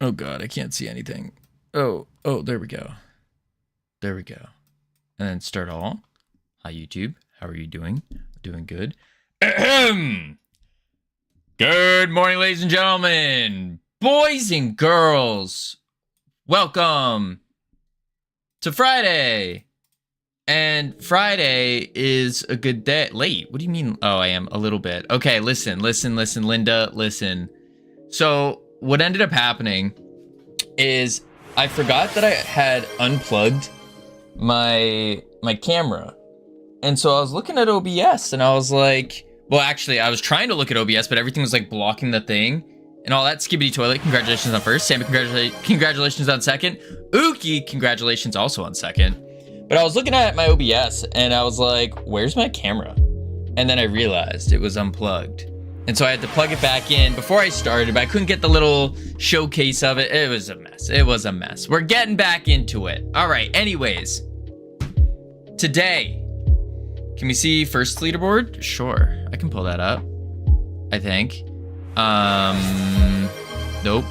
Oh God, I can't see anything. Oh, there we go. There we go. And then start all. Hi YouTube, how are you doing? Doing good. Ahem. Good morning, ladies and gentlemen, boys and girls. Welcome to Friday. And Friday is a good day. Late, what do you mean? Oh, I am a little bit. Okay, listen, Linda, listen. So what ended up happening is I forgot that I had unplugged my camera. And so I was looking at OBS and I was like, well, actually I was trying to look at OBS, but everything was like blocking the thing and all that. Skibbity toilet, congratulations on first. Sammy, congratulations on second. Ookie, congratulations also on second. But I was looking at my OBS and I was like, where's my camera? And then I realized it was unplugged. And so I had to plug it back in before I started, but I couldn't get the little showcase of it. It was a mess. It was a mess. We're getting back into it. All right, anyways. Today, can we see first leaderboard? Sure, I can pull that up, I think. Nope.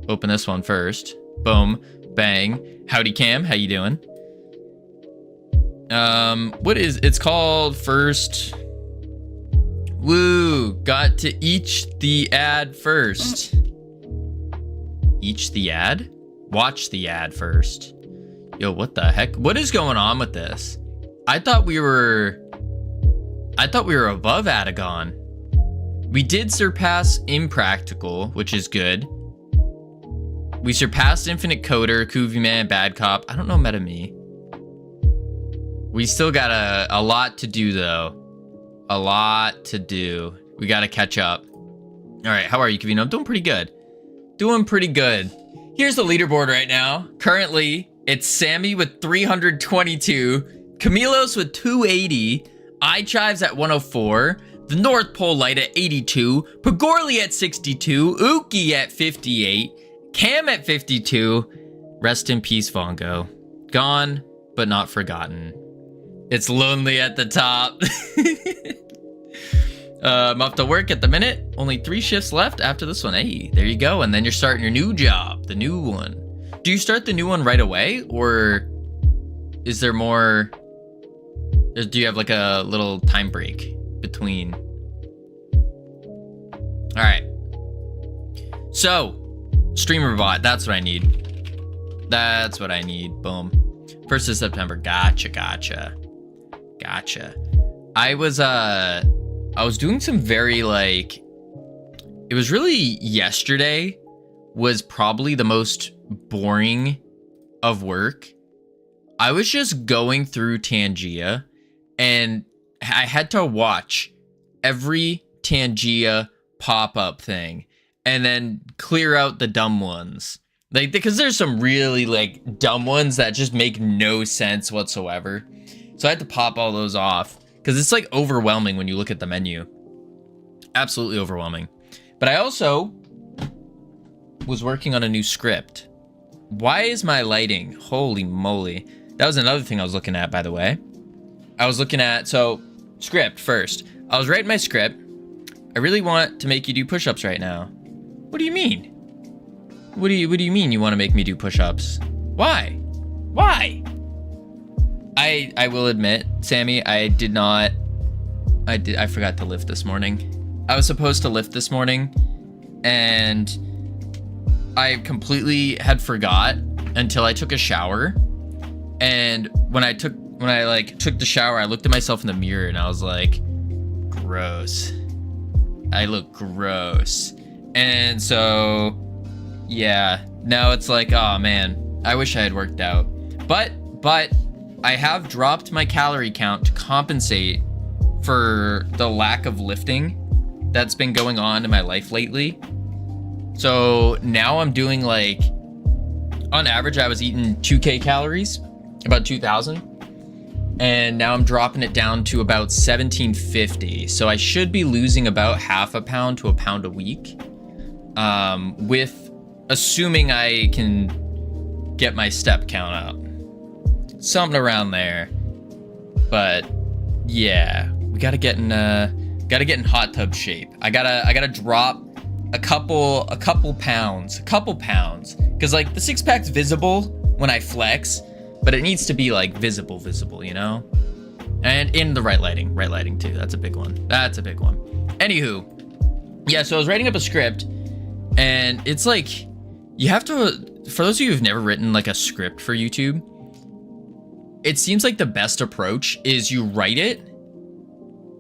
Open this one first. Boom, bang. Howdy Cam, how you doing? It's called first. Woo, got to each the ad first. Each the ad? Watch the ad first. Yo, what the heck? What is going on with this? I thought we were above Adagon. We did surpass Impractical, which is good. We surpassed Infinite Coder, Covino Man, Bad Cop. I don't know MetaMe. We still got a lot to do though. A lot to do. We gotta catch up. All right, how are you, Covino? I'm doing pretty good. Doing pretty good. Here's the leaderboard right now. Currently, it's Sammy with 322, Camilos with 280, iChives at 104, the North Pole Light at 82, Pagorli at 62, Uki at 58, Cam at 52. Rest in peace, Vongo. Gone, but not forgotten. It's lonely at the top. I'm off to work at the minute. Only 3 shifts left after this one. Hey, there you go. And then you're starting your new job, the new one. Do you start the new one right away? Or is there more? Do you have like a little time break between? All right. So, streamer bot. That's what I need. That's what I need. Boom. 1st of September. Gotcha. I was doing some very like, it was really yesterday was probably the most boring of work. I was just going through Tangia and I had to watch every Tangia pop-up thing and then clear out the dumb ones. Like, because there's some really like dumb ones that just make no sense whatsoever. So I had to pop all those off because it's like overwhelming when you look at the menu. Absolutely overwhelming. But I also was working on a new script. Why is my lighting? Holy moly. That was another thing I was looking at, by the way. I was looking at, so script first. I was writing my script. I really want to make you do push-ups right now. What do you mean? What do you mean you want to make me do push-ups? Why? I will admit, Sammy, I forgot to lift this morning. I was supposed to lift this morning and I completely had forgot until I took a shower. And when I took the shower, I looked at myself in the mirror and I was like, gross. I look gross. And so, yeah, now it's like, oh man, I wish I had worked out. But I have dropped my calorie count to compensate for the lack of lifting that's been going on in my life lately. So now I'm doing like, on average, I was eating 2K calories, about 2,000. And now I'm dropping it down to about 1,750. So I should be losing about half a pound to a pound a week. With assuming I can get my step count up. Something around there. But yeah, we gotta get in hot tub shape. I gotta drop a couple pounds. Because, like, the six-pack's visible when I flex, but it needs to be, like, visible, you know? And in the right lighting too. That's a big one. Anywho, yeah, so I was writing up a script, and it's like, you have to, for those of you who've never written like a script for YouTube, it seems like the best approach is you write it,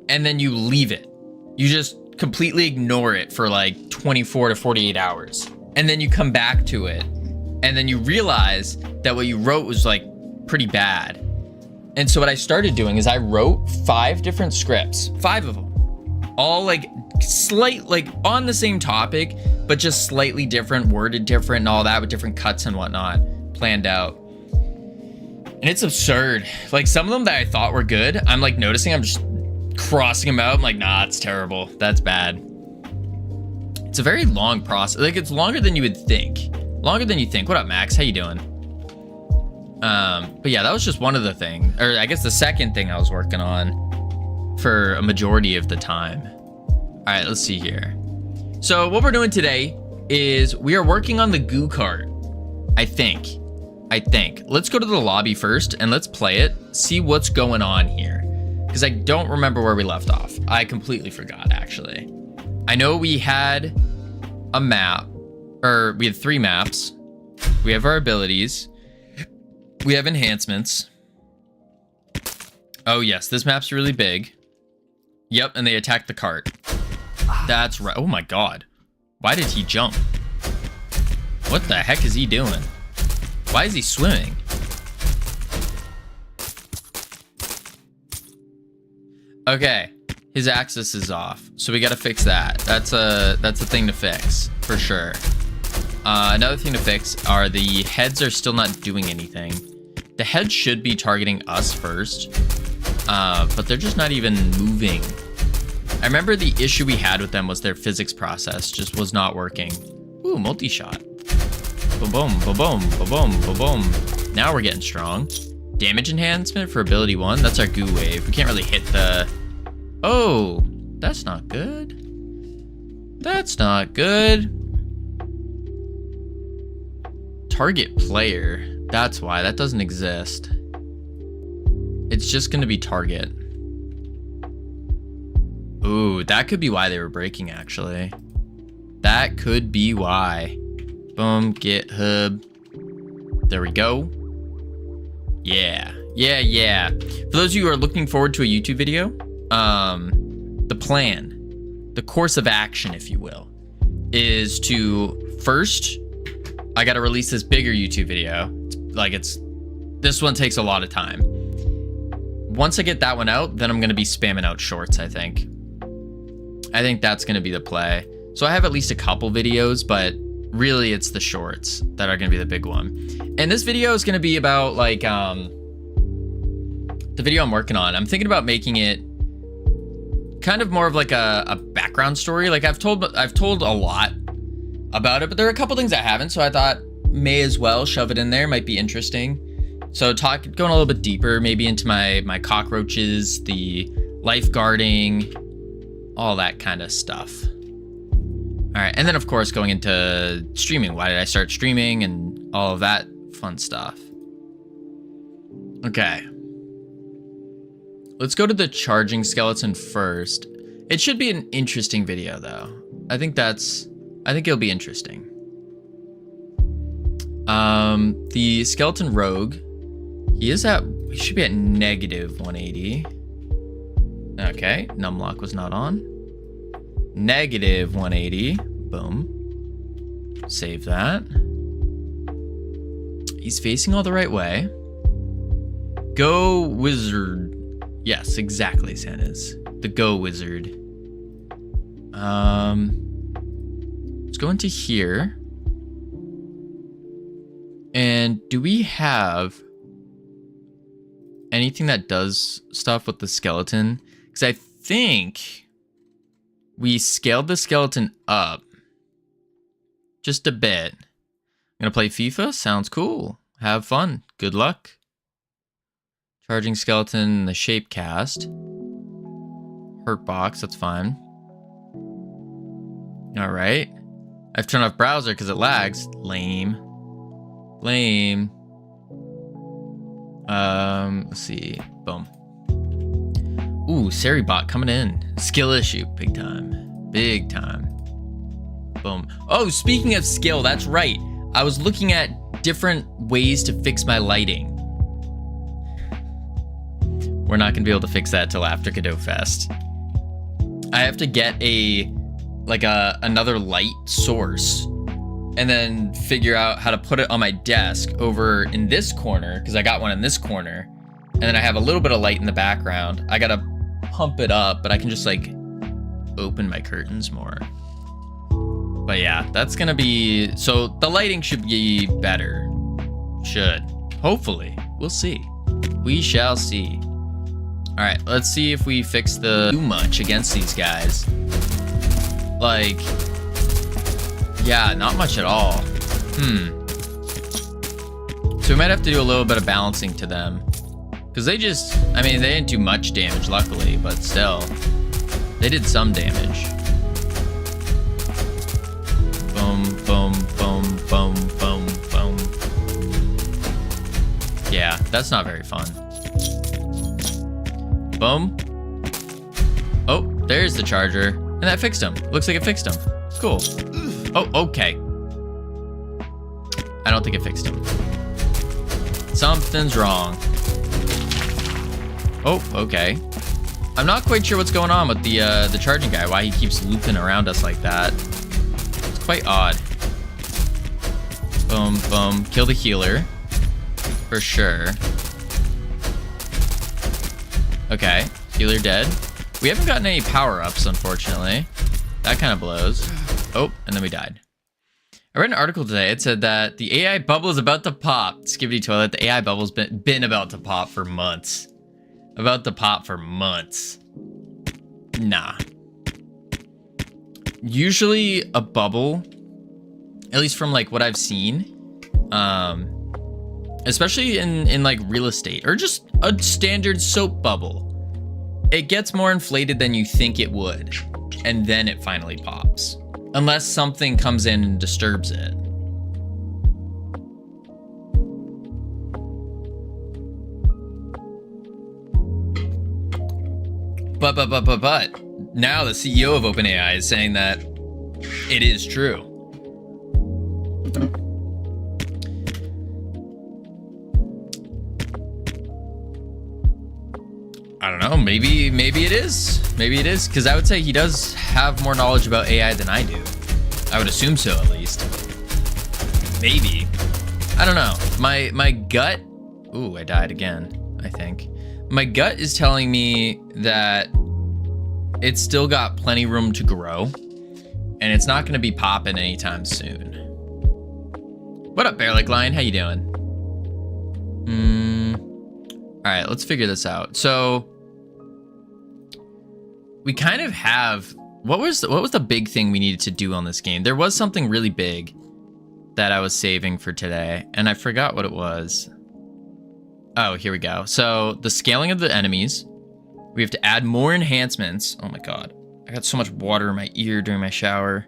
and then you leave it. You just completely ignore it for like 24 to 48 hours. And then you come back to it, and then you realize that what you wrote was like pretty bad. And so what I started doing is I wrote 5 different scripts, 5 of them, all like on the same topic, but just slightly different, worded different and all that, with different cuts and whatnot planned out. And it's absurd. Like, some of them that I thought were good, I'm like noticing I'm just crossing them out. I'm like, nah, it's terrible. That's bad. It's a very long process. Like, it's longer than you would think. Longer than you think. What up, Max? How you doing? But yeah, that was just one of the things, or I guess the second thing I was working on for a majority of the time. All right, let's see here. So what we're doing today is we are working on the goo cart. I think. Let's go to the lobby first and let's play it, see what's going on here. Because I don't remember where we left off. I completely forgot, actually. I know we had a map, or we had 3 maps. We have our abilities. We have enhancements. Oh yes, this map's really big. Yep, and they attacked the cart. That's right. Oh my god. Why did he jump? What the heck is he doing? Why is he swimming? Okay, his axis is off, so we gotta fix that. That's a thing to fix, for sure. Another thing to fix are the heads are still not doing anything. The heads should be targeting us first, but they're just not even moving. I remember the issue we had with them was their physics process just was not working. Ooh, multi-shot. Ba-boom, ba-boom, ba-boom, ba-boom. Now we're getting strong. Damage enhancement for ability 1. That's our goo wave. We can't really hit the... Oh, that's not good. That's not good. Target player. That's why. That doesn't exist. It's just going to be target. Ooh, that could be why they were breaking, actually. That could be why. Boom, GitHub. There we go. Yeah. For those of you who are looking forward to a YouTube video, the plan, the course of action, if you will, is to first, I got to release this bigger YouTube video. This one takes a lot of time. Once I get that one out, then I'm going to be spamming out shorts, I think. I think that's going to be the play. So I have at least a couple videos, but really it's the shorts that are going to be the big one. And this video is going to be about like, the video I'm working on. I'm thinking about making it kind of more of like a background story. Like I've told a lot about it, but there are a couple things I haven't. So I thought may as well shove it in there. Might be interesting. So going a little bit deeper, maybe into my cockroaches, the lifeguarding, all that kind of stuff. All right, and then of course going into streaming. Why did I start streaming and all of that fun stuff? Okay. Let's go to the charging skeleton first. It should be an interesting video though. I think it'll be interesting. The skeleton rogue, he should be at negative 180. Okay, numlock was not on. Negative 180. Boom. Save that. He's facing all the right way. Go wizard. Yes, exactly, Santa's. The go wizard. Let's go into here. And do we have anything that does stuff with the skeleton? Because I think we scaled the skeleton up just a bit. I'm gonna play FIFA. Sounds cool. Have fun. Good luck. Charging skeleton, the shape cast. Hurt box, that's fine. All right. I've turned off browser because it lags. Lame. Lame. Let's see. Boom. Ooh, Seribot coming in. Skill issue. Big time. Big time. Boom. Oh, speaking of skill, that's right. I was looking at different ways to fix my lighting. We're not gonna be able to fix that till after Godot Fest. I have to get another light source and then figure out how to put it on my desk over in this corner, because I got one in this corner, and then I have a little bit of light in the background. I gotta pump it up, but I can just like open my curtains more. But yeah, that's gonna be, so the lighting should be better. Should. Hopefully. We'll see. We shall see. All right, let's see if we fix the too much against these guys. Like, yeah, not much at all. So we might have to do a little bit of balancing to them. Because they just, I mean, they didn't do much damage, luckily, but still. They did some damage. Boom, boom, boom, boom, boom, boom. Yeah, that's not very fun. Boom. Oh, there's the charger. And that fixed him. Looks like it fixed him. Cool. Oh, okay. I don't think it fixed him. Something's wrong. Oh, okay. I'm not quite sure what's going on with the charging guy. Why he keeps looping around us like that. It's quite odd. Boom, boom. Kill the healer. For sure. Okay, healer dead. We haven't gotten any power-ups, unfortunately. That kind of blows. Oh, and then we died. I read an article today. It said that the AI bubble is about to pop. Skibbity toilet, the AI bubble's been about to pop for months. About to pop for months. Nah. Usually a bubble, at least from like what I've seen, especially in like real estate or just a standard soap bubble, it gets more inflated than you think it would, and then it finally pops, unless something comes in and disturbs it. But now the CEO of OpenAI is saying that it is true. I don't know, maybe it is. Maybe it is, because I would say he does have more knowledge about AI than I do. I would assume so, at least. Maybe. I don't know. My gut... Ooh, I died again, I think. My gut is telling me that it's still got plenty room to grow, and it's not going to be popping anytime soon. What up, Bear Lake Lion? How you doing? All right, let's figure this out. So we kind of have, what was the big thing we needed to do on this game? There was something really big that I was saving for today, and I forgot what it was. Oh, here we go. So the scaling of the enemies, we have to add more enhancements. Oh my God, I got so much water in my ear during my shower.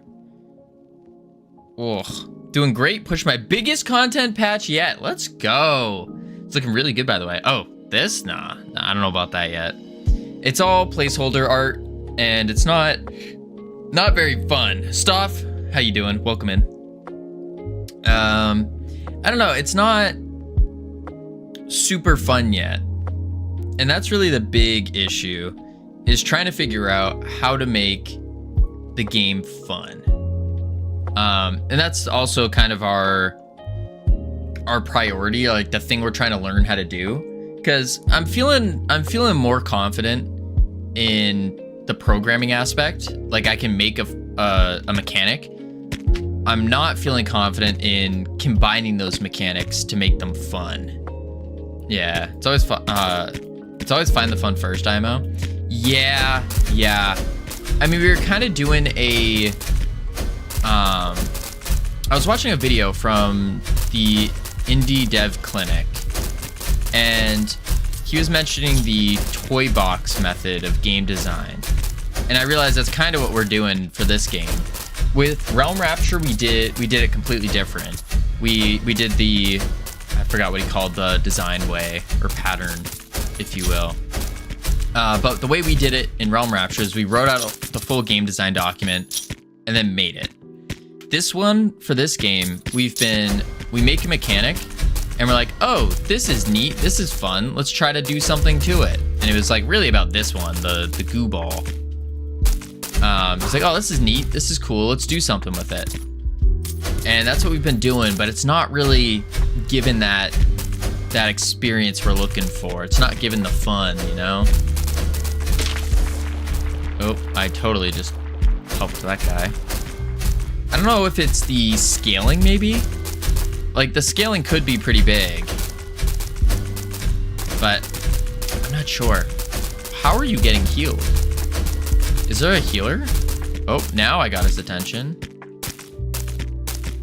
Ugh, doing great. Push my biggest content patch yet. Let's go. It's looking really good, by the way. Oh, this? Nah, I don't know about that yet. It's all placeholder art, and it's not very fun. Stoff, how you doing? Welcome in. I don't know. It's not super fun yet, and that's really the big issue, is trying to figure out how to make the game fun. And that's also kind of our priority, like the thing we're trying to learn how to do. Because I'm feeling more confident in the programming aspect. Like I can make a mechanic. I'm not feeling confident in combining those mechanics to make them fun. Yeah, it's always fun. It's always find the fun first, IMO. Yeah. I mean, we were kind of doing a. I was watching a video from the Indie Dev Clinic, and he was mentioning the toy box method of game design, and I realized that's kind of what we're doing for this game. with Realm Rapture, we did it completely different. We did the, I forgot what he called the design way or pattern, if you will. But the way we did it in Realm Rapture is we wrote out the full game design document and then made it. This one, for this game, we make a mechanic and we're like, oh, this is neat, this is fun, let's try to do something to it. And it was like really about this one, the goo ball. It's like, oh, this is neat, this is cool, let's do something with it. And that's what we've been doing, but it's not really given that experience we're looking for. It's not given the fun, you know? Oh, I totally just helped that guy. I don't know if it's the scaling, maybe? Like, the scaling could be pretty big. But I'm not sure. How are you getting healed? Is there a healer? Oh, now I got his attention.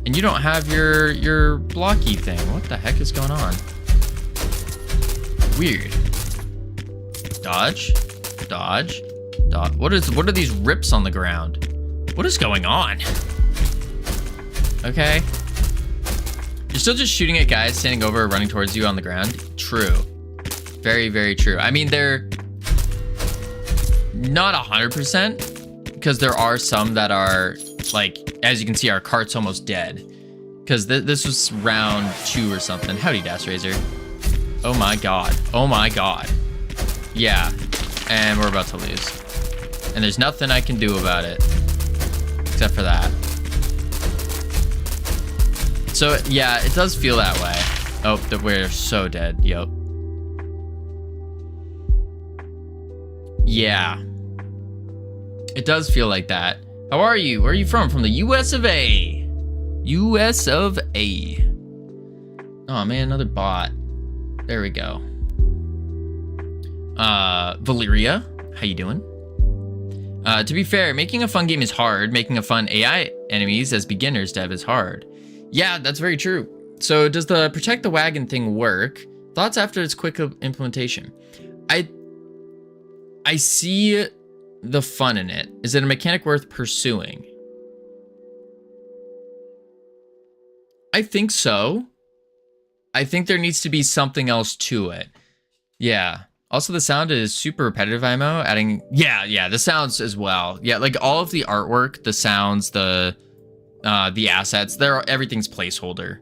And you don't have your blocky thing. What the heck is going on? Weird. Dodge. Dodge. Dodge. What are these rips on the ground? What is going on? Okay. You're still just shooting at guys standing over or running towards you on the ground? True. Very, very true. I mean, they're not 100%, because there are some that are, like, as you can see, our cart's almost dead. Because this was round 2 or something. Howdy, Dash Razor. Oh my god. Oh my god. Yeah. And we're about to lose. And there's nothing I can do about it. Except for that. So, yeah, it does feel that way. Oh, that we're so dead. Yep. Yeah. It does feel like that. How are you? Where are you from? From the US of A. US of A. Oh, man, another bot. There we go. Valeria, how you doing? To be fair, making a fun game is hard. Making a fun AI enemies as beginners dev is hard. Yeah, that's very true. So does the protect the wagon thing work? Thoughts after its quick implementation? I see the fun in it. Is it a mechanic worth pursuing? I think so. I think there needs to be something else to it. Yeah. Also, the sound is super repetitive, IMO. Adding, yeah, the sounds as well. Yeah, like all of the artwork, the sounds, the assets, everything's placeholder.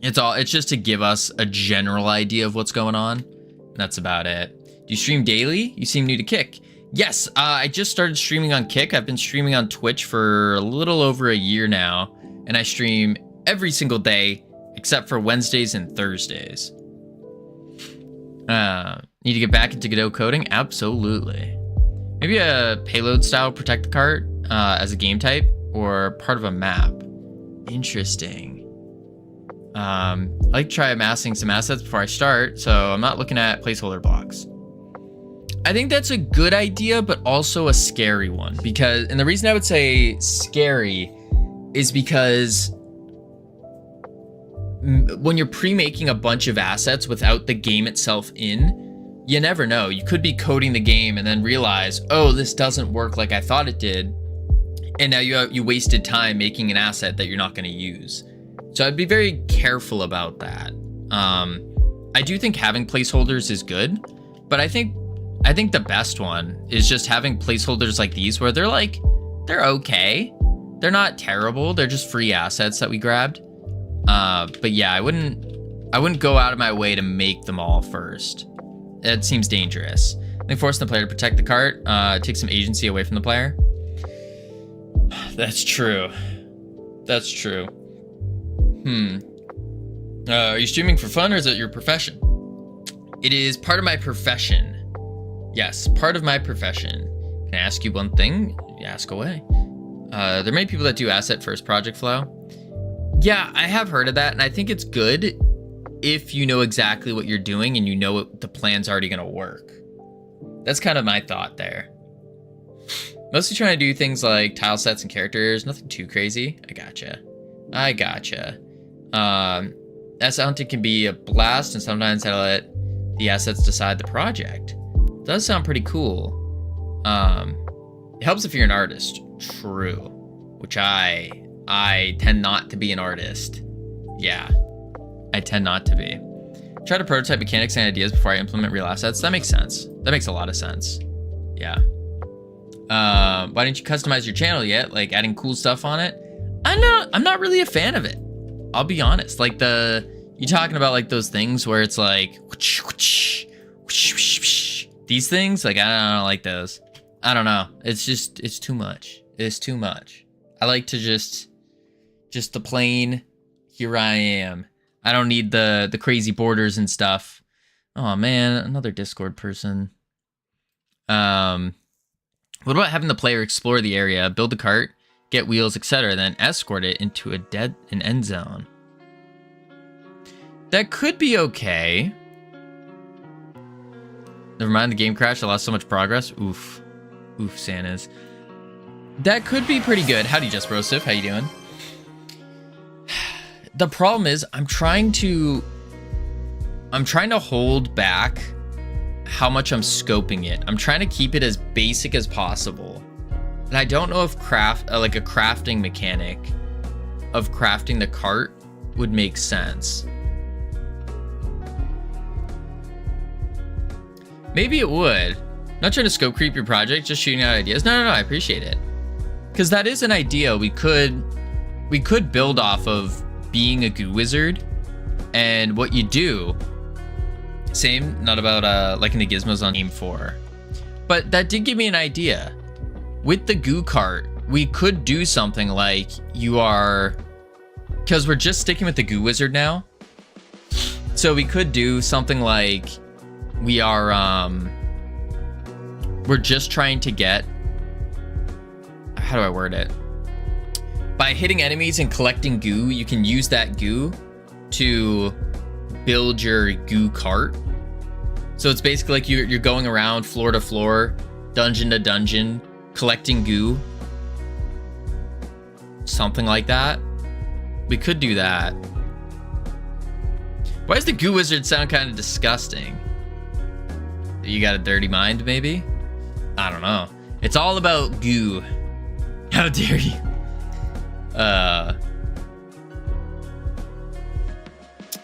It's just to give us a general idea of what's going on. That's about it. Do you stream daily? You seem new to Kick. Yes, I just started streaming on Kick. I've been streaming on Twitch for a little over a year now, and I stream every single day except for Wednesdays and Thursdays. Need to get back into Godot coding? Absolutely. Maybe a payload style protect the cart as a game type or part of a map. Interesting. I like to try amassing some assets before I start, so I'm not looking at placeholder blocks. I think that's a good idea, but also a scary one, because, and the reason I would say scary is because when you're pre-making a bunch of assets without the game itself in, you never know. You could be coding the game and then realize, oh, this doesn't work like I thought it did, and now you wasted time making an asset that you're not going to use. So I'd be very careful about that. I do think having placeholders is good, but I think the best one is just having placeholders like these where they're okay. They're not terrible. They're just free assets that we grabbed. But yeah, I wouldn't go out of my way to make them all first. It seems dangerous. I think forcing the player to protect the cart takes some agency away from the player. That's true. That's true. Are you streaming for fun or is it your profession? It is part of my profession. Yes, part of my profession. Can I ask you one thing? You ask away. There are many people that do asset first project flow. Yeah, I have heard of that, and I think it's good if you know exactly what you're doing and you know what the plan's already going to work. That's kind of my thought there. Mostly trying to do things like tile sets and characters, nothing too crazy. I gotcha. Asset hunting can be a blast, and sometimes I let the assets decide the project. It does sound pretty cool. It helps if you're an artist. True. which I tend not to be an artist. Yeah, I tend not to be. Try to prototype mechanics and ideas before I implement real assets. That makes sense. That makes a lot of sense. Yeah. Why didn't you customize your channel yet? Like adding cool stuff on it? I'm not really a fan of it. I'll be honest. Like you talking about like those things where it's like these things, like I don't like those. I don't know. It's too much. It's too much. I like to just the plain, here I am. I don't need the crazy borders and stuff. Oh man, another Discord person. What about having the player explore the area, build the cart, get wheels, etc., then escort it into an end zone? That could be okay. Never mind, the game crashed. I lost so much progress. Oof. Oof, Santas. That could be pretty good. Howdy, Just Brosif. How you doing? The problem is I'm trying to hold back how much I'm scoping it. I'm trying to keep it as basic as possible. And I don't know if like a crafting mechanic of crafting the cart would make sense. Maybe it would. Not trying to scope creep your project, just shooting out ideas. No, I appreciate it. Because that is an idea we could build off of being a goo wizard. And what you do, same, not about liking the gizmos on Aim 4. But that did give me an idea. With the goo cart, we could do something like because we're just sticking with the goo wizard now. So we could do something like we're just trying to get, how do I word it? By hitting enemies and collecting goo, you can use that goo to build your goo cart. So it's basically like you're going around floor to floor, dungeon to dungeon, collecting goo. Something like that. We could do that. Why does the goo wizard sound kind of disgusting? You got a dirty mind, maybe? I don't know. It's all about goo. How dare you?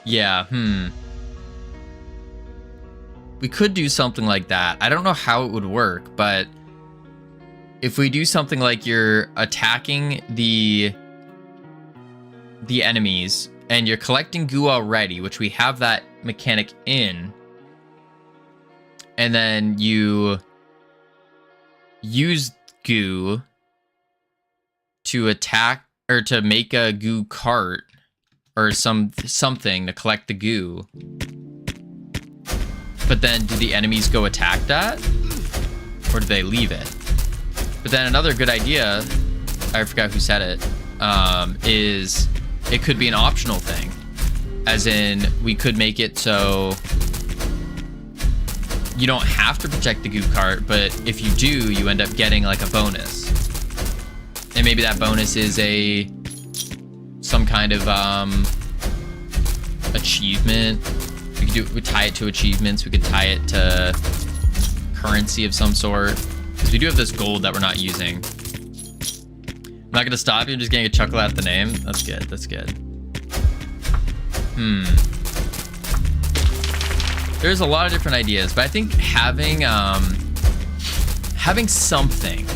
Yeah, we could do something like that. I don't know how it would work, but if we do something like you're attacking the enemies and you're collecting goo already, which we have that mechanic in, and then you use goo to attack or to make a goo cart or something to collect the goo. But then do the enemies go attack that? Or do they leave it? But then another good idea, I forgot who said it, is it could be an optional thing. As in, we could make it so you don't have to protect the goo cart, but if you do, you end up getting like a bonus. And maybe that bonus is some kind of achievement. We tie it to achievements. We could tie it to currency of some sort. Because we do have this gold that we're not using. I'm not gonna stop you. I'm just getting a chuckle at the name. That's good. That's good. There's a lot of different ideas, but I think having something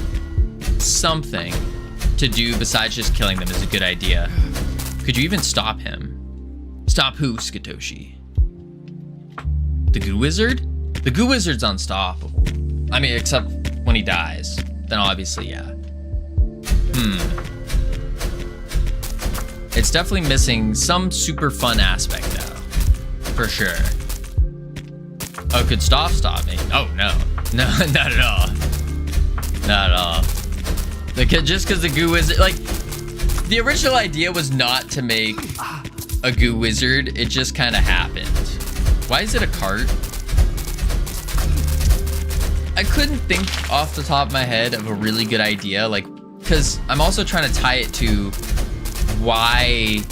to do besides just killing them is a good idea. Could you even stop him? Stop who, Skatoshi? The goo wizard? The goo wizard's unstoppable. I mean, except when he dies. Then obviously, yeah. It's definitely missing some super fun aspect, though. For sure. Oh, could stop me? Oh, no. No, not at all. Not at all. Just because the goo wizard... Like, the original idea was not to make a goo wizard. It just kind of happened. Why is it a cart? I couldn't think off the top of my head of a really good idea. Like, because I'm also trying to tie it to why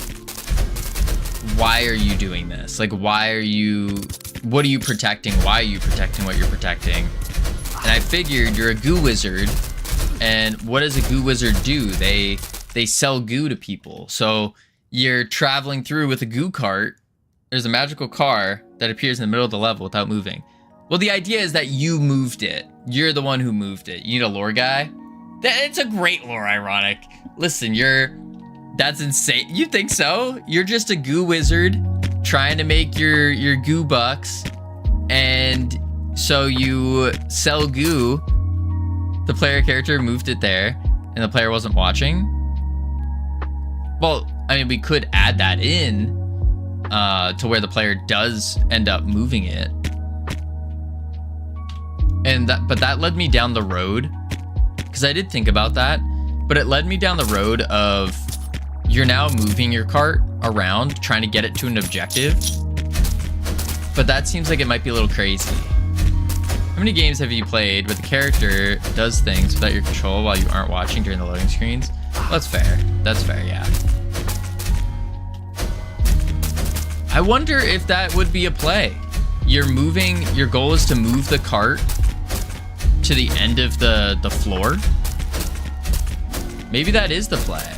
are you doing this? Like, what are you protecting? Why are you protecting what you're protecting? And I figured you're a goo wizard, and what does a goo wizard do? They they sell goo to people. So you're traveling through with a goo cart. There's a magical car that appears in the middle of the level without moving. Well, the idea is that you moved it. You're the one who moved it. You need a lore guy? It's a great lore, ironic. Listen, that's insane. You think so? You're just a goo wizard trying to make your goo bucks. And so you sell goo. The player character moved it there and the player wasn't watching. Well, I mean, we could add that in to where the player does end up moving it. But that led me down the road, because I did think about that, but it led me down the road of you're now moving your cart around trying to get it to an objective. But that seems like it might be a little crazy. How many games have you played where the character does things without your control while you aren't watching during the loading screens? Well, that's fair. That's fair, yeah. I wonder if that would be a play. Your goal is to move the cart to the end of the floor. Maybe that is the play.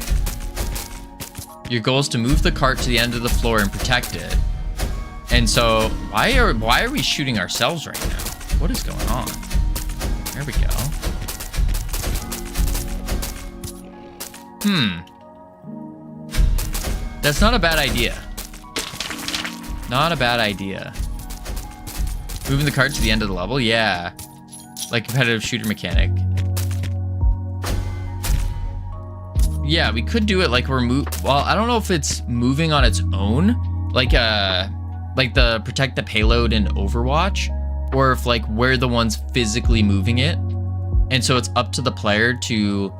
Your goal is to move the cart to the end of the floor and protect it. And so why are we shooting ourselves right now? What is going on? There we go. That's not a bad idea. Not a bad idea. Moving the cart to the end of the level? Yeah. Like competitive shooter mechanic. Yeah, we could do it like we're well, I don't know if it's moving on its own, like the protect the payload in Overwatch, or if like we're the ones physically moving it. And so it's up to the player to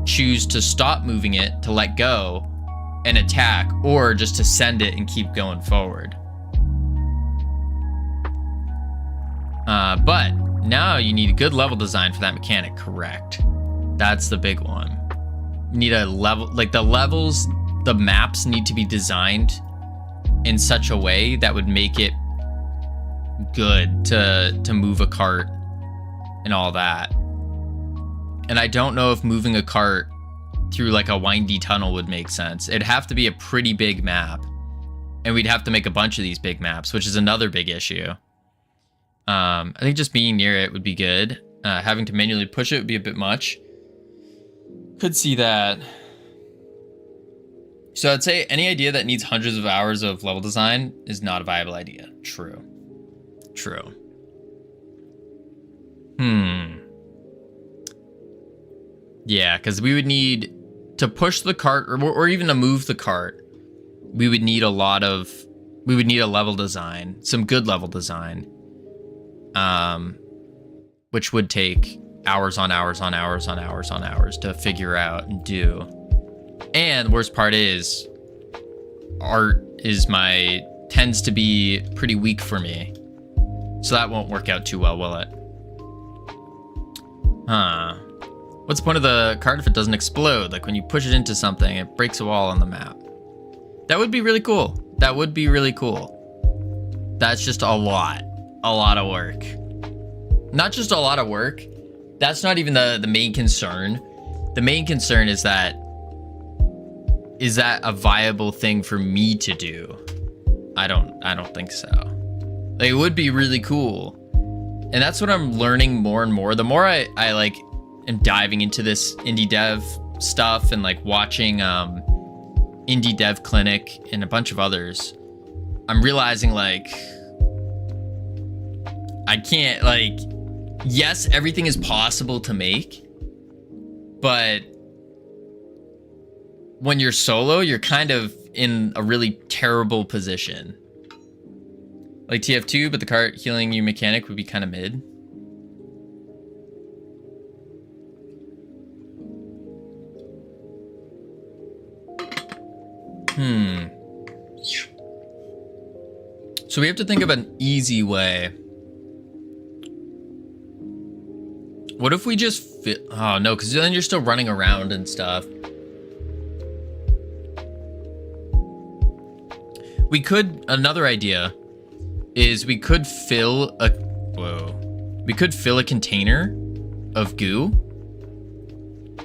choose to stop moving it, to let go and attack, or just to send it and keep going forward. But now you need a good level design for that mechanic, correct? That's the big one. You need a level, like the maps need to be designed in such a way that would make it good to move a cart and all that. And I don't know if moving a cart through like a windy tunnel would make sense. It'd have to be a pretty big map, and we'd have to make a bunch of these big maps, which is another big issue. I think just being near it would be good. Having to manually push it would be a bit much. Could see that. So I'd say any idea that needs hundreds of hours of level design is not a viable idea. True. True. Yeah, because we would need to push the cart, or even to move the cart. We would need a level design, some good level design. Which would take hours on hours on hours on hours on hours to figure out and do. And the worst part is, art tends to be pretty weak for me. So that won't work out too well, will it? What's the point of the cart if it doesn't explode? Like when you push it into something, it breaks a wall on the map. That would be really cool. That would be really cool. That's just a lot of work. Not just a lot of work. That's not even the main concern. The main concern is that a viable thing for me to do? I don't think so. Like, it would be really cool. And that's what I'm learning more and more. The more I like am diving into this indie dev stuff and like watching Indie Dev Clinic and a bunch of others, I'm realizing like I can't, like, yes, everything is possible to make, but when you're solo, you're kind of in a really terrible position. Like TF2, but the cart healing you mechanic would be kind of mid. So we have to think of an easy way. What if we just oh no, because then you're still running around and stuff. We could, another idea is we could fill a container of goo.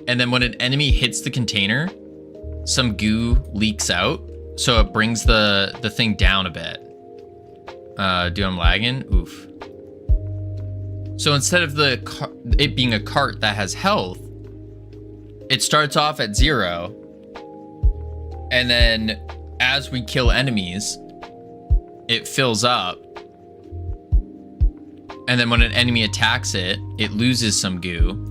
And then when an enemy hits the container, some goo leaks out, so it brings the thing down a bit. Dude, I'm lagging. Oof. So instead of it being a cart that has health, it starts off at 0, and then as we kill enemies, it fills up, and then when an enemy attacks it, it loses some goo.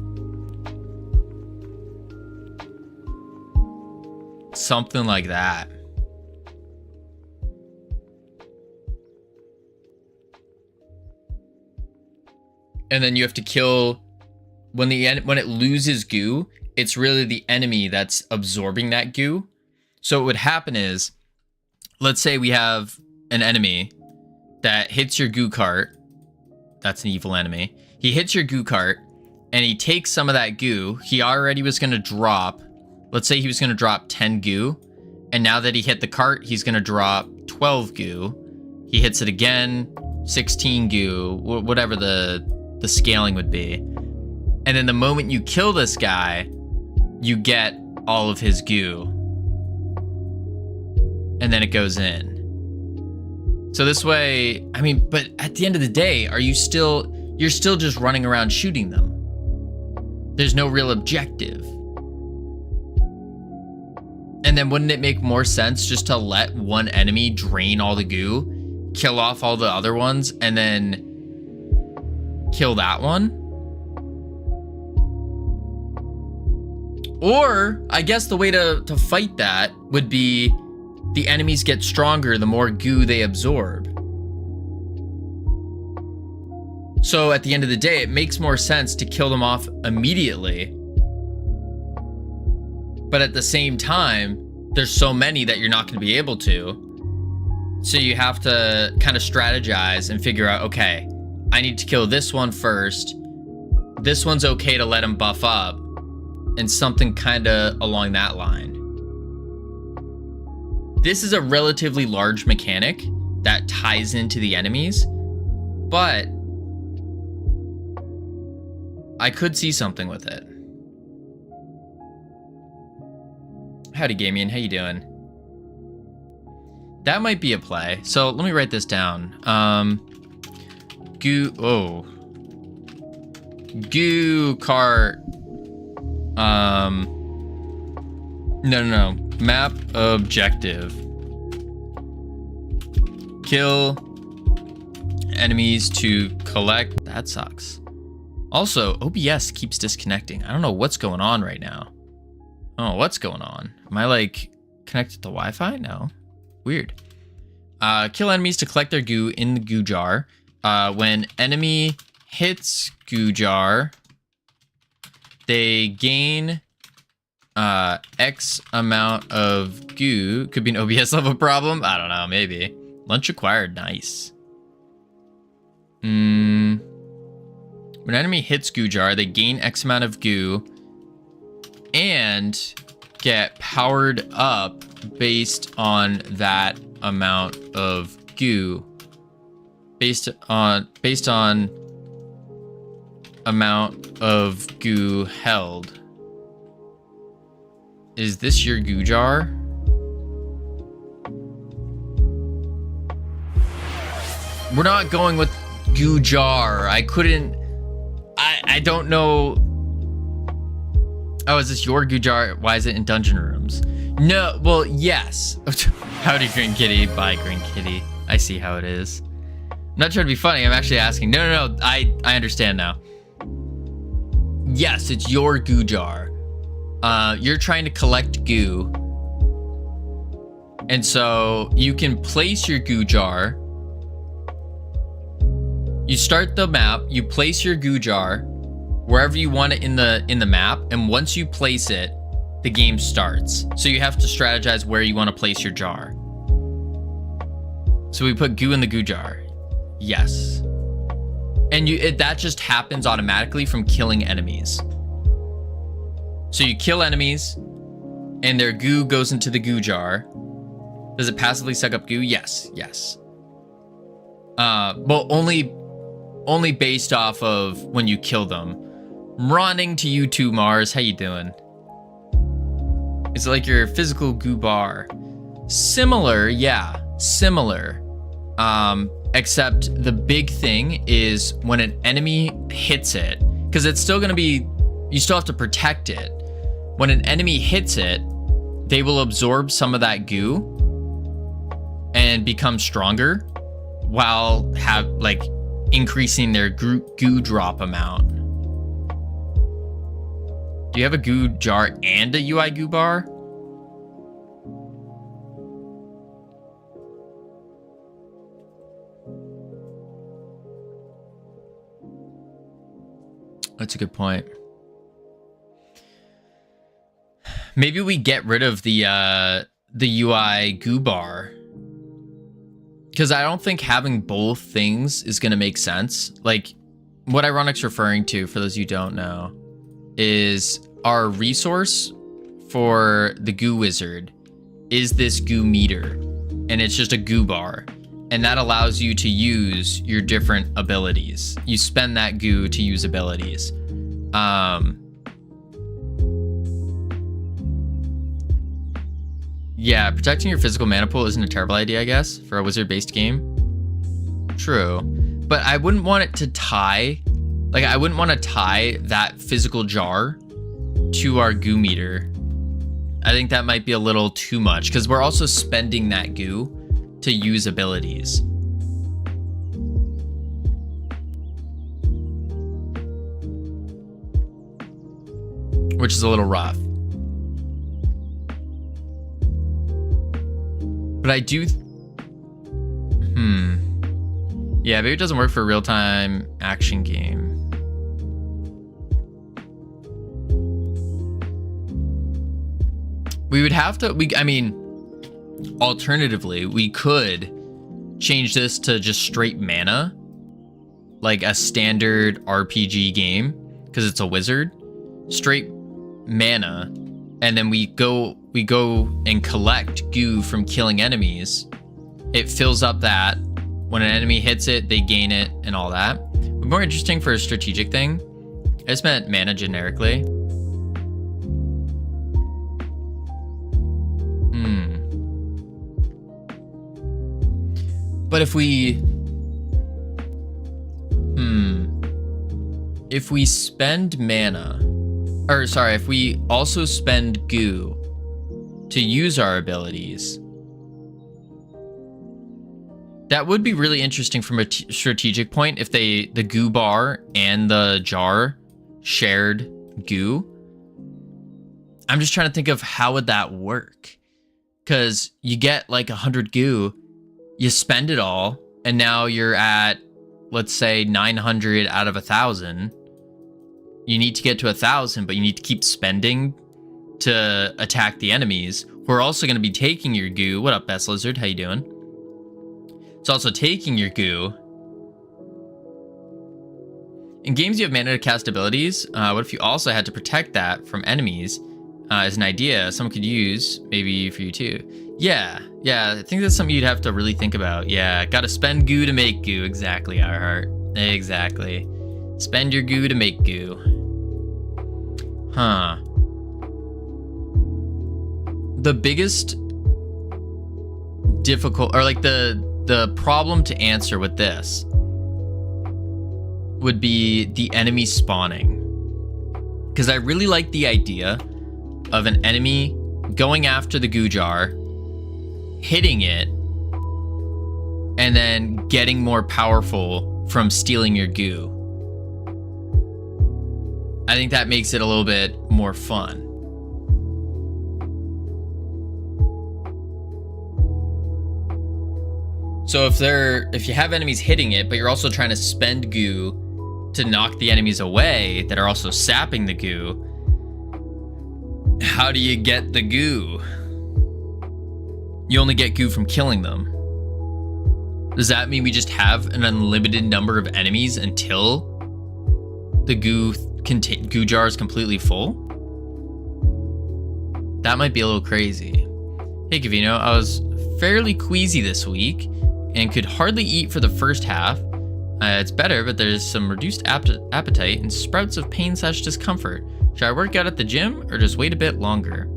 Something like that. And then you have to kill when it loses goo, it's really the enemy that's absorbing that goo. So what would happen is, let's say we have an enemy that hits your goo cart. That's an evil enemy. He hits your goo cart and he takes some of that goo. He already was going to drop, let's say he was going to drop 10 goo. And now that he hit the cart, he's going to drop 12 goo. He hits it again, 16 goo, whatever the scaling would be. And then the moment you kill this guy, you get all of his goo. And then it goes in. So this way, I mean, but at the end of the day, you're still just running around shooting them. There's no real objective. And then wouldn't it make more sense just to let one enemy drain all the goo, kill off all the other ones, and then kill that one? Or I guess the way to fight that would be the enemies get stronger the more goo they absorb. So at the end of the day, it makes more sense to kill them off immediately. But at the same time, there's so many that you're not going to be able to. So you have to kind of strategize and figure out, okay, I need to kill this one first. This one's okay to let him buff up. And something kind of along that line. This is a relatively large mechanic that ties into the enemies, but I could see something with it. Howdy, Gamian. How you doing? That might be a play. So let me write this down. Goo cart. No. Map objective. Kill enemies to collect. That sucks. Also, OBS keeps disconnecting. I don't know what's going on right now. Oh, what's going on? Am I like connected to Wi-Fi? No. Weird. Kill enemies to collect their goo in the goo jar. When enemy hits goo jar, they gain X amount of goo. Could be an OBS level problem. I don't know. Maybe. Lunch acquired. Nice. When enemy hits goo jar, they gain X amount of goo and get powered up based on that amount of goo. Based on amount of goo held. Is this your goo jar? We're not going with goo jar. I don't know. Oh, is this your goo jar? Why is it in dungeon rooms? No, well, yes. Howdy, Green Kitty. Bye, Green Kitty. I see how it is. I'm not trying to be funny. I'm actually asking. No. I understand now. Yes, it's your goo jar. You're trying to collect goo. And so you can place your goo jar. You start the map, you place your goo jar wherever you want it in the map, and once you place it, the game starts. So you have to strategize where you want to place your jar. So we put goo in the goo jar. Yes. And that just happens automatically from killing enemies. So you kill enemies, and their goo goes into the goo jar. Does it passively suck up goo? Yes. But only based off of when you kill them. Running to you too, Mars. How you doing? Is it like your physical goo bar? Similar, yeah, similar. Except the big thing is when an enemy hits it, because it's still gonna be, you still have to protect it. When an enemy hits it, they will absorb some of that goo and become stronger while increasing their goo drop amount. Do you have a goo jar and a UI goo bar? That's a good point. Maybe we get rid of the UI goo bar, because I don't think having both things is going to make sense. Like, what Ironic's referring to, for those of you who don't know, is our resource for the goo wizard is this goo meter, and it's just a goo bar, and that allows you to use your different abilities. You spend that goo to use abilities. Yeah, protecting your physical mana pool isn't a terrible idea, I guess, for a wizard-based game. True. But I wouldn't want it to tie, I wouldn't want to tie that physical jar to our goo meter. I think that might be a little too much, because we're also spending that goo to use abilities. Which is a little rough. But I do... Yeah, maybe it doesn't work for a real-time action game. We would have to... I mean, alternatively, we could change this to just straight mana. Like a standard RPG game, because it's a wizard. Straight mana. And then we go and collect goo from killing enemies. It fills up that. When an enemy hits it, they gain it and all that. But more interesting for a strategic thing, I just meant mana generically. But if we spend mana, or sorry, if we also spend goo to use our abilities, that would be really interesting from a strategic point if the goo bar and the jar shared goo. I'm just trying to think of how would that work, because you get like 100 goo, you spend it all, and now you're at, let's say, 900 out of 1,000. You need to get to 1,000, but you need to keep spending to attack the enemies, who are also going to be taking your goo. What up, Best Lizard? How you doing? It's also taking your goo. In games you have mana to cast abilities, what if you also had to protect that from enemies? As an idea someone could use, maybe for you too. Yeah, I think that's something you'd have to really think about. Yeah, gotta spend goo to make goo. Exactly, Earhart. Exactly. Spend your goo to make goo. Huh. The biggest difficult, or like the problem to answer with this would be the enemy spawning. Because I really like the idea of an enemy going after the goo jar, hitting it, and then getting more powerful from stealing your goo. I think that makes it a little bit more fun. So if you have enemies hitting it, but you're also trying to spend goo to knock the enemies away that are also sapping the goo, how do you get the goo? You only get goo from killing them. Does that mean we just have an unlimited number of enemies until the goo jar is completely full? That might be a little crazy. Hey Covino, I was fairly queasy this week and could hardly eat for the first half. It's better, but there's some reduced appetite and sprouts of pain/discomfort. Should I work out at the gym or just wait a bit longer?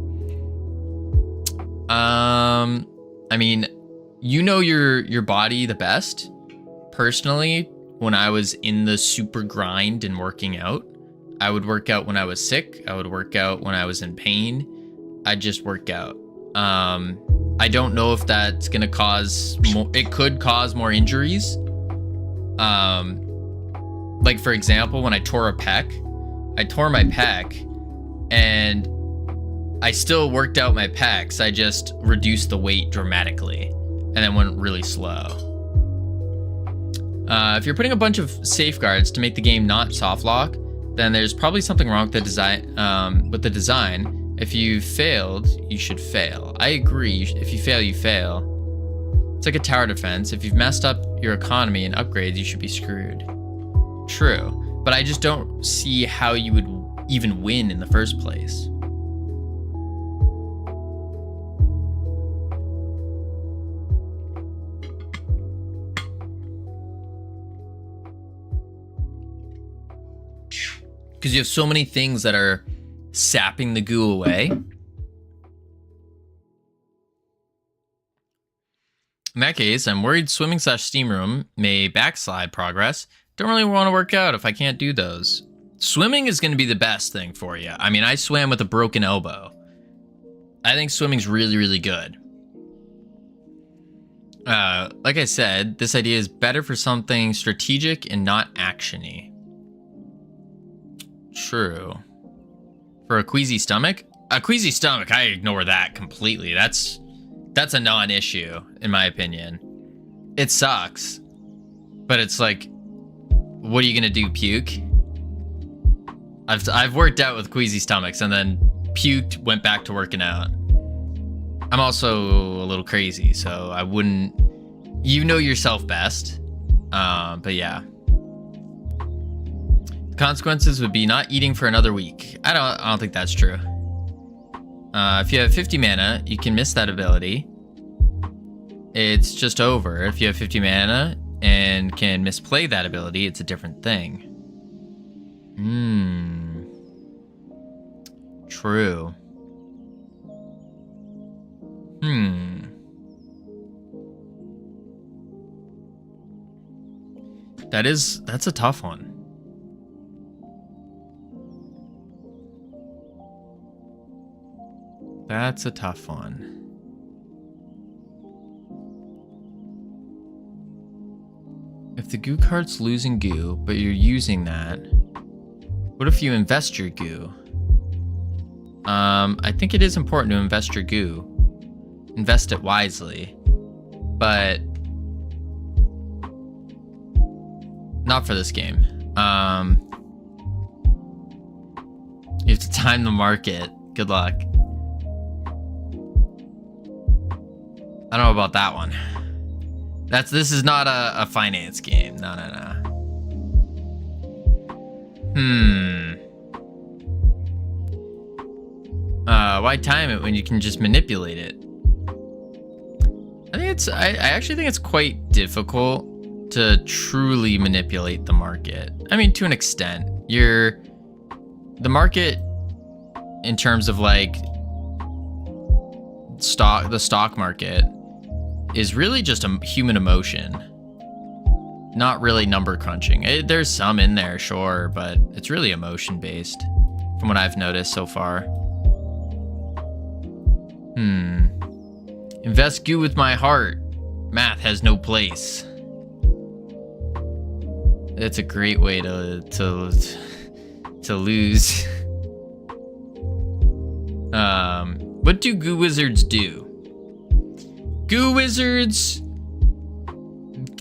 I mean, you know your body the best. Personally, when I was in the super grind and working out, I would work out when I was sick. I would work out when I was in pain. I'd just work out. I don't know if that's gonna cause more. It could cause more injuries. Like for example, when I tore my pec, and I still worked out my pecs. I just reduced the weight dramatically, and then went really slow. If you're putting a bunch of safeguards to make the game not soft lock, then there's probably something wrong with the design. If you failed, you should fail. I agree. If you fail, you fail. It's like a tower defense. If you've messed up your economy and upgrades, you should be screwed. True, but I just don't see how you would even win in the first place. Because you have so many things that are sapping the goo away. In that case, I'm worried swimming/steam room may backslide progress. Don't really want to work out if I can't do those. Swimming is going to be the best thing for you. I mean, I swam with a broken elbow. I think swimming's really, really good. Like I said, this idea is better for something strategic and not action-y. True. For a queasy stomach? A queasy stomach, I ignore that completely. That's a non-issue, in my opinion. It sucks. But it's like, what are you gonna do, puke? I've worked out with queasy stomachs and then puked, went back to working out. I'm also a little crazy, so I wouldn't... You know yourself best. But yeah. Consequences would be not eating for another week. I don't think that's true. If you have 50 mana, you can miss that ability. It's just over. If you have 50 mana and can misplay that ability, it's a different thing. True. That's a tough one. That's a tough one. If the goo card's losing goo, but you're using that, what if you invest your goo? I think it is important to invest your goo. Invest it wisely. But not for this game. You have to time the market. Good luck. I don't know about that one. This is not a finance game. No. Why time it when you can just manipulate it? I actually think it's quite difficult to truly manipulate the market. I mean, to an extent. The market in terms of like the stock market is really just a human emotion, not really number crunching. There's some in there, sure, but it's really emotion based from what I've noticed so far. Invest goo with my heart. Math has no place. It's a great way to lose. What do goo wizards do? Goo wizards,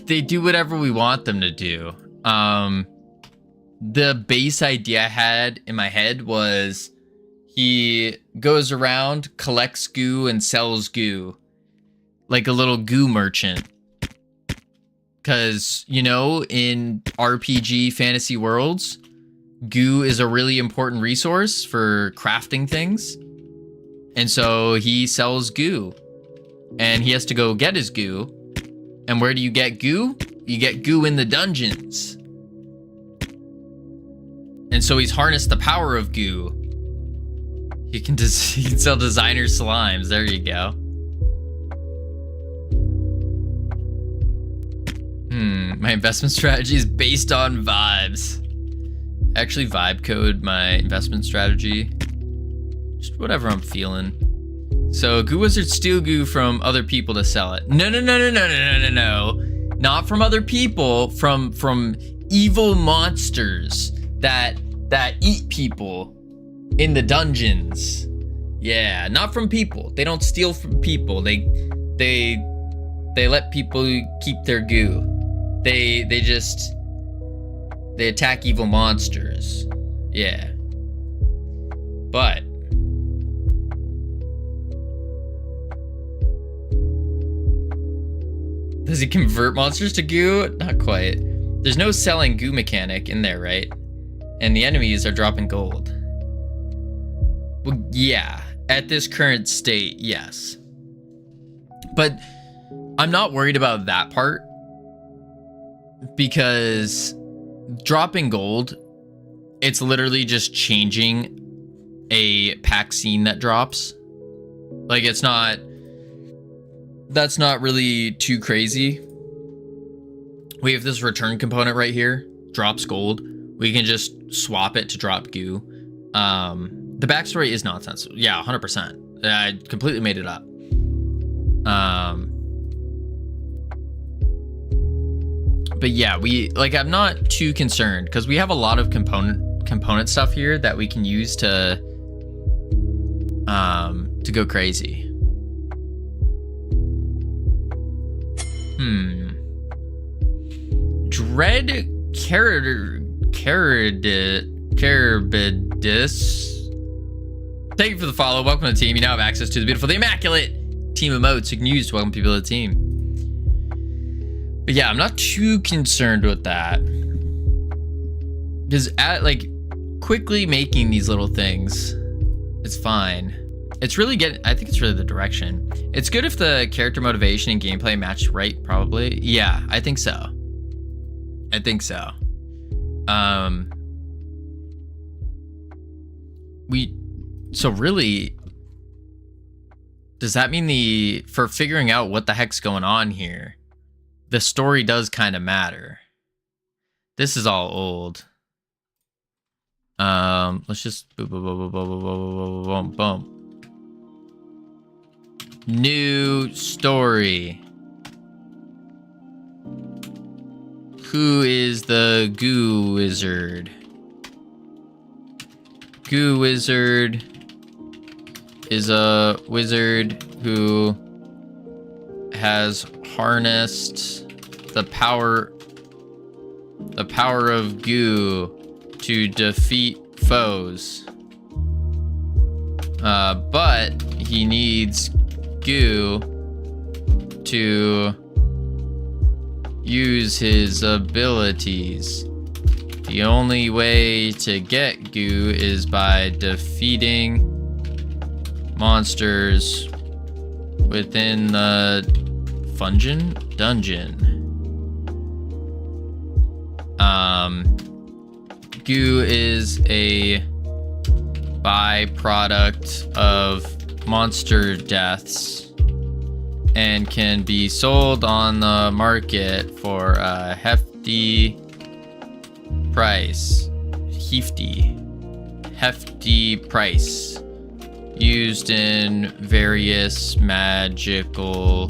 they do whatever we want them to do. The base idea I had in my head was he goes around, collects goo, and sells goo. Like a little goo merchant. Because, you know, in RPG fantasy worlds, goo is a really important resource for crafting things. And so he sells goo. And he has to go get his goo. And where do you get goo? You get goo in the dungeons. And so he's harnessed the power of goo. He can sell designer slimes. There you go. My investment strategy is based on vibes. I actually vibe code my investment strategy. Just whatever I'm feeling. So Goo Wizards steal goo from other people to sell it. No. Not from other people, from evil monsters that eat people in the dungeons. Yeah, not from people. They don't steal from people. They let people keep their goo. They attack evil monsters. Yeah. But does he convert monsters to goo? Not quite. There's no selling goo mechanic in there, right? And the enemies are dropping gold. Well, yeah. At this current state, yes. But I'm not worried about that part, because dropping gold, it's literally just changing a pack scene that drops. Like, that's not really too crazy. We have this return component right here, drops gold. We can just swap it to drop goo. The backstory is nonsense. Yeah, 100%. I completely made it up. But yeah, I'm not too concerned because we have a lot of component stuff here that we can use to go crazy. Dread Carabidus. Thank you for the follow. Welcome to the team. You now have access to the beautiful, the immaculate team emotes you can use to welcome people to the team. But yeah, I'm not too concerned with that. Because quickly making these little things, it's fine. It's really I think it's really the direction. It's good if the character motivation and gameplay match right, probably. Yeah, I think so. So really, does that mean for figuring out what the heck's going on here, the story does kind of matter? This is all old. Let's just boom. New story. Who is the Goo Wizard? Goo Wizard is a wizard who has harnessed the power of goo to defeat foes. But he needs goo to use his abilities. The only way to get goo is by defeating monsters within the dungeon. Goo is a byproduct of monster deaths and can be sold on the market for a hefty price. Hefty price. Used in various magical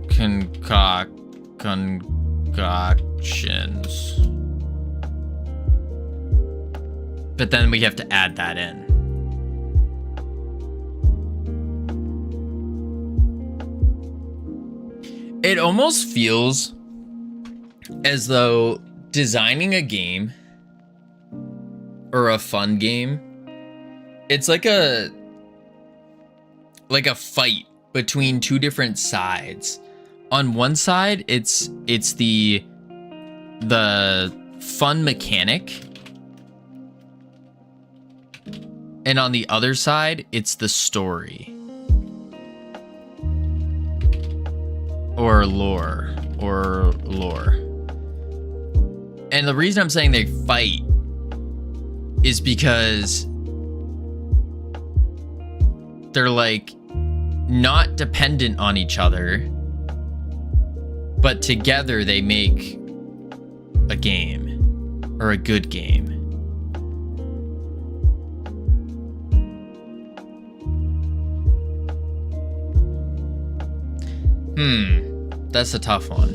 concoctions. But then we have to add that in. It almost feels as though designing a game or a fun game, it's like a fight between two different sides. On one side, it's the fun mechanic, and on the other side, it's the story or lore. And the reason I'm saying they fight is because they're like not dependent on each other, but together they make a game, or a good game. That's a tough one.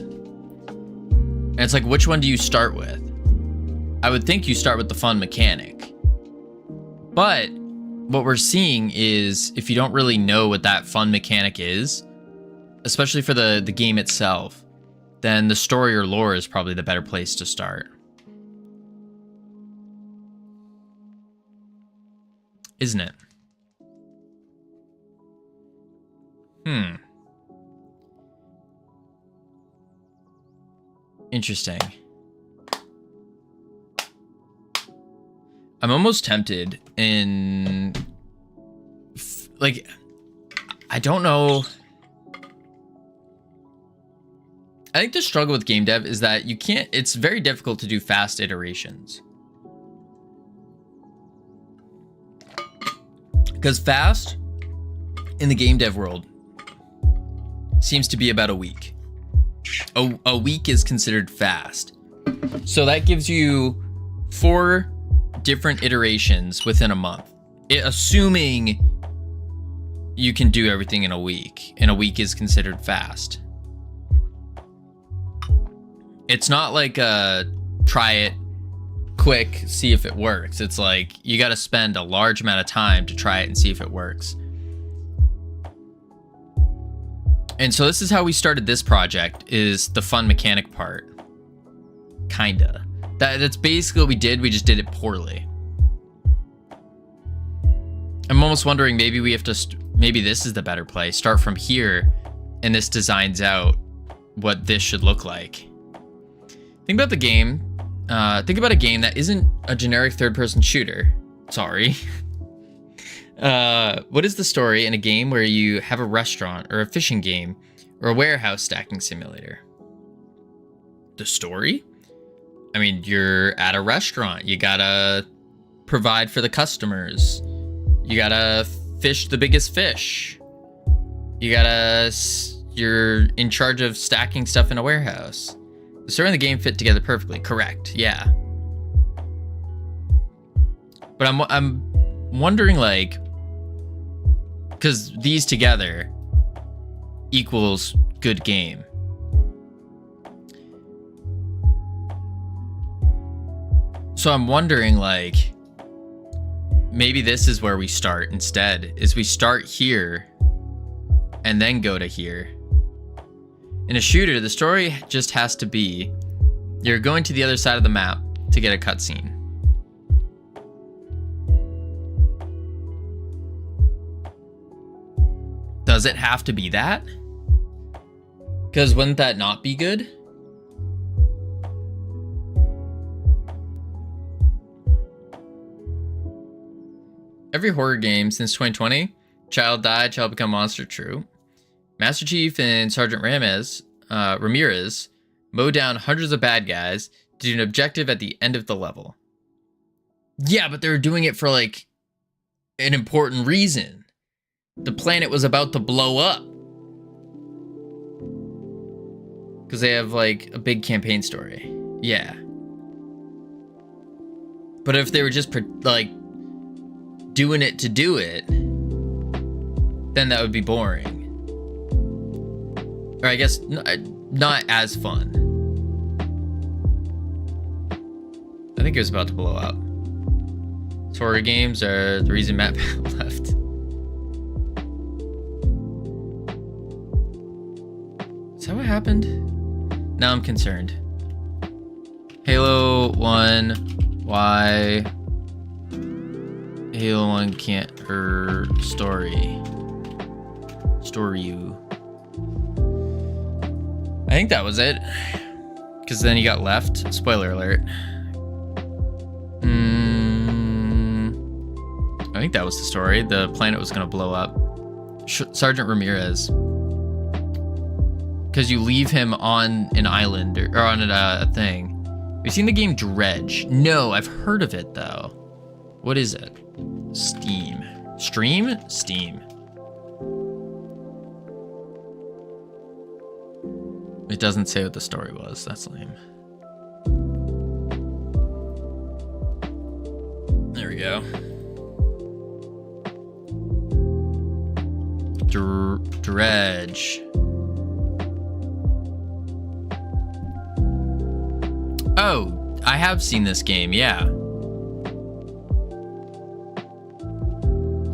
And it's like, which one do you start with? I would think you start with the fun mechanic. But what we're seeing is, if you don't really know what that fun mechanic is, especially for the game itself, then the story or lore is probably the better place to start. Isn't it? Interesting. I'm almost tempted in... like, I don't know. I think the struggle with game dev is that you can't... it's very difficult to do fast iterations. Because fast, in the game dev world, seems to be about a week. A week is considered fast. So that gives you 4 different iterations within a month. Assuming you can do everything in a week, and a week is considered fast. It's not like try it quick, see if it works. It's like you got to spend a large amount of time to try it and see if it works. And so this is how we started this project, is the fun mechanic part. Kinda. That's basically what we did. We just did it poorly. I'm almost wondering, maybe we have to, maybe this is the better play. Start from here, and this designs out what this should look like. Think about the game. Think about a game that isn't a generic third-person shooter. Sorry. What is the story in a game where you have a restaurant, or a fishing game, or a warehouse stacking simulator? The story? I mean, you're at a restaurant. You gotta provide for the customers. You gotta fish the biggest fish. You're in charge of stacking stuff in a warehouse. The story and the game fit together perfectly. Correct. Yeah. But I'm wondering, like, because these together equals good game. So I'm wondering, like, maybe this is where we start instead, is we start here and then go to here. In a shooter, the story just has to be, you're going to the other side of the map to get a cutscene. Does it have to be that? Because wouldn't that not be good? Every horror game since 2020, child died, child become monster, true. Master Chief and Sergeant Ramirez mow down hundreds of bad guys to do an objective at the end of the level. Yeah, but they were doing it for, like, an important reason. The planet was about to blow up. Because they have, like, a big campaign story. Yeah. But if they were just, like, doing it to do it, then that would be boring. Or I guess not as fun. I think it was about to blow up. Horror games are the reason Matt left. Is that what happened? Now I'm concerned. Halo 1, why? Halo 1 can't, story you. I think that was it. Because then he got left. Spoiler alert. I think that was the story. The planet was going to blow up. Sergeant Ramirez. Because you leave him on an island or on a thing. Have you seen the game Dredge? No, I've heard of it though. What is it? Steam. Stream? Steam. It doesn't say what the story was. That's lame. There we go. Dredge. Oh, I have seen this game, yeah.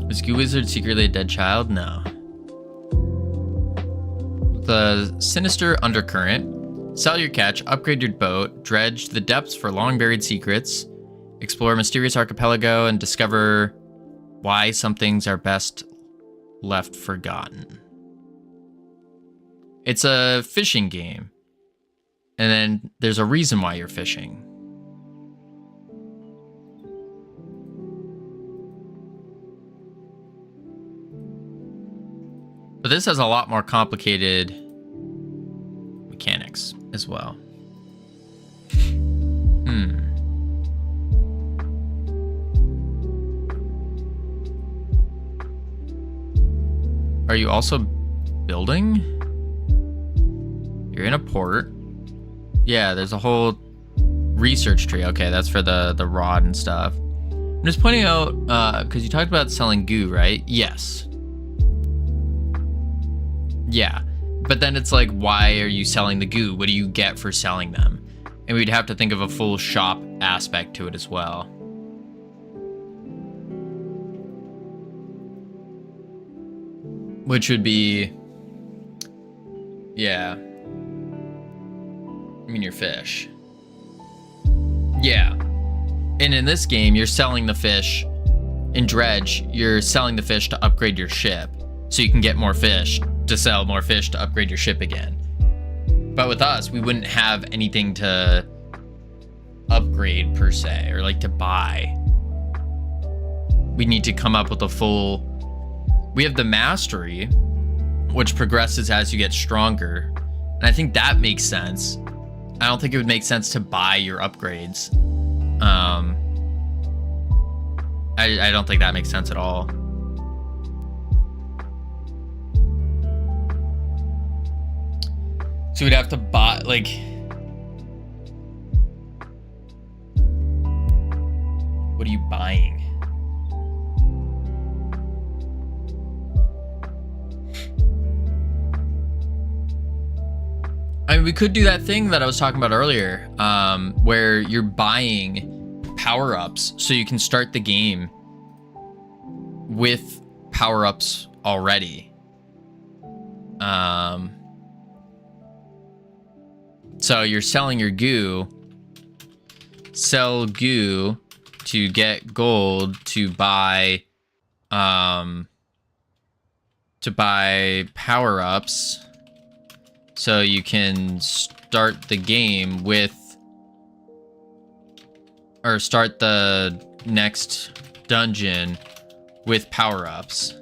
Was Goo Wizard secretly a dead child? No. The sinister undercurrent. Sell your catch, upgrade your boat, dredge the depths for long buried secrets, explore a mysterious archipelago, and discover why some things are best left forgotten. It's a fishing game. And then there's a reason why you're fishing. But this has a lot more complicated mechanics as well. Are you also building? You're in a port. Yeah, there's a whole research tree. Okay, that's for the rod and stuff. I'm just pointing out, because you talked about selling goo, right? Yes. Yeah, but then it's like, why are you selling the goo? What do you get for selling them? And we'd have to think of a full shop aspect to it as well. Which would be, yeah. I mean, your fish. Yeah. And in this game, you're selling the fish. In Dredge, you're selling the fish to upgrade your ship. So you can get more fish to sell more fish to upgrade your ship again. But with us, we wouldn't have anything to upgrade per se, or like to buy. We need to come up with a full... We have the mastery, which progresses as you get stronger. And I think that makes sense. I don't think it would make sense to buy your upgrades. I don't think that makes sense at all. So we'd have to buy, like... What are you buying? I mean, we could do that thing that I was talking about earlier, where you're buying power-ups so you can start the game with power-ups already. So you're selling your goo, sell goo to get gold to buy power-ups. So you can start the game with, or start the next dungeon with power-ups.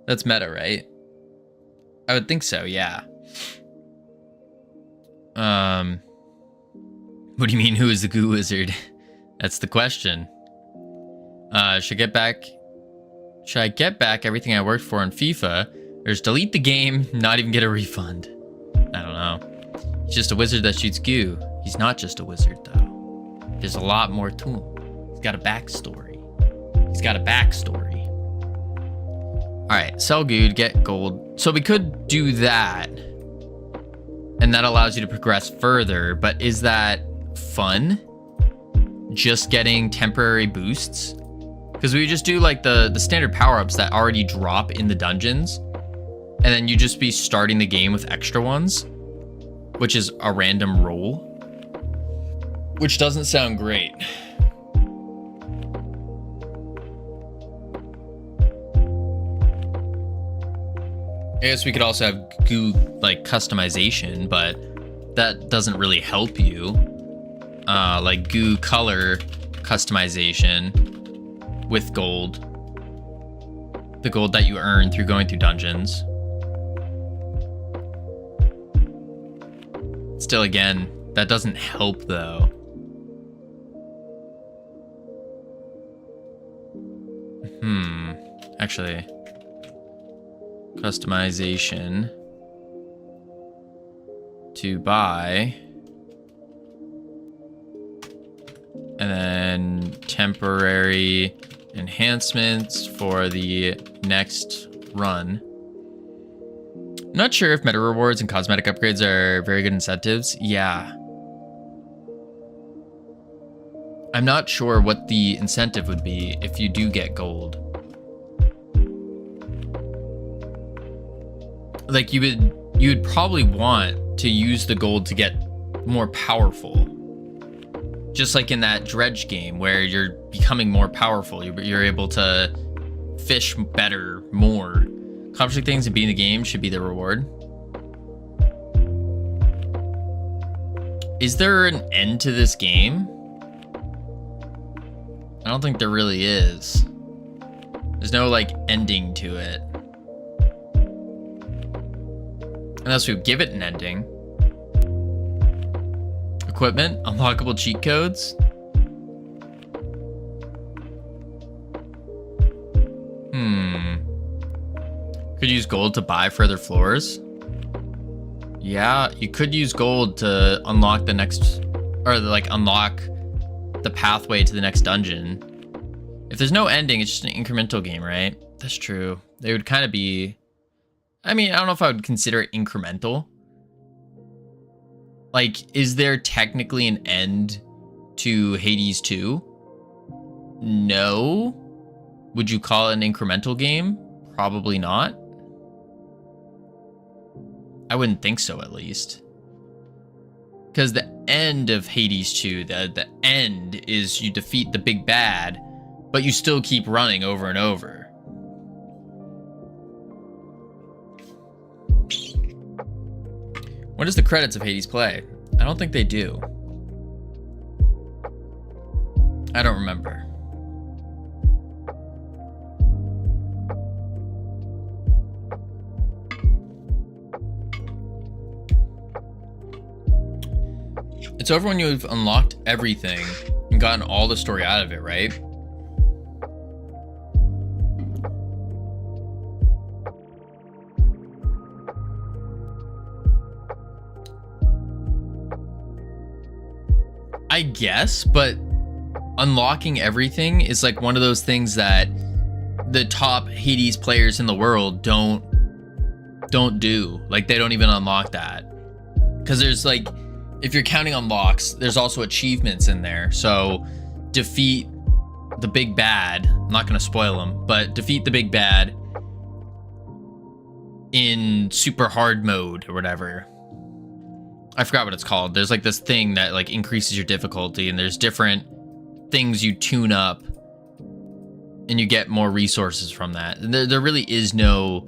That's meta, right? I would think so, yeah. What do you mean, who is the Goo Wizard? That's the question. Should I get back everything I worked for in FIFA, or just delete the game, not even get a refund? I don't know. He's just a wizard that shoots goo. He's not just a wizard, though. There's a lot more to him. He's got a backstory. Alright, sell goo to get gold. So we could do that. And that allows you to progress further, but is that fun? Just getting temporary boosts? Because we would just do like the standard power-ups that already drop in the dungeons. And then you just be starting the game with extra ones, which is a random roll, which doesn't sound great. I guess we could also have goo like customization, but that doesn't really help you. Like goo color customization with gold, the gold that you earn through going through dungeons. Still, again, that doesn't help, though. Actually, customization. to buy. And then temporary enhancements for the next run. Not sure if meta rewards and cosmetic upgrades are very good incentives. Yeah. I'm not sure what the incentive would be if you do get gold. Like you would probably want to use the gold to get more powerful. Just like in that dredge game where you're becoming more powerful, you're able to fish better, more. Accomplishing things and beating the game should be the reward. Is there an end to this game? I don't think there really is. There's no like ending to it. Unless we give it an ending. Equipment, unlockable cheat codes. Could use gold to buy further floors. Yeah, you could use gold to unlock the next, or like unlock the pathway to the next dungeon. If there's no ending, it's just an incremental game, right? That's true. They would kind of be, I mean, I don't know if I would consider it incremental. Like, is there technically an end to Hades 2? No. Would you call it an incremental game? Probably not. I wouldn't think so, at least. Because the end of Hades 2, the end is you defeat the big bad, but you still keep running over and over. When does the credits of Hades play? I don't think they do. I don't remember. It's over when you've unlocked everything and gotten all the story out of it, right? I guess, but unlocking everything is like one of those things that the top Hades players in the world don't do. Like, they don't even unlock that. Because there's like, if you're counting unlocks, there's also achievements in there. So defeat the big bad. I'm not going to spoil them, but defeat the big bad in super hard mode or whatever. I forgot what it's called. There's like this thing that like increases your difficulty, and there's different things you tune up and you get more resources from that. And there really is no,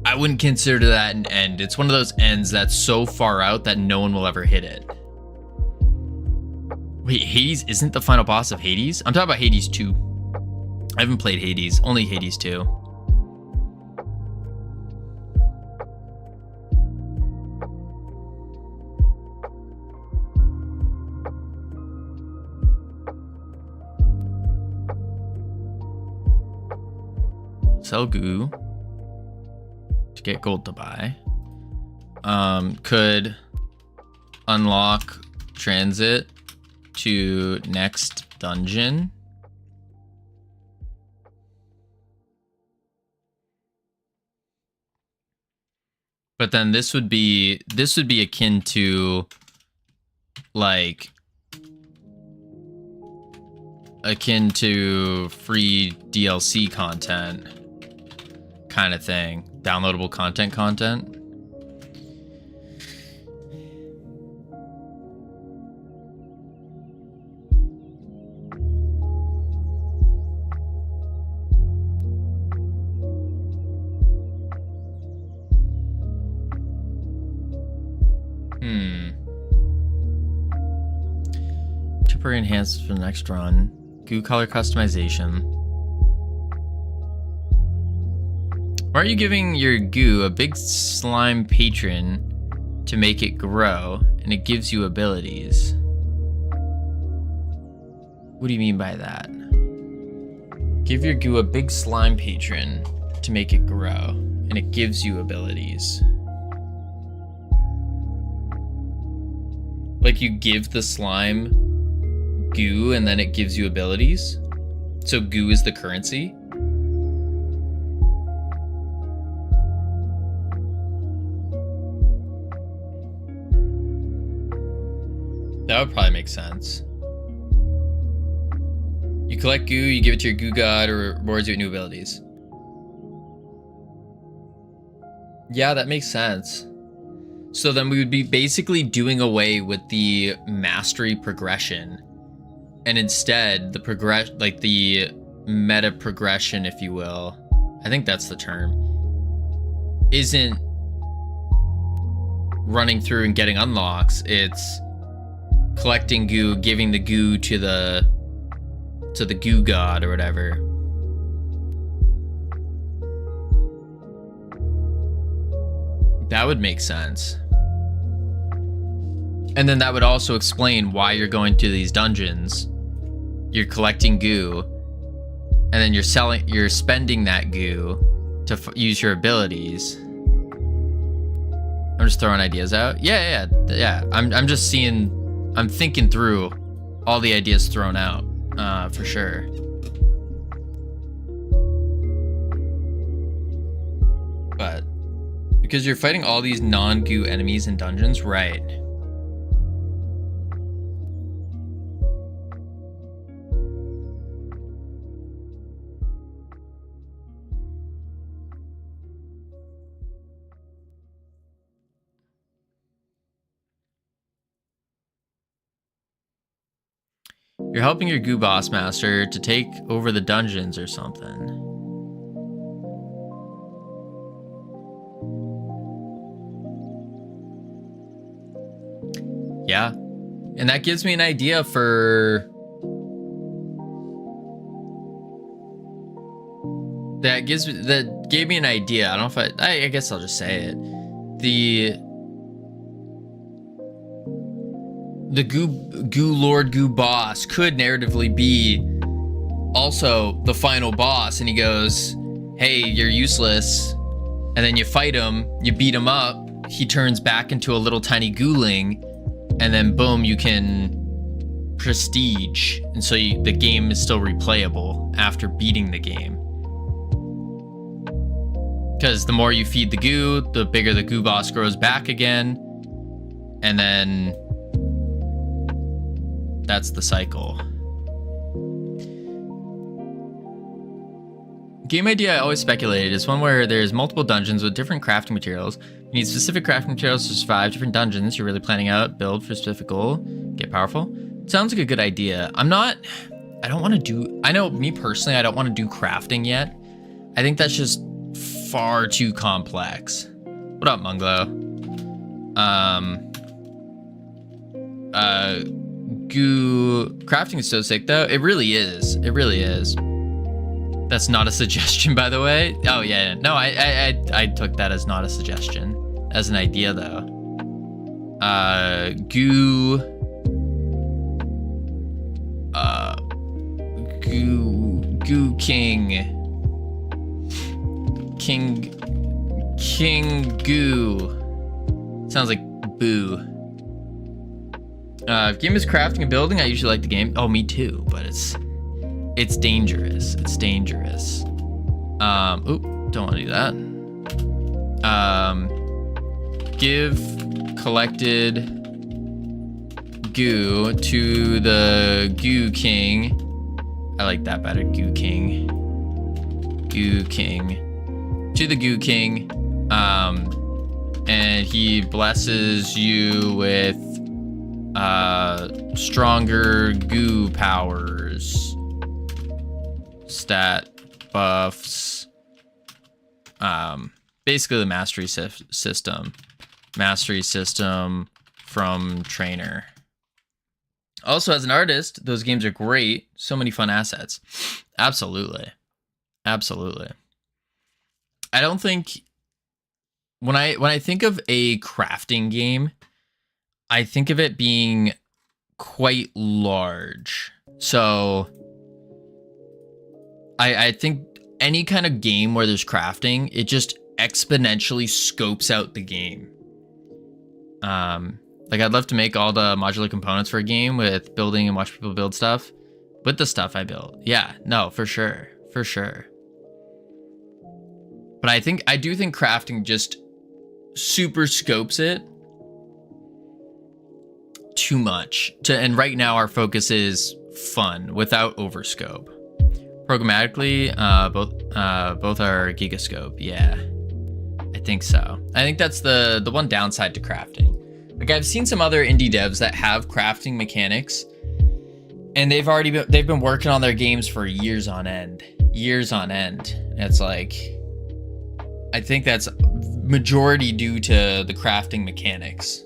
I wouldn't consider that an end. It's one of those ends that's so far out that no one will ever hit it. Wait, Hades isn't the final boss of Hades? I'm talking about Hades 2. I haven't played Hades, only Hades 2. Sell goo to get gold to buy. Could unlock transit to next dungeon. But then this would be akin to like free DLC content kind of thing. Downloadable content. Temporary enhancements for the next run. Goo color customization. Why are you giving your goo a big slime patron to make it grow, and it gives you abilities? What do you mean by that? Give your goo a big slime patron to make it grow, and it gives you abilities. Like you give the slime goo and then it gives you abilities. So goo is the currency. That would probably make sense. You collect goo, you give it to your goo god, or rewards you with new abilities. Yeah, that makes sense. So then we would be basically doing away with the mastery progression, and instead the like the meta progression, if you will, I think that's the term, isn't running through and getting unlocks. It's collecting goo, giving the goo to the goo god or whatever. That would make sense. And then that would also explain why you're going to these dungeons. You're collecting goo, and then you're spending that goo to use your abilities. I'm just throwing ideas out. Yeah. I'm just seeing, I'm thinking through all the ideas thrown out, for sure. But because you're fighting all these non-goo enemies in dungeons, right? You're helping your goo boss master to take over the dungeons or something. Yeah. And that gives me an idea for... That gave me an idea. I don't know if I guess I'll just say it. The goo lord goo boss could narratively be also the final boss, and he goes, hey, you're useless, and then you fight him, you beat him up, he turns back into a little tiny gooling, and then boom, you can prestige, and so the game is still replayable after beating the game. Because the more you feed the goo, the bigger the goo boss grows back again, and then that's the cycle. Game idea I always speculated is one where there's multiple dungeons with different crafting materials. You need specific crafting materials to survive different dungeons. You're really planning out, build for a specific goal, get powerful. Sounds like a good idea. I don't want to do, I know me personally, I don't want to do crafting yet. I think that's just far too complex. What up, Munglo? Goo crafting is so sick though. It really is. It really is. That's not a suggestion, by the way. Oh yeah, no, I took that as not a suggestion, as an idea though. Goo King Goo. Sounds like boo. If game is crafting and building, I usually like the game. Oh, me too, but it's dangerous. It's dangerous. Oop, don't want to do that. Give collected goo to the Goo King. I like that better, Goo King. Goo King. To the Goo King. And he blesses you with stronger goo powers, stat buffs, basically the mastery system from trainer. Also, as an artist, those games are great. So many fun assets. Absolutely. I don't think when I think of a crafting game, I think of it being quite large. So I think any kind of game where there's crafting, it just exponentially scopes out the game. Like, I'd love to make all the modular components for a game with building and watch people build stuff with the stuff I built. Yeah, no, for sure. For sure. But I do think crafting just super scopes it too much. And right now our focus is fun without overscope. Programmatically, both are gigascope. Yeah, I think so. I think that's the one downside to crafting. Like, I've seen some other indie devs that have crafting mechanics, and they've been working on their games for years on end. And it's like, I think that's majority due to the crafting mechanics.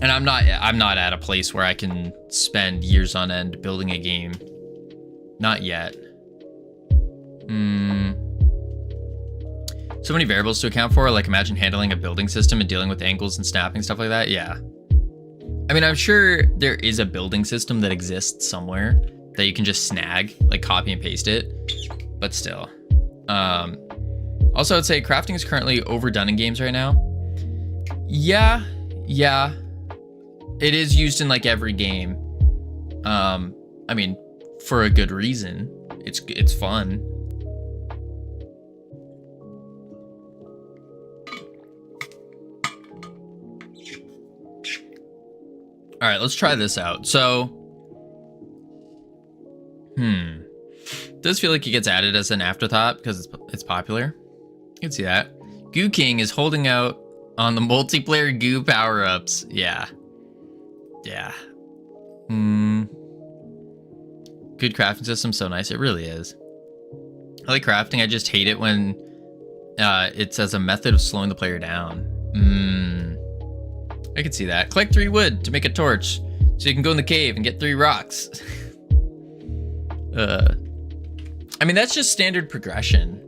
And I'm not at a place where I can spend years on end building a game. Not yet. So many variables to account for. Like, imagine handling a building system and dealing with angles and snapping, stuff like that. Yeah. I mean, I'm sure there is a building system that exists somewhere that you can just snag, like copy and paste it. But still. Also, I'd say crafting is currently overdone in games right now. Yeah. It is used in like every game. I mean, for a good reason. It's fun. All right, let's try this out. So, does feel like it gets added as an afterthought because it's popular. You can see that. Goo King is holding out on the multiplayer goo power-ups. Yeah. Good crafting system, so nice. It really is. I like crafting. I just hate it when it's as a method of slowing the player down. I can see that. Collect 3 wood to make a torch so you can go in the cave and get 3 rocks. I mean, that's just standard progression.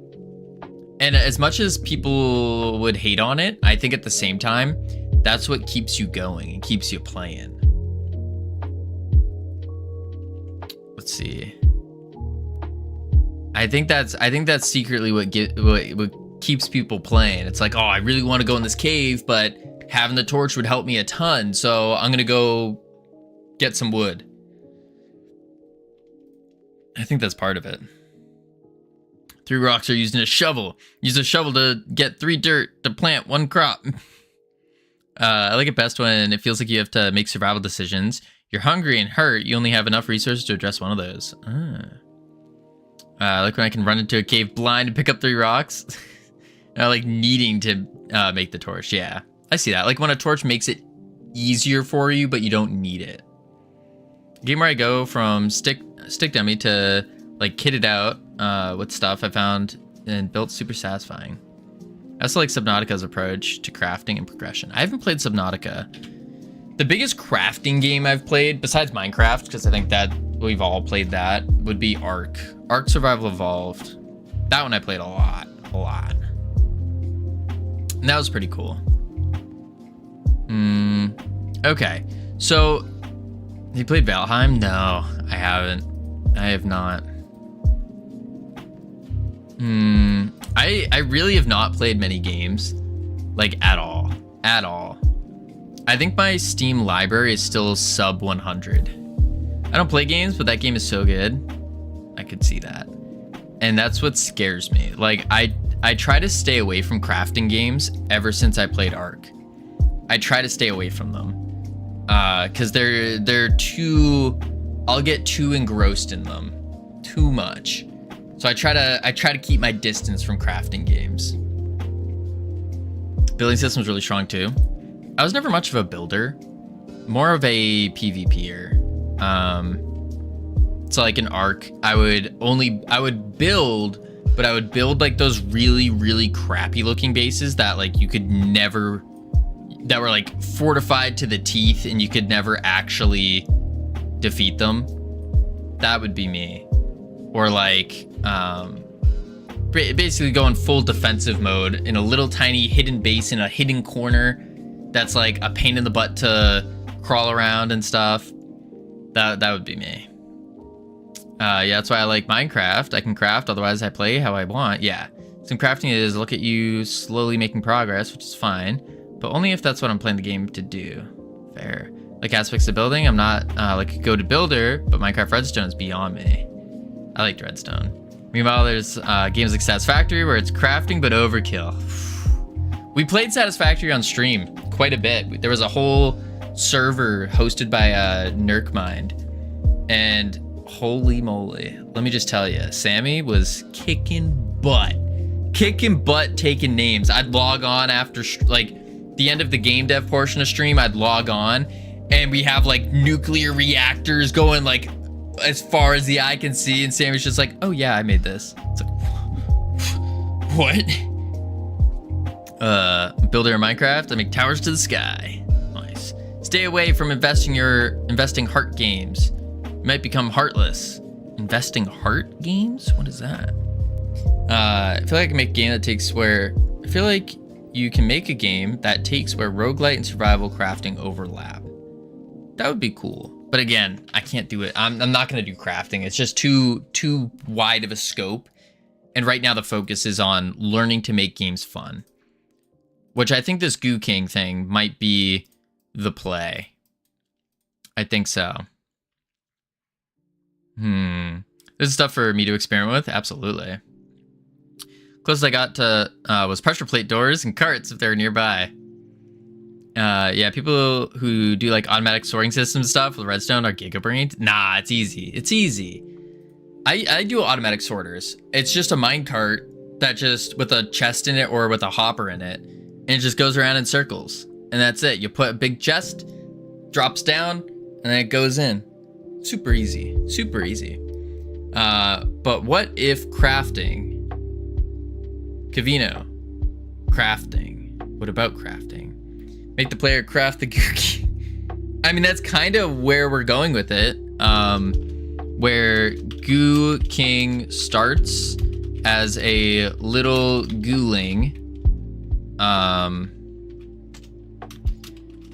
And as much as people would hate on it, I think at the same time, that's what keeps you going and keeps you playing. Let's see. I think that's secretly what keeps people playing. It's like, oh, I really want to go in this cave, but having the torch would help me a ton, so I'm gonna go get some wood. I think that's part of it. 3 rocks are used in a shovel. Use a shovel to get 3 dirt to plant 1 crop. I like it best when it feels like you have to make survival decisions. You're hungry and hurt. You only have enough resources to address one of those. I like when I can run into a cave blind and pick up 3 rocks. I like needing to make the torch. Yeah, I see that. Like when a torch makes it easier for you, but you don't need it. Game where I go from stick dummy to like kitted out with stuff I found and built super satisfying. I also like Subnautica's approach to crafting and progression. I haven't played Subnautica. The biggest crafting game I've played, besides Minecraft, because I think that we've all played that, would be Ark. Ark Survival Evolved. That one I played a lot. And that was pretty cool. Okay. So, you played Valheim? No, I haven't. I have not. I really have not played many games, like at all. I think my Steam library is still sub 100. I don't play games, but that game is so good. I could see that. And that's what scares me. Like, I try to stay away from crafting games ever since I played Ark. I try to stay away from them. Because they're too... I'll get too engrossed in them. Too much. So I try to keep my distance from crafting games. Building system's really strong too. I was never much of a builder. More of a PvPer. So like in Ark, I would build, but I would build like those really, really crappy looking bases that like you could never, that were like fortified to the teeth and you could never actually defeat them. That would be me. Or like, basically go in full defensive mode in a little tiny hidden base in a hidden corner that's like a pain in the butt to crawl around and stuff. That would be me. Yeah, that's why I like Minecraft. I can craft, otherwise I play how I want. Yeah, some crafting is look at you slowly making progress, which is fine. but only if that's what I'm playing the game to do. Fair. Like aspects of building, I'm not like a go-to builder, but Minecraft Redstone is beyond me. I liked Redstone. Meanwhile, there's games like Satisfactory where it's crafting but overkill. We played Satisfactory on stream quite a bit. There was a whole server hosted by Nerkmind, and holy moly, let me just tell you, Sammy was kicking butt, taking names. I'd log on after like the end of the game dev portion of stream. I'd log on, and we have like nuclear reactors going like as far as the eye can see, and Sammy's just like, "Oh yeah, I made this." It's like, what? Builder in Minecraft, I make towers to the sky. Nice. Stay away from investing heart games. You might become heartless. Investing heart games? What is that? I feel like I can make a game that takes where... I feel like you can make a game that takes where roguelite and survival crafting overlap. That would be cool. But again, I can't do it. I'm not going to do crafting. It's just too wide of a scope. And right now the focus is on learning to make games fun. Which I think this Goo King thing might be the play. I think so. This is stuff for me to experiment with? Absolutely. Closest I got to was pressure plate doors and carts if they're nearby. Yeah, people who do like automatic sorting system stuff with Redstone are gigabrained. Nah, it's easy. It's easy. I do automatic sorters. It's just a minecart that just with a chest in it or with a hopper in it. And it just goes around in circles. And that's it. You put a big chest, drops down, and then it goes in. Super easy. Super easy. But what if crafting? Covino. Crafting. What about crafting? Make the player craft the Goo King. I mean, that's kind of where we're going with it. Where Goo King starts as a little gooling.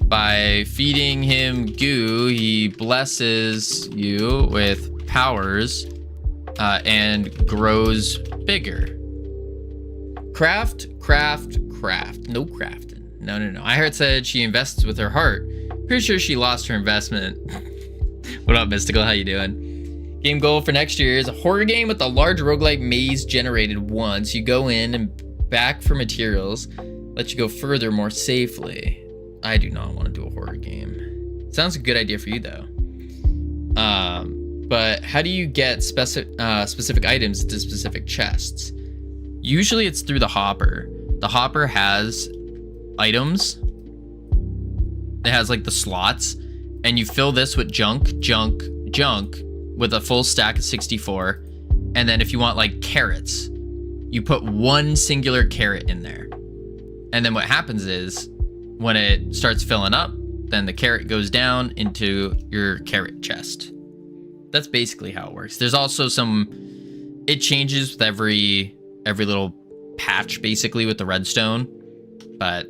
By feeding him goo, he blesses you with powers and grows bigger. Craft. No crafting. No. I heard said she invests with her heart. Pretty sure she lost her investment. What up, Mystical? How you doing? Game goal for next year is a horror game with a large roguelike maze generated once. You go in and back for materials. Let you go further more safely. I do not want to do a horror game. Sounds a good idea for you though. But how do you get specific items to specific chests? Usually it's through the hopper. The hopper has items. It has like the slots, and you fill this with junk with a full stack of 64. And then if you want like carrots, you put one singular carrot in there. And then what happens is when it starts filling up, then the carrot goes down into your carrot chest. That's basically how it works. There's also it changes with every little patch basically with the redstone, but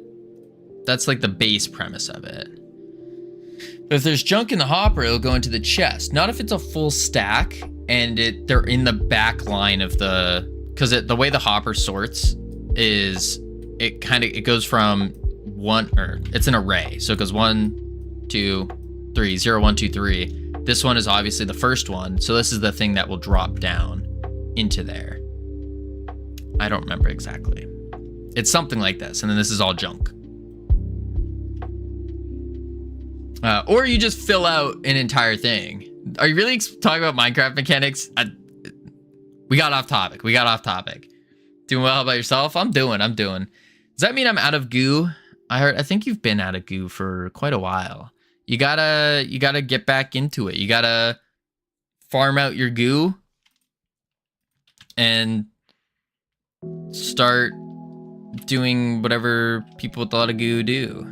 that's like the base premise of it. But if there's junk in the hopper, it'll go into the chest. Not if it's a full stack and they're in the back line of because the way the hopper sorts is it goes from it's an array. So it goes 1, 2, 3, 0, 1, 2, 3. This one is obviously the first one. So this is the thing that will drop down into there. I don't remember exactly. It's something like this. And then this is all junk. Or you just fill out an entire thing. Are you really talking about Minecraft mechanics? We got off topic. Doing well? How about yourself? I'm doing. Does that mean I'm out of goo? I think you've been out of goo for quite a while. You gotta get back into it. You gotta farm out your goo and start doing whatever people with a lot of goo do.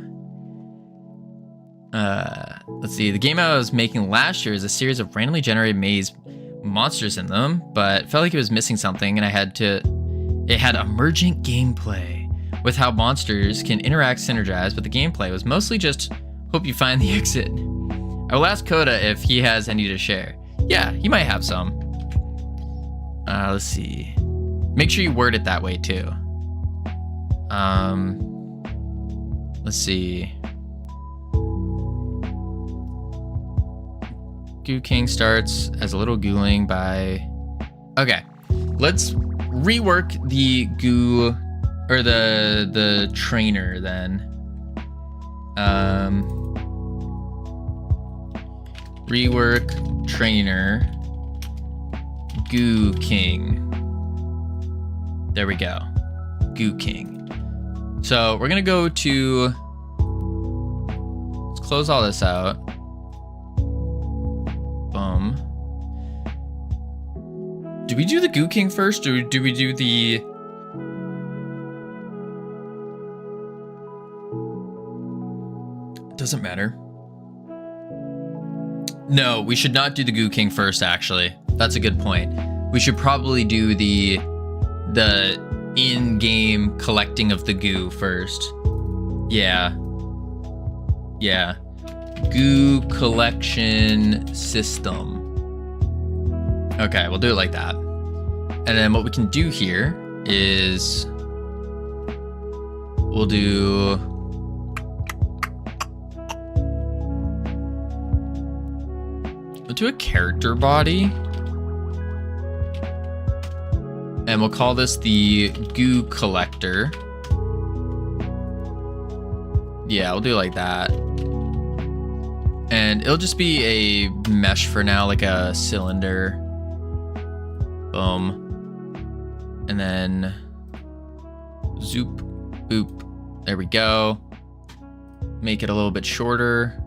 Let's see. The game I was making last year is a series of randomly generated maze monsters in them, but felt like it was missing something, and it had emergent gameplay with how monsters can interact, synergize, but the gameplay was mostly just hope you find the exit. I will ask Coda if he has any to share. Yeah, he might have some. Let's see. Make sure you word it that way too. let's see. Goo King starts as a little gooling by... Okay, let's rework the goo, or the trainer then. Rework trainer Goo King. There we go. Goo King. So we're gonna go to, let's close all this out. Boom. Do we do the Goo King first, or do we do the... It doesn't matter. No, we should not do the Goo King first, actually. That's a good point. We should probably do the in-game collecting of the goo first. Yeah. Yeah. Goo collection system. Okay, we'll do it like that. And then what we can do here is we'll do... We'll do a character body. And we'll call this the Goo Collector. Yeah, we'll do it like that. And it'll just be a mesh for now, like a cylinder. Boom. And then zoop, boop. There we go. Make it a little bit shorter.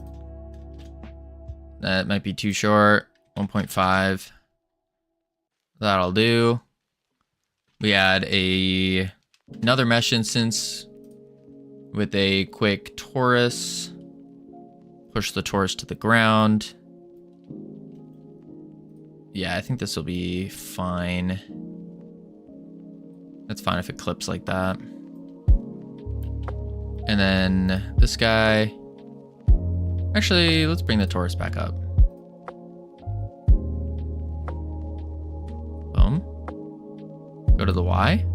That might be too short. 1.5. That'll do. We add another mesh instance with a quick torus. Push the torus to the ground. Yeah, I think this will be fine. That's fine if it clips like that. And then this guy. Actually, let's bring the torus back up. Boom. Go to the Y.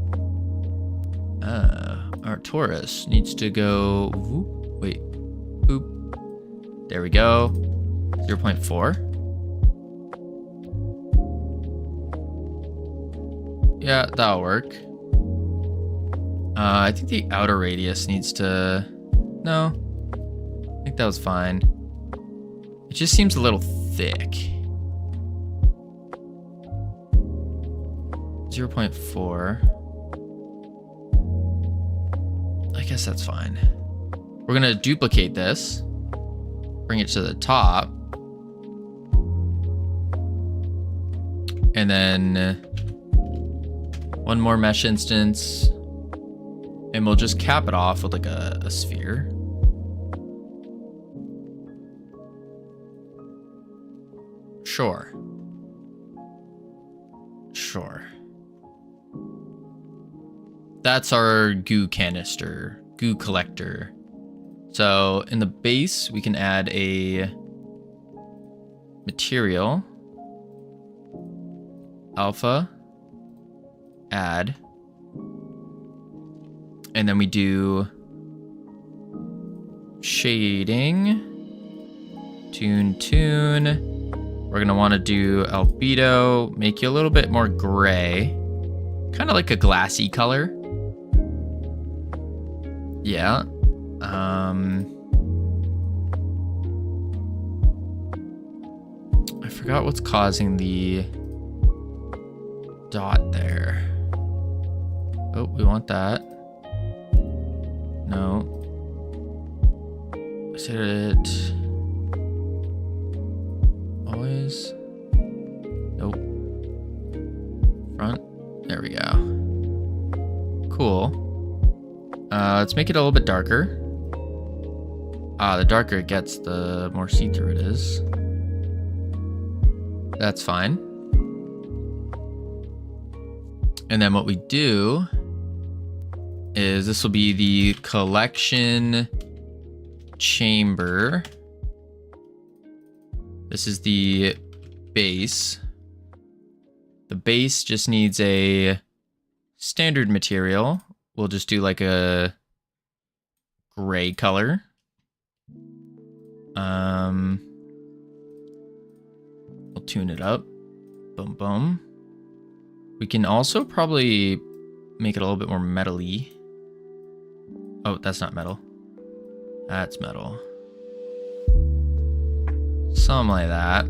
Our torus needs to go... Whoop, wait. Boop. There we go. 0.4. Yeah, that'll work. I think the outer radius needs to... No. I think that was fine. It just seems a little thick. 0.4. I guess that's fine. We're gonna duplicate this. Bring it to the top. And then one more mesh instance. And we'll just cap it off with like a sphere. Sure. Sure. That's our goo canister, goo collector. So in the base, we can add a material, alpha, add, and then we do shading, tune. We're gonna want to do albedo, make you a little bit more gray, kind of like a glassy color. Yeah. I forgot what's causing the dot there. Oh, we want that. No. Is it always? Nope. Front. There we go. Cool. Let's make it a little bit darker. The darker it gets, the more see-through it is. That's fine. And then what we do is this will be the collection chamber. This is the base. The base just needs a standard material. We'll just do like a gray color. We'll tune it up. Boom, boom. We can also probably make it a little bit more metal-y. Oh, that's not metal. That's metal. Something like that.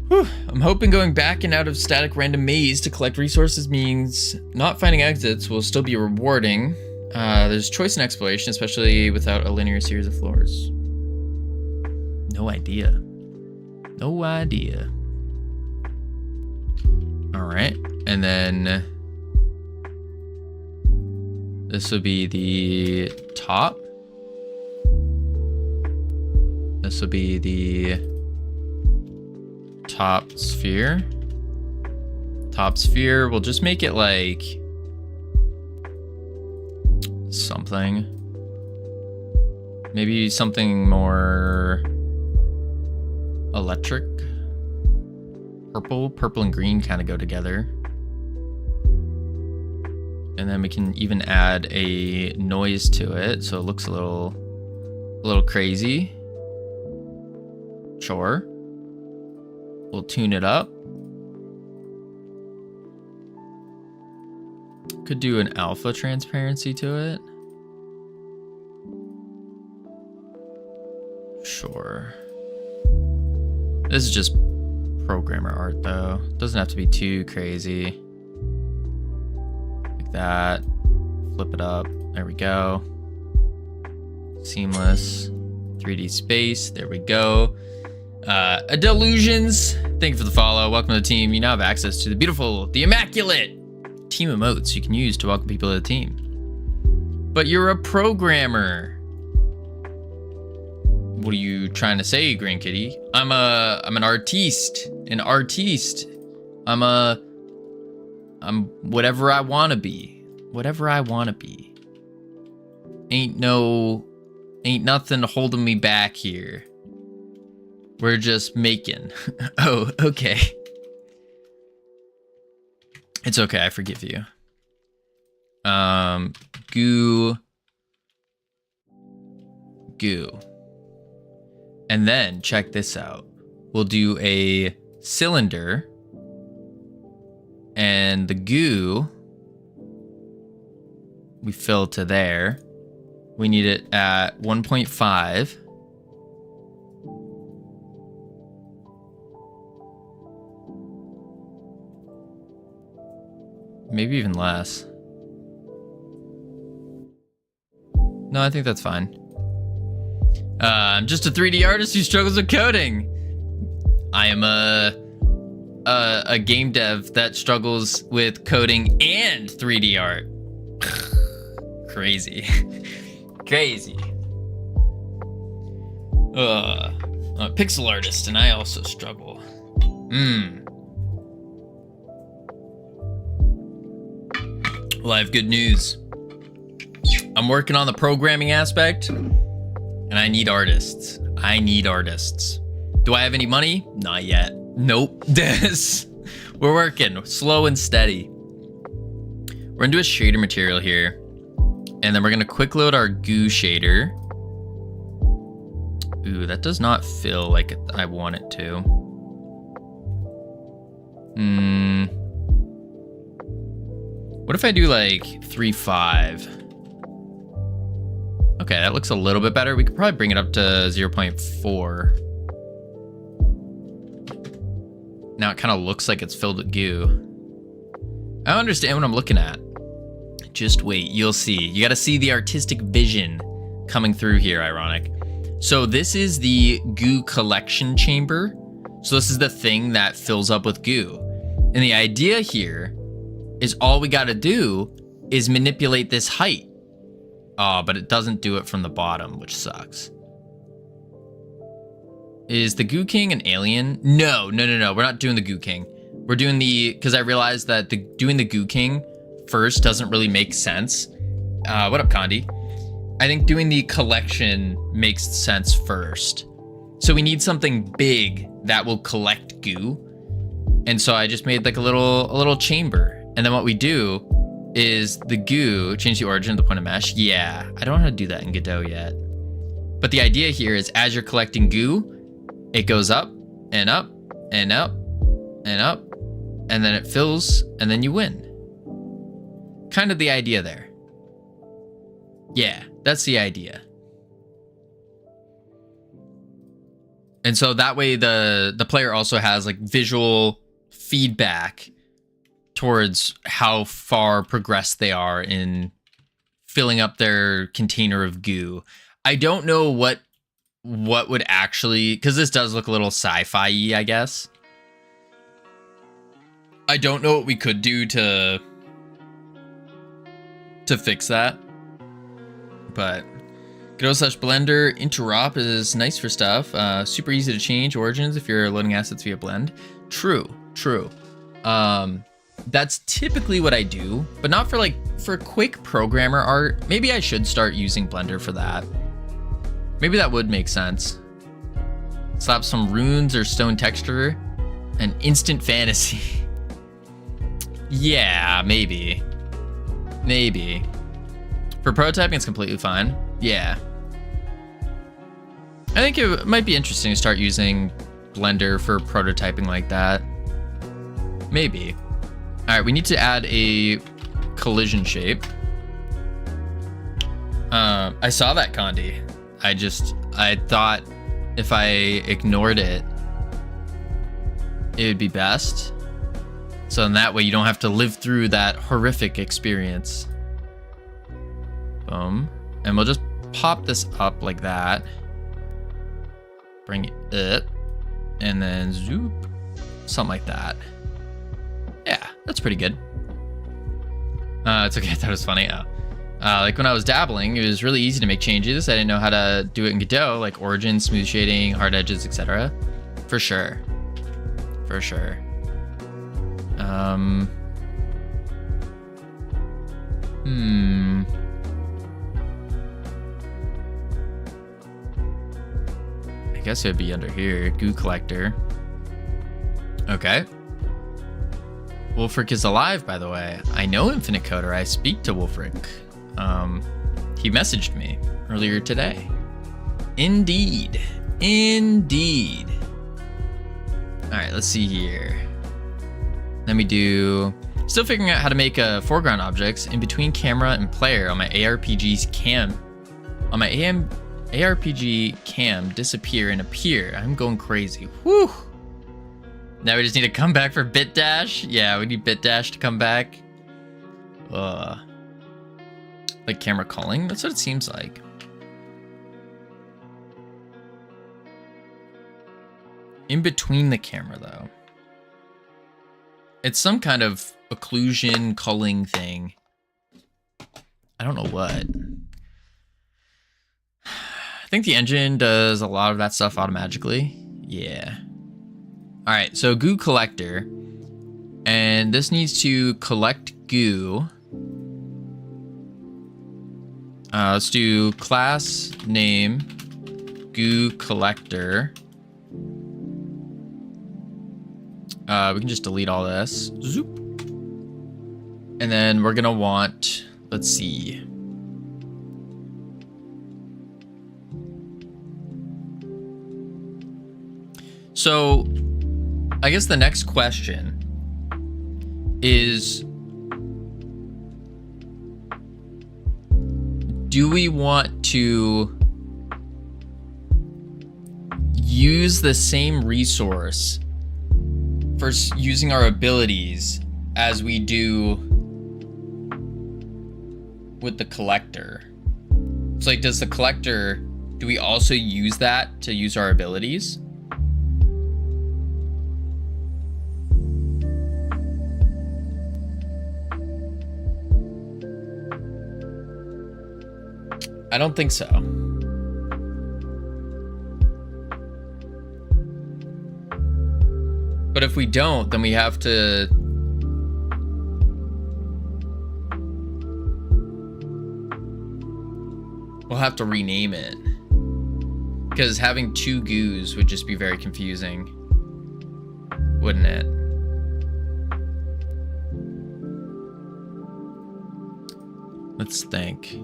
Whew. I'm hoping going back and out of static random maze to collect resources means not finding exits will still be rewarding. There's choice in exploration, especially without a linear series of floors. No idea. No idea. Alright, and then this will be the top. This will be the top sphere. Top sphere, we'll just make it like something. Maybe something more electric. Purple and green kind of go together. And then we can even add a noise to it so it looks a little crazy. Sure. We'll tune it up. Could do an alpha transparency to it. Sure. This is just programmer art though. Doesn't have to be too crazy. Like that. Flip it up. There we go. Seamless. 3D space. There we go. Delusions. Thank you for the follow. Welcome to the team. You now have access to the beautiful, the immaculate team emotes you can use to welcome people to the team. But you're a programmer. What are you trying to say, Green Kitty? I'm an artiste. An artiste. I'm whatever I wanna be. Whatever I wanna be. Ain't nothing holding me back here. We're just making. Oh, okay. It's okay, I forgive you. Goo. And then, check this out. We'll do a cylinder. And the goo, we fill to there. We need it at 1.5. Maybe even less. No, I think that's fine. I'm just a 3D artist who struggles with coding. I am a game dev that struggles with coding and 3D art. Crazy. Crazy. I'm a pixel artist and I also struggle. Well, I have good news. I'm working on the programming aspect, and I need artists. I need artists. Do I have any money? Not yet. Nope. We're working slow and steady. We're gonna do a shader material here, and then we're gonna quick load our goo shader. Ooh, that does not feel like I want it to. What if I do like 3.5? Okay, that looks a little bit better. We could probably bring it up to 0.4. Now it kind of looks like it's filled with goo. I don't understand what I'm looking at. Just wait, you'll see. You gotta see the artistic vision coming through here, Ironic. So this is the goo collection chamber. So this is the thing that fills up with goo. And the idea here is all we gotta do is manipulate this height. Oh, but it doesn't do it from the bottom, which sucks. Is the Goo King an alien? No. We're not doing the Goo King. We're doing because I realized that doing the Goo King first doesn't really make sense. What up, Condi? I think doing the collection makes sense first. So we need something big that will collect goo. And so I just made like a little chamber. And then what we do is the goo, change the origin of the point of mesh. Yeah, I don't know how to do that in Godot yet. But the idea here is as you're collecting goo, it goes up and up and up and up, and then it fills, and then you win. Kind of the idea there. Yeah, that's the idea. And so that way the player also has like visual feedback towards how far progressed they are in filling up their container of goo. I don't know what would actually, because this does look a little sci-fi-y, I guess. I don't know what we could do to fix that. But Godot/Blender interop is nice for stuff. Super easy to change origins if you're loading assets via blend. True. That's typically what I do, but not for quick programmer art. Maybe I should start using Blender for that. Maybe that would make sense. Slap some runes or stone texture and instant fantasy. Yeah, maybe. For prototyping, it's completely fine. Yeah. I think it might be interesting to start using Blender for prototyping like that. Maybe. All right, we need to add a collision shape. I saw that, Condi. I thought if I ignored it, it would be best. So in that way, you don't have to live through that horrific experience. Boom. And we'll just pop this up like that. Bring it. And then zoop. Something like that. Yeah, that's pretty good. It's okay, I thought it was funny. Like when I was dabbling, it was really easy to make changes. I didn't know how to do it in Godot, like origin, smooth shading, hard edges, etc. For sure. I guess it would be under here, goo collector. Okay. Wolfric is alive, by the way. I know Infinite Coder. I speak to Wolfric. He messaged me earlier today. Indeed. All right, let's see here. Let me do... Still figuring out how to make foreground objects in between camera and player on my ARPG's cam. On my ARPG cam disappear and appear. I'm going crazy. Whew. Now we just need to come back for bit dash. Yeah, we need bit dash to come back. Like camera calling. That's what it seems like. In between the camera, though. It's some kind of occlusion culling thing. I don't know what. I think the engine does a lot of that stuff automatically. Yeah. All right, so goo collector. And this needs to collect goo. Let's do class name goo collector. We can just delete all this. Zoop. And then we're gonna want, let's see. So I guess the next question is, do we want to use the same resource for using our abilities as we do with the collector? So like, does the collector, do we also use that to use our abilities? I don't think so. But if we don't, then we have to... We'll have to rename it. Because having two goos would just be very confusing. Wouldn't it? Let's think.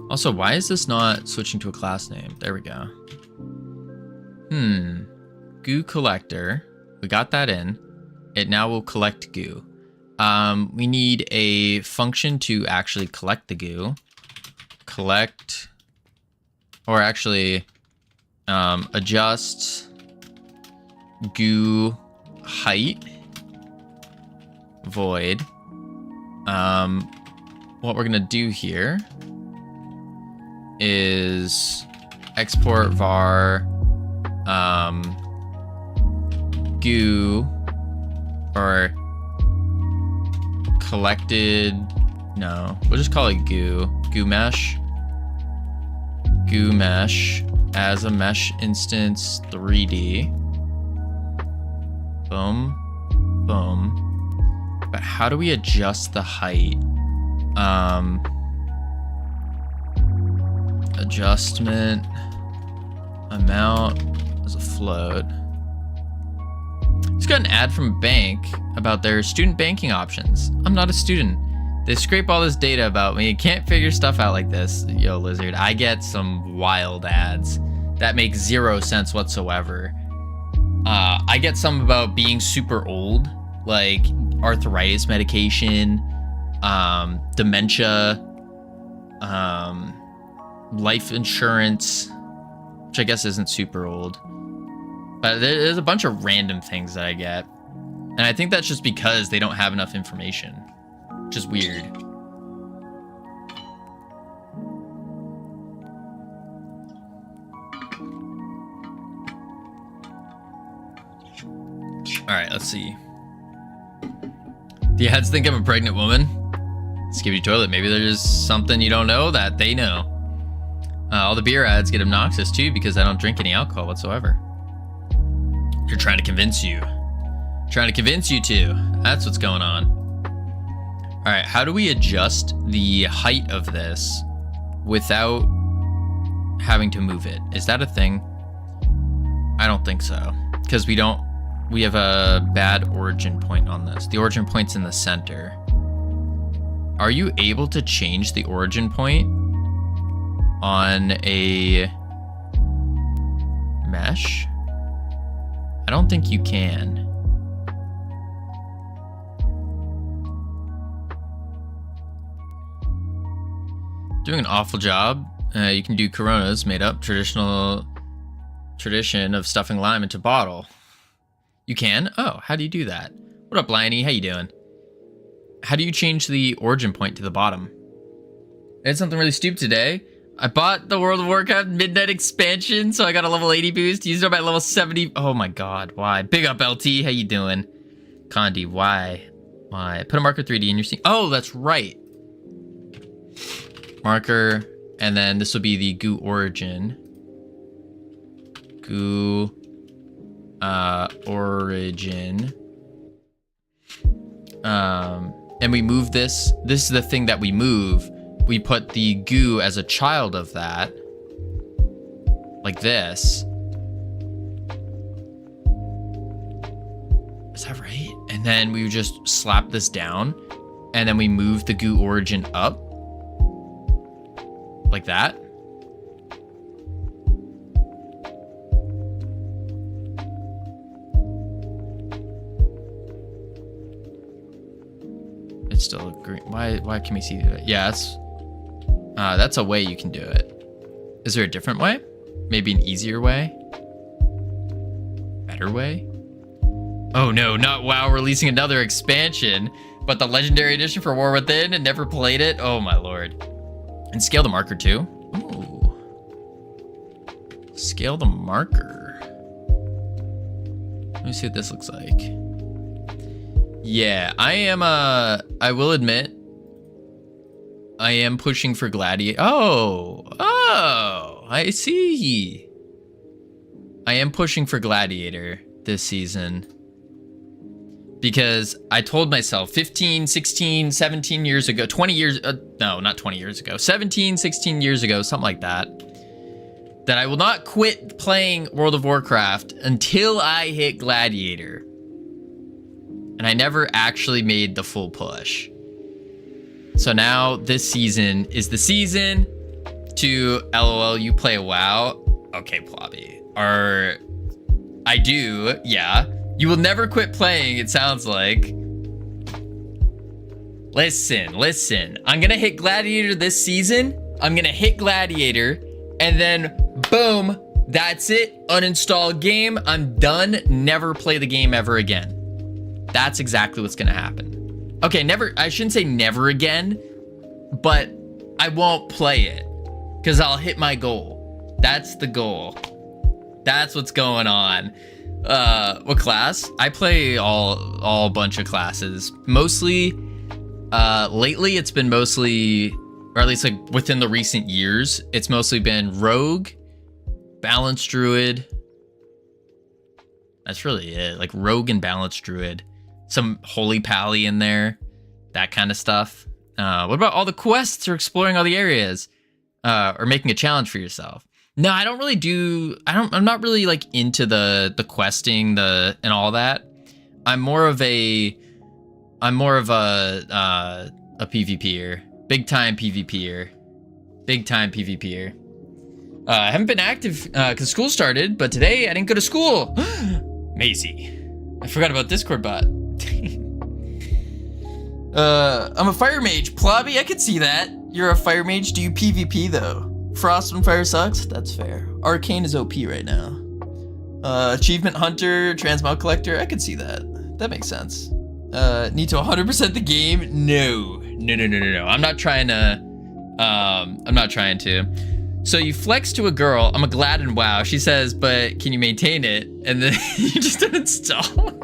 Also, why is this not switching to a class name? There we go. Goo collector. We got that in. It now will collect goo. We need a function to actually collect the goo. Collect, or actually adjust goo height void. What we're gonna do here is export var goo, or collected, no, we'll just call it goo mesh as a mesh instance 3D. Boom, boom. But how do we adjust the height? Adjustment amount as a float. Just got an ad from bank about their student banking options. I'm not a student. They scrape all this data about me. Can't figure stuff out like this. Yo, Lizard, I get some wild ads that make zero sense whatsoever. I get some about being super old, like arthritis medication, dementia, life insurance, which I guess isn't super old. But there's a bunch of random things that I get. And I think that's just because they don't have enough information, which is weird. All right, let's see. The ads think I'm a pregnant woman. Skibidi toilet. Maybe there's something you don't know that they know. All the beer ads get obnoxious too because I don't drink any alcohol whatsoever. They're trying to convince you. Trying to convince you to. That's what's going on. All right, how do we adjust the height of this without having to move it? Is that a thing? I don't think so, because we have a bad origin point on this. The origin point's in the center. Are you able to change the origin point on a mesh? I don't think you can. Doing an awful job. You can do Coronas made up tradition of stuffing lime into bottle. You can? Oh, how do you do that? What up, Liony? How you doing? How do you change the origin point to the bottom? I did something really stupid today. I bought the World of Warcraft Midnight expansion, so I got a level 80 boost. Used it up at level 70. Oh my god, why? Big up, LT. How you doing? Condi, why? Why? Put a marker 3D in your scene. Oh, that's right. Marker, and then this will be the goo origin. Goo origin. And we move this. This is the thing that we move. We put the goo as a child of that, like this. Is that right? And then we just slap this down, and then we move the goo origin up, like that. It's still green. Why can we see that? Yeah, that's a way you can do it. Is there a different way? Maybe an easier way? Better way? Oh no, not WoW releasing another expansion, but the Legendary Edition for War Within and never played it? Oh my lord. And scale the marker too. Ooh. Scale the marker. Let me see what this looks like. Yeah, I will admit, I am pushing for Gladiator. Oh, I see. I am pushing for Gladiator this season. Because I told myself 15, 16, 17 years ago, 20 years, no, not 20 years ago, 17, 16 years ago, something like that, that I will not quit playing World of Warcraft until I hit Gladiator. And I never actually made the full push. So now this season is the season to LOL, you play WoW. Okay, Plobby. I do, yeah. You will never quit playing, it sounds like. Listen. I'm gonna hit Gladiator this season. I'm gonna hit Gladiator, and then boom, that's it. Uninstall game. I'm done. Never play the game ever again. That's exactly what's gonna happen. Okay, never. I shouldn't say never again, but I won't play it because I'll hit my goal. That's the goal. That's what's going on. What class? I play all bunch of classes. Mostly, lately it's been mostly, or at least like within the recent years, it's mostly been Rogue, Balanced Druid. That's really it. Like Rogue and Balanced Druid. Some Holy Pally in there. That kind of stuff. What about all the quests or exploring all the areas? Or making a challenge for yourself? No, I don't really do. I'm not really like into the questing and all that. I'm more of a PvPer. Big time PvPer. I haven't been active because school started, but today I didn't go to school. Maisie. I forgot about Discord bot. I'm a fire mage. Plobby, I could see that. You're a fire mage. Do you PvP though? Frost when fire sucks? That's fair. Arcane is OP right now. Achievement hunter, transmog collector. I could see that. That makes sense. Need to 100% the game? No. I'm not trying to. So you flex to a girl. I'm a glad and wow. She says, but can you maintain it? And then you just uninstall.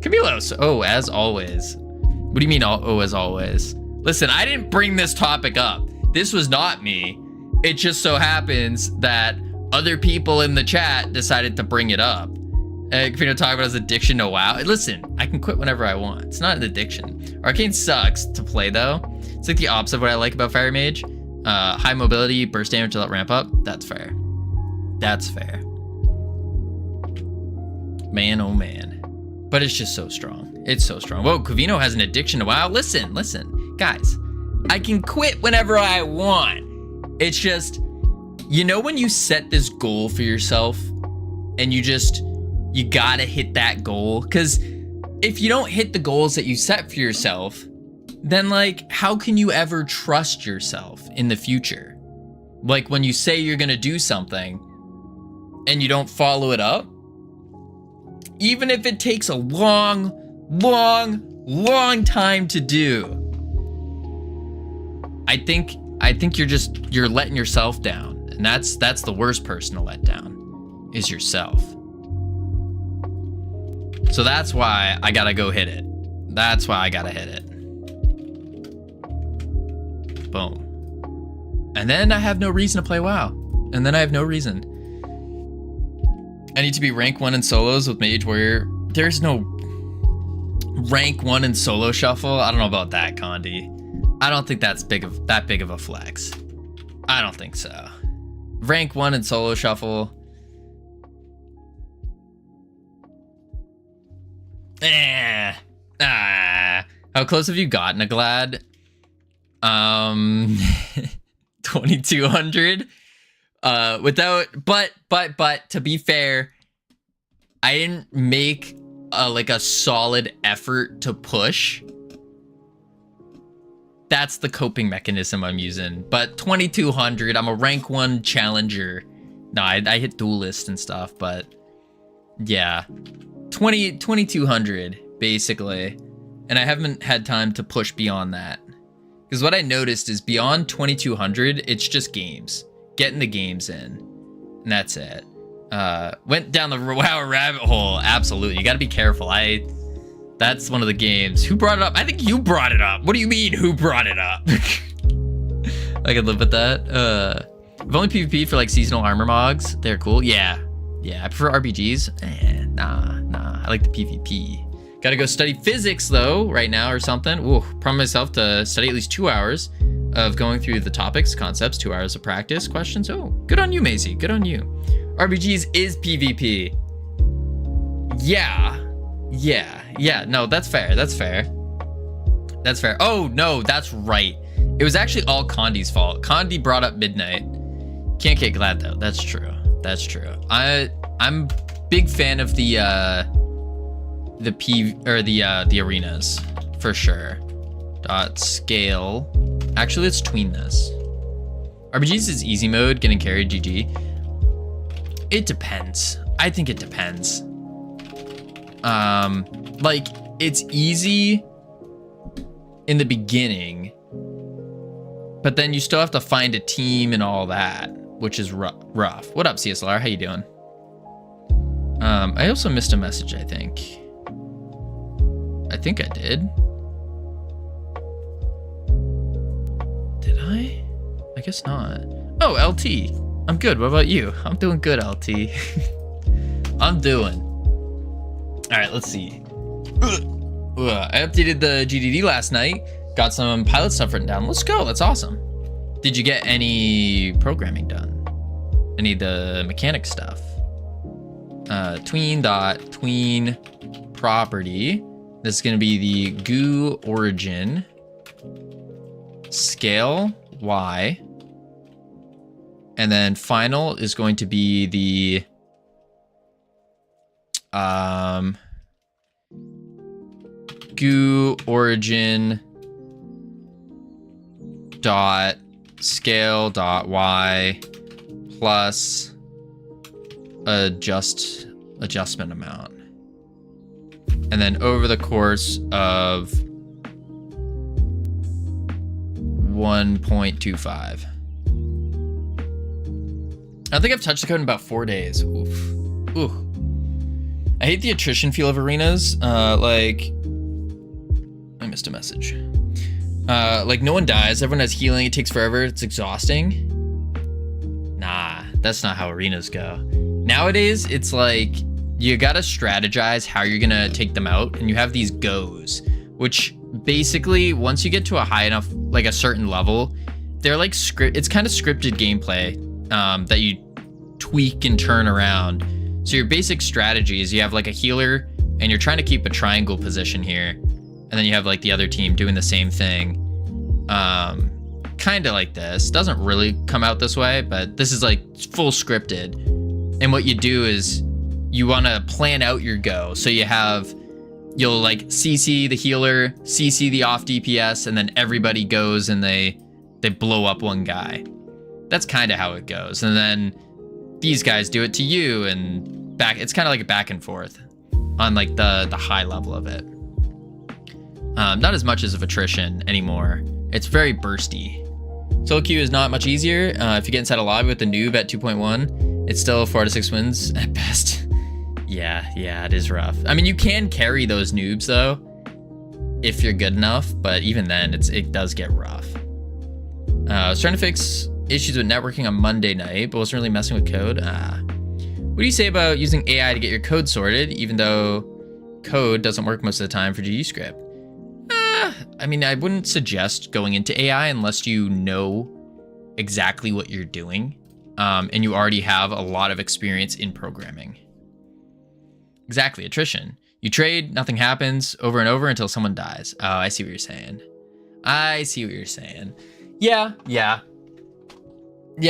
Camilos. Oh, as always. What do you mean, oh, as always? Listen, I didn't bring this topic up. This was not me. It just so happens that other people in the chat decided to bring it up. Covino talk about his addiction to WoW. Listen, I can quit whenever I want. It's not an addiction. Arcane sucks to play though. It's like the opposite of what I like about Fire Mage. High mobility, burst damage without ramp up. That's fair. Man, oh man. But it's just so strong. It's so strong. Whoa, Covino has an addiction to WoW. Listen. Guys, I can quit whenever I want. It's just, you know when you set this goal for yourself and you gotta hit that goal? Because if you don't hit the goals that you set for yourself, then like, how can you ever trust yourself in the future? Like when you say you're gonna do something and you don't follow it up, even if it takes a long time to do, I think you're letting yourself down, and that's the worst person to let down, is yourself. So that's why I gotta go hit it. Boom. And then I have no reason to play WoW. And then I have no reason. I need to be rank 1 in solos with Mage Warrior. There's no rank 1 in solo shuffle. I don't know about that, Condi. I don't think that's that big of a flex. I don't think so. Rank 1 in solo shuffle. How close have you gotten a glad? 2200. But to be fair, I didn't make a solid effort to push. That's the coping mechanism I'm using. But 2200, I'm a rank 1 challenger. No, I hit duelist and stuff, but yeah. 2200 basically. And I haven't had time to push beyond that. Because what I noticed is beyond 2200, it's just games. Getting the games in. And that's it. Went down the WoW rabbit hole. Absolutely. You gotta be careful. That's one of the games. Who brought it up? I think you brought it up. What do you mean, who brought it up? I could live with that. I've only PvP for like seasonal armor mogs. They're cool. Yeah, I prefer RPGs. Nah. I like the PvP. Gotta go study physics though, right now or something. Ooh, promise myself to study at least 2 hours of going through the topics, concepts, 2 hours of practice, questions. Oh, good on you, Maisie. Good on you. RPGs is PvP. Yeah. No, that's fair. That's fair. Oh, no, that's right. It was actually all Condi's fault. Condi brought up midnight. Can't get glad, though. That's true. That's true. I'm big fan of the arenas, for sure. Dot scale. Actually, let's tween this. RBGs is easy mode, getting carried, GG. It depends. I think it depends. Like, it's easy in the beginning, but then you still have to find a team and all that, which is rough. What up, CSLR? How you doing? I also missed a message, I think. I think I did. Did I? I guess not. Oh, LT. I'm good. What about you? I'm doing good, LT. I'm doing. All right, let's see. I updated the GDD last night. Got some pilot stuff written down. Let's go. That's awesome. Did you get any programming done? Any of the mechanic stuff? Tween property. This is going to be the goo origin. Scale Y. And then final is going to be the goo origin dot scale dot Y plus adjustment amount. And then over the course of 1.25. I don't think I've touched the code in about 4 days. Oof. Ooh. I hate the attrition feel of arenas. Like, I missed a message. Like, no one dies. Everyone has healing. It takes forever. It's exhausting. Nah, that's not how arenas go. Nowadays, it's like, you gotta strategize how you're gonna take them out, and you have these goes, which basically, once you get to a high enough, like a certain level, they're like it's kind of scripted gameplay that you tweak and turn around. So your basic strategy is you have like a healer, and you're trying to keep a triangle position here, and then you have like the other team doing the same thing. Kind of like this. Doesn't really come out this way, but this is like full scripted. And what you do is you want to plan out your go. So you'll like CC the healer, CC the off DPS, and then everybody goes and they blow up one guy. That's kind of how it goes. And then these guys do it to you, and back. It's kind of like a back and forth on like the high level of it. Not as much as of attrition anymore. It's very bursty. Solo queue is not much easier. If you get inside a lobby with the noob at 2.1, it's still 4 to 6 wins at best. Yeah, it is rough. I mean, you can carry those noobs though, if you're good enough, but even then, it does get rough. I was trying to fix issues with networking on Monday night, but wasn't really messing with code. What do you say about using AI to get your code sorted, even though code doesn't work most of the time for GDScript? I mean, I wouldn't suggest going into AI unless you know exactly what you're doing, and you already have a lot of experience in programming. Exactly, attrition. You trade, nothing happens, over and over until someone dies. Oh, I see what you're saying. Yeah,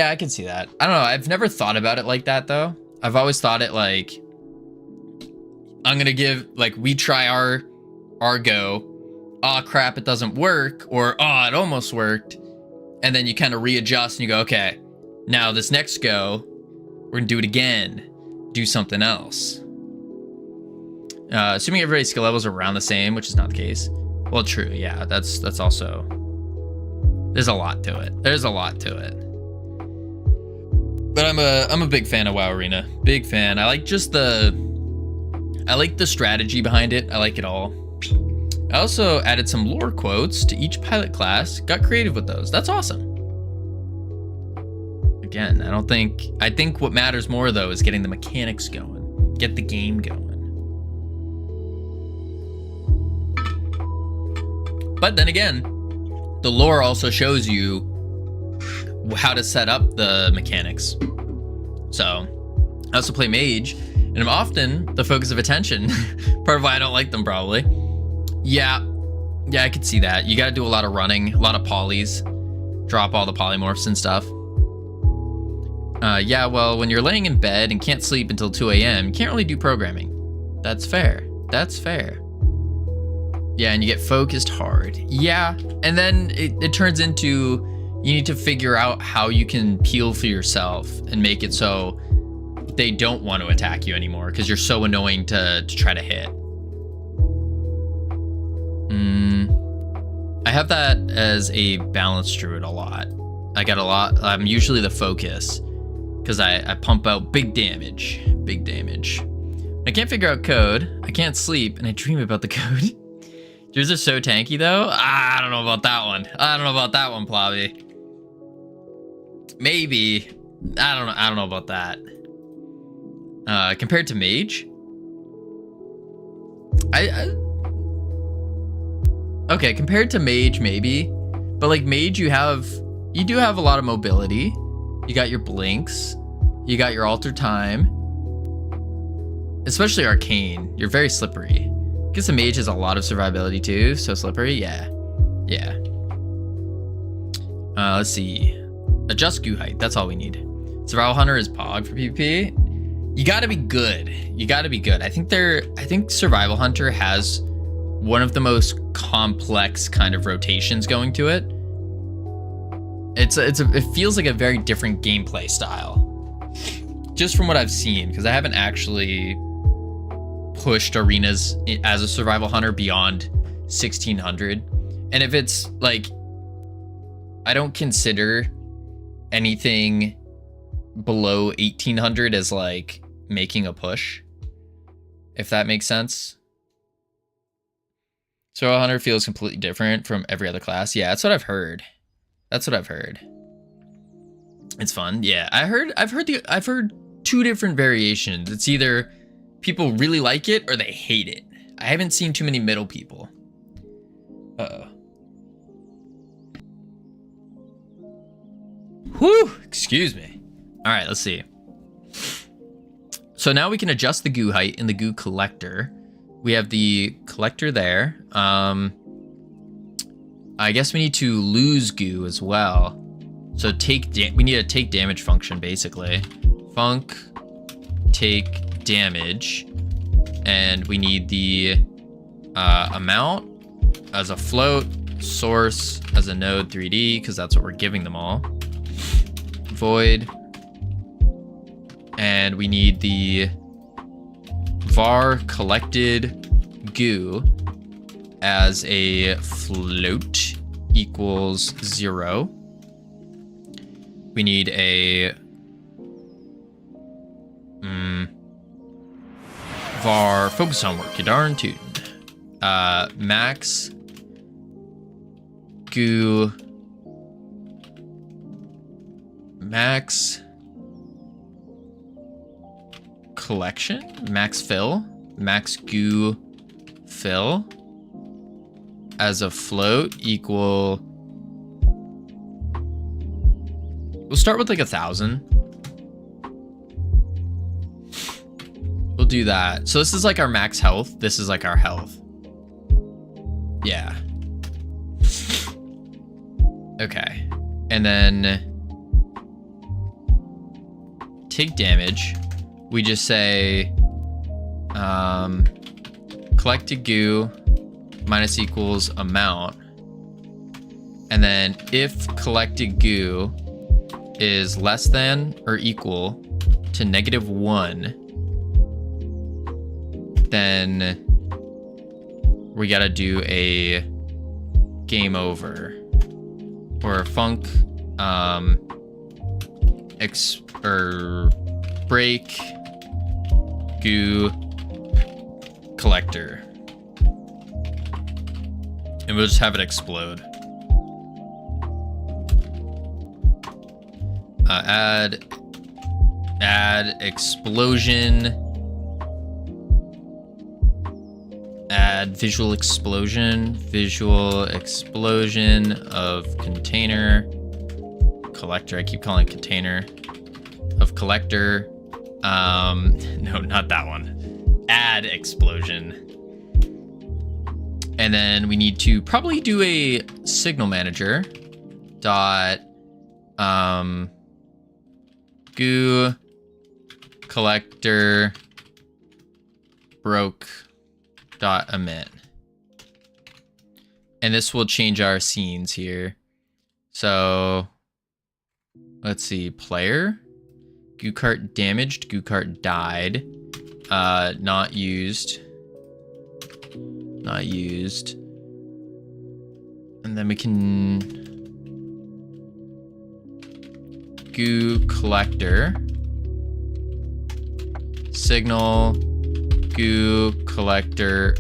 I can see that. I don't know, I've never thought about it like that, though. I've always thought it like, I'm gonna give, like, we try our go, oh crap, it doesn't work, or oh, it almost worked, and then you kind of readjust and you go, okay, now this next go, we're gonna do it again, do something else. Assuming everybody's skill levels are around the same, which is not the case. Well, true, yeah, that's also, there's a lot to it. But I'm a big fan of WoW Arena. Big fan. I like the strategy behind it. I like it all. I also added some lore quotes to each pilot class. Got creative with those. That's awesome. Again, I think what matters more though is getting the mechanics going. Get the game going. But then again, the lore also shows you how to set up the mechanics. So I also play mage, and I'm often the focus of attention. Part of why I don't like them, probably. Yeah, Yeah, I could see that. You got to do a lot of running, a lot of polys, drop all the polymorphs and stuff. Yeah, well, when you're laying in bed and can't sleep until 2 a.m., you can't really do programming. That's fair. That's fair. Yeah, and you get focused hard. Yeah, and then it turns into you need to figure out how you can peel for yourself and make it so they don't want to attack you anymore because you're so annoying to try to hit. I have that as a balanced druid a lot. I got a lot. I'm usually the focus because I pump out big damage. Big damage. I can't figure out code. I can't sleep, and I dream about the code. Yours are so tanky though. I don't know about that one. I don't know about that one, Plobby. Maybe. I don't know. I don't know about that. Compared to mage, okay, compared to mage maybe, but like mage you do have a lot of mobility. You got your blinks, you got your alter time, especially arcane. You're very slippery. I guess a mage has a lot of survivability too, so slippery. Yeah. Let's see. Adjust goo height. That's all we need. Survival hunter is pog for PvP. You gotta be good. You gotta be good. I think survival hunter has one of the most complex kind of rotations going to it. It feels like a very different gameplay style, just from what I've seen, because I haven't actually pushed arenas as a survival hunter beyond 1600. And if it's like, I don't consider anything below 1800 as like making a push, if that makes sense. So 100 feels completely different from every other class. Yeah, that's what I've heard. It's fun. Yeah, I've heard two different variations. It's either people really like it or they hate it. I haven't seen too many middle people. Uh-oh. Whew, excuse me. All right, let's see. So now we can adjust the goo height in the goo collector. We have the collector there. I guess we need to lose goo as well. So we need a take damage function basically. Func take damage, and we need the amount as a float, source as a node 3D because that's what we're giving them all. Void, and we need the var collected goo as a float equals 0. We need a var focus on work, you darn tootin'. Max goo max collection, max fill, max goo fill as a float equal, we'll start with like 1,000. We'll do that. So this is like our max health. This is like our health. Yeah. Okay. And then take damage. We just say collected goo minus equals amount. And then if collected goo is less than or equal to -1, then we gotta do a game over or func break goo collector, and we'll just have it explode. Add explosion, add visual explosion of container collector. I keep calling it container of collector. No, not that one. Add explosion. And then we need to probably do a signal manager dot goo collector broke dot emit. And this will change our scenes here. So let's see, player, goo cart damaged, goo cart died, not used. Not used. And then we can goo collector signal goo collector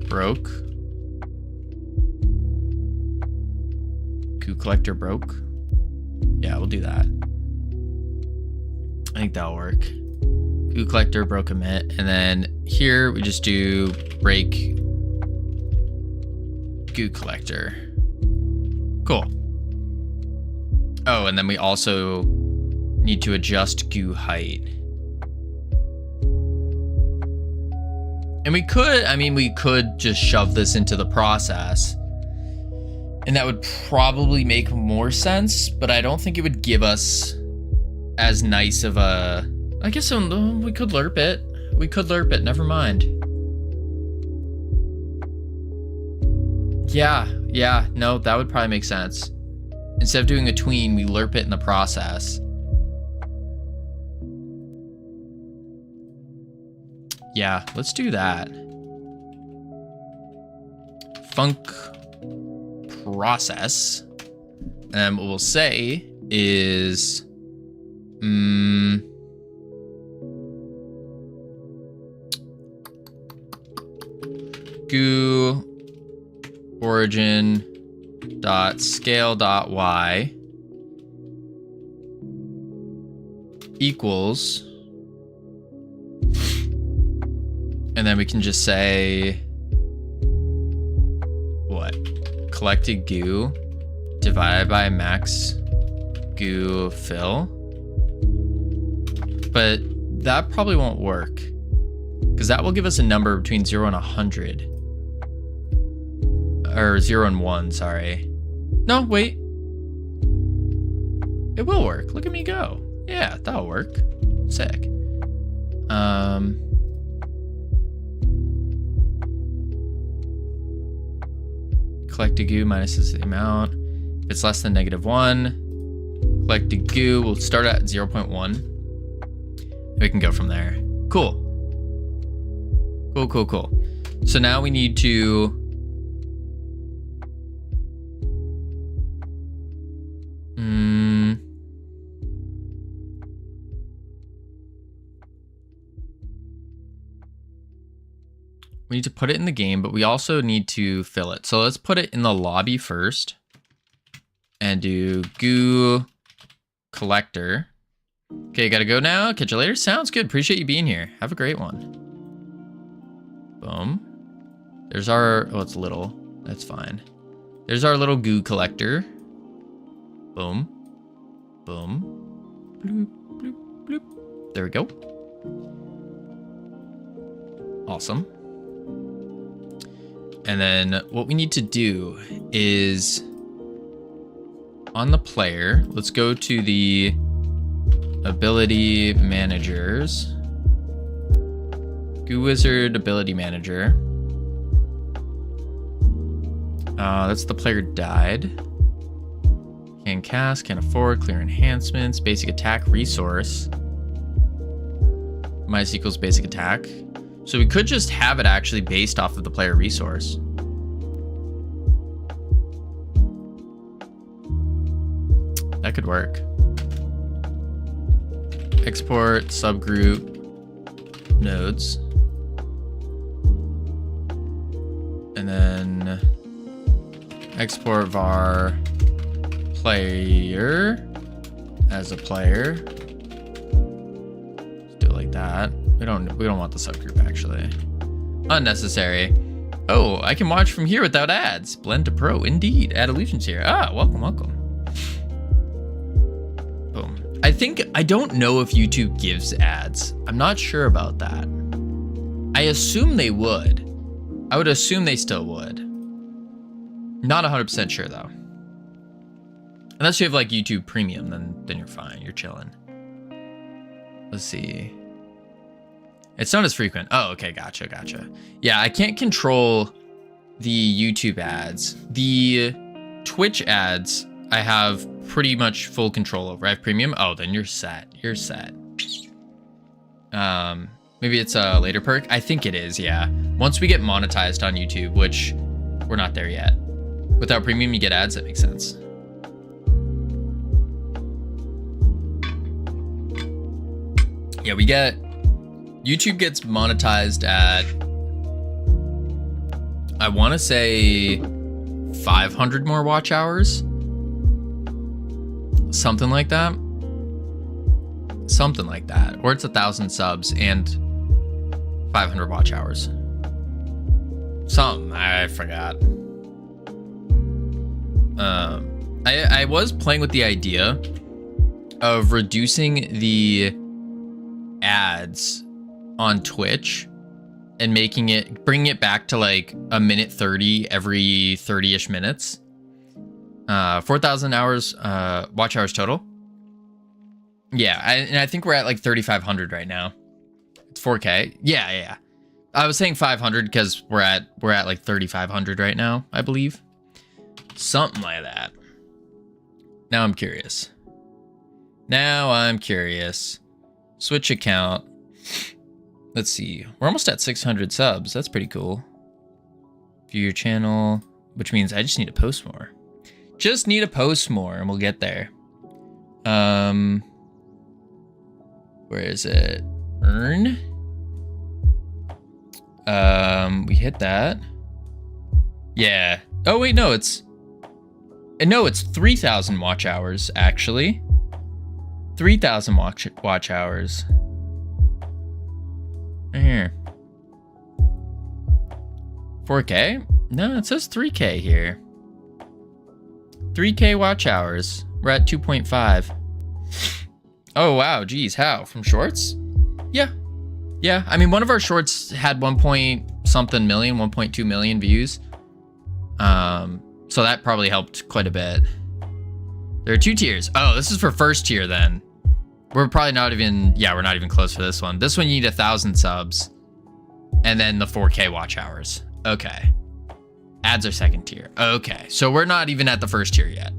broke. Goo collector broke. Yeah, we'll do that. I think that'll work. Goo collector broke emit, and then here we just do break goo collector. Cool. Oh, and then we also need to adjust goo height. And we could, I mean, we could just shove this into the process, and that would probably make more sense, but I don't think it would give us as nice of a, I guess we could lerp it. We could lerp it, never mind. Yeah, no, that would probably make sense. Instead of doing a tween, we lerp it in the process. Yeah, let's do that. Func process. And what we'll say is, goo origin dot scale dot y equals, and then we can just say what, collected goo divided by max goo fill. But that probably won't work, because that will give us a number between 0 and 100. Or 0 and 1, sorry. No, wait. It will work. Look at me go. Yeah, that'll work. Sick. Collected goo minus is the amount. If it's less than -1, collected goo will start at 0.1. We can go from there. Cool. Cool. So now we need to we need to put it in the game, but we also need to fill it. So let's put it in the lobby first and do goo collector. Okay, gotta go now. Catch you later. Sounds good. Appreciate you being here. Have a great one. Boom. There's our, oh, it's little. That's fine. There's our little goo collector. Boom. Boom. Bloop, bloop, bloop. There we go. Awesome. And then what we need to do is on the player, let's go to the ability managers. Goo Wizard ability manager. That's the player died. Can cast, can afford, clear enhancements, basic attack resource. Minus equals basic attack. So we could just have it actually based off of the player resource. That could work. Export subgroup nodes. And then export var player as a player. Let's do it like that. We don't want the subgroup actually. Unnecessary. Oh, I can watch from here without ads. Blend to Pro, indeed. Add illusions here. Ah, welcome. Boom. I don't know if YouTube gives ads. I'm not sure about that. I assume they would. I would assume they still would. Not 100% sure though. Unless you have like YouTube Premium, then you're fine. You're chilling. Let's see. It's not as frequent. Oh, okay, gotcha. Yeah, I can't control the YouTube ads. The Twitch ads, I have pretty much full control over. I have Premium. Oh, then you're set. You're set. Maybe it's a later perk. I think it is, yeah. Once we get monetized on YouTube, which we're not there yet. Without Premium, you get ads. That makes sense. Yeah, we get... YouTube gets monetized at... I want to say 500 more watch hours. Something like that. Something like that. Or it's 1,000 subs and 500 watch hours. Something. I forgot. I was playing with the idea of reducing the ads on Twitch and bringing it back to like a minute 30 every 30-ish minutes. 4,000 hours, watch hours total. Yeah, and I think we're at like 3,500 right now. It's 4K. Yeah. I was saying 500 because we're at like 3,500 right now, I believe. Something like that. Now I'm curious. Switch account. Let's see. We're almost at 600 subs. That's pretty cool. View your channel, which means I just need to post more. Just need to post more and we'll get there. Where is it? Earn. We hit that. Yeah. Oh wait, no, it's 3,000 watch hours actually. 3,000 watch hours. Right here. 4K? No, it says 3K here. 3K watch hours. We're at 2.5. Oh wow, geez, how? From shorts? Yeah. I mean, one of our shorts had 1.something million, 1.2 million views. So that probably helped quite a bit. There are 2 tiers. Oh, this is for first tier then. We're probably not even, we're not even close for this one. This one you need 1,000 subs and then the 4K watch hours. Okay. Ads are second tier. Okay. So we're not even at the first tier yet.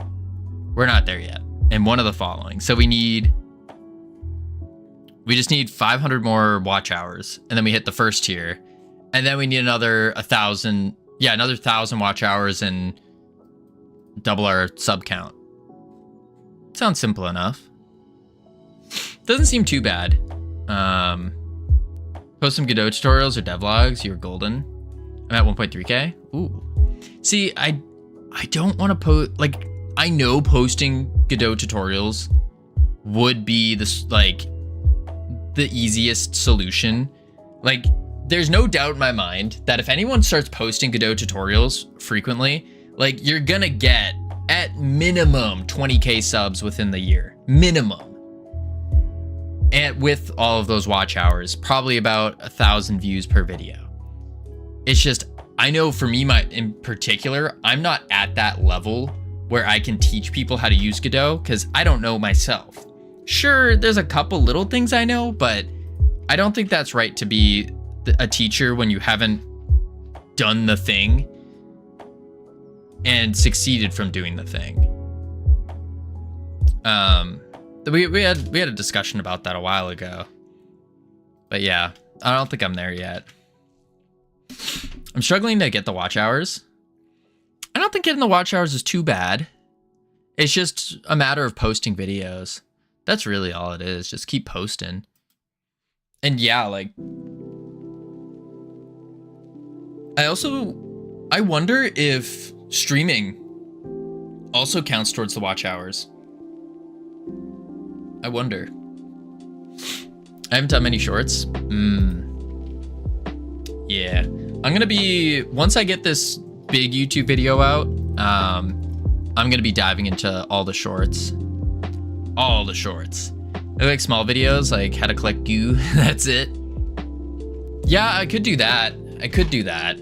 We're not there yet. And one of the following. So we just need 500 more watch hours and then we hit the first tier. And then we need another 1,000. Yeah, another 1,000 watch hours and double our sub count. Sounds simple enough. Doesn't seem too bad. Post some Godot tutorials or devlogs. You're golden. I'm at 1.3K. Ooh. See, I don't want to post, like, I know posting Godot tutorials would be this, like, the easiest solution. Like, there's no doubt in my mind that if anyone starts posting Godot tutorials frequently, like, you're gonna get at minimum 20K subs within the year. Minimum. And with all of those watch hours, probably about 1,000 views per video. It's just, I know for me, in particular, I'm not at that level where I can teach people how to use Godot because I don't know myself. Sure, there's a couple little things I know, but I don't think that's right to be a teacher when you haven't done the thing and succeeded from doing the thing. We had a discussion about that a while ago, but yeah, I don't think I'm there yet. I'm struggling to get the watch hours. I don't think getting the watch hours is too bad. It's just a matter of posting videos. That's really all it is. Just keep posting. And yeah, like, I wonder if streaming also counts towards the watch hours. I wonder. I haven't done many shorts. Yeah. I'm gonna be, once I get this big YouTube video out, I'm gonna be diving into all the shorts. All the shorts. I like small videos, like how to collect goo. That's it. Yeah, I could do that. I could do that.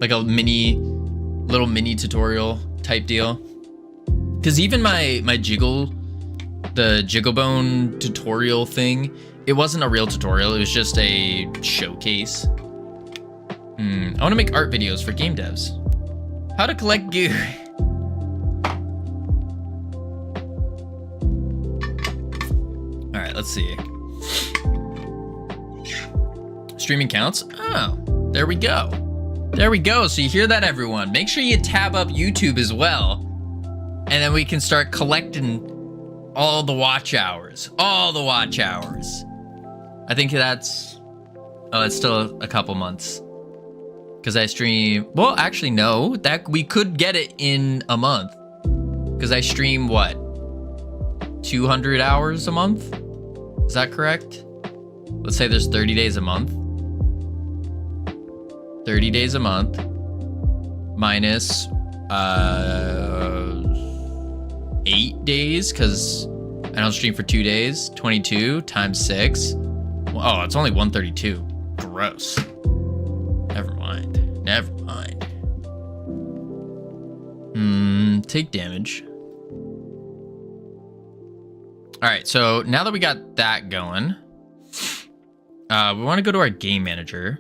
Like a little mini tutorial type deal. Because even my jiggle, the Jigglebone tutorial thing, it wasn't a real tutorial. It was just a showcase. I want to make art videos for game devs. How to collect goo. All right, let's see. Streaming counts. Oh, there we go. There we go. So you hear that, everyone? Make sure you tab up YouTube as well. And then we can start collecting all the watch hours. All the watch hours. I think that's... Oh, it's still a couple months. Because I stream... Well, actually, no. That we could get it in a month. Because I stream, what? 200 hours a month? Is that correct? Let's say there's 30 days a month. 30 days a month. Minus... 8 days, because I don't stream for 2 days. 22 times 6. Oh, it's only 132. Gross. Never mind. Never mind. Take damage. All right, so now that we got that going, we want to go to our game manager.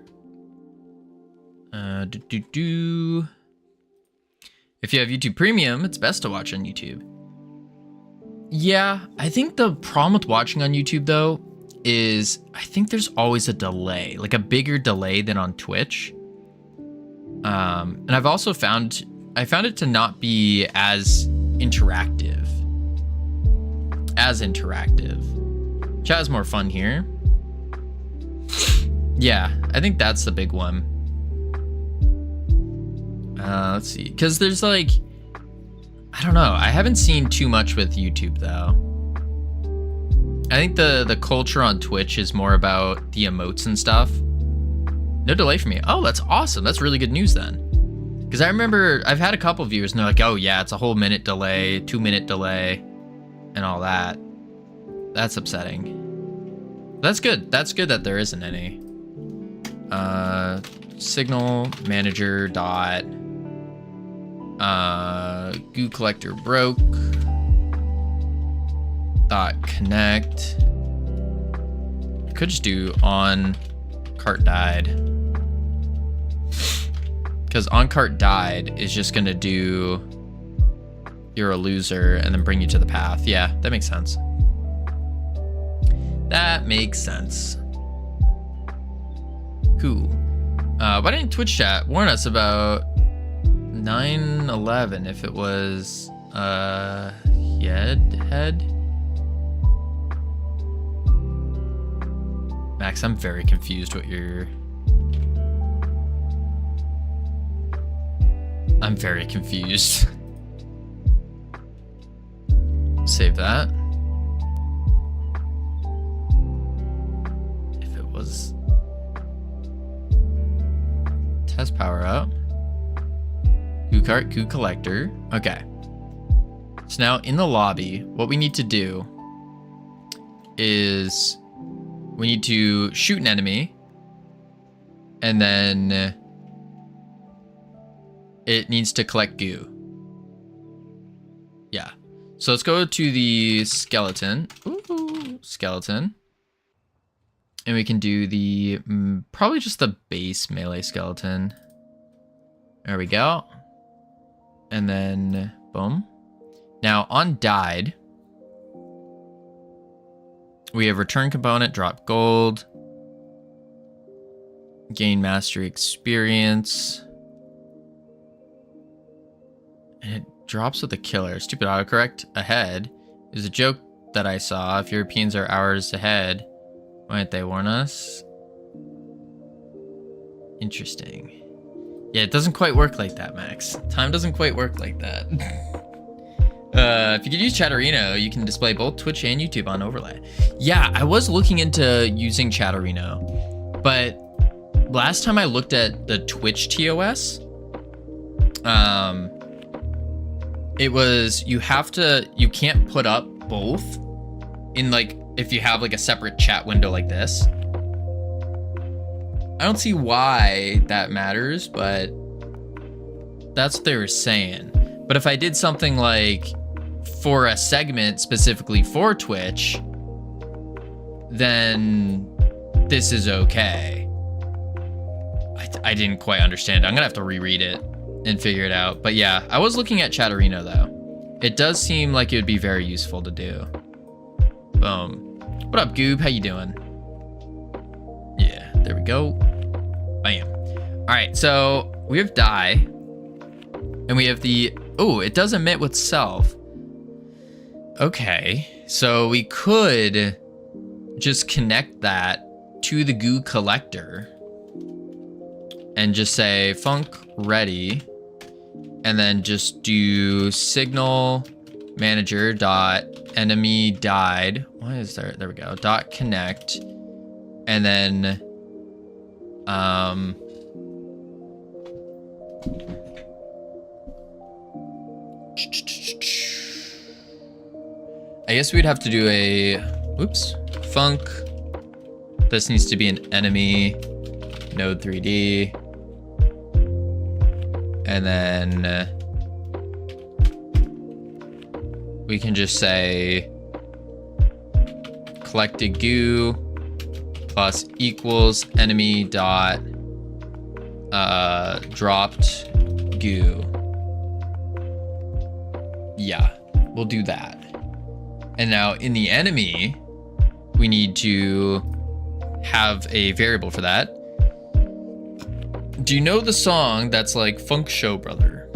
If you have YouTube Premium, it's best to watch on YouTube. Yeah, I think the problem with watching on YouTube, though, is I think there's always a delay, like a bigger delay than on Twitch. And I've also found it to not be as interactive. Chat has more fun here. Yeah, I think that's the big one. Let's see, because there's like, I don't know. I haven't seen too much with YouTube though. I think the culture on Twitch is more about the emotes and stuff. No delay for me. Oh, that's awesome. That's really good news then. Because I remember I've had a couple viewers and they're like, oh yeah, it's a whole minute delay, 2-minute delay, and all that. That's upsetting. That's good. That's good that there isn't any. Signal manager dot goo collector broke dot connect. I could just do on cart died, because on cart died is just gonna do you're a loser and then bring you to the path. Yeah, that makes sense. That makes sense. Cool. Why didn't Twitch chat warn us about 9/11 if it was head? Max, I'm very confused what you're... I'm very confused. Save that. If it was... Test power up. Goo cart, goo collector. Okay. So now in the lobby, what we need to do is we need to shoot an enemy, and then it needs to collect goo. Yeah. So let's go to the skeleton. Ooh, skeleton. And we can do the, probably just the base melee skeleton. There we go. And then, boom. Now, on died, we have return component, drop gold, gain mastery experience. And it drops with the killer. Stupid autocorrect. Ahead is a joke that I saw. If Europeans are hours ahead, why didn't they warn us? Interesting. Yeah, it doesn't quite work like that, Max. Time doesn't quite work like that. If you could use Chatterino, you can display both Twitch and YouTube on overlay. Yeah, I was looking into using Chatterino, but last time I looked at the Twitch TOS, it was, you can't put up both in, like, if you have like a separate chat window like this. I don't see why that matters, but that's what they were saying. But if I did something like for a segment specifically for Twitch, then this is okay. I didn't quite understand. I'm gonna have to reread it and figure it out. But yeah, I was looking at Chatterino though. It does seem like it would be very useful to do. Boom. What up, Goob? How you doing? Yeah, there we go. Bam. All right, so we have die, and we have the, oh, it does emit with self. Okay, so we could just connect that to the goo collector and just say func ready, and then just do signal manager dot enemy died. Why is there? There we go. Dot connect, and then I guess we'd have to do a, oops, func. This needs to be an enemy node 3D, and then we can just say collected goo plus equals enemy dot dropped goo. Yeah, we'll do that. And now in the enemy, we need to have a variable for that. Do you know the song that's like Funk Show Brother?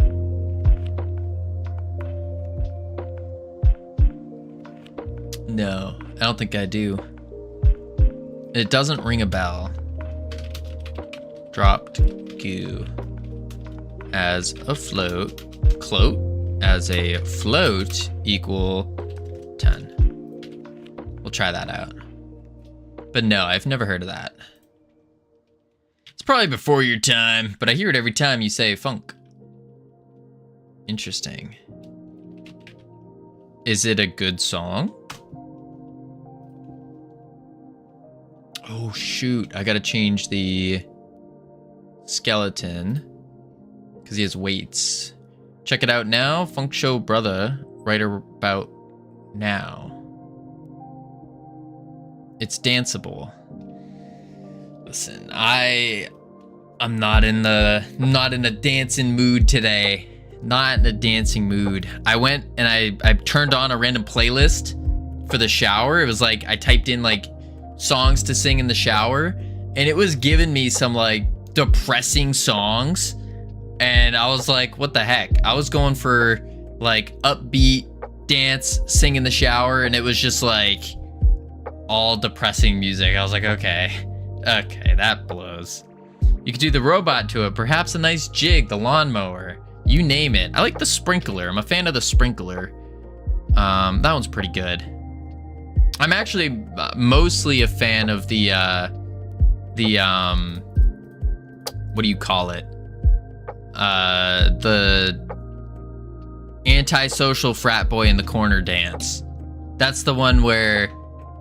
No, I don't think I do. It doesn't ring a bell. Dropped goo as a float, as a float equal 10. We'll try that out. But no, I've never heard of that. It's probably before your time, but I hear it every time you say funk. Interesting. Is it a good song? Oh shoot, I gotta change the skeleton because he has weights. Check it out now, Funk Show Brother, right about now. It's danceable. Listen, I'm not in a dancing mood today. Not in a dancing mood. I went and I turned on a random playlist for the shower. It was like I typed in like songs to sing in the shower, and it was giving me some like depressing songs, and I was like, what the heck? I was going for like upbeat dance, sing in the shower, and it was just like all depressing music. I was like, okay, that blows. You could do the robot to it, perhaps a nice jig, the lawnmower, you name it. I like the sprinkler. I'm a fan of the sprinkler. That one's pretty good. I'm actually mostly a fan of the what do you call it? The antisocial frat boy in the corner dance. That's the one where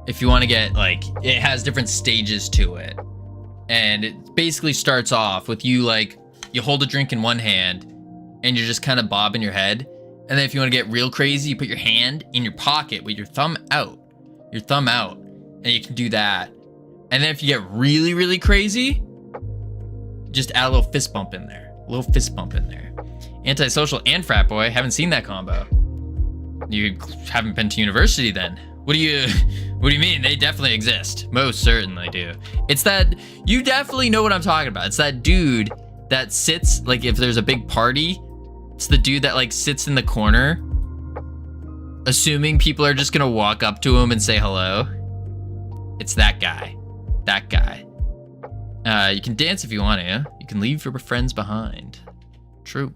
if you want to get like, it has different stages to it. And it basically starts off with you like, you hold a drink in one hand and you're just kind of bobbing your head. And then if you want to get real crazy, you put your hand in your pocket with your thumb out. And you can do that. And then if you get really, really crazy, just add a little fist bump in there. Antisocial and frat boy, haven't seen that combo. You haven't been to university then. What do you mean? They definitely exist. Most certainly do. It's that, you definitely know what I'm talking about. It's that dude that sits, like if there's a big party, it's the dude that like sits in the corner, assuming people are just gonna walk up to him and say hello. It's that guy. You can dance if you want to. You can leave your friends behind. True.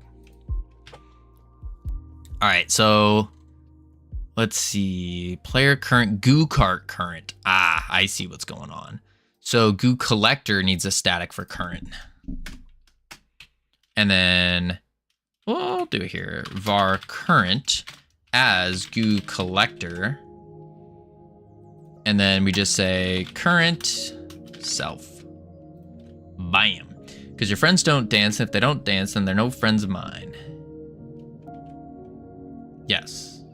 All right, so let's see. Player current, goo cart current. Ah, I see what's going on. So goo collector needs a static for current. And then we'll do it here. Var current as goo collector. And then we just say current self. Bam. Because your friends don't dance, and if they don't dance, then they're no friends of mine. Yes.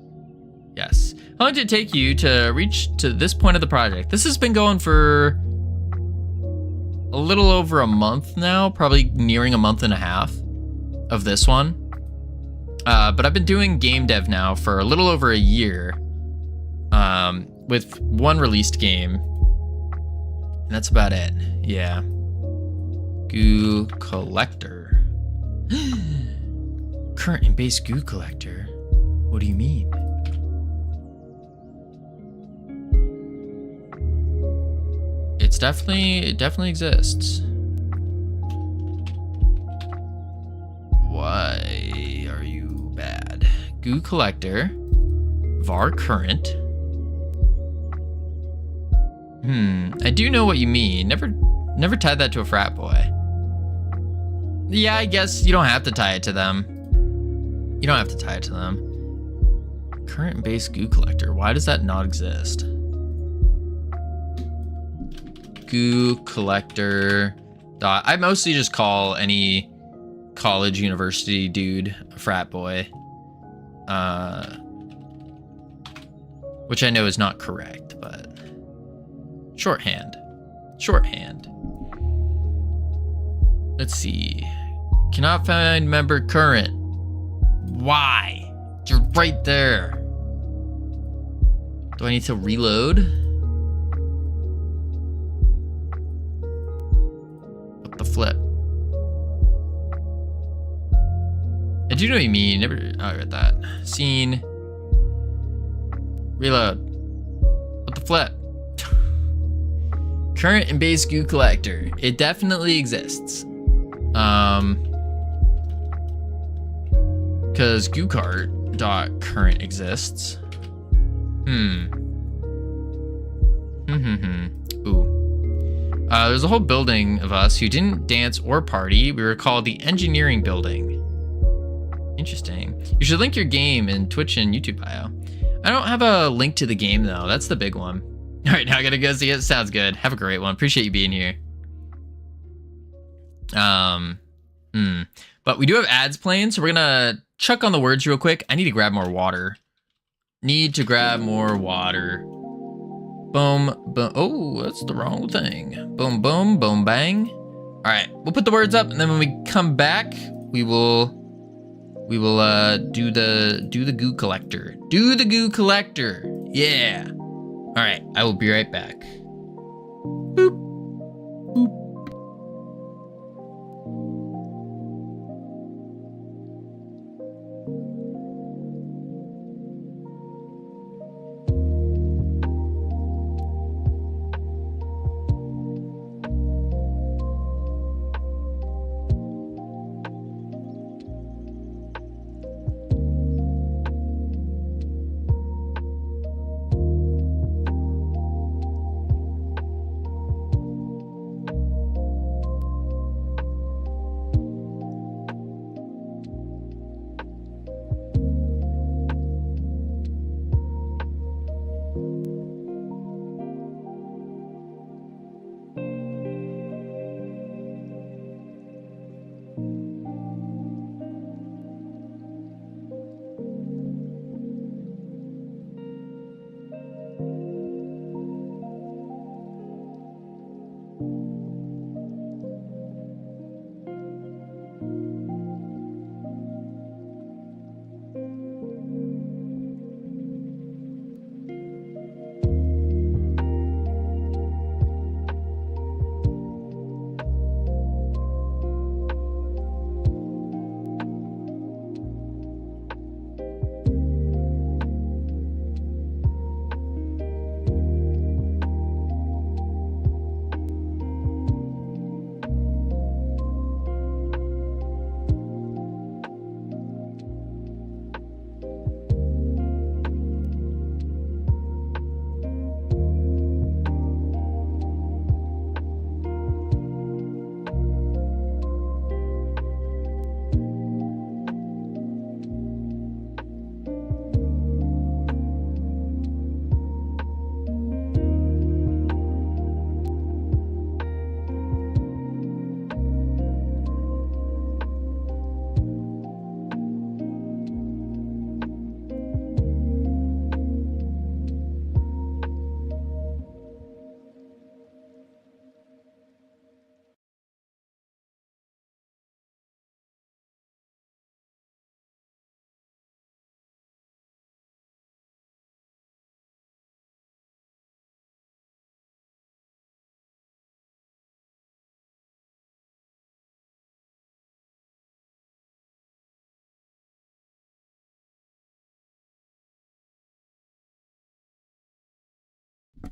Yes. How long did it take you to reach to this point of the project? This has been going for a little over a month now, probably nearing a month and a half of this one. But I've been doing game dev now for a little over a year, with one released game. And that's about it. Yeah. Goo collector. Current and base goo collector? What do you mean? It definitely exists. Why are you bad? Goo collector. Var current. I do know what you mean. Never tied that to a frat boy. Yeah, I guess you don't have to tie it to them. You don't have to tie it to them. Current base goo collector. Why does that not exist? Goo collector. I mostly just call any college, university dude a frat boy. Which I know is not correct, but shorthand. Shorthand. Let's see. Cannot find member current. Why? You're right there. Do I need to reload? What the flip? I do know what you mean. I read that. Scene. Reload. What the flip? Current and base goo collector. It definitely exists. Because goocart.current exists. Ooh. There's a whole building of us who didn't dance or party. We were called the engineering building. Interesting. You should link your game in Twitch and YouTube bio. I don't have a link to the game though. That's the big one. All right, now I gotta go see it. Sounds good. Have a great one. Appreciate you being here. But we do have ads playing, so we're gonna chuck on the words real quick. I need to grab more water. Need to grab more water. Boom, boom. Oh, that's the wrong thing. Boom, boom, boom, bang. All right, we'll put the words up, and then when we come back, we will do the goo collector. Do the goo collector. Yeah. All right, I will be right back. Boop. Boop.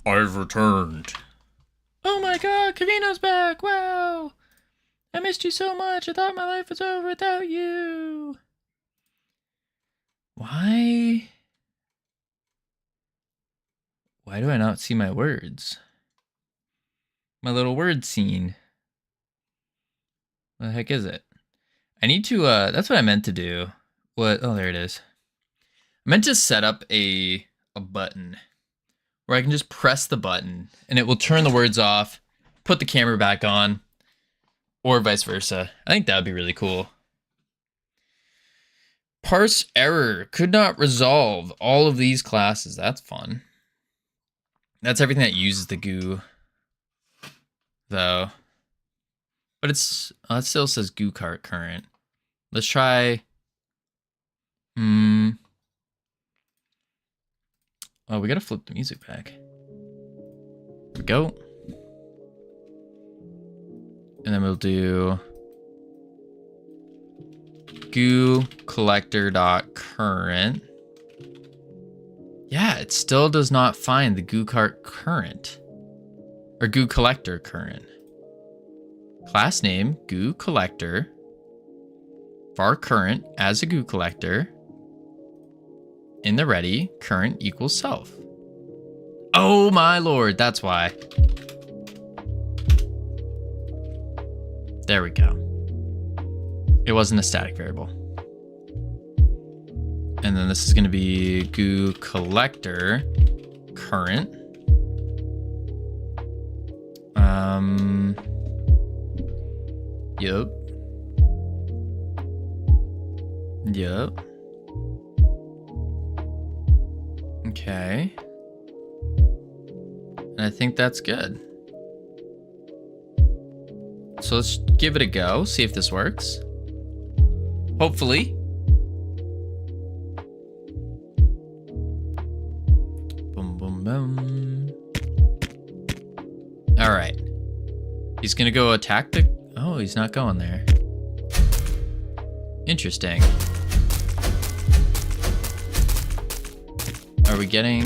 I've returned. Oh my god, Covino's back! Wow! I missed you so much. I thought my life was over without you. Why do I not see my words? My little word scene. What the heck is it? I need to, that's what I meant to do. What? Oh, there it is. I meant to set up a button where I can just press the button and it will turn the words off, put the camera back on, or vice versa. I think that would be really cool. Parse error. Could not resolve all of these classes. That's fun. That's everything that uses the goo, though. But it still says goo cart current. Let's try. Oh, we gotta flip the music back. Here we go. And then we'll do goo collector dot current. Yeah, it still does not find the goo cart current or goo collector current. Class name goo collector. Var current as a goo collector. In the ready, current equals self. Oh my lord, that's why. There we go. It wasn't a static variable. And then this is going to be goo collector current. Yep. Okay. And I think that's good. So let's give it a go, see if this works. Hopefully. Boom, boom, boom. All right. He's gonna go attack the... Oh, he's not going there. Interesting. Are we getting...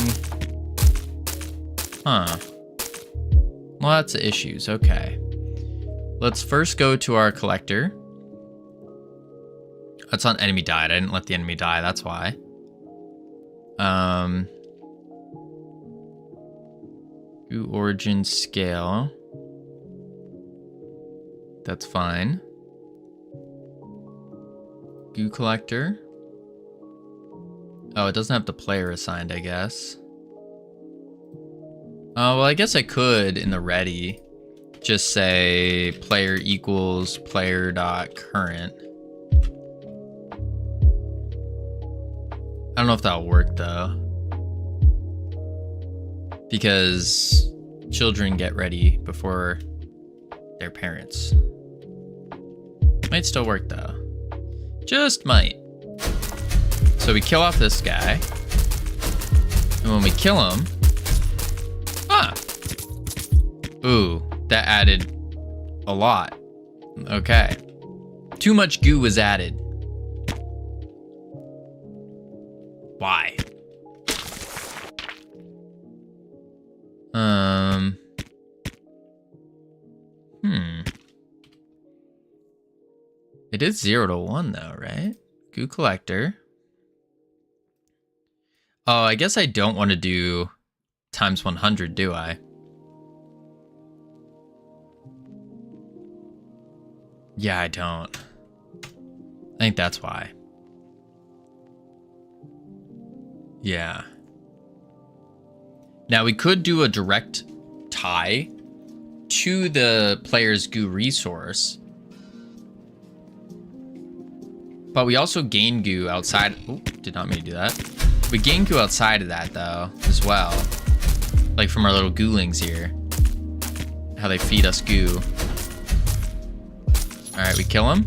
Huh. Lots of issues. Okay. Let's first go to our collector. That's on enemy died. I didn't let the enemy die. That's why. Goo origin scale. That's fine. Goo collector. Oh, it doesn't have the player assigned, I guess. Oh, well, I guess I could in the ready just say player equals player dot current. I don't know if that'll work though, because children get ready before their parents. Might still work though. Just might. So we kill off this guy. And when we kill him... Ah! Ooh, that added a lot. Okay. Too much goo was added. Why? It is 0 to 1 though, right? Goo collector. Oh, I guess I don't want to do times 100, do I? Yeah, I don't. I think that's why. Yeah. Now we could do a direct tie to the player's goo resource. But we also gain goo outside. Oh, did not mean to do that. We gain goo outside of that though, as well. Like from our little goolings here. How they feed us goo. Alright, we kill him.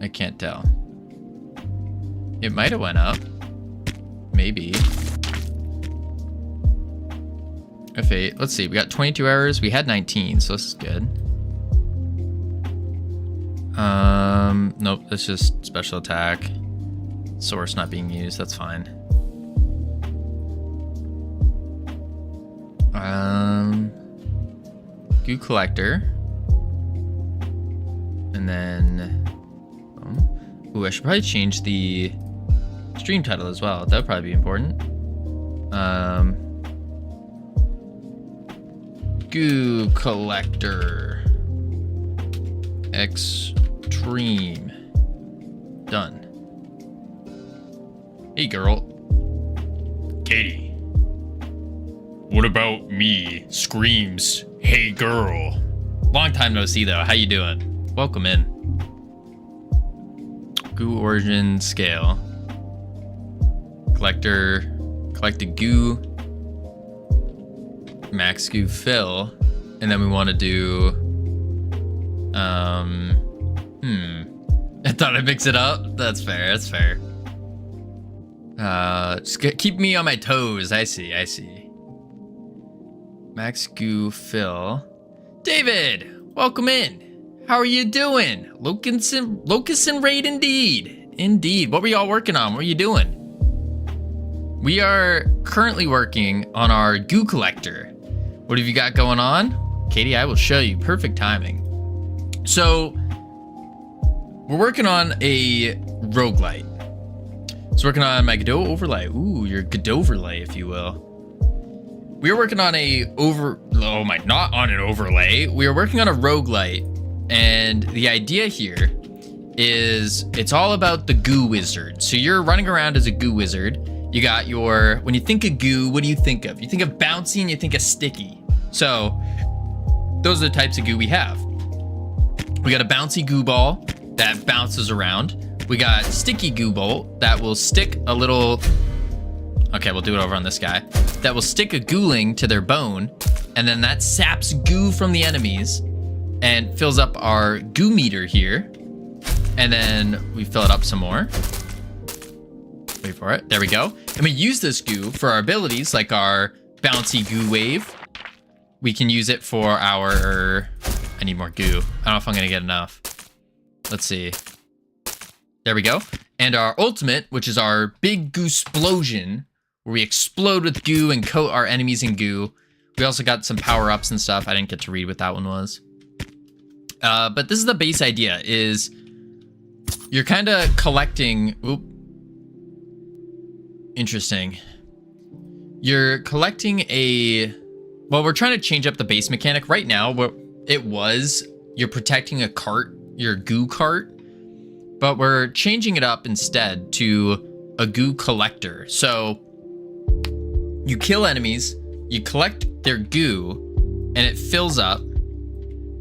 I can't tell. It might have went up. Maybe. F8. Let's see. We got 22 errors. We had 19, so this is good. Nope. That's just special attack. Source not being used. That's fine. Goo collector. And then, ooh, I should probably change the stream title as well. That would probably be important. Goo collector. Extreme. Done. Hey, girl. Katie. What about me? Screams. Hey, girl. Long time no see, though. How you doing? Welcome in. Goo origin scale. Collector. Collected goo. Max goo fill. And then we want to do... I thought I'd mix it up. That's fair. That's fair. Just keep me on my toes. I see. Max goo fill. David, welcome in. How are you doing? Locust and raid indeed. Indeed. What were y'all working on? What are you doing? We are currently working on our goo collector. What have you got going on? Katie, I will show you. Perfect timing. So, we're working on a roguelite. It's working on my Godot overlay. Ooh, your Godot overlay, if you will. We are working on not on an overlay. We are working on a roguelite. And the idea here is it's all about the goo wizard. So you're running around as a goo wizard. You got when you think of goo, what do you think of? You think of bouncy and you think of sticky. So those are the types of goo we have. We got a bouncy goo ball that bounces around. We got sticky goo ball that will stick a little... Okay, we'll do it over on this guy. That will stick a ghouling to their bone, and then that saps goo from the enemies and fills up our goo meter here. And then we fill it up some more. Wait for it. There we go. And we use this goo for our abilities, like our bouncy goo wave. We can use it for our... I need more goo. I don't know if I'm going to get enough. Let's see. There we go. And our ultimate, which is our big goo explosion, where we explode with goo and coat our enemies in goo. We also got some power-ups and stuff. I didn't get to read what that one was. But this is the base idea, is you're kind of collecting... Oop. Interesting. You're collecting a... Well, we're trying to change up the base mechanic. Right now, you're protecting a cart, your goo cart. But we're changing it up instead to a goo collector. So you kill enemies, you collect their goo, and it fills up.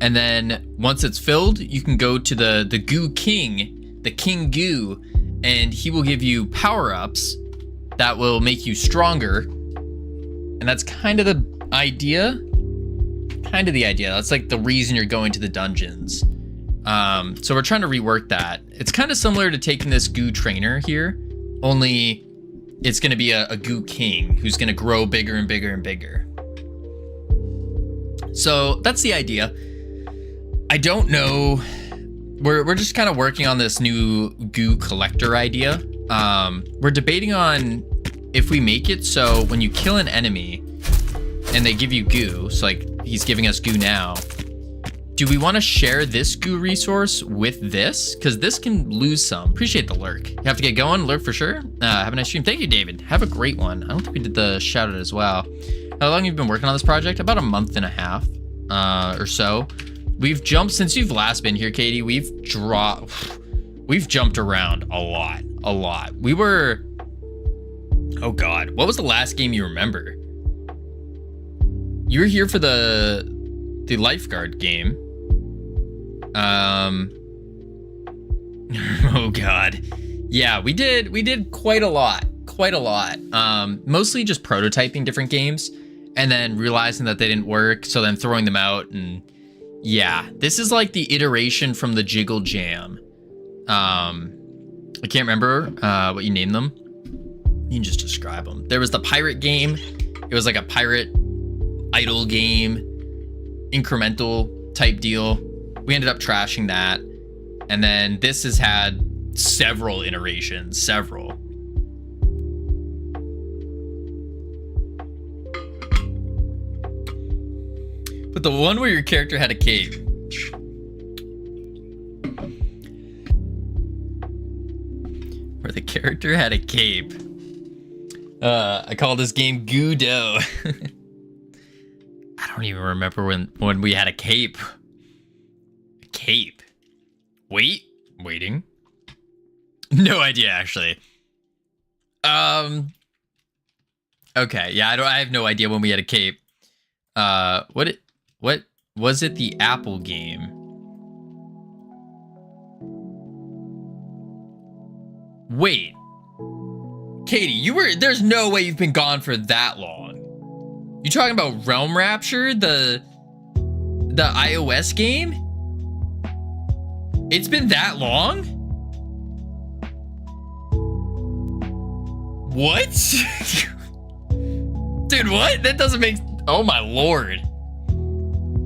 And then once it's filled, you can go to the goo king, the king goo, and he will give you power-ups that will make you stronger. And that's kind of the idea. That's like the reason you're going to the dungeons. So we're trying to rework that. It's kind of similar to taking this goo trainer here, only it's going to be a goo king who's going to grow bigger and bigger and bigger. So that's the idea. I don't know. We're just kind of working on this new goo collector idea. We're debating on if we make it so when you kill an enemy and they give you goo, so like he's giving us goo now, do we want to share this goo resource with this? Because this can lose some. Appreciate the lurk. You have to get going. Lurk for sure. Have a nice stream. Thank you, David. Have a great one. I don't think we did the shout out as well. How long have you been working on this project? About a month and a half or so. We've jumped since you've last been here, Katie. We've jumped around a lot. We were... Oh God, what was the last game you remember? You were here for the lifeguard game. Oh God. Yeah, we did quite a lot. Mostly just prototyping different games and then realizing that they didn't work, so then throwing them out. And yeah, this is like the iteration from the Jiggle Jam. I can't remember what you named them. You can just describe them. There was the pirate game. It was like a pirate idle game, incremental type deal. We ended up trashing that. And then this has had several iterations, But the one where your character had a cape. Where the character had a cape. I call this game Godot. I don't even remember when we had a cape. A cape. Waiting. No idea, actually. Okay, yeah, I have no idea when we had a cape. What was it? The Apple game? Wait, Katie, there's no way you've been gone for that long. You talking about Realm Rapture, the iOS game? It's been that long? What? Dude, what? That doesn't make... Oh my lord.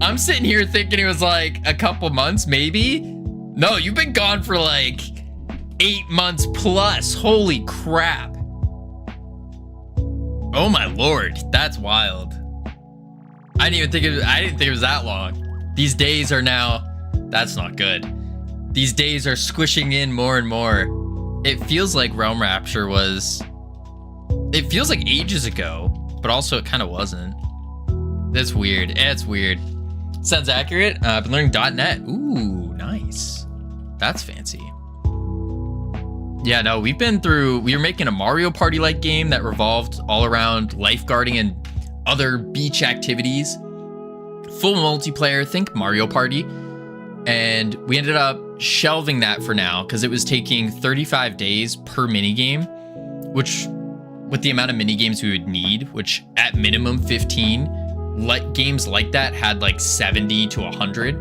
I'm sitting here thinking it was like a couple months, maybe? No, you've been gone for like 8 months plus. Holy crap. Oh my lord, that's wild. I didn't think it was that long. These days are now... That's not good. These days are squishing in more and more. It feels like Realm Rapture was... It feels like ages ago, but also it kind of wasn't. That's weird. It's weird. Sounds accurate. I've been learning .NET. Ooh, nice. That's fancy. Yeah, no, we were making a Mario Party-like game that revolved all around lifeguarding and other beach activities. Full multiplayer, think Mario Party. And we ended up shelving that for now because it was taking 35 days per minigame, which with the amount of minigames we would need, which at minimum 15, games like that had like 70 to 100.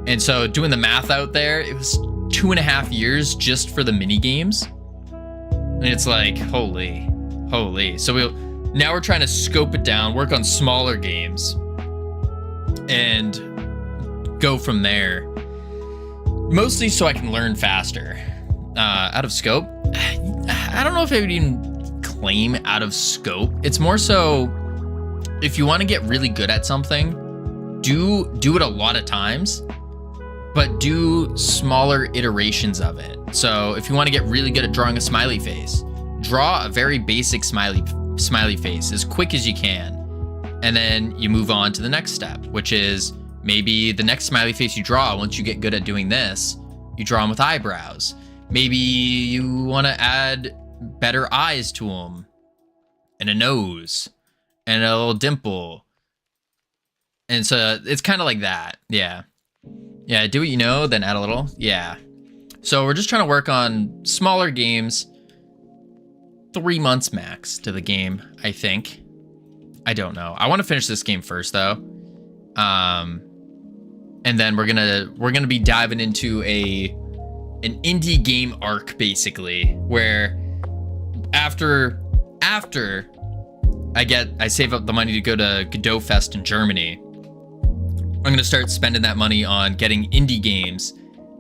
And so doing the math out there, it was 2.5 years just for the minigames. And it's like, holy. So now we're trying to scope it down, work on smaller games, and go from there. Mostly so I can learn faster. Out of scope, I don't know if I would even claim out of scope. It's more so if you want to get really good at something, do it a lot of times, but do smaller iterations of it. So if you want to get really good at drawing a smiley face, draw a very basic smiley face as quick as you can. And then you move on to the next step, which is maybe the next smiley face you draw, once you get good at doing this, you draw them with eyebrows. Maybe you want to add better eyes to them, and a nose, and a little dimple. And so it's kind of like that. Yeah, do what you know, then add a little. Yeah. So we're just trying to work on smaller games. 3 months max to the game, I think. I don't know. I want to finish this game first, though. And then we're gonna be diving into an indie game arc, basically, where after I save up the money to go to Godot Fest in Germany, I'm gonna start spending that money on getting indie games,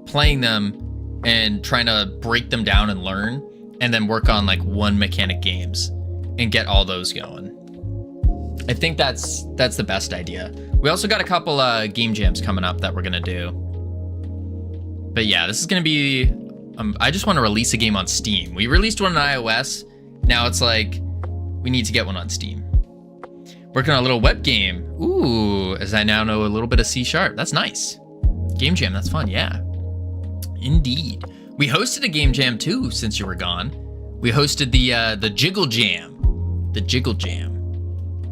playing them, and trying to break them down and learn, and then work on like one mechanic games and get all those going. I think that's the best idea. We also got a couple game jams coming up that we're gonna do. But yeah, this is gonna be. I just want to release a game on Steam. We released one on iOS. Now it's like we need to get one on Steam. Working on a little web game. Ooh, as I now know a little bit of C#. That's nice. Game jam. That's fun. Yeah, indeed. We hosted a game jam too since you were gone. We hosted the Jiggle Jam. The Jiggle Jam.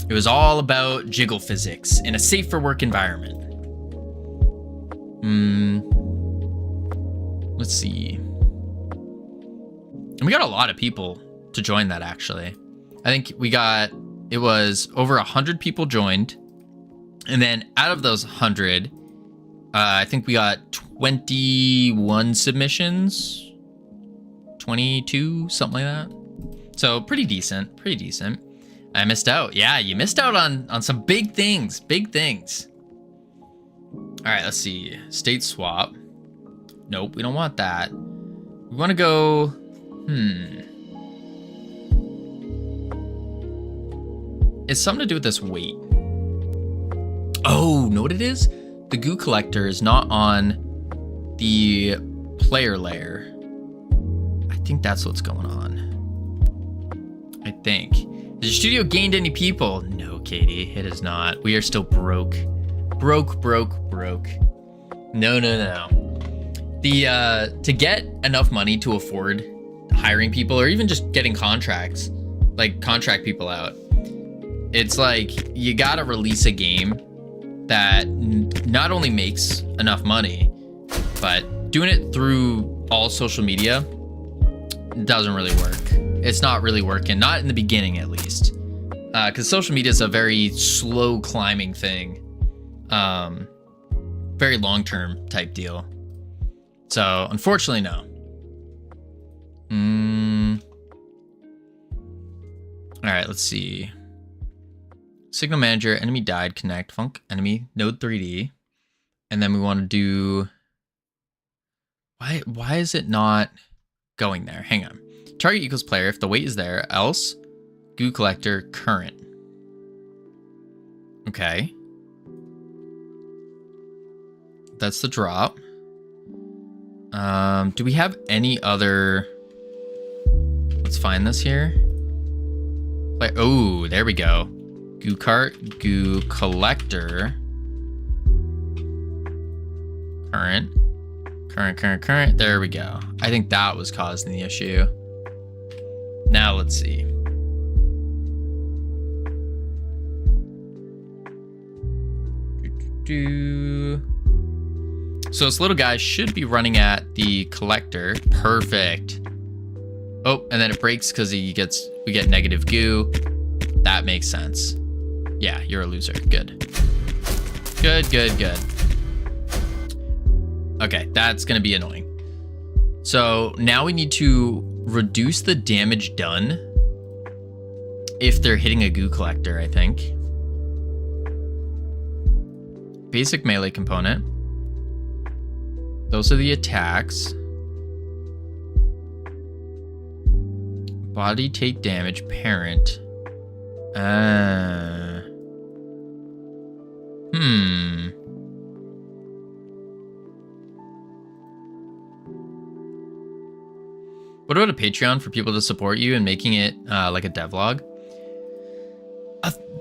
It was all about jiggle physics in a safe for work environment. Let's see. And we got a lot of people to join that, actually. I think it was over 100 people joined. And then out of those 100, I think we got 21 submissions, 22, something like that. So pretty decent. I missed out. Yeah, you missed out on some big things. All right, let's see. State swap. Nope, we don't want that. We want to go... It's something to do with this weight. Oh, know what it is? The goo collector is not on the player layer. I think that's what's going on. I think. Has your studio gained any people? No, Katie, it is not. We are still broke. Broke. No. To get enough money to afford hiring people or even just getting contracts, like contract people out, it's like you gotta release a game that not only makes enough money, but doing it through all social media doesn't really work. It's not really working, not in the beginning at least, because social media is a very slow climbing thing, very long-term type deal. So unfortunately, no. All right, let's see. Signal manager, enemy died, connect, func, enemy, node 3D. And then we want to do, why is it not going there? Hang on. Target equals player if the weight is there, else goo collector current. Okay. That's the drop. Do we have any other, let's find this here. Oh, there we go. Goo cart, goo collector. Current. There we go. I think that was causing the issue. Now let's see. So this little guy should be running at the collector. Perfect. Oh, and then it breaks because we get negative goo. That makes sense. Yeah, you're a loser. Good. Okay, that's gonna be annoying. So now we need to reduce the damage done if they're hitting a goo collector, I think. Basic melee component. Those are the attacks. Body take damage, parent. What about a Patreon for people to support you and making it like a devlog?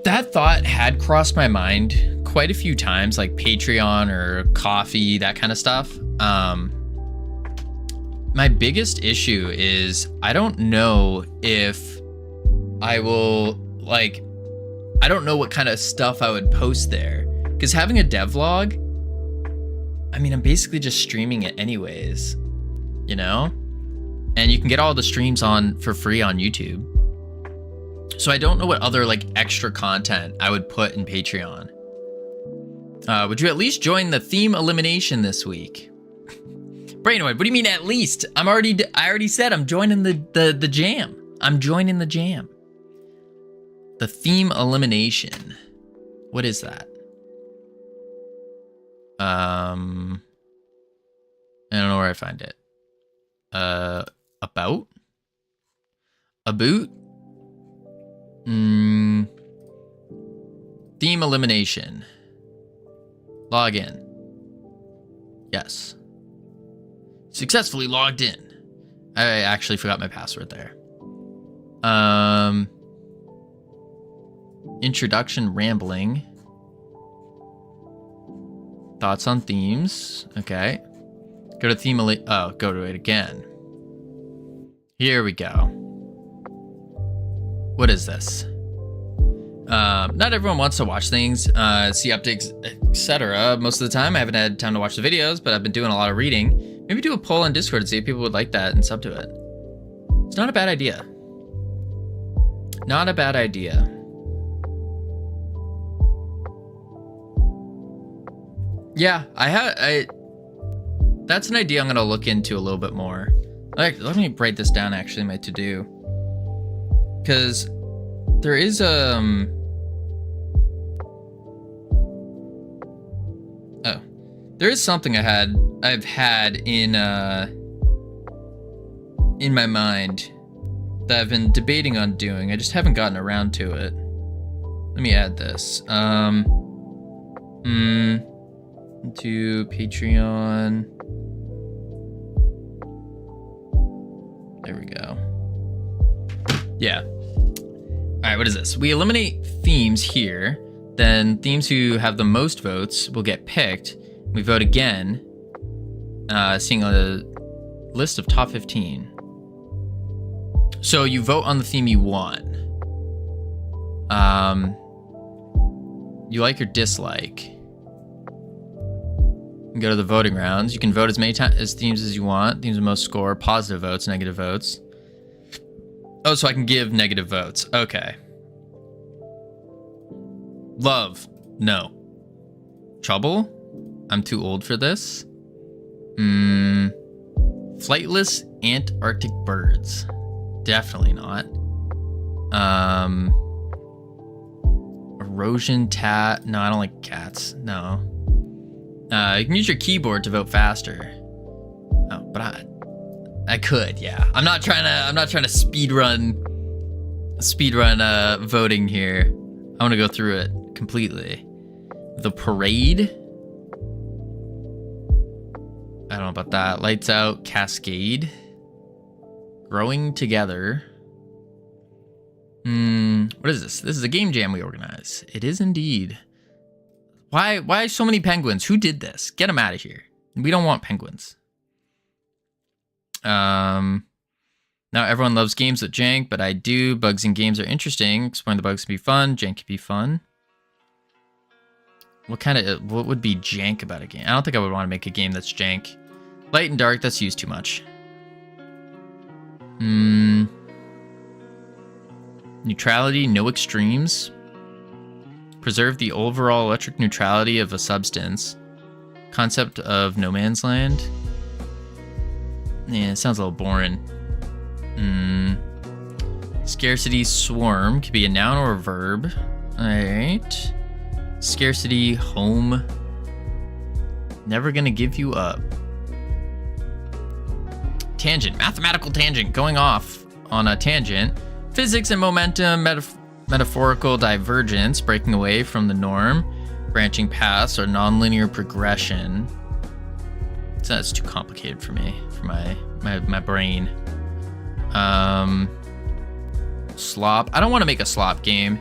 That thought had crossed my mind quite a few times, like Patreon or coffee, that kind of stuff. My biggest issue is I don't know if I will, like, I don't know what kind of stuff I would post there. Because having a devlog, I mean, I'm basically just streaming it anyways, you know? And you can get all the streams on for free on YouTube. So I don't know what other like extra content I would put in Patreon. Would you at least join the theme elimination this week? Brainoid, what do you mean at least? I already said I'm joining the jam. I'm joining the jam. The theme elimination. What is that? I don't know where I find it. About? A boot? Theme elimination. Log in. Yes. Successfully logged in. I actually forgot my password there. Introduction rambling. Thoughts on themes. Okay. Go to theme go to it again. Here we go. What is this? Not everyone wants to watch things, see updates, etc. Most of the time I haven't had time to watch the videos, but I've been doing a lot of reading. Maybe do a poll on Discord to see if people would like that and sub to it. It's not a bad idea. Not a bad idea. Yeah, that's an idea I'm gonna look into a little bit more. Like, let me write this down actually, my to-do. Because there is there is something I've had in my mind that I've been debating on doing. I just haven't gotten around to it. Let me add this. To Patreon. There we go. Yeah. All right, what is this? We eliminate themes here. Then themes who have the most votes will get picked. We vote again, seeing a list of top 15. So you vote on the theme you want. You like or dislike. You can go to the voting rounds. You can vote as many as themes as you want. Themes with most score, positive votes, negative votes. Oh, so I can give negative votes. Okay. Love. No. Trouble? I'm too old for this. Flightless Antarctic birds. Definitely not. Erosion tat. No, I don't like cats. No. You can use your keyboard to vote faster. Oh, but I could, yeah. I'm not trying to speed run voting here. I want to go through it completely. The parade. I don't know about that. Lights out, cascade. Growing together. What is this? This is a game jam we organize. It is indeed. Why so many penguins? Who did this? Get them out of here. We don't want penguins. Now everyone loves games with jank, but I do. Bugs in games are interesting. Exploring the bugs can be fun. Jank can be fun. What would be jank about a game? I don't think I would want to make a game that's jank. Light and dark, that's used too much. Neutrality, no extremes. Preserve the overall electric neutrality of a substance. Concept of no man's land. Yeah, it sounds a little boring. Scarcity, swarm. Could be a noun or a verb. Alright. Scarcity, home. Never gonna give you up. Tangent, mathematical tangent, going off on a tangent. Physics and momentum, metaphorical divergence, breaking away from the norm. Branching paths or nonlinear progression. So that's too complicated for me, for my brain. Slop. I don't want to make a slop game.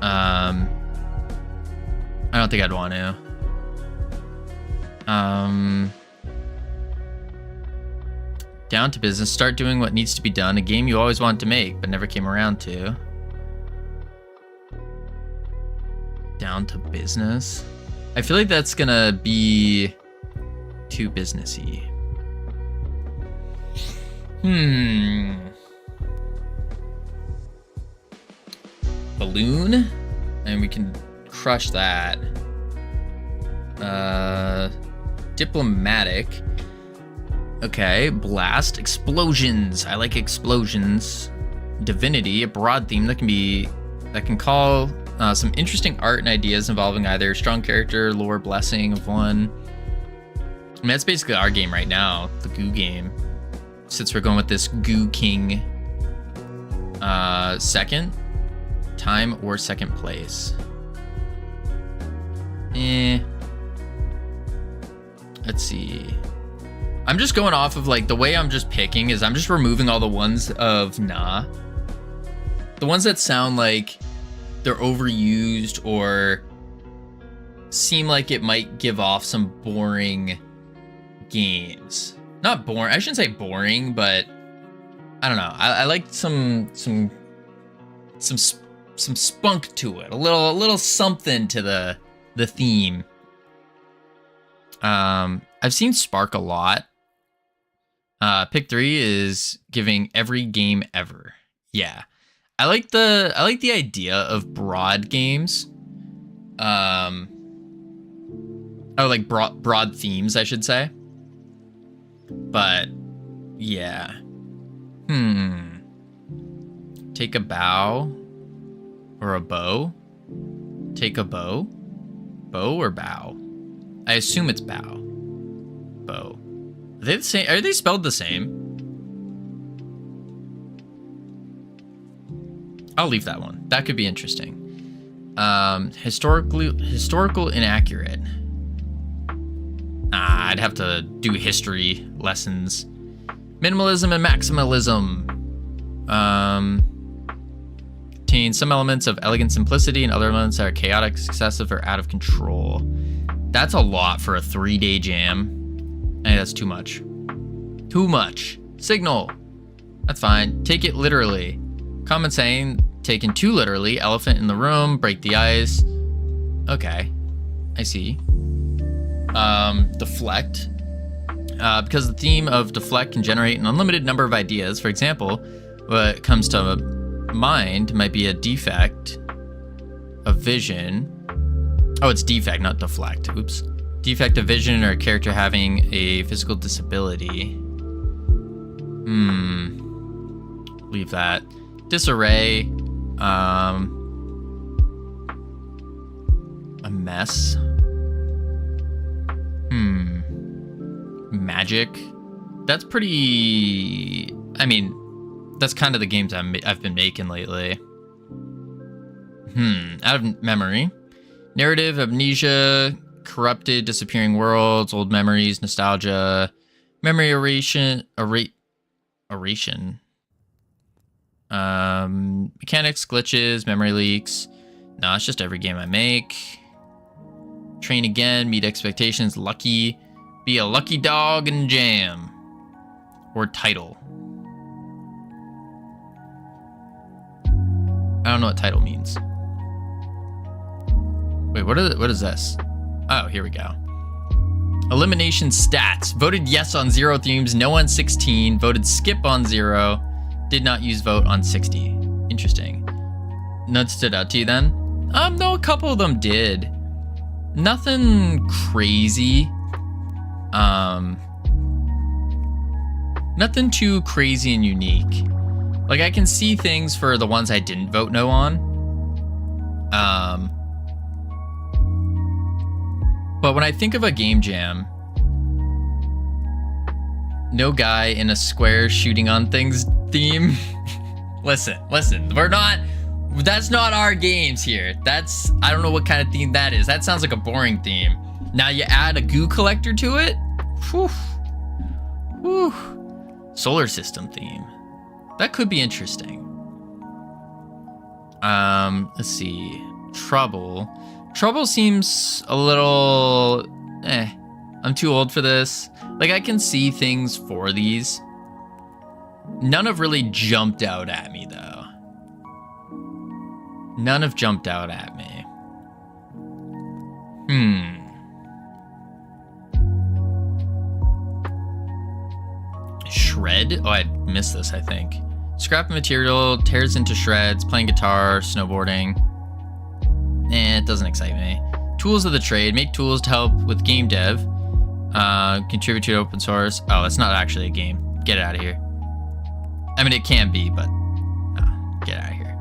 I don't think I'd want to. Down to business. Start doing what needs to be done. A game you always wanted to make, but never came around to. Down to business. I feel like that's gonna be too businessy. Balloon, and we can crush that. Diplomatic. Okay, blast, explosions. I like explosions. Divinity, a broad theme that can call some interesting art and ideas involving either strong character, lore, blessing of one. I mean, that's basically our game right now, the Goo game. Since we're going with this Goo King. Second, time or second place. Let's see. I'm just going off of like the way I'm just picking is I'm just removing all the ones of nah. The ones that sound like they're overused or seem like it might give off some boring games. Not boring. I shouldn't say boring, but I don't know. I like some spunk to it. A little something to the theme. I've seen Spark a lot. Pick 3 is giving every game ever. Yeah. I like the idea of broad games. Oh, like broad themes, I should say. But yeah. Take a bow or a bow? Take a bow? Bow or bow? I assume it's bow. Bow. Are they the same? Are they spelled the same? I'll leave that one. That could be interesting. Historical inaccurate. I'd have to do history lessons. Minimalism and maximalism. Contain some elements of elegant simplicity and other elements that are chaotic, excessive, or out of control. That's a lot for a 3-day jam. Hey, that's too much. Too much. Signal. That's fine. Take it literally. Common saying, taken too literally. Elephant in the room, break the ice. Okay. I see. Deflect. Because the theme of deflect can generate an unlimited number of ideas. For example, what comes to mind might be a defect of vision. Oh, it's defect, not deflect. Oops. Defect of vision or a character having a physical disability. Leave that. Disarray. A mess. Magic. That's pretty... I mean, that's kind of the games I've been making lately. Out of memory. Narrative, amnesia, corrupted, disappearing worlds, old memories, nostalgia, memory erasure, mechanics, glitches, memory leaks. No, it's just every game I make. Train again, meet expectations, lucky, be a lucky dog and jam. Or title. I don't know what title means. Wait, what is this? Oh, here we go. Elimination stats. Voted yes on 0 themes, no on 16. Voted skip on 0. Did not use vote on 60. Interesting. None stood out to you then? No, a couple of them did. Nothing crazy. Nothing too crazy and unique. Like, I can see things for the ones I didn't vote no on. But when I think of a game jam, no guy in a square shooting on things theme. Listen, that's not our games here. I don't know what kind of theme that is. That sounds like a boring theme. Now you add a goo collector to it. Whew. Whew. Solar system theme. That could be interesting. Let's see. Trouble. Trouble seems a little... I'm too old for this. Like, I can see things for these. None have really jumped out at me, though. None have jumped out at me. Shred? Oh, I missed this, I think. Scrap material, tears into shreds, playing guitar, snowboarding. It doesn't excite me. Tools of the trade. Make tools to help with game dev. Contribute to open source. Oh, that's not actually a game. Get it out of here. I mean, it can be, but get out of here.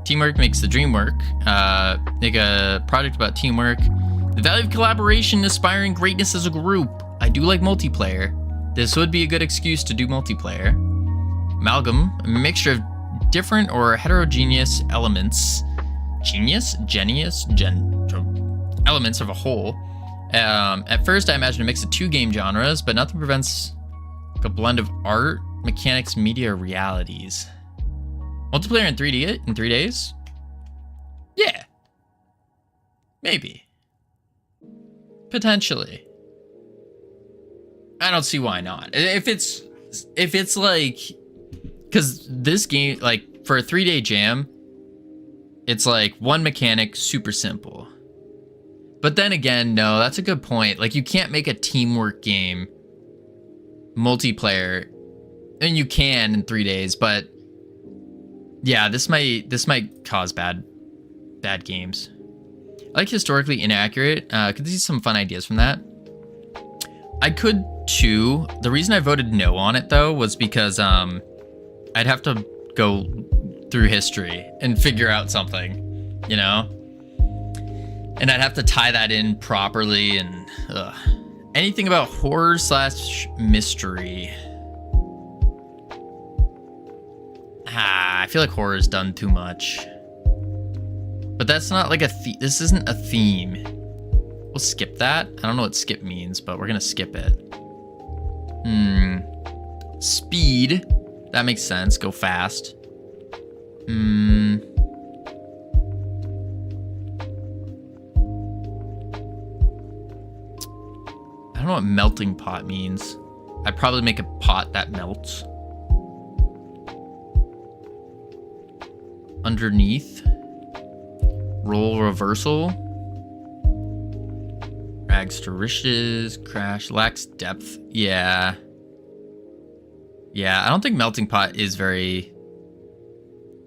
Teamwork makes the dream work. Make a project about teamwork. The value of collaboration, aspiring greatness as a group. I do like multiplayer. This would be a good excuse to do multiplayer. Amalgam, a mixture of different or heterogeneous elements. Elements of a whole. At first, I imagined a mix of 2 game genres, but nothing prevents a blend of art, mechanics, media, realities. Multiplayer in 3D in 3 days? Yeah. Maybe. Potentially. I don't see why not. If it's like, because this game, like, for a 3-day jam, it's like one mechanic, super simple. But then again, no, that's a good point. Like, you can't make a teamwork game multiplayer. And you can in 3 days, but yeah, this might cause bad games. I like historically inaccurate. Could see some fun ideas from that. I could too. The reason I voted no on it though was because I'd have to go through history and figure out something, you know? And I'd have to tie that in properly and anything about horror / mystery. I feel like horror's done too much. But that's not like this isn't a theme. We'll skip that. I don't know what skip means, but we're gonna skip it. Speed. That makes sense. Go fast. I don't know what melting pot means. I'd probably make a pot that melts. Underneath. Roll reversal. Rags to riches. Crash. Lacks depth. Yeah. Yeah, I don't think melting pot is very...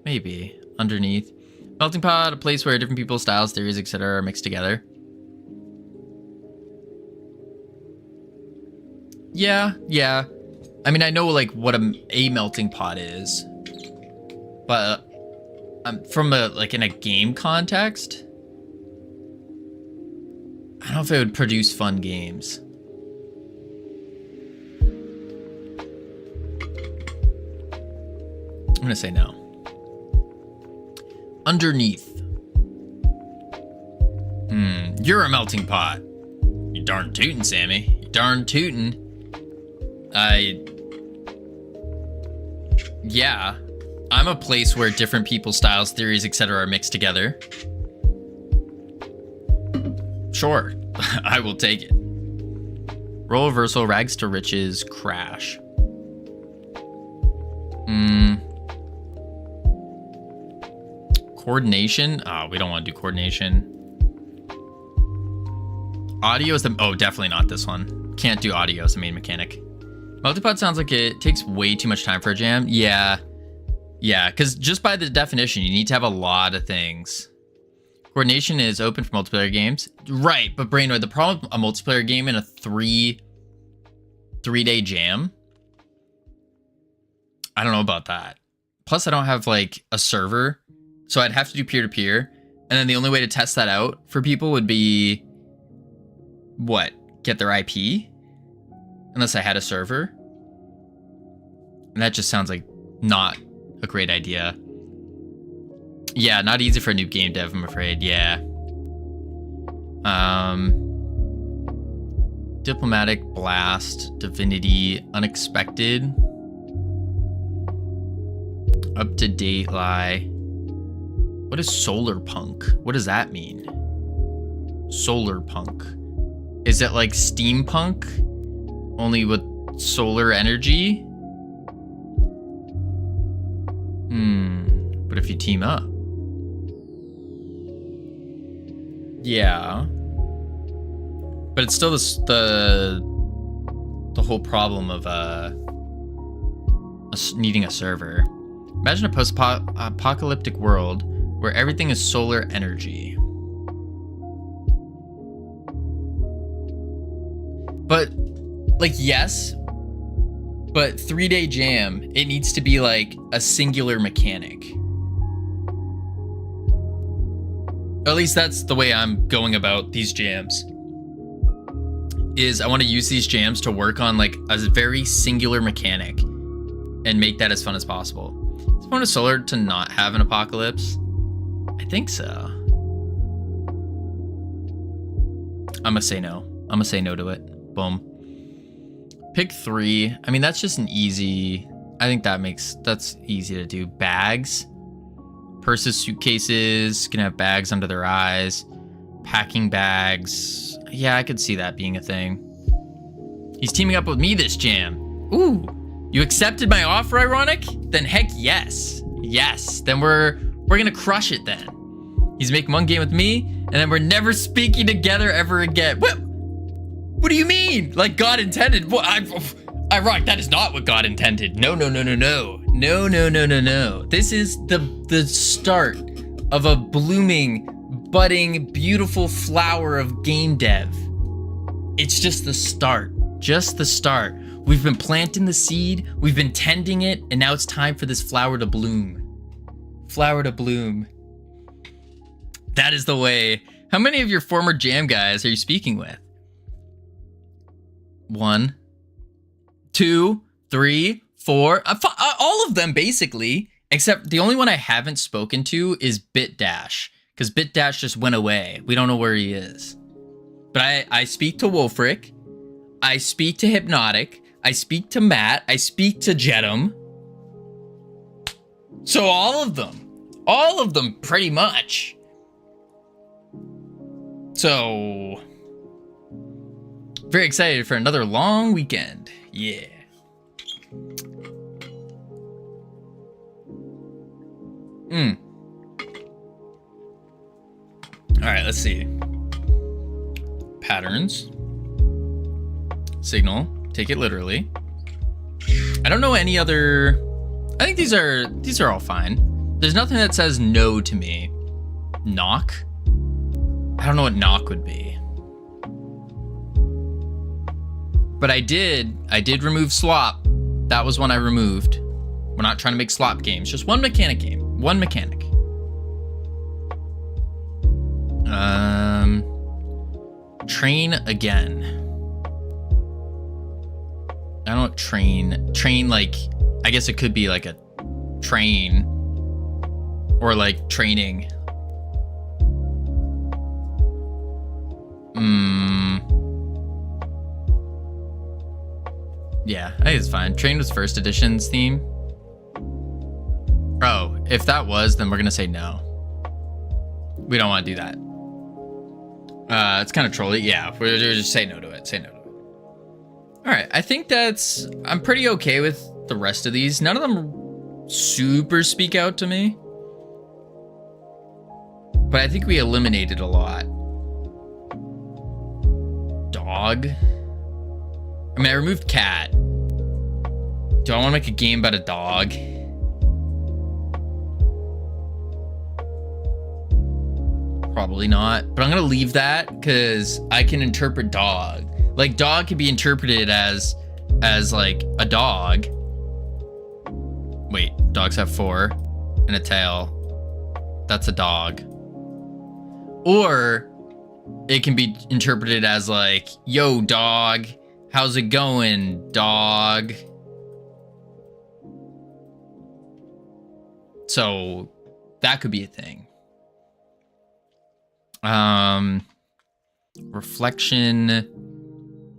Maybe. Underneath. Melting pot, a place where different people's styles, theories, etc. are mixed together. Yeah. I mean, I know like what a melting pot is, but from in a game context, I don't know if it would produce fun games. I'm gonna say no. Underneath. You're a melting pot. You darn tootin', Sammy. You darn tootin'. Yeah. I'm a place where different people's styles, theories, etc. are mixed together. Sure. I will take it. Roll reversal, rags to riches, crash. Coordination? We don't want to do coordination. Audio is definitely not this one. Can't do audio as the main mechanic. Multipod sounds like it takes way too much time for a jam. Yeah, because just by the definition, you need to have a lot of things. Coordination is open for multiplayer games. Right, but Brainwave, the problem with a multiplayer game in a three-day jam, I don't know about that. Plus, I don't have like a server, so I'd have to do peer-to-peer. And then the only way to test that out for people would be, what? Get their IP? Unless I had a server. And that just sounds like not a great idea. Yeah, not easy for a new game dev, I'm afraid. Yeah. Diplomatic, blast, divinity, unexpected, up to date, lie. What is solar punk? What does that mean? Solar punk. Is it like steampunk? Only with solar energy? But if you team up. Yeah. But it's still the whole problem of needing a server. Imagine a post-apocalyptic world where everything is solar energy. But, like, yes, but 3-day jam, it needs to be like a singular mechanic. Or at least that's the way I'm going about these jams. Is I want to use these jams to work on like a very singular mechanic and make that as fun as possible. Is it fun of solar to not have an apocalypse? I think so. I'm gonna say no. I'm gonna say no to it. Boom. Pick 3. I mean, that's just an easy... I think that's easy to do. Bags. Purses, suitcases. Gonna have bags under their eyes. Packing bags. Yeah, I could see that being a thing. He's teaming up with me this jam. Ooh. You accepted my offer, Ironic? Then heck yes. Yes. Then we're gonna crush it then. He's making one game with me, and then we're never speaking together ever again. What do you mean? Like God intended? What? Ironic, that is not what God intended. No. This is the start of a blooming, budding, beautiful flower of game dev. It's just the start. Just the start. We've been planting the seed, we've been tending it, and now it's time for this flower to bloom. Flower to bloom. That is the way. How many of your former jam guys are you speaking with? 1, 2, 3, 4, all of them basically, except the only one I haven't spoken to is BitDash, because BitDash just went away. We don't know where he is. But I speak to Wolfric. I speak to Hypnotic. I speak to Matt. I speak to Jedum. So all of them pretty much. So very excited for another long weekend. Yeah. All right, let's see. Patterns. Signal. Take it literally. I don't know any other. I think these are all fine. There's nothing that says no to me. Knock. I don't know what knock would be. But I did remove slop. That was one I removed. We're not trying to make slop games. Just one mechanic game. One mechanic. Train again. I don't know what train, like, I guess it could be like a train or like training. Yeah, I think it's fine. Train was first edition's theme. Oh, if that was, then we're gonna say no. We don't want to do that. It's kind of trolly. Yeah, we're just say no to it. Say no to it. All right, I think I'm pretty okay with the rest of these. None of them super speak out to me. But I think we eliminated a lot. Dog. I mean, I removed cat. Do I want to make a game about a dog? Probably not. But I'm going to leave that because I can interpret dog. Like, dog can be interpreted as like a dog. Wait, dogs have 4 and a tail. That's a dog. Or it can be interpreted as like, yo, dog, how's it going, dog? So that could be a thing. Reflection.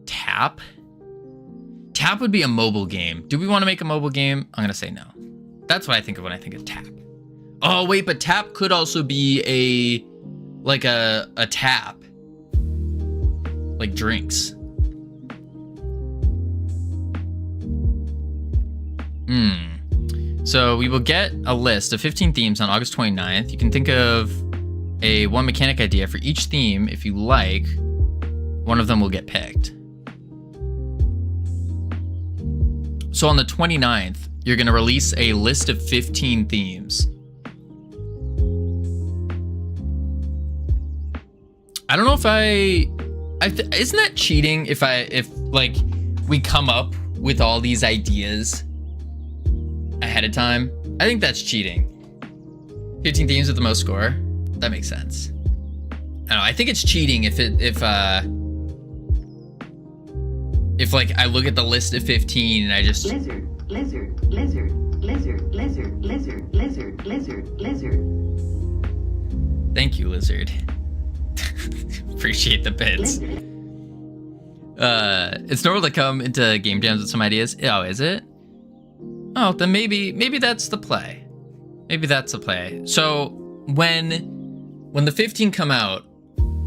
Tap. Tap would be a mobile game. Do we want to make a mobile game? I'm gonna say no. That's what I think of when I think of tap. Oh wait, but tap could also be a tap, like drinks. So we will get a list of 15 themes on August 29th. You can think of a one mechanic idea for each theme. If you like, one of them will get picked. So on the 29th, you're going to release a list of 15 themes. I don't know if isn't that cheating if like we come up with all these ideas ahead of time? I think that's cheating. 15 themes with the most score. That makes sense. I don't know. I think it's cheating if like I look at the list of 15 and I just lizard. Thank you, lizard. Appreciate the bits. It's normal to come into game jams with some ideas. Oh, is it? Oh, then maybe that's the play. Maybe that's the play. So when the 15 come out,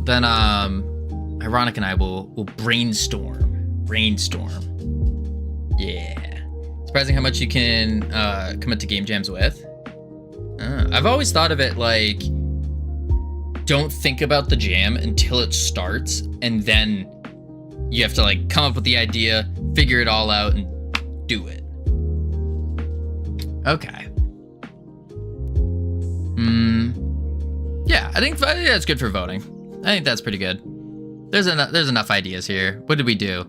then Ironic and I will brainstorm. Yeah. Surprising how much you can commit to game jams with. I've always thought of it like, don't think about the jam until it starts, and then you have to like come up with the idea, figure it all out, and do it. Okay. Yeah, I think that's good for voting. I think that's pretty good. There's enough ideas here. What did we do?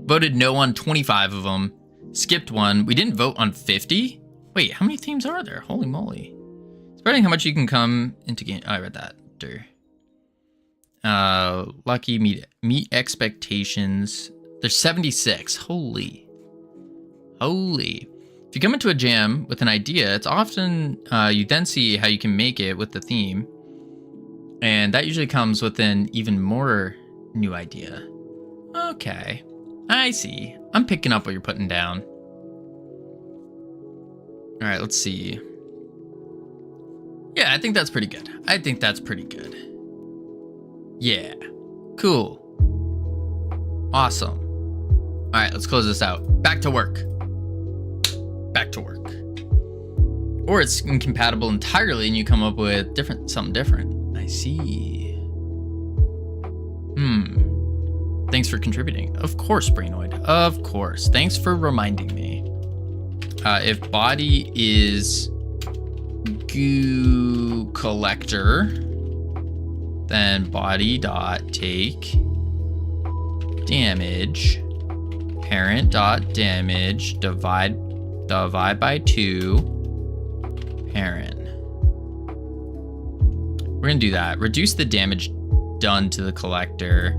Voted no on 25 of them. Skipped one. We didn't vote on 50? Wait, how many themes are there? Holy moly. Surprising how much you can come into game. Oh, I read that. Lucky meet expectations. There's 76. Holy. If you come into a jam with an idea, it's often you then see how you can make it with the theme. And that usually comes with an even more new idea. Okay, I see. I'm picking up what you're putting down. All right, let's see. Yeah, I think that's pretty good. I think that's pretty good. Yeah, cool. Awesome. All right, let's close this out. Back to work. Back to work. Or it's incompatible entirely and you come up with something different. I see. Thanks for contributing. Of course, Brainoid. Of course. Thanks for reminding me. If body is goo collector, then body dot take damage, parent dot damage, divide by 2, parent. We're gonna do that. Reduce the damage done to the collector,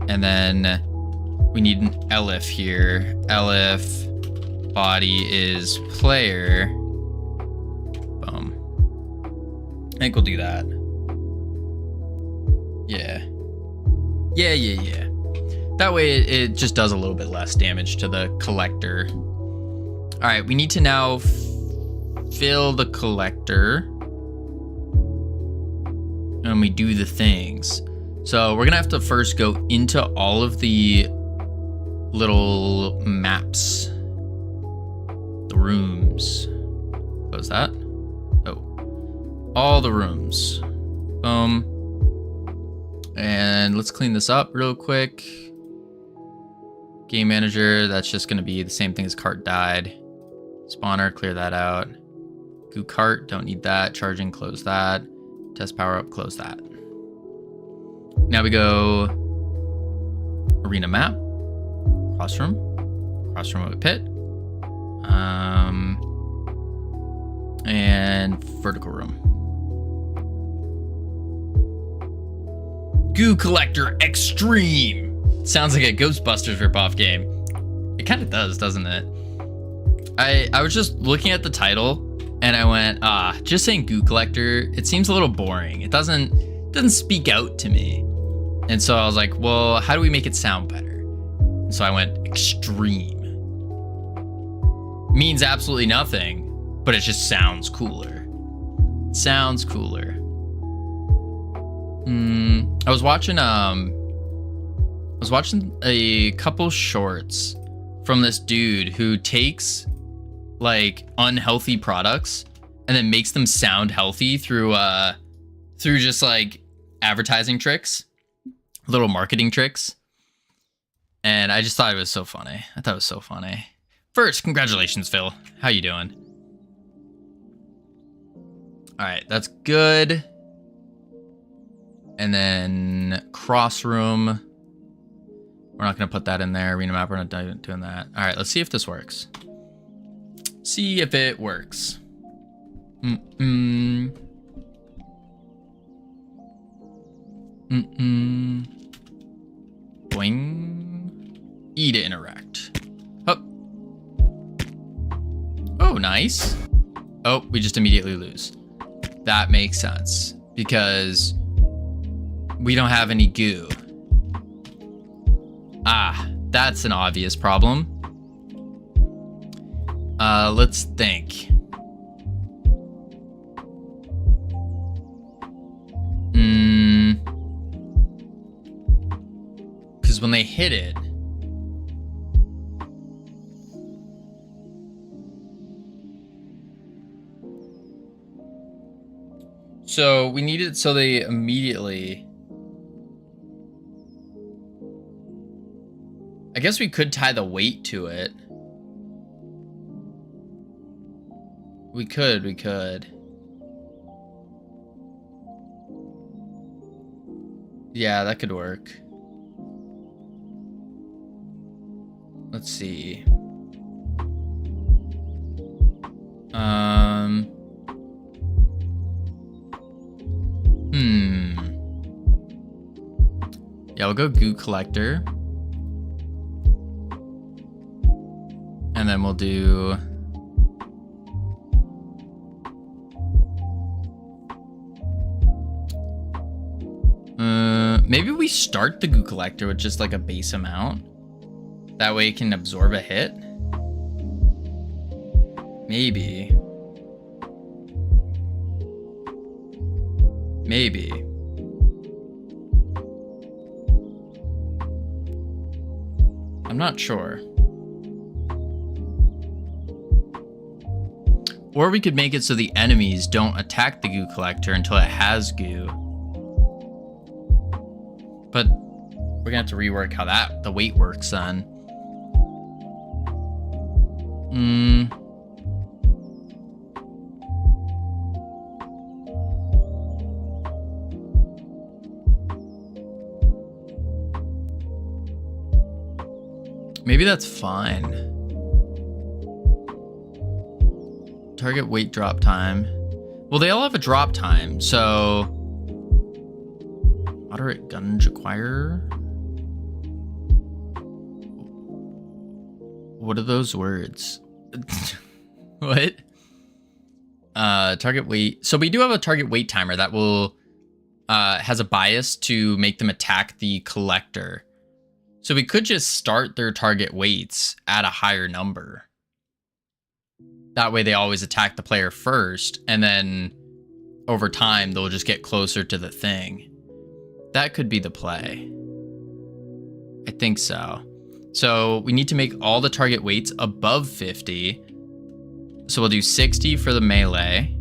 and then we need an elif here. Elif body is player. Boom. I think we'll do that. Yeah. Yeah. That way it just does a little bit less damage to the collector. All right, we need to now fill the collector. And we do the things. So we're gonna have to first go into all of the little maps. The rooms. What was that? Oh, all the rooms. Boom. And let's clean this up real quick. Game manager, that's just gonna be the same thing as cart died. Spawner, clear that out. Goo cart, don't need that. Charging, close that. Test power up, close that. Now we go arena map, crossroom with pit, and vertical room. Goo Collector Extreme. Sounds like a Ghostbusters ripoff game. It kind of does, doesn't it? I was just looking at the title and I went, just saying Goo Collector, it seems a little boring. It doesn't speak out to me. And so I was like, well, how do we make it sound better? And so I went extreme. Means absolutely nothing, but it just sounds cooler. Sounds cooler. I was watching a couple shorts from this dude who takes like unhealthy products and then makes them sound healthy through just like advertising tricks, little marketing tricks. And I just thought it was so funny. I thought it was so funny. First, congratulations, Phil. How you doing? All right, that's good. And then cross room. We're not gonna put that in there. Arena map, we're not doing that. All right, let's see if this works. See if it works. Boing. E to interact. Oh. Oh, nice. Oh, we just immediately lose. That makes sense because we don't have any goo. Ah, that's an obvious problem. Let's think. Because when they hit it, so we need it so they immediately. I guess we could tie the weight to it. We could. Yeah, that could work. Let's see. Yeah, we'll go Goo Collector. And then we'll do Maybe we start the goo collector with just like a base amount. That way it can absorb a hit. Maybe. Maybe. I'm not sure. Or we could make it so the enemies don't attack the goo collector until it has goo. But we're gonna have to rework how the weight works then. Maybe that's fine. Target weight drop time. Well, they all have a drop time, so... Moderate guns require... What are those words? What? Target weight. So we do have a target weight timer that will... has a bias to make them attack the collector. So we could just start their target weights at a higher number. That way they always attack the player first, and then over time they'll just get closer to the thing. That could be the play. I think so. So we need to make all the target weights above 50. So we'll do 60 for the melee.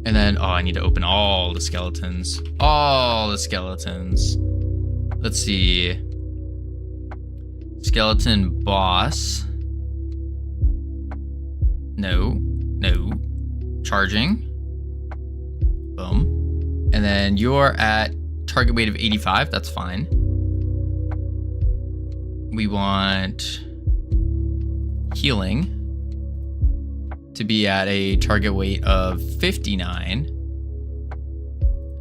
And then, oh, I need to open all the skeletons. All the skeletons. Let's see. Skeleton boss. No. No. Charging. Boom. And then you're at target weight of 85. That's fine. We want healing to be at a target weight of 59.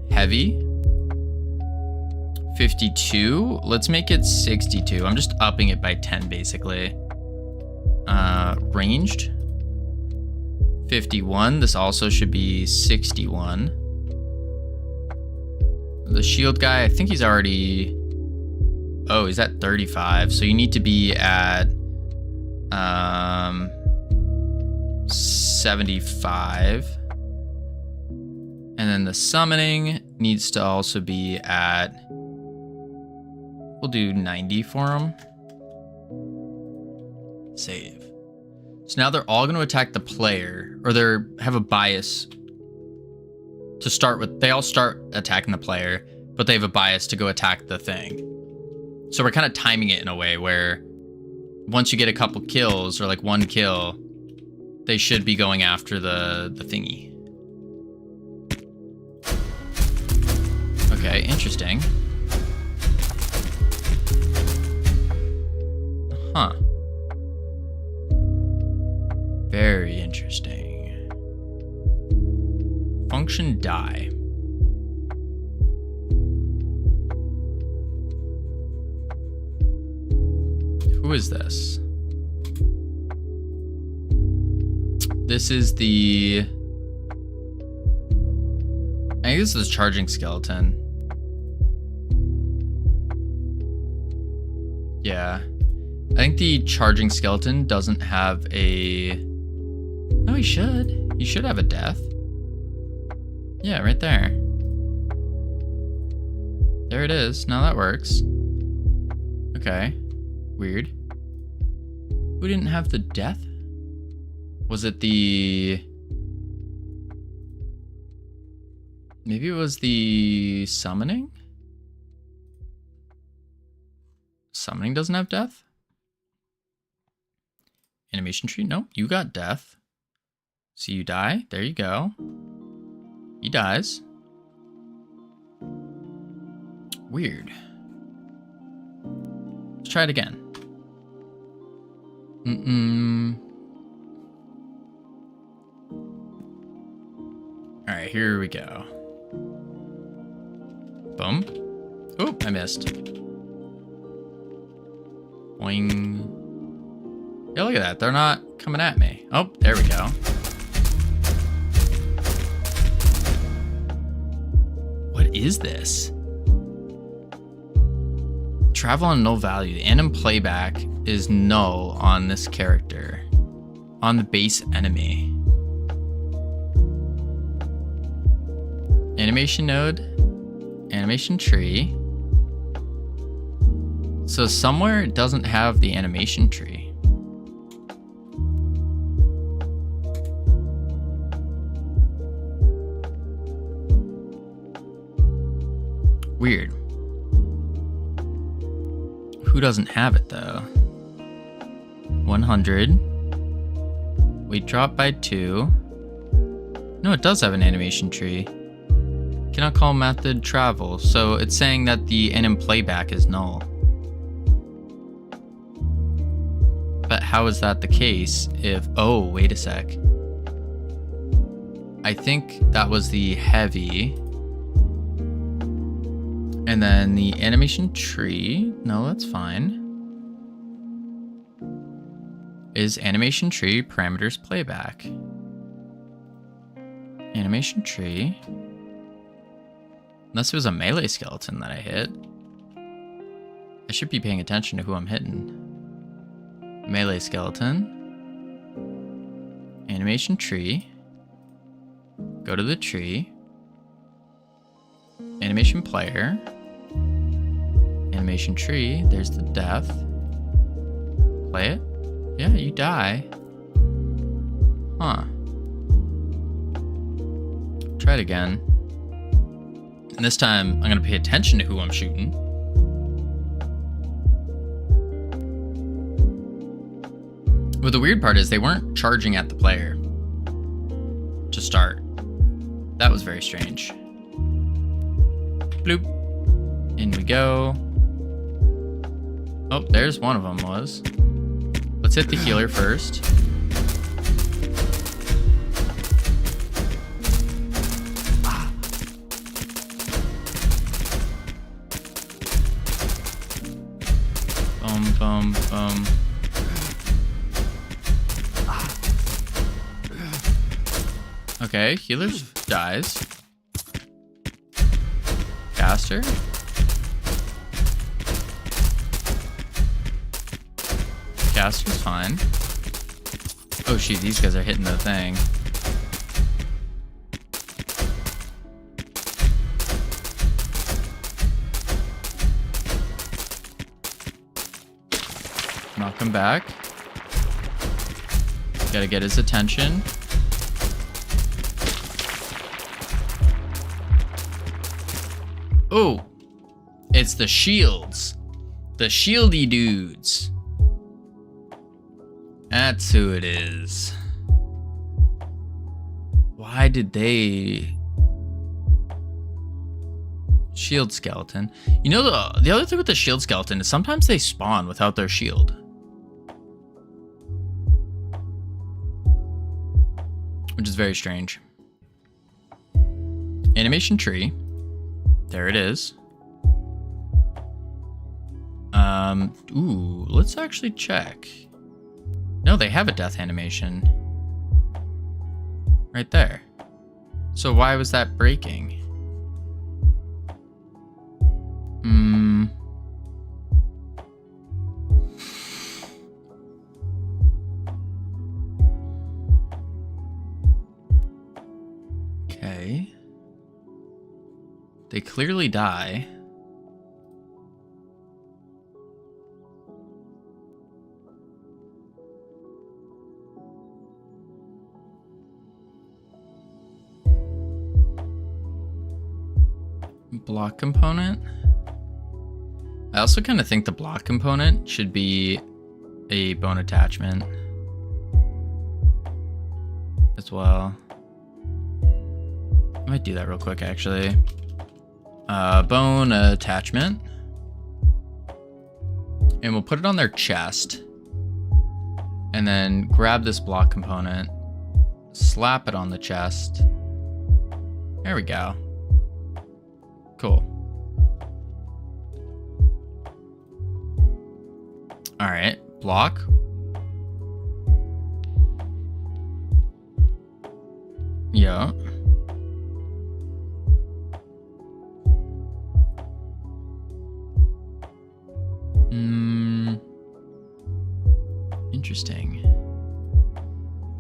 Heavy. 52. Let's make it 62. I'm just upping it by 10 basically. Ranged. 51. This also should be 61. The shield guy, I think he's already... Oh, he's at 35. So you need to be at 75. And then the summoning needs to also be at... We'll do 90 for him. Save. So now they're all going to attack the player, or they have a bias to start with. They all start attacking the player, but they have a bias to go attack the thing. So we're kind of timing it in a way where once you get a couple kills, or like one kill, they should be going after the thingy. Okay, interesting. Huh. Very interesting. Function die. Who is this? This is the... I think this is charging skeleton. Yeah. I think the charging skeleton doesn't have a... No, he should. He should have a death. Yeah, right there. There it is. Now that works. Okay. Weird. Who didn't have the death? Was it the... Maybe it was the summoning? Summoning doesn't have death? Animation tree? Nope, you got death. So you die. There you go. He dies. Weird. Let's try it again. Alright, here we go. Boom. Oh, I missed. Boing. Yeah, look at that. They're not coming at me. Oh, there we go. What What is this? Travel on null value. The anim playback is null on this character. On the base enemy. Animation node. Animation tree. So somewhere it doesn't have the animation tree. Weird. Who doesn't have it though? 100. We drop by 2. No, it does have an animation tree. Cannot call method travel. So it's saying that the anim playback is null. But how is that the case if... Oh, wait a sec. I think that was the heavy. And then the animation tree, no, that's fine. Is animation tree parameters playback. Animation tree. Unless it was a melee skeleton that I hit. I should be paying attention to who I'm hitting. Melee skeleton. Animation tree. Go to the tree. Animation player. Animation tree, there's the death. Play it? Yeah, you die. Huh. Try it again. And this time, I'm gonna pay attention to who I'm shooting. But the weird part is they weren't charging at the player to start. That was very strange. Bloop. In we go. Oh, there's one of them was. Let's hit the healer first. Boom, boom, boom. Okay, healer dies. Caster. Caster's fine. Oh shoot, these guys are hitting the thing. Knock him back. Gotta get his attention. Oh, it's the shields. The shieldy dudes. That's who it is. Why did they... Shield skeleton. You know, the other thing with the shield skeleton is sometimes they spawn without their shield. Which is very strange. Animation tree. There it is. Ooh, let's actually check. No, they have a death animation. Right there. So why was that breaking? Okay. They clearly die. Block component. I also kind of think the block component should be a bone attachment as well. I might do that real quick actually. Bone attachment. And we'll put it on their chest. And then grab this block component. Slap it on the chest. There we go. Cool. All right, block. Yeah.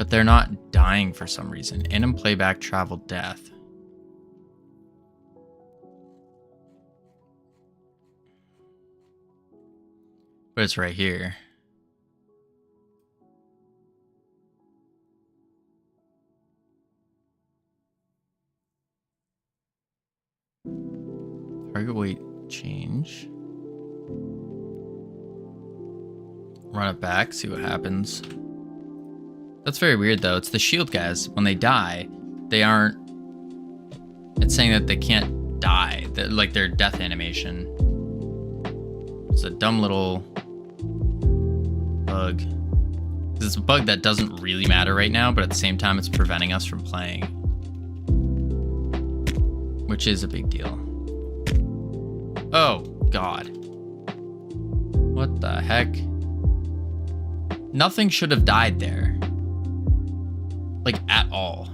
But they're not dying for some reason. In and playback, travel, death. But it's right here. Target weight change. Run it back, see what happens. That's very weird though. It's the shield guys. When they die, they aren't... It's saying that they can't die. Like their death animation. It's a dumb little bug. It's a bug that doesn't really matter right now, but at the same time it's preventing us from playing. Which is a big deal. Oh, God. What the heck? Nothing should have died there. Like, at all.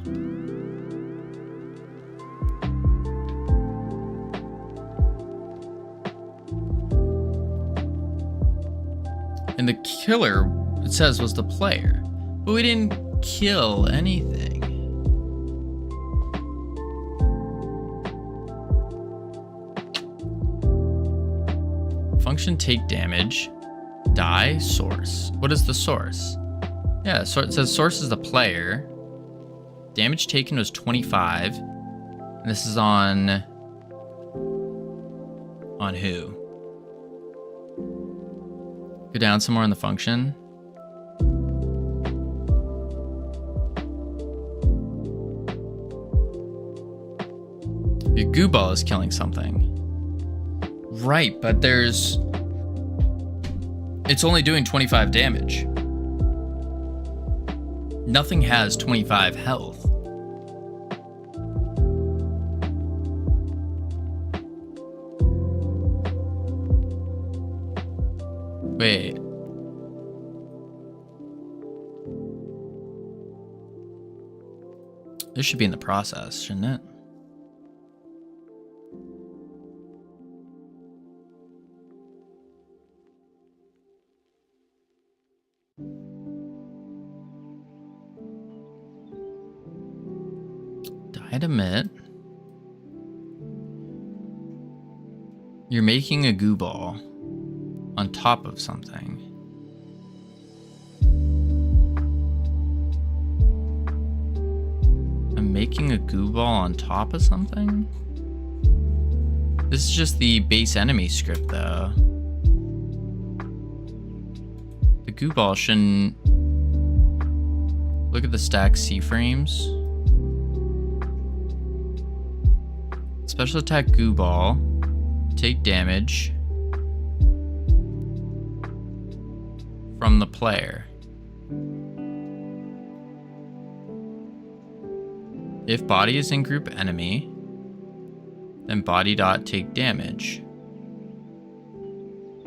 And the killer, it says, was the player. But we didn't kill anything. Function, take damage, die, source. What is the source? Yeah, so it says source is the player. Damage taken was 25. And this is on who? Go down somewhere in the function. Your goo ball is killing something. Right, but it's only doing 25 damage. Nothing has 25 health. Wait. This should be in the process, shouldn't it? I'd admit. You're making a goo ball on top of something. I'm making a goo ball on top of something? This is just the base enemy script though. The goo ball shouldn't... Look at the stack C-frames. Special attack goo ball. Take damage from the player. If body is in group enemy, then body dot take damage.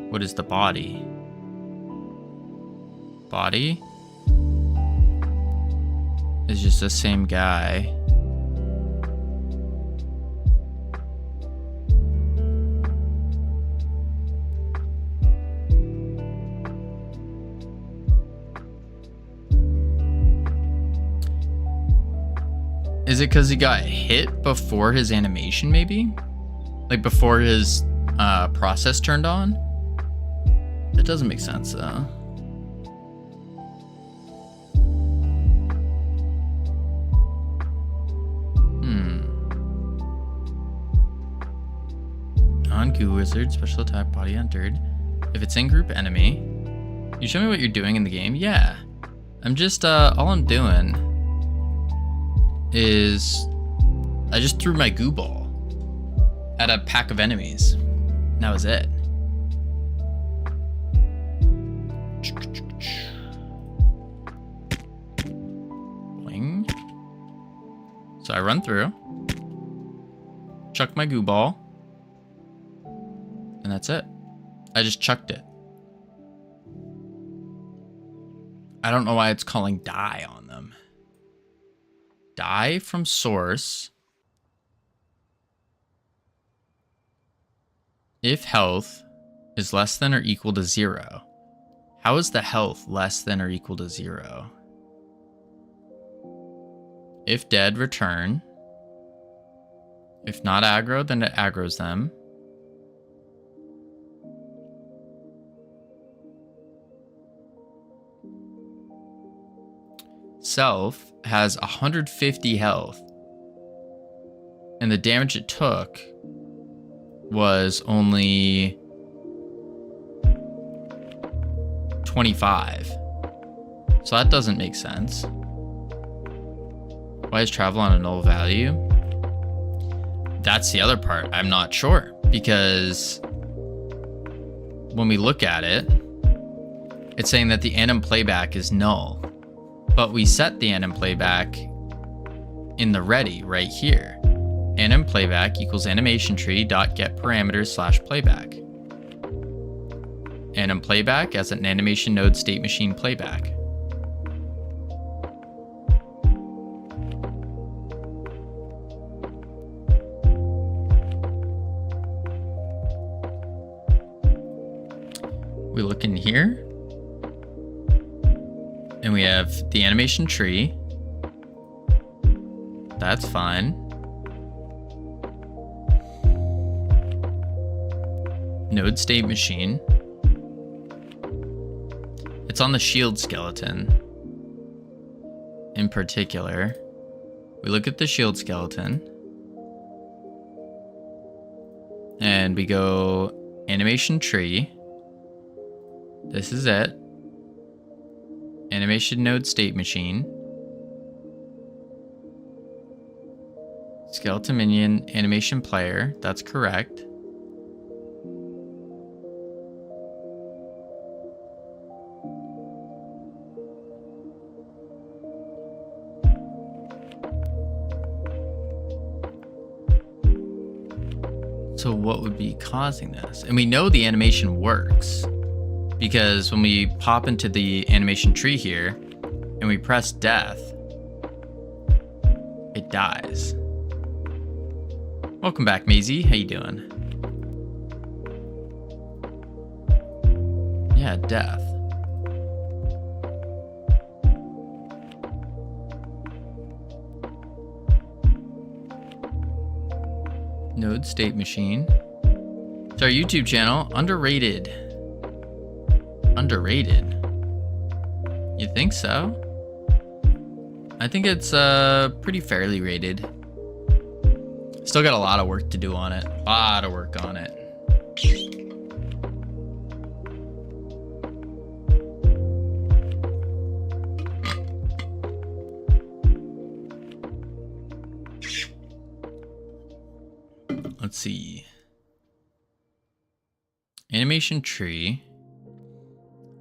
What is the body? Body is just the same guy. Is it because he got hit before his animation, maybe? Like before his process turned on? That doesn't make sense, though. On-goo wizard, special attack, body entered. If it's in group enemy. You show me what you're doing in the game? Yeah. I'm just, all I'm doing is I just threw my goo ball at a pack of enemies. And that was it. Boing. So I run through, chuck my goo ball, and that's it. I just chucked it. I don't know why it's calling die on them. Die from source. If health is less than or equal to 0. How is the health less than or equal to 0? If dead, return. If not aggro, then it aggroes them. Self has 150 health. And the damage it took was only 25. So that doesn't make sense. Why is travel on a null value? That's the other part. I'm not sure. Because when we look at it, it's saying that the anim playback is null. But we set the anim playback in the ready right here. Anim playback equals animation tree dot get parameters slash playback. Anim playback as an animation node state machine playback. We look in here and we have the animation tree. That's fine. Node state machine. It's on the shield skeleton in particular. We look at the shield skeleton and we go animation tree. This is it. Animation node state machine. Skeleton minion animation player. That's correct. So what would be causing this? And we know the animation works because when we pop into the animation tree here and we press death, it dies. Welcome back, Maisie. How you doing? Yeah, death. Node state machine. It's our YouTube channel. Underrated. Underrated. You think so? I think it's pretty fairly rated. Still got a lot of work to do on it. A lot of work on it. Let's see. Animation tree.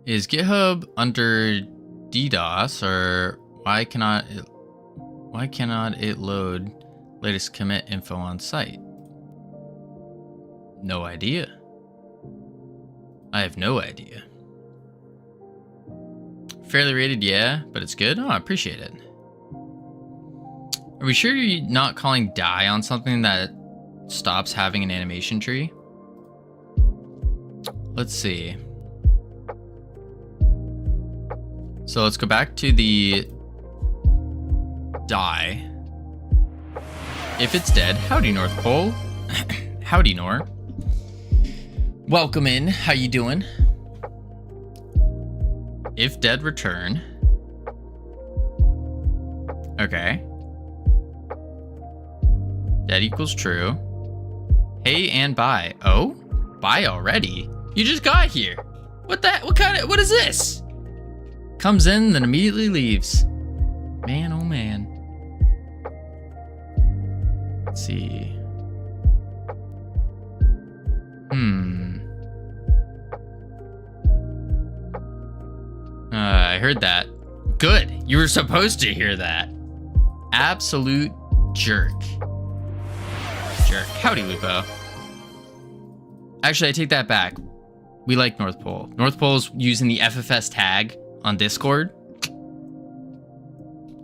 Is GitHub under DDoS, or why cannot it load latest commit info on site? No idea. I have no idea. Fairly rated, yeah, but it's good. Oh, I appreciate it. Are we sure you're not calling die on something that stops having an animation tree? Let's see. So let's go back to the die. If it's dead, howdy North Pole. Howdy Nor. Welcome in, how you doing? If dead, return. Okay. Dead equals true. Hey and bye. Oh? Bye already? You just got here. What is this? Comes in, then immediately leaves. Man, oh man. Let's see. I heard that. Good. You were supposed to hear that. Absolute jerk. Jerk. Howdy, Lupo. Actually, I take that back. We like North Pole. North Pole's using the FFS tag on Discord.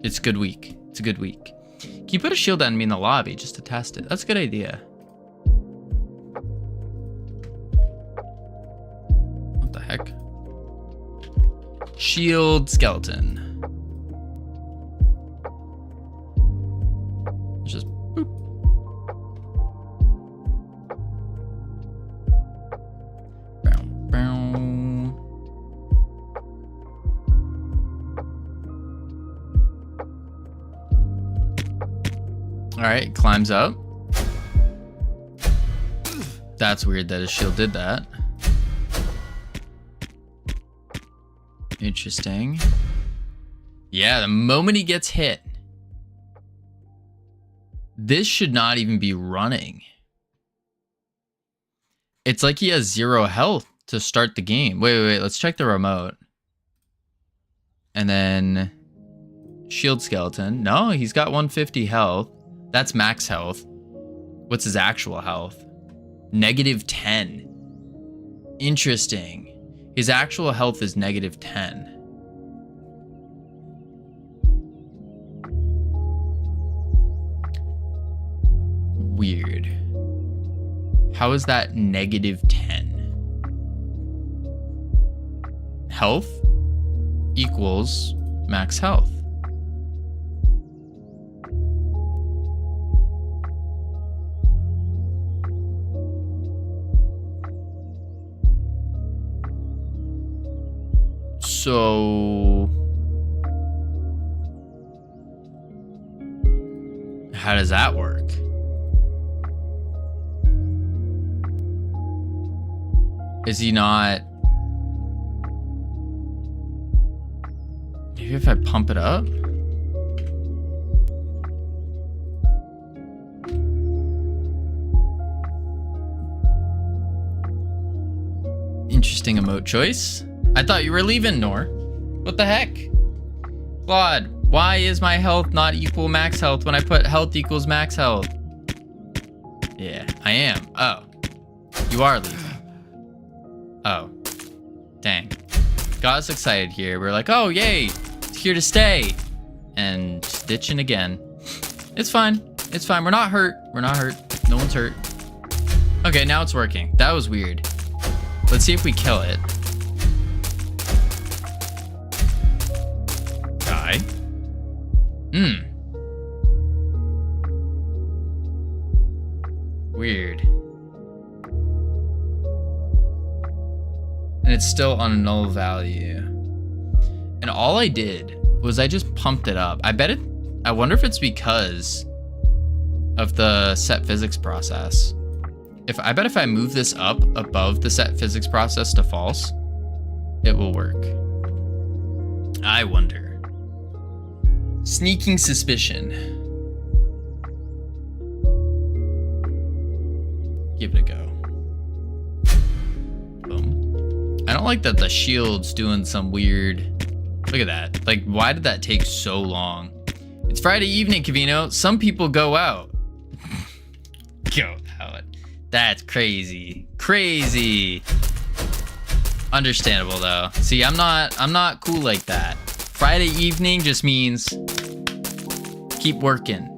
It's a good week. It's a good week. Can you put a shield on me in the lobby just to test it? That's a good idea. What the heck? Shield skeleton. All right, climbs up. That's weird that his shield did that. Interesting. Yeah, the moment he gets hit, this should not even be running. It's like he has 0 health to start the game. Wait. Let's check the remote. And then shield skeleton. No, he's got 150 health. That's max health. What's his actual health? -10. Interesting. His actual health is -10. Weird. How is that -10? Health equals max health. So how does that work? Is he not? Maybe if I pump it up? Interesting emote choice. I thought you were leaving, Nor. What the heck? Claude, why is my health not equal max health when I put health equals max health? Yeah, I am. Oh, you are leaving. Oh, dang. Got us excited here. We're like, oh, yay, it's here to stay. And ditching again. It's fine. It's fine. We're not hurt. We're not hurt. No one's hurt. Okay, now it's working. That was weird. Let's see if we kill it. Die. Weird. And it's still on a null value. And all I did was I just pumped it up. I wonder if it's because of the set physics process. I bet if I move this up above the set physics process to false, it will work. I wonder. Sneaking suspicion. Give it a go. Boom. I don't like that the shield's doing some weird... Look at that. Like, why did that take so long? It's Friday evening, Covino. Some people go out. Go out. That's crazy. Crazy. Understandable though. See, I'm not cool like that. Friday evening just means keep working.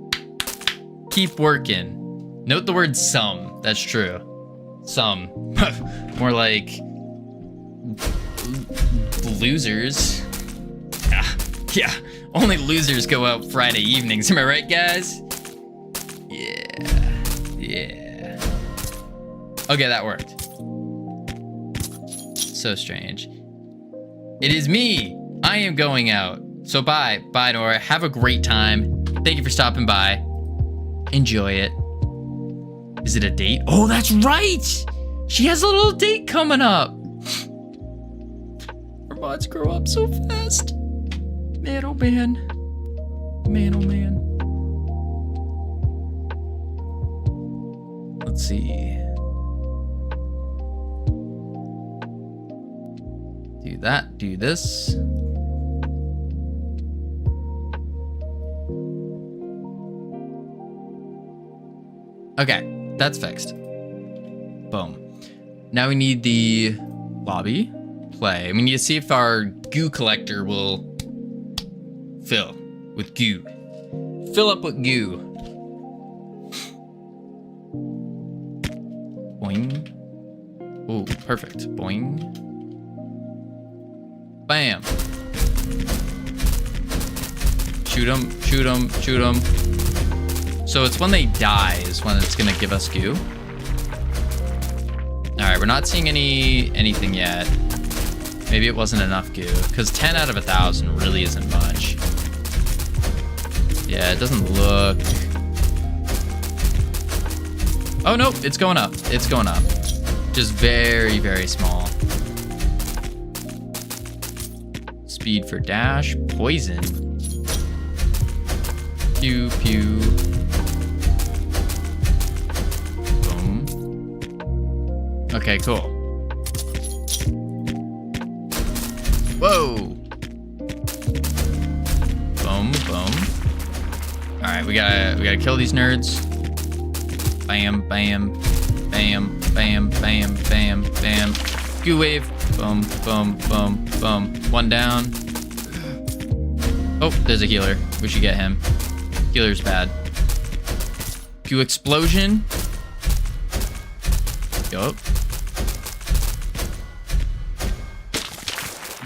Keep working. Note the word some. That's true. Some. More like losers. Yeah. Only losers go out Friday evenings. Am I right, guys? Yeah. Okay, that worked. So strange. It is me. I am going out. So bye. Bye, Nora. Have a great time. Thank you for stopping by. Enjoy it. Is it a date? Oh, that's right. She has a little date coming up. Her mods grow up so fast. Man, oh man. Man, oh man. Let's see. Do that, do this. Okay, that's fixed. Boom. Now we need the lobby play. We need to see if our goo collector will fill with goo. Fill up with goo. Boing. Oh, perfect. Boing. Bam. Shoot him, shoot him, shoot him. So it's when they die is when it's gonna give us goo. All right, we're not seeing anything yet. Maybe it wasn't enough goo, because 10 out of 1,000 really isn't much. Yeah, it doesn't look... Oh, nope, it's going up. It's going up. Just very, very small. Speed for dash. Poison. Pew, pew. Boom. Okay, cool. Whoa. Boom, boom. All right, we gotta kill these nerds. Bam, bam, bam, bam, bam, bam, bam. Goo wave. Boom, boom, boom, boom. One down. Oh, there's a healer. We should get him. Healer's bad. Goo explosion. Yup.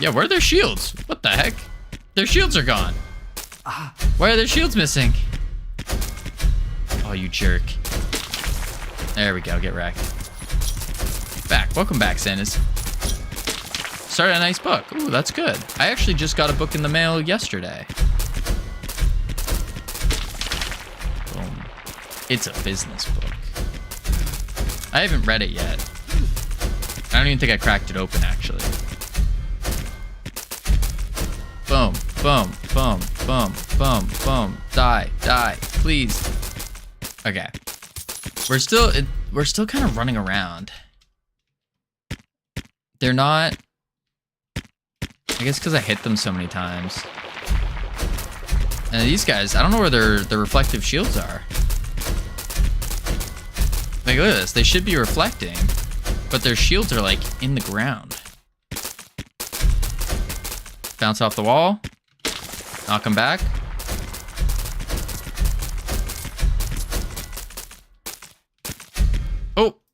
Yeah, where are their shields? What the heck? Their shields are gone. Why are their shields missing? Oh, you jerk. There we go, get wrecked. Back, welcome back, Santas. Started a nice book. Ooh, that's good. I actually just got a book in the mail yesterday. Boom. It's a business book. I haven't read it yet. I don't even think I cracked it open, actually. Boom, boom, boom, boom, boom, boom. Die, die, please. Okay. We're still kind of running around. They're not... I guess because I hit them so many times. And these guys, I don't know where their reflective shields are. Like, look at this. They should be reflecting, but their shields are, like, in the ground. Bounce off the wall. Knock them back.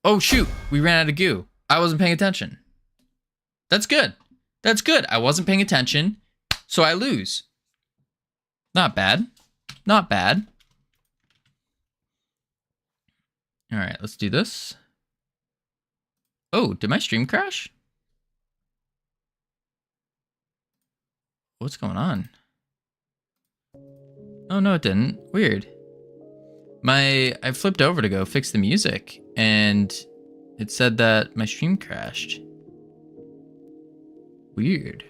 Oh, shoot. We ran out of goo. I wasn't paying attention. That's good. That's good. I wasn't paying attention, so I lose. Not bad. Not bad. All right, let's do this. Oh, did my stream crash? What's going on? Oh, no, it didn't. Weird. I flipped over to go fix the music, and it said that my stream crashed. Weird.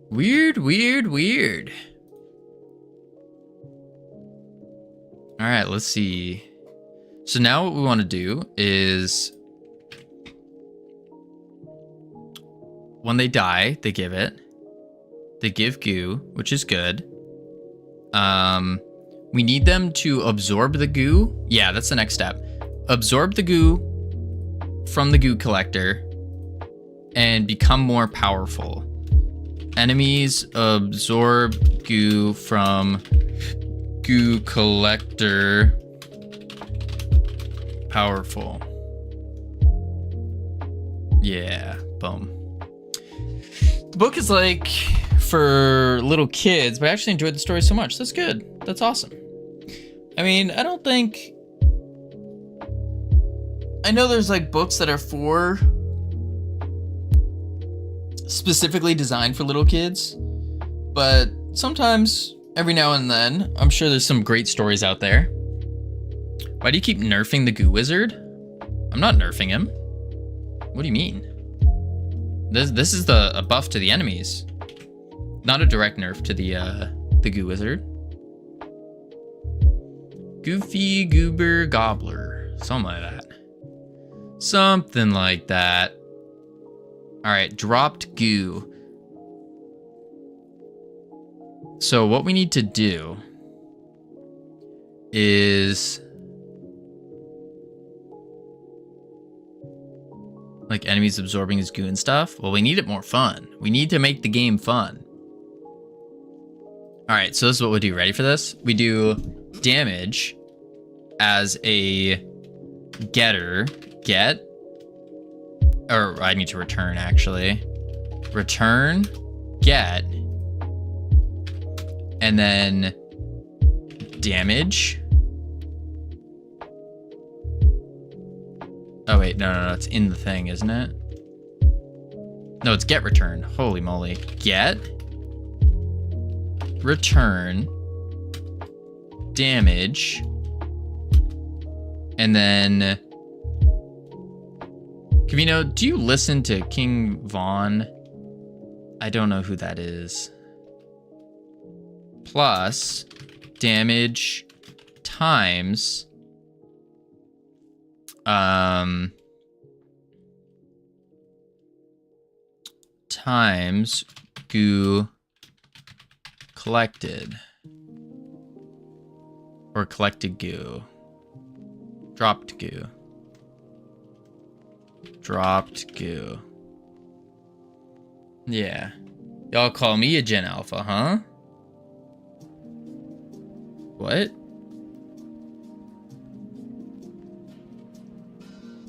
Weird, weird, weird. All right, let's see. So now what we want to do is when they die, they give it. They give goo, which is good. We need them to absorb the goo. Yeah, that's the next step. Absorb the goo from the goo collector and become more powerful. Enemies absorb goo from goo collector. Powerful. Yeah, boom. The book is like for little kids, but I actually enjoyed the story so much. That's good. That's awesome. I mean, I don't think... I know there's like books that are for... specifically designed for little kids, but sometimes, every now and then, I'm sure there's some great stories out there. Why do you keep nerfing the goo wizard? I'm not nerfing him. What do you mean? This is a buff to the enemies, not a direct nerf to the goo wizard. Goofy Goober Gobbler, something like that. Something like that. All right, dropped goo. So what we need to do is like enemies absorbing his goo and stuff. Well, we need it more fun. We need to make the game fun. All right, so this is what we do. Ready for this? We do damage as a getter. Get. Or I need to return, actually. Return, get, and then damage, wait, no, it's in the thing, isn't it? No, it's get return. Holy moly. Get return damage, and then Covino, do you listen to King Von? I don't know who that is. Plus damage times times goo collected, or collected goo, dropped goo, yeah. Y'all call me a Gen Alpha, huh? What?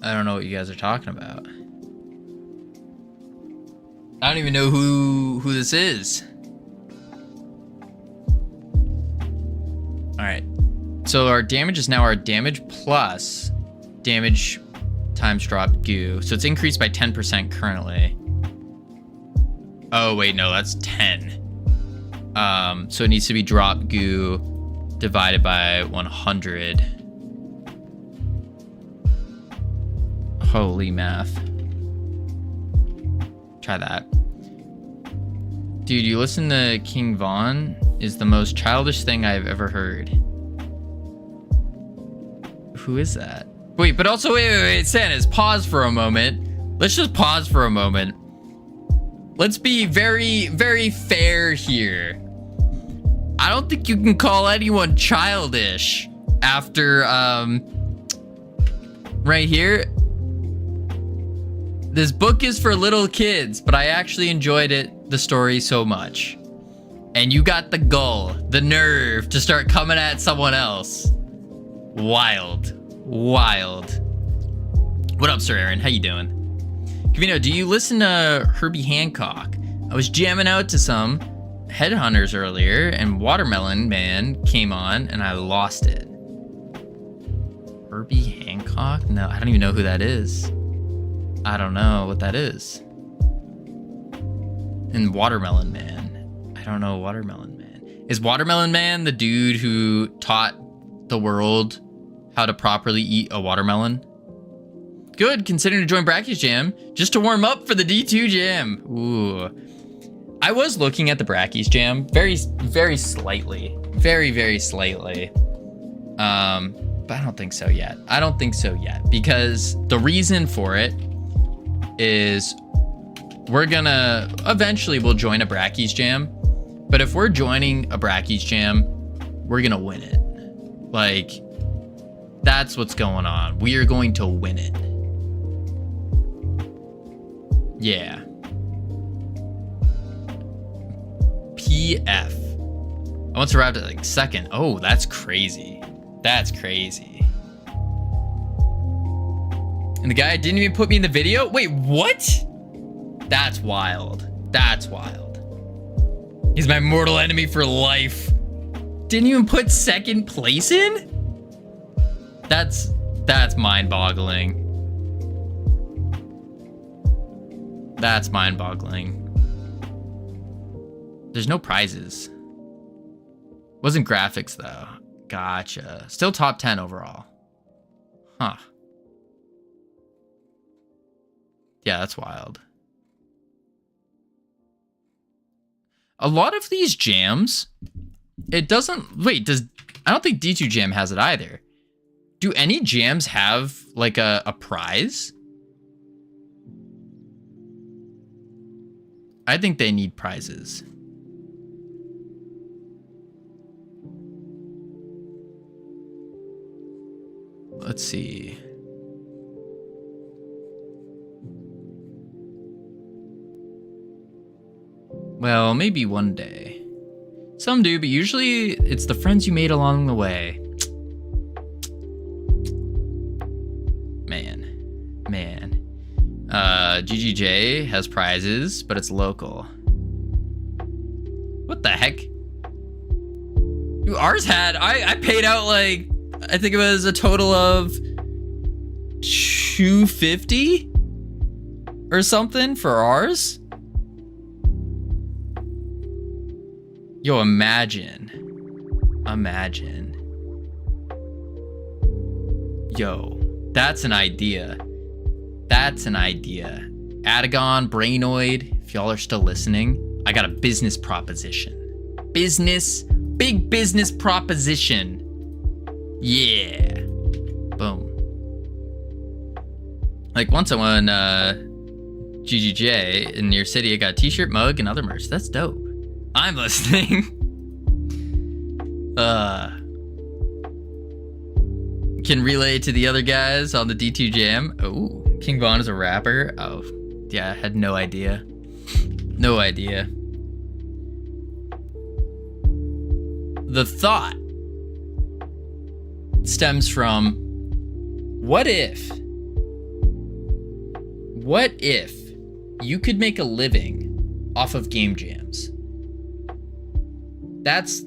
I don't know what you guys are talking about. I don't even know who this is. All right. So our damage is now our damage plus damage times drop goo. So it's increased by 10% currently. Oh wait, no, that's 10. So it needs to be drop goo divided by 100. Holy math. Try that. Dude, you listen to King Von is the most childish thing I've ever heard. Who is that? Wait, but also, wait, Santas, pause for a moment. Let's just pause for a moment. Let's be very, very fair here. I don't think you can call anyone childish after, right here. This book is for little kids, but I actually enjoyed the story so much. And you got the gall, the nerve to start coming at someone else. Wild. What up, Sir Aaron? How you doing? Covino, do you listen to Herbie Hancock? I was jamming out to some Headhunters earlier, and Watermelon Man came on, and I lost it. Herbie Hancock? No, I don't even know who that is. I don't know what that is. And Watermelon Man. I don't know Watermelon Man. Is Watermelon Man the dude who taught the world how to properly eat a watermelon? Good, considering to join Brackies Jam just to warm up for the D2 Jam. Ooh. I was looking at the Brackies Jam very, very slightly. Very slightly. But I don't think so yet. Because the reason for it is we'll join a Brackies Jam, but if we're joining a Brackies Jam, we're gonna win it. Like, that's what's going on. We are going to win it. Yeah. PF. I once arrived at like second. Oh, that's crazy. And the guy didn't even put me in the video? Wait, what? That's wild. He's my mortal enemy for life. Didn't even put second place in? That's mind-boggling. There's no prizes. Wasn't graphics though. Gotcha. Still top 10 overall. Huh. Yeah, that's wild. A lot of these jams, it doesn't... Wait, I don't think D2 Jam has it either. Do any jams have, like, a prize? I think they need prizes. Let's see. Well, maybe one day. Some do, but usually it's the friends you made along the way. Man. GGJ has prizes, but it's local. What the heck? Dude, ours had, I paid out like, I think it was a total of $2 $250 or something for ours? Yo, imagine. Yo, that's an idea. Adagon, Brainoid, if y'all are still listening, I got a business proposition. Big business proposition. Yeah. Boom. Like once I won GGJ in your city, I got a t-shirt, mug, and other merch. That's dope. I'm listening. Can relay to the other guys on the D2 Jam. Oh, King Von is a rapper. Oh, yeah, I had no idea. No idea. The thought stems from, what if you could make a living off of game jams? That's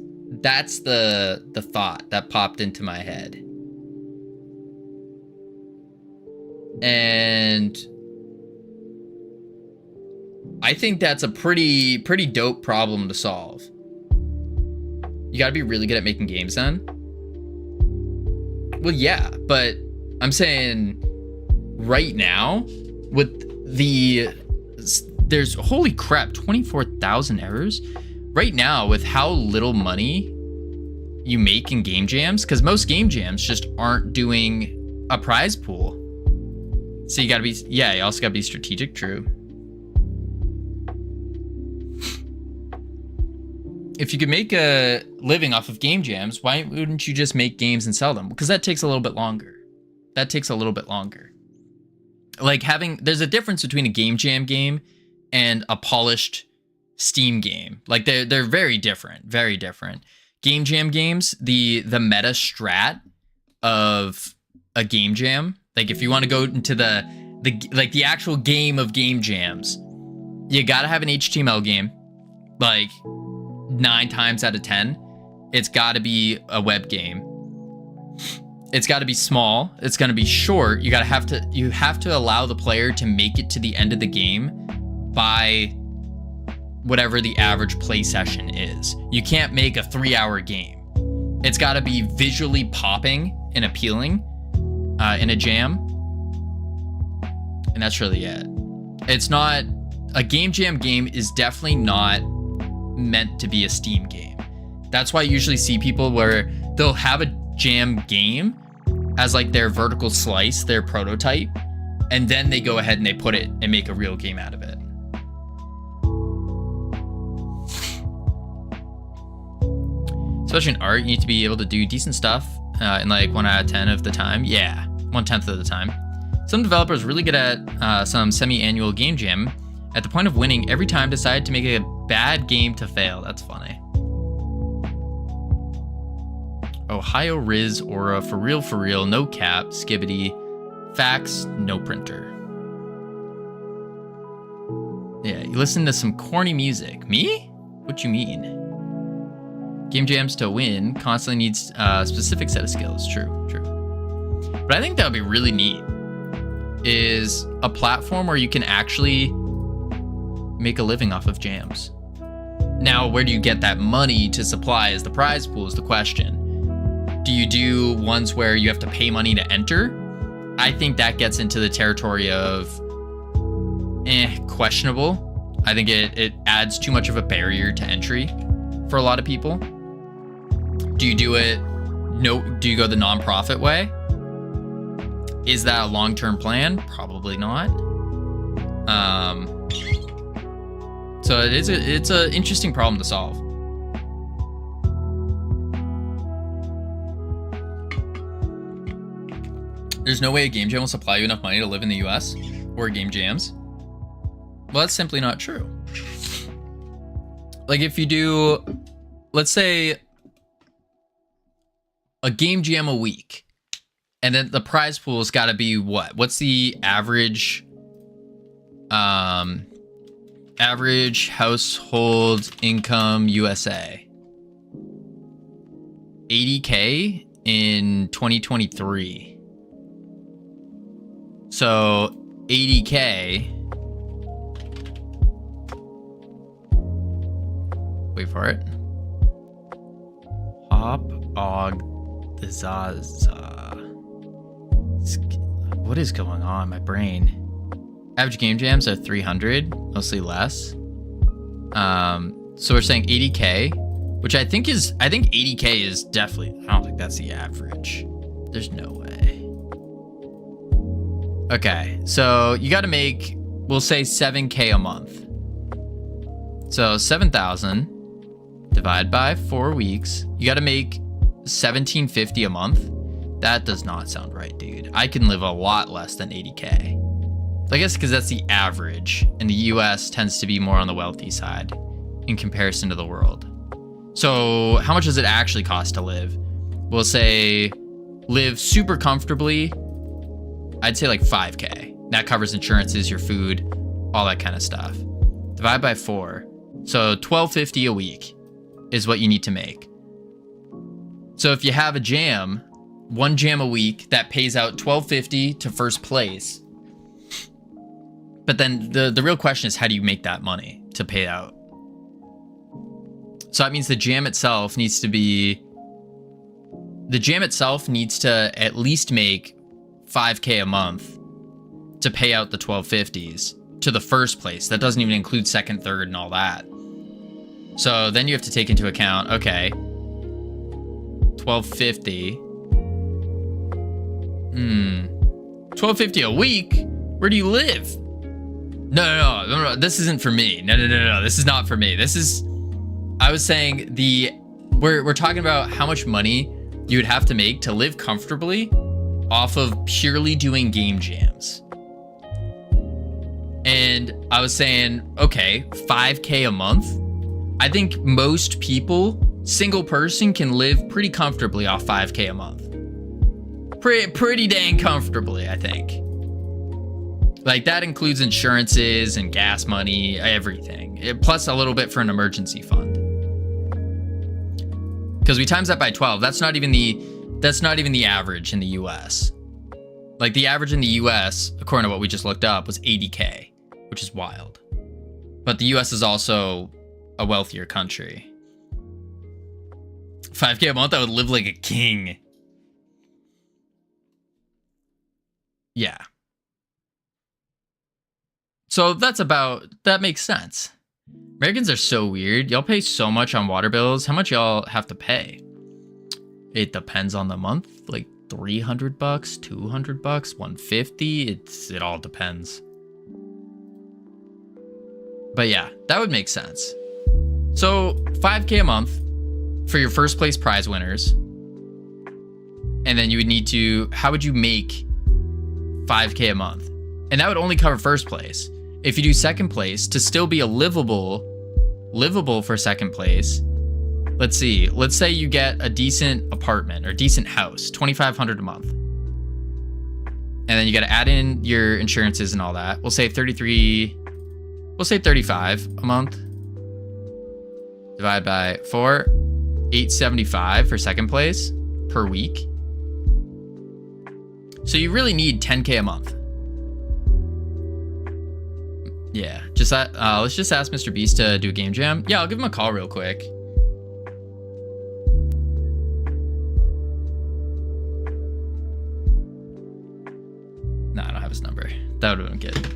the thought that popped into my head. And I think that's a pretty dope problem to solve. You gotta be really good at making games then. Well, yeah, but I'm saying right now with there's holy crap, 24,000 errors right now with how little money you make in game jams, because most game jams just aren't doing a prize pool. So you gotta be, yeah, you also gotta be strategic, true. If you could make a living off of game jams, why wouldn't you just make games and sell them? Because that takes a little bit longer. Like there's a difference between a game jam game and a polished Steam game. Like they're very different. Game jam games, the meta strat of a game jam, like if you want to go into the actual game of game jams, you gotta have an HTML game. Like 9 times out of 10, it's gotta be a web game. It's gotta be small. It's gonna be short. You have to allow the player to make it to the end of the game by whatever the average play session is. You can't make a 3-hour game. It's gotta be visually popping and appealing in a jam. And that's really it. It's not, a game jam game is definitely not meant to be a Steam game. That's why I usually see people where they'll have a jam game as like their vertical slice, their prototype, and then they go ahead and they put it and make a real game out of it. Especially in art, you need to be able to do decent stuff in like 1 out of 10 of the time. Yeah, 1/10 of the time. Some developers really good at some semi-annual game jam at the point of winning every time decide to make a bad game to fail. That's funny. Ohio Riz Aura, for real, no cap, skibbity, facts, no printer. Yeah, you listen to some corny music. Me? What you mean? Game jams to win constantly needs a specific set of skills. True. But I think that would be really neat, is a platform where you can actually make a living off of jams. Now, where do you get that money to supply as the prize pool is the question. Do you do ones where you have to pay money to enter? I think that gets into the territory of questionable. I think it adds too much of a barrier to entry for a lot of people. Do you do it? No. Do you go the nonprofit way? Is that a long-term plan? Probably not. So it's a interesting problem to solve. There's no way a game jam will supply you enough money to live in the US or game jams. Well, that's simply not true. Like if you do, let's say, a game jam a week, and then the prize pool's got to be what? What's the average household income USA? 80K in 2023. So 80K. Wait for it. Hop og the Zaza. What is going on in my brain? Average game jams are 300, mostly less. So we're saying 80K, which I think 80K is definitely, I don't think that's the average. There's no way. Okay, so you got to make, we'll say 7K a month. So 7,000 divided by 4 weeks. You got to make 1,750 a month. That does not sound right, dude. I can live a lot less than 80K. I guess because that's the average, and the US tends to be more on the wealthy side in comparison to the world. So how much does it actually cost to live? We'll say live super comfortably. I'd say like 5K. That covers insurances, your food, all that kind of stuff. Divide by 4. So 1,250 a week is what you need to make. So if you have a jam, 1 jam a week, that pays out 1,250 to first place. But then the real question is, how do you make that money to pay out? So that means the jam itself needs to at least make 5K a month to pay out the 1,250s to the first place. That doesn't even include second, third, and all that. So then you have to take into account, okay, 1,250. 1,250 a week? Where do you live? No, this isn't for me. No, this is not for me. This is, I was saying we're talking about how much money you would have to make to live comfortably off of purely doing game jams. And I was saying, okay, 5K a month. I think most people, single person, can live pretty comfortably off 5K a month. Pretty dang comfortably, I think. Like, that includes insurances and gas money, everything. Plus a little bit for an emergency fund. Because we times that by 12, that's not even the average in the US. Like, the average in the US, according to what we just looked up, was 80K, which is wild. But the US is also a wealthier country. 5K a month, I would live like a king. Yeah. So that makes sense. Americans are so weird. Y'all pay so much on water bills. How much y'all have to pay? It depends on the month. Like $300, $200, $150. It all depends. But yeah, that would make sense. So 5K a month for your first place prize winners. And then you would need to, how would you make 5K a month? And that would only cover first place. If you do second place, to still be a livable for second place, let's see, let's say you get a decent apartment or decent house, $2,500 a month. And then you got to add in your insurances and all that. We'll say 35 a month. Divide by 4, $875 for second place per week. So you really need 10K a month. Yeah, just let's just ask Mr. Beast to do a game jam. Yeah, I'll give him a call real quick. No, I don't have his number. That would have been good.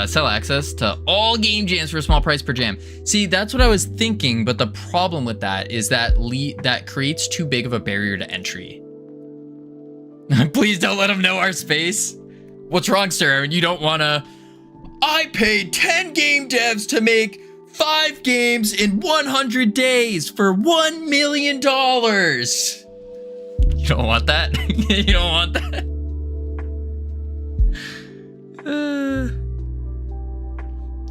Sell access to all game jams for a small price per jam. See, that's what I was thinking, but the problem with that is that that creates too big of a barrier to entry. Please don't let him know our space. What's wrong, sir? You don't want to... I paid 10 game devs to make 5 games in 100 days for $1 million. You don't want that? You don't want that?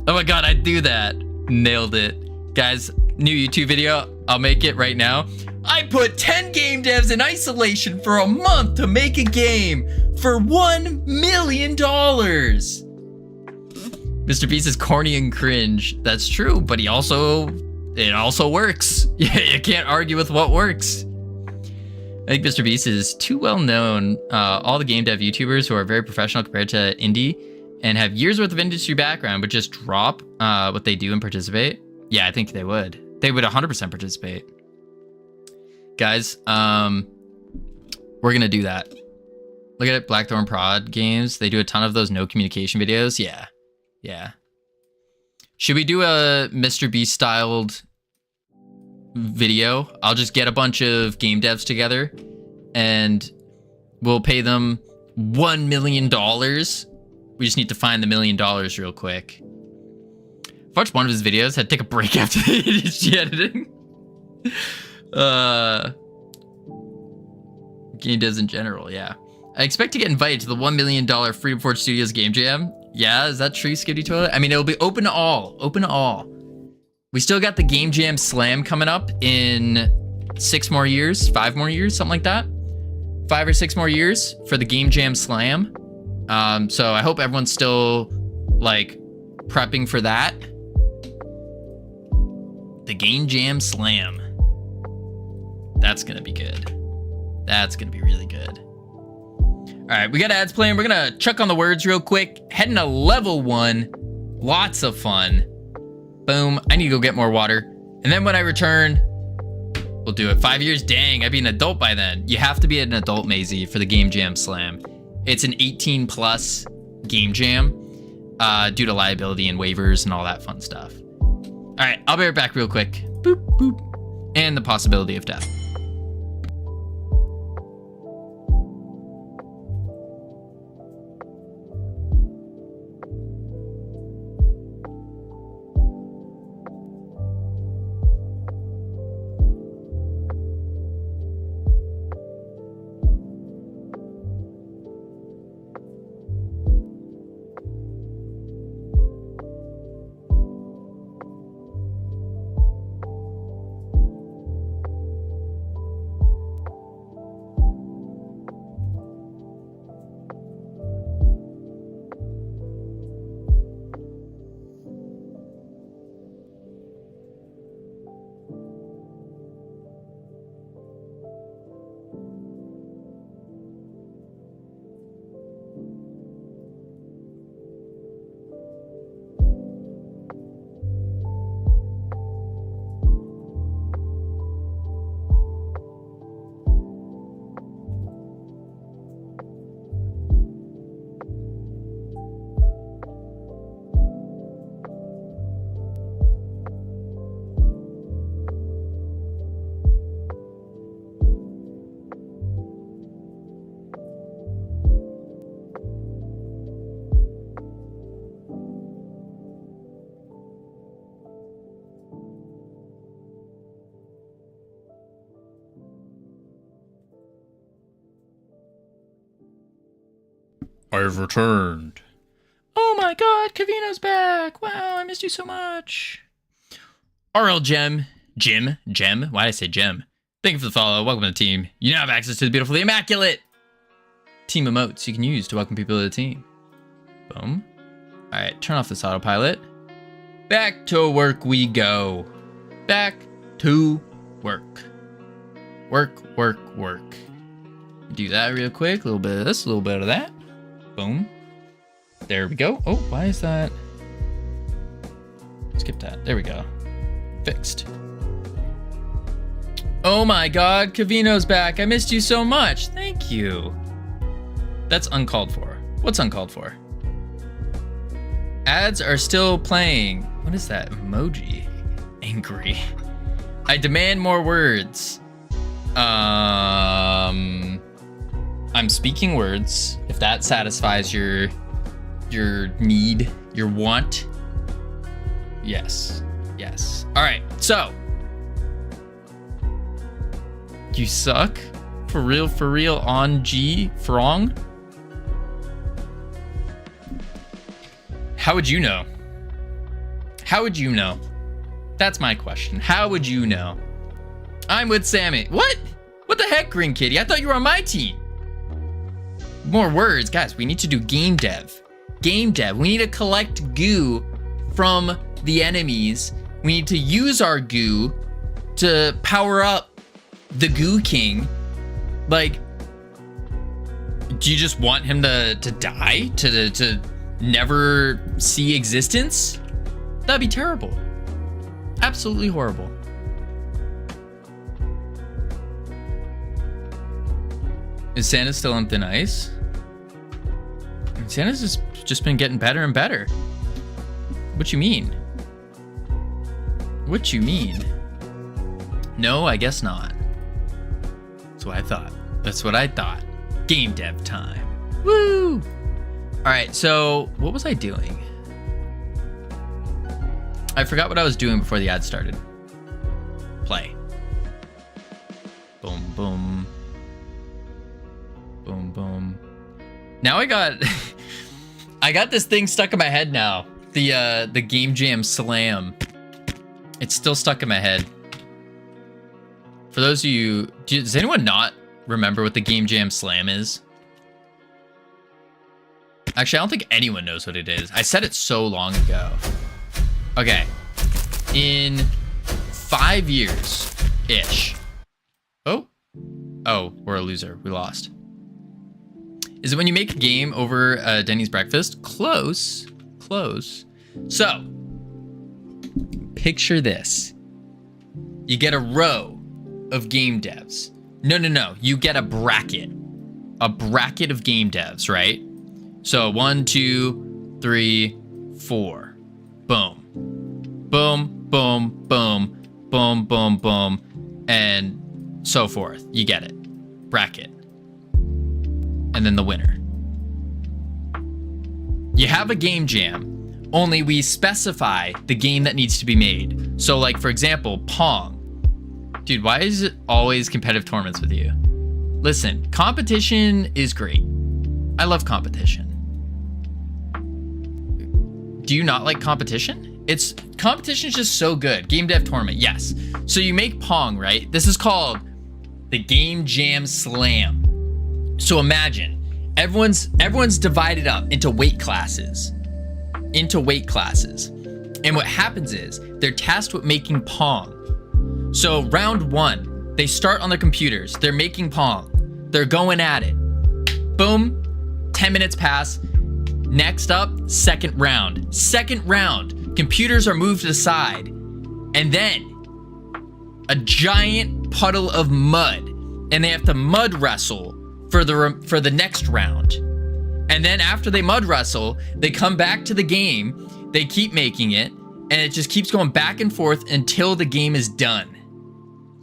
Oh my god, I'd do that. Nailed it. Guys, new YouTube video. I'll make it right now. I put 10 game devs in isolation for a month to make a game for $1 million. Mr. Beast is corny and cringe. That's true, but it also works. Yeah, you can't argue with what works. I think Mr. Beast is too well known. All the game dev YouTubers who are very professional compared to indie and have years worth of industry background, but just drop what they do and participate. Yeah, I think they would. They would 100% participate. Guys, we're gonna do that. Look at it, Blackthorn Prod Games. They do a ton of those no communication videos. Yeah, yeah. Should we do a Mr. Beast styled video? I'll just get a bunch of game devs together and we'll pay them $1 million. We just need to find the $1 million real quick. I've watched one of his videos, had to take a break after the editing. Game devs in general, yeah. I expect to get invited to the $1 million Freedom Forge Studios Game Jam. Yeah, is that true, Skitty Toilet? I mean, it'll be open to all. Open to all. We still got the Game Jam Slam coming up in 6 more years, 5 more years, something like that. 5 or 6 more years for the Game Jam Slam. So I hope everyone's still like prepping for that. The Game Jam Slam. That's gonna be good. That's gonna be really good. All right, we got ads playing. We're gonna chuck on the words real quick. Heading to level 1. Lots of fun. Boom. I need to go get more water. And then when I return, we'll do it. 5 years? Dang, I'd be an adult by then. You have to be an adult, Maisie, for the Game Jam Slam. It's an 18 plus game jam due to liability and waivers and all that fun stuff. All right, I'll be right back real quick. Boop, boop. And the possibility of death. I've returned. Oh my god, Covino's back. Wow, I missed you so much. RL Gem. Jim? Gem? Why did I say Gem? Thank you for the follow. Welcome to the team. You now have access to the beautifully immaculate team emotes you can use to welcome people to the team. Boom. Alright, turn off this autopilot. Back to work we go. Back to work. Work, work, work. Do that real quick. A little bit of this, a little bit of that. Boom. There we go. Oh, why is that? Skip that. There we go. Fixed. Oh my god, Covino's back. I missed you so much. Thank you. That's uncalled for. What's uncalled for? Ads are still playing. What is that emoji? Angry. I demand more words. I'm speaking words. If that satisfies your need, your want. Yes. Yes. All right. So, you suck? For real on G Frong? How would you know? How would you know? That's my question. How would you know? I'm with Sammy. What? What the heck, Green Kitty? I thought you were on my team. More words. Guys, we need to do game dev. Game dev. We need to collect goo from the enemies. We need to use our goo to power up the Goo King. Like, do you just want him to die? To never see existence? That'd be terrible. Absolutely horrible. Is Santa still on thin ice? Santa's just been getting better and better. What you mean? What you mean? No, I guess not. That's what I thought. That's what I thought. Game dev time. Woo! Alright, so what was I doing? I forgot what I was doing before the ad started. Play. Boom, boom. Boom, boom. Now I got I got this thing stuck in my head now. The Game Jam Slam. It's still stuck in my head. For those of you, does anyone not remember what the Game Jam Slam is? Actually, I don't think anyone knows what it is. I said it so long ago. Okay. In 5 years-ish. Oh, we're a loser. We lost. Is it when you make a game over Denny's breakfast? Close. Close. So, picture this. You get a row of game devs. No. You get a bracket. A bracket of game devs, right? So 1, 2, 3, 4. Boom. Boom, boom, boom, boom, boom, boom, and so forth. You get it. Bracket. And then the winner. You have a game jam, only we specify the game that needs to be made. So like, for example, Pong. Dude, why is it always competitive tournaments with you? Listen, competition is great. I love competition. Do you not like competition? Competition is just so good. Game dev tournament, yes. So you make Pong, right? This is called the Game Jam Slam. So imagine everyone's divided up into weight classes. And what happens is they're tasked with making Pong. So round 1, they start on the computers. They're making Pong. They're going at it. Boom. 10 minutes pass. Next up, second round. Computers are moved to the side. And then a giant puddle of mud. And they have to mud wrestle for the next round. And then after they mud wrestle, they come back to the game. They keep making it. And it just keeps going back and forth until the game is done.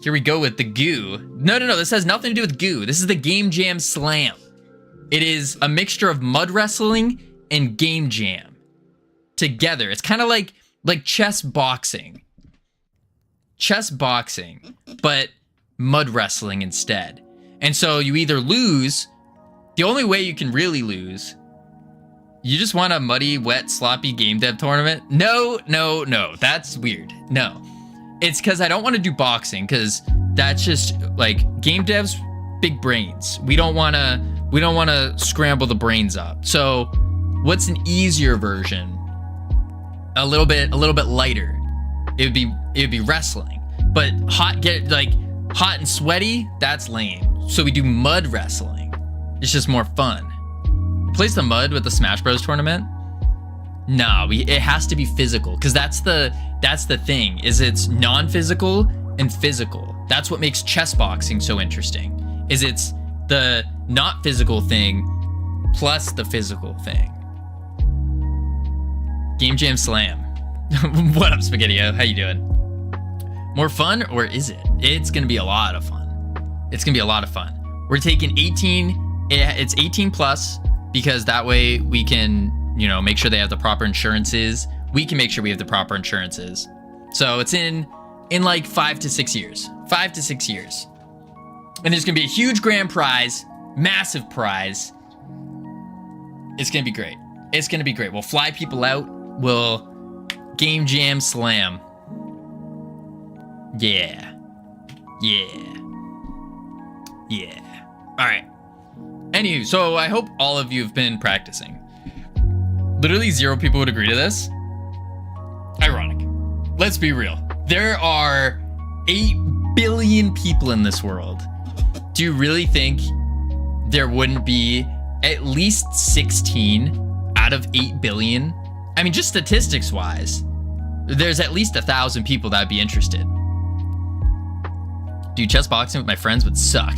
Here we go with the goo. No. This has nothing to do with goo. This is the Game Jam Slam. It is a mixture of mud wrestling and game jam together. It's kind of like chess boxing, but mud wrestling instead. And so you either lose. The only way you can really lose, you just want a muddy, wet, sloppy game dev tournament? No. That's weird. No. It's because I don't want to do boxing, because that's just like game devs, big brains. We don't want to scramble the brains up. So what's an easier version? A little bit lighter. It would be wrestling. But hot and sweaty, that's lame. So we do mud wrestling. It's just more fun. Replace the mud with the Smash Bros tournament? No, it has to be physical, because that's the thing, is it's non-physical and physical. That's what makes chess boxing so interesting, is it's the not physical thing plus the physical thing. Game Jam Slam. What up, Spaghettio? How you doing? More fun, or is it? It's gonna be a lot of fun. We're taking 18, it's 18 plus, because that way we can, make sure they have the proper insurances. We can make sure we have the proper insurances. So it's in like 5 to 6 years. 5 to 6 years. And there's gonna be a huge grand prize, massive prize. It's gonna be great. We'll fly people out. We'll Game Jam Slam. Yeah. All right. Anywho, so I hope all of you have been practicing. Literally 0 people would agree to this. Ironic. Let's be real. There are 8 billion people in this world. Do you really think there wouldn't be at least 16 out of 8 billion? I mean, just statistics wise, there's at least 1,000 people that would be interested. Dude, chess boxing with my friends would suck.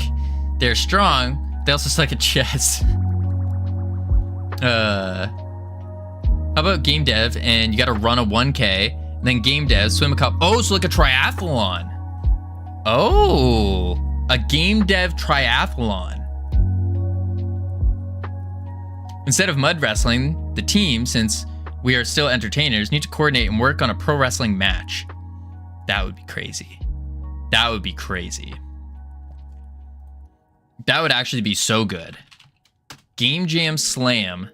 They're strong, they also suck at chess. How about game dev and you gotta run a 1K, and then game dev, swim a cup. Oh, so like a triathlon. Oh, a game dev triathlon. Instead of mud wrestling, the team, since we are still entertainers, need to coordinate and work on a pro wrestling match. That would be crazy. That would be crazy. That would actually be so good. Game Jam Slam.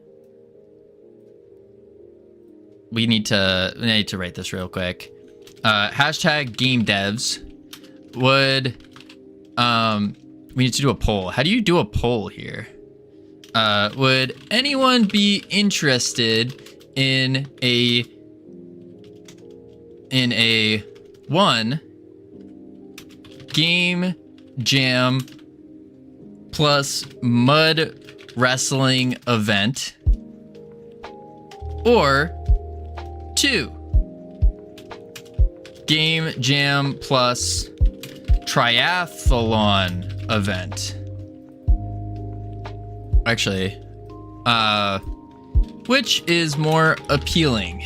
We need to write this real quick. Hashtag game devs. We need to do a poll. How do you do a poll here? Would anyone be interested in a 1 game jam plus mud wrestling event, or 2 game jam plus triathlon event? Actually, which is more appealing?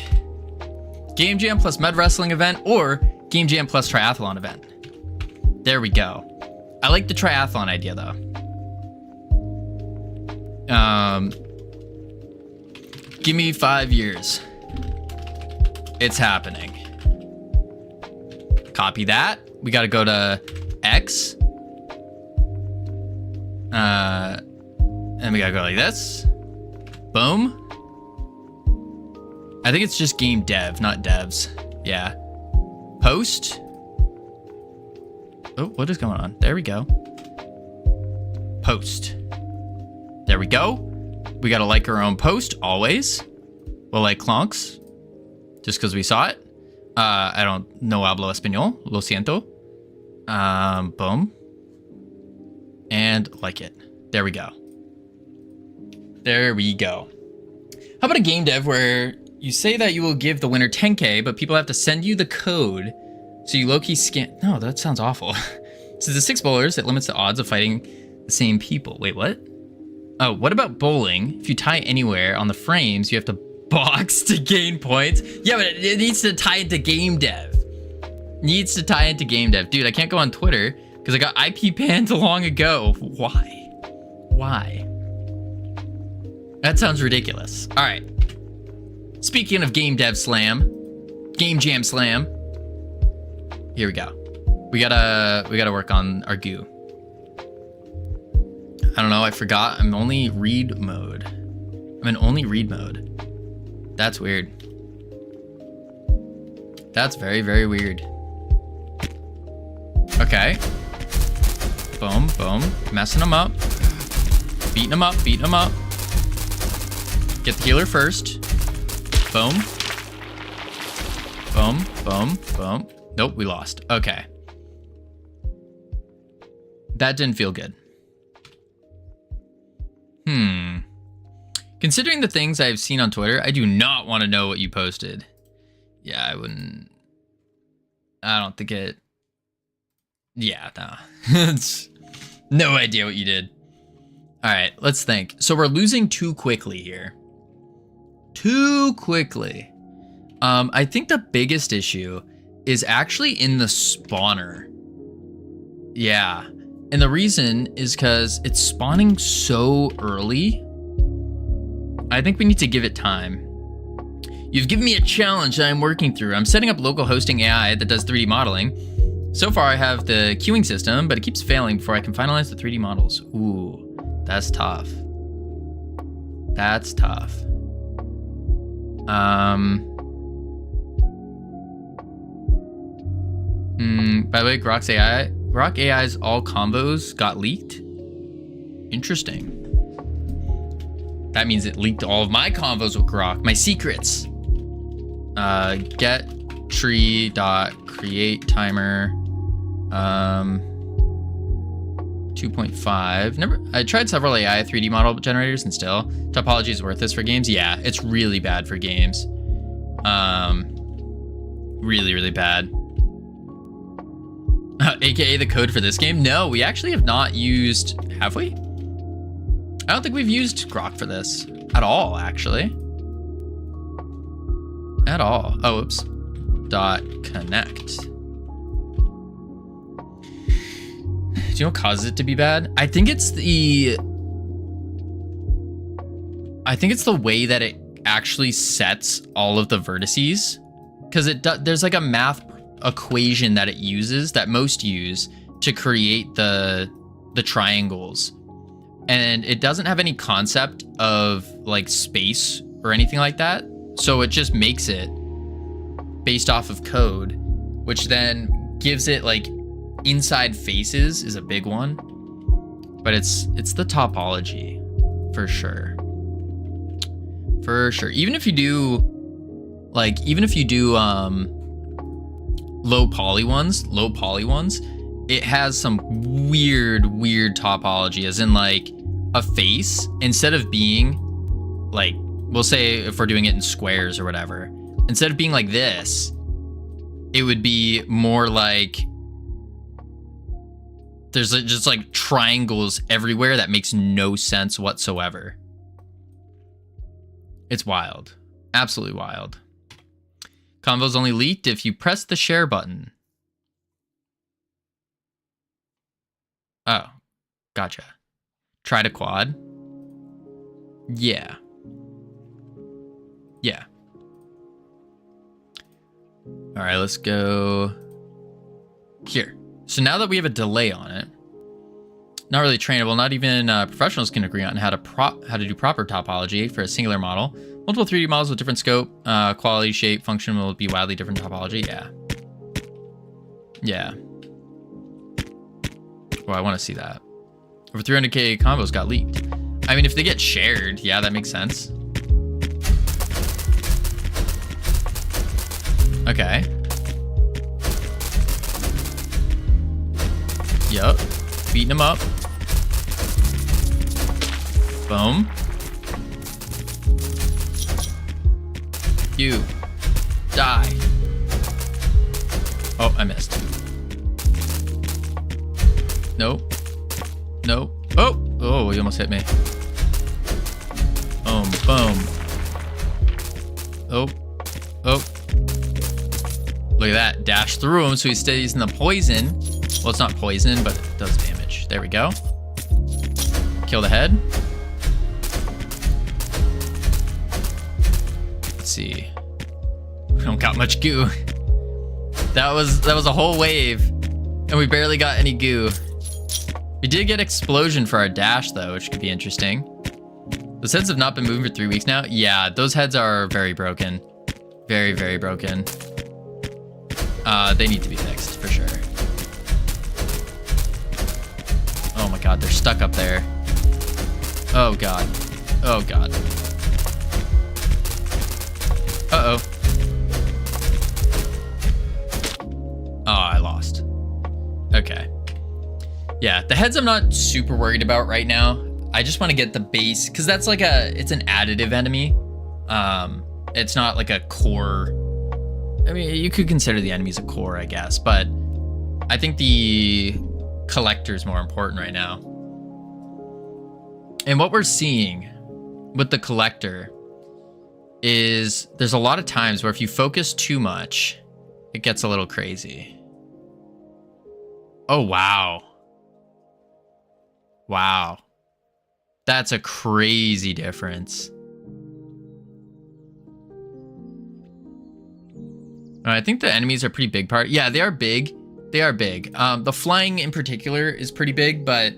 Game jam plus mud wrestling event or game jam plus triathlon event? There we go. I like the triathlon idea though. Give me 5 years. It's happening. Copy that. We gotta go to X. And we gotta go like this. Boom. I think it's just game dev, not devs. Yeah. Post. Oh, what is going on? There we go. Post. There we go. We gotta like our own post, always. We'll like Clonks. Just because we saw it. I don't know hablo español. Lo siento. Boom. And like it. There we go. There we go. How about a game dev where you say that you will give the winner 10K, but people have to send you the code, so you low-key scan... No, that sounds awful. So the 6 bowlers, it limits the odds of fighting the same people. Wait, what? Oh, what about bowling? If you tie anywhere on the frames, you have to box to gain points. Yeah, but it needs to tie into game dev. Needs to tie into game dev. Dude, I can't go on Twitter because I got IP banned long ago. Why? Why? That sounds ridiculous. All right. Speaking of game dev slam, game jam slam. Here we go. We gotta work on our goo. I don't know. I forgot. I'm only read mode. I'm in only read mode. That's weird. That's very, very weird. Okay. Boom, boom. Messing them up. Beating them up, beating them up. Get the healer first. Boom. Boom, boom, boom. Nope, we lost. Okay. That didn't feel good. Considering the things I've seen on Twitter, I do not want to know what you posted. Yeah, I wouldn't. I don't think it. Yeah, no. It's no idea what you did. All right, let's think. So we're losing too quickly here. Too quickly. I think the biggest issue is actually in the spawner. Yeah. And the reason is because it's spawning so early. I think we need to give it time. You've given me a challenge that I'm working through. I'm setting up local hosting AI that does 3D modeling. So far I have the queuing system, but it keeps failing before I can finalize the 3D models. Ooh, that's tough. That's tough. By the way, Grok AI's all combos got leaked. Interesting. That means it leaked all of my combos with Grok, my secrets. Get tree dot create timer. 2.5. I tried several AI 3D model generators and still topology is worth this for games. Yeah, it's really bad for games. Really, really bad. AKA the code for this game? No, we actually have not used, have we? I don't think we've used Grok for this at all, actually. At all. Oh, oops. .connect. Do you know what causes it to be bad? I think it's the way that it actually sets all of the vertices, because there's like a math equation that it uses, that most use, to create the triangles, and it doesn't have any concept of like space or anything like that, so it just makes it based off of code, which then gives it like inside faces is a big one, but it's the topology for sure. For sure. Even if you do low poly ones, it has some weird topology, as in like a face, instead of being like, we'll say if we're doing it in squares or whatever, instead of being like this, it would be more like there's just like triangles everywhere that makes no sense whatsoever. It's wild. Absolutely wild. Convo's only leaked if you press the share button. Oh, gotcha. Try to quad. Yeah. Yeah. All right, let's go here. So now that we have a delay on it, not really trainable, not even professionals can agree on how to do proper topology for a singular model. Multiple 3D models with different scope, quality, shape, function will be wildly different topology. Yeah. Yeah. Well, I want to see that. Over 300k combos got leaked. I mean, if they get shared, yeah, that makes sense. Okay. Yup. Beating him up. Boom. You. Die. Oh, I missed. Nope. Nope. Oh! Oh, he almost hit me. Boom. Boom. Oh. Oh. Look at that. Dash through him so he stays in the poison. Well, it's not poison, but it does damage. There we go. Kill the head. Let's see. We don't got much goo. That was a whole wave, and we barely got any goo. We did get explosion for our dash though, which could be interesting. Those heads have not been moving for 3 weeks now. Yeah, those heads are very broken. Very, very broken. They need to be fixed for sure. Oh my god, they're stuck up there. Oh god. Oh god. Uh-oh. Oh, I lost. Okay. Yeah, the heads I'm not super worried about right now. I just want to get the base, because that's like it's an additive enemy. It's not like a core. I mean, you could consider the enemies a core, I guess, but I think the collector is more important right now. And what we're seeing with the collector is there's a lot of times where if you focus too much, it gets a little crazy. Oh, wow. Wow. That's a crazy difference. I think the enemies are a pretty big part. Yeah, they are big. They are big. The flying in particular is pretty big, but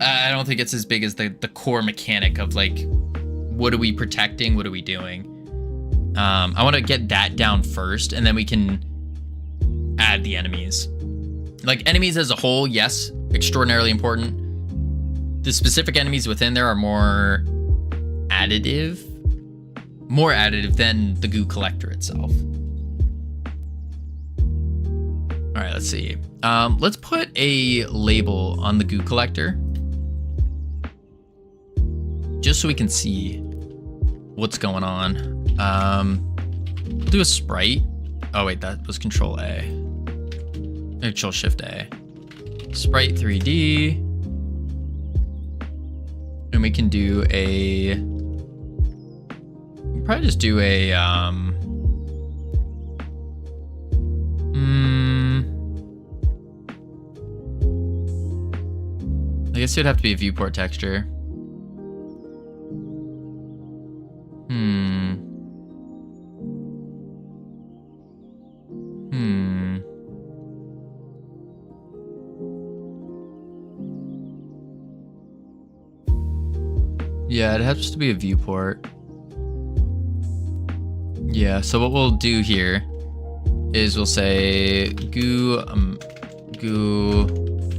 I don't think it's as big as the core mechanic of like, what are we protecting? What are we doing? I want to get that down first, and then we can add the enemies. Like enemies as a whole, yes, extraordinarily important. The specific enemies within there are more additive than the goo collector itself. All right, let's see. Let's put a label on the goo collector, just so we can see what's going on. Do a sprite. Oh wait, that was Control A. Control Shift A. Sprite 3D. And we can do a, we'll probably just do a, I guess it would have to be a viewport texture. Yeah, it has to be a viewport. Yeah, so what we'll do here is we'll say goo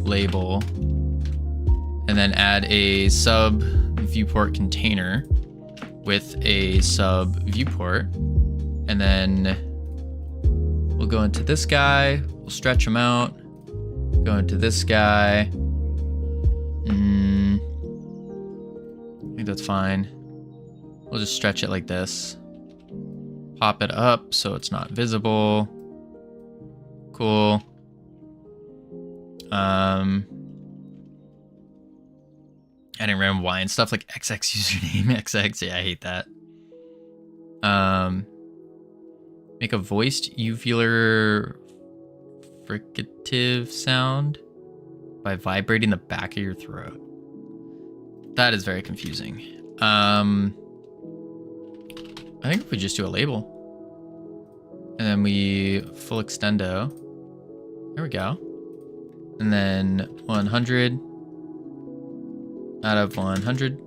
label, and then add a sub viewport container with a sub viewport, and then we'll go into this guy, we'll stretch him out, go into this guy. I think that's fine. We'll just stretch it like this. Pop it up so it's not visible. Cool. Adding random Y and stuff like XX username, XX. Yeah, I hate that. Make a voiced uvular fricative sound by vibrating the back of your throat. That is very confusing. I think if we just do a label, and then we full extendo, there we go. And then 100 out of 100.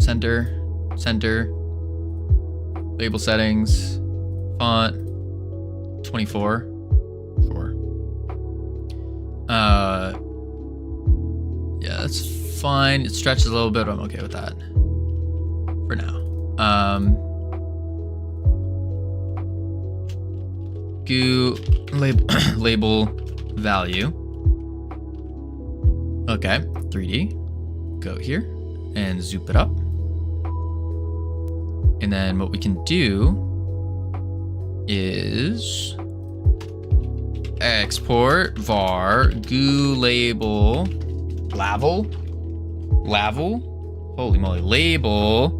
Center, label settings, font, 24, sure. Yeah, that's fine. It stretches a little bit, but I'm okay with that for now. Goo label value. Okay, 3D. Go here and zoop it up. And then what we can do is export var goo label holy moly, label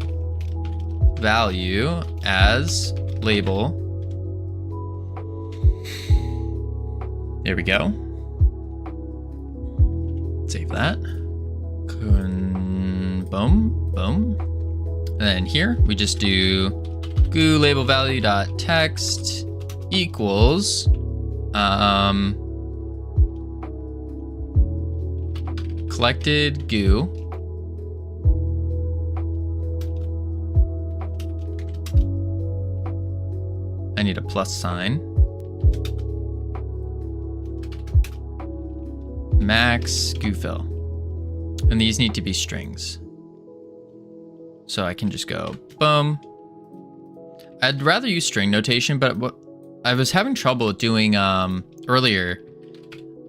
value as label. There we go. Save that. Boom. And then here we just do goo label value dot text equals collected goo I need a plus sign. Max goo fill. And these need to be strings. So I can just go boom. I'd rather use string notation, but what I was having trouble doing earlier,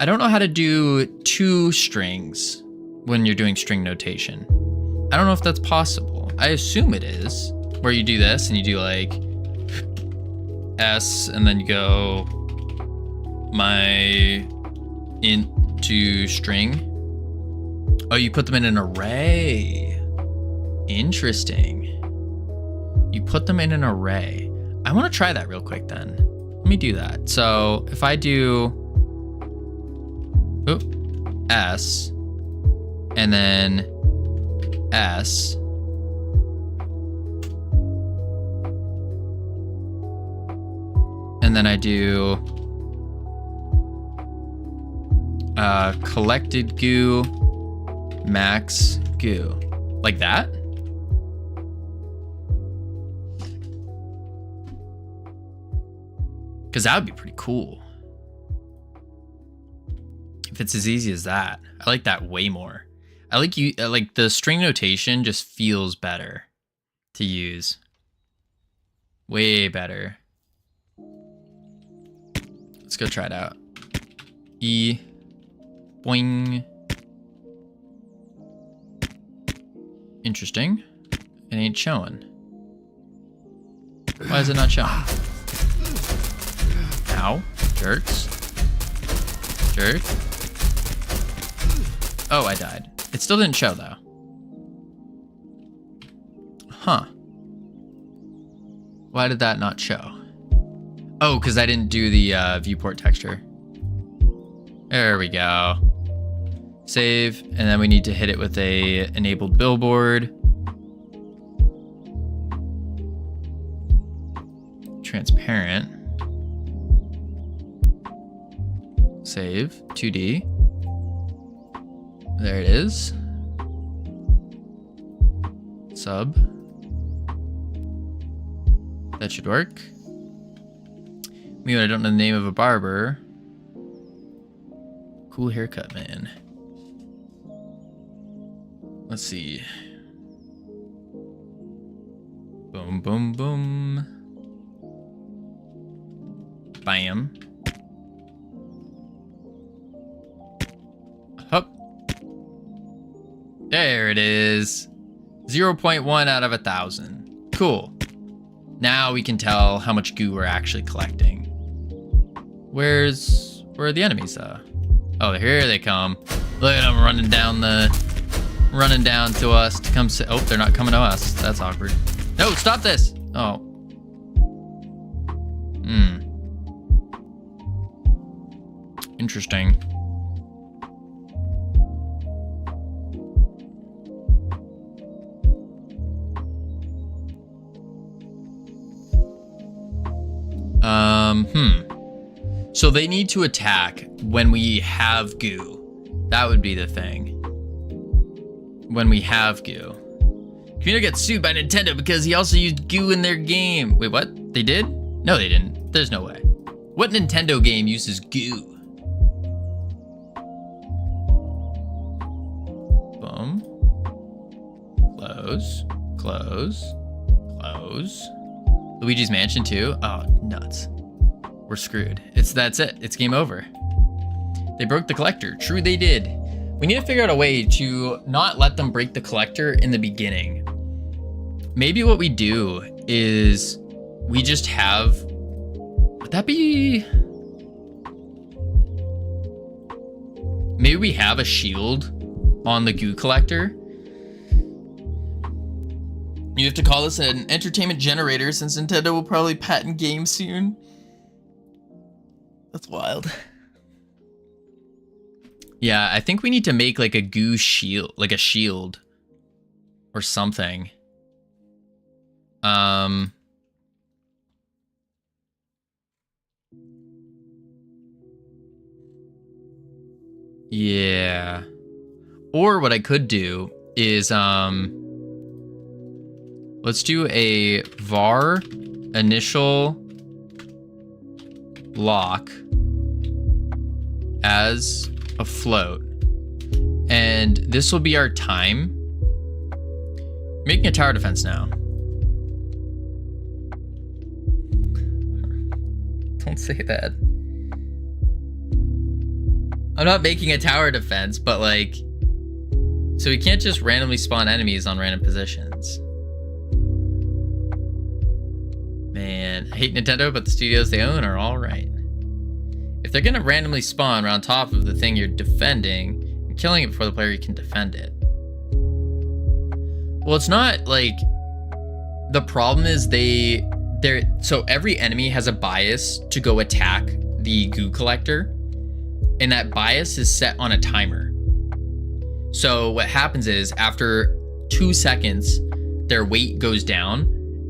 I don't know how to do 2 strings when you're doing string notation. I don't know if that's possible. I assume it is, where you do this and you do like S and then you go my into string. Oh, you put them in an array. Interesting. You put them in an array. I want to try that real quick then. Let me do that. So if I do S and then S, and then I do collected goo max goo, like that. Because that would be pretty cool if it's as easy as that. I like that way more. I like the string notation just feels better to use. Way better. Let's go try it out. E. Boing. Interesting. It ain't showing. Why is it not showing? Ow. Jerks. Jerk. Oh, I died. It still didn't show, though. Huh. Why did that not show? Oh, because I didn't do the viewport texture. There we go. Save, and then we need to hit it with a enabled billboard. Transparent. Save, 2D. There it is. Sub. That should work. Meanwhile, I don't know the name of a barber. Cool haircut, man. Let's see. Boom, boom, boom. Bam. Hup. There it is. 0.1 out of 1,000. Cool. Now we can tell how much goo we're actually collecting. Where are the enemies though? Oh, here they come. Look at them running down to us to come oh, they're not coming to us. That's awkward. No, stop this. Oh. Interesting. So they need to attack when we have goo. That would be the thing. When we have goo. Covino gets sued by Nintendo because he also used goo in their game. Wait, what? They did? No, they didn't. There's no way. What Nintendo game uses goo? Boom. Close. Close. Close. Luigi's Mansion 2? Oh, nuts. We're screwed. That's it. It's game over. They broke the collector. True, they did. We need to figure out a way to not let them break the collector in the beginning. Maybe what we do is we just have... Would that be... Maybe we have a shield on the goo collector. You have to call this an entertainment generator since Nintendo will probably patent games soon. That's wild. Yeah, I think we need to make like a goo shield, like a shield or something. Yeah. Or what I could do is, let's do a var initial lock as a float. And this will be our time. Making a tower defense now. Don't say that. I'm not making a tower defense, but like, so we can't just randomly spawn enemies on random positions. Man, I hate Nintendo, but the studios they own are all right. If they're gonna randomly spawn right on top of the thing you're defending and killing it before the player can defend it. Well, it's not like, the problem is so every enemy has a bias to go attack the goo collector, and that bias is set on a timer. So what happens is after 2 seconds, their weight goes down,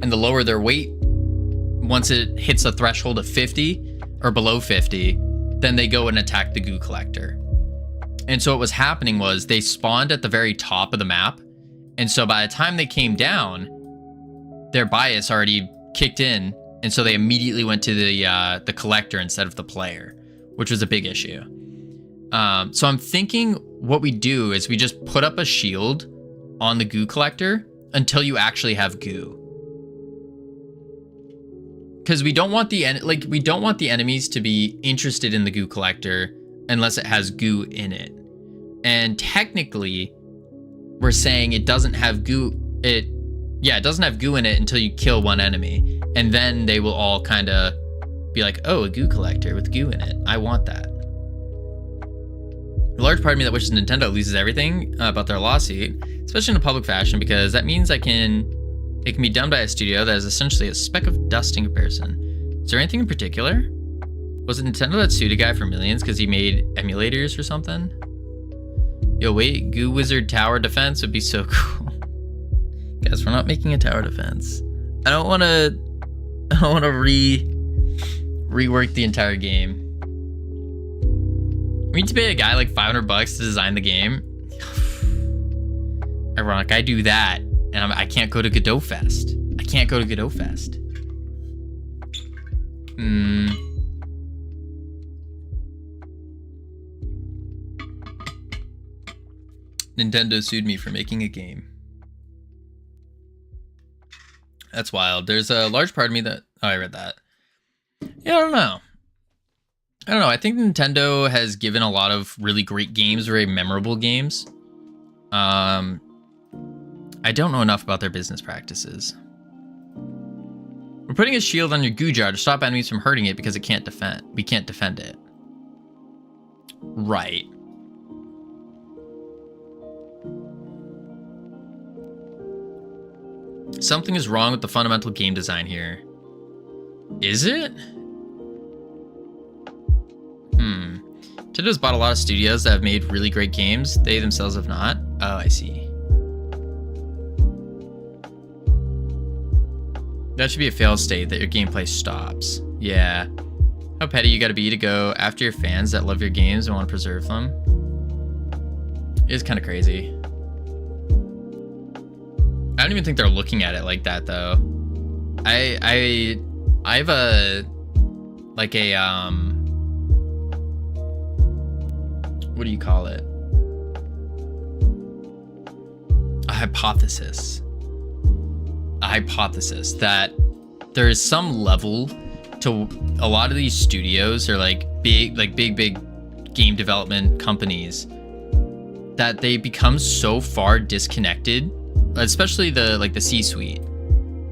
and the lower their weight, once it hits a threshold of 50 or below 50, then they go and attack the goo collector. And so what was happening was they spawned at the very top of the map. And so by the time they came down, their bias already kicked in. And so they immediately went to the collector instead of the player, which was a big issue. So I'm thinking what we do is we just put up a shield on the goo collector until you actually have goo. because we don't want the enemies to be interested in the goo collector unless it has goo in it. And technically, we're saying it doesn't have goo. It doesn't have goo in it until you kill one enemy, and then they will all kind of be like, oh, a goo collector with goo in it. I want that. A large part of me that wishes Nintendo loses everything about their lawsuit, especially in a public fashion, because that means it can be done by a studio that is essentially a speck of dust in comparison. Is there anything in particular? Was it Nintendo that sued a guy for millions because he made emulators or something? Yo, wait, Goo Wizard Tower Defense would be so cool. Guys, we're not making a tower defense. I don't want to rework the entire game. We need to pay a guy like $500 to design the game. Ironic, I do that, and I can't go to Godot Fest. I can't go to Godot Fest. Nintendo sued me for making a game. That's wild. There's a large part of me that... Oh, I read that. Yeah, I don't know. I think Nintendo has given a lot of really great games, very memorable games. I don't know enough about their business practices. We're putting a shield on your goo jar to stop enemies from hurting it because we can't defend it. Right. Something is wrong with the fundamental game design here. Is it? Nintendo's bought a lot of studios that have made really great games. They themselves have not. Oh, I see. That should be a fail state that your gameplay stops. Yeah. How petty you gotta be to go after your fans that love your games and want to preserve them. It is kind of crazy. I don't even think they're looking at it like that, though. I have a what do you call it? A hypothesis that there is some level to a lot of these studios, or like big game development companies, that they become so far disconnected, especially the C-suite,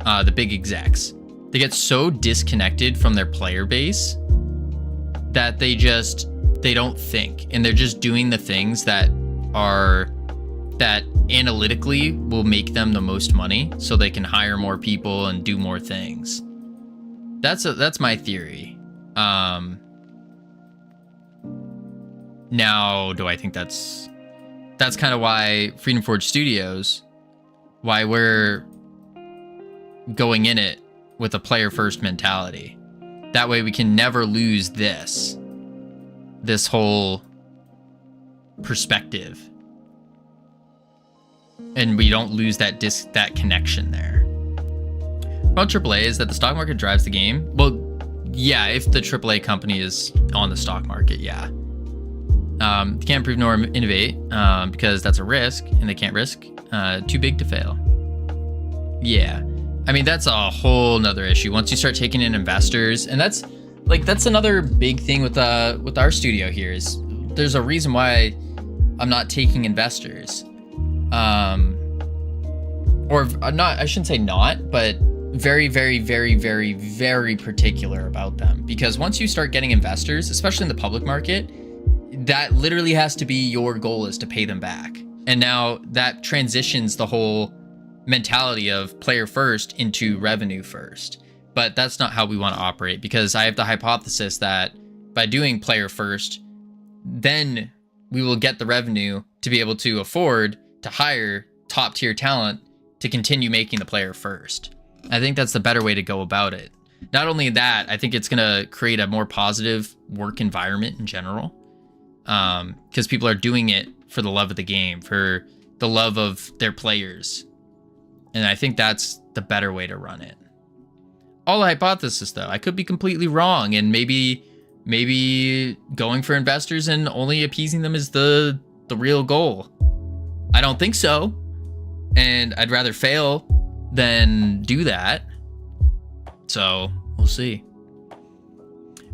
the big execs. They get so disconnected from their player base that they don't think, and they're just doing the things that analytically will make them the most money, so they can hire more people and do more things. That's my theory. Now, do I think that's kind of why Freedom Forge Studios, why we're going in it with a player first mentality. That way we can never lose this whole perspective, and we don't lose that connection there. About AAA is that the stock market drives the game. Well, yeah, if the AAA company is on the stock market, yeah. Can't improve nor innovate because that's a risk, and they can't risk. Too big to fail. Yeah, I mean, that's a whole nother issue. Once you start taking in investors, and that's another big thing with our studio here, is there's a reason why I'm not taking investors. Or not, I shouldn't say not, but very, very, very, very, very particular about them. Because once you start getting investors, especially in the public market, that literally has to be your goal, is to pay them back. And now that transitions the whole mentality of player first into revenue first. But that's not how we want to operate, because I have the hypothesis that by doing player first, then we will get the revenue to be able to afford to hire top tier talent to continue making the player first. I think that's the better way to go about it. Not only that, I think it's going to create a more positive work environment in general, because people are doing it for the love of the game, for the love of their players. And I think that's the better way to run it. All a hypothesis, though. I could be completely wrong, and maybe going for investors and only appeasing them is the real goal. I don't think so, and I'd rather fail than do that. So we'll We'll see.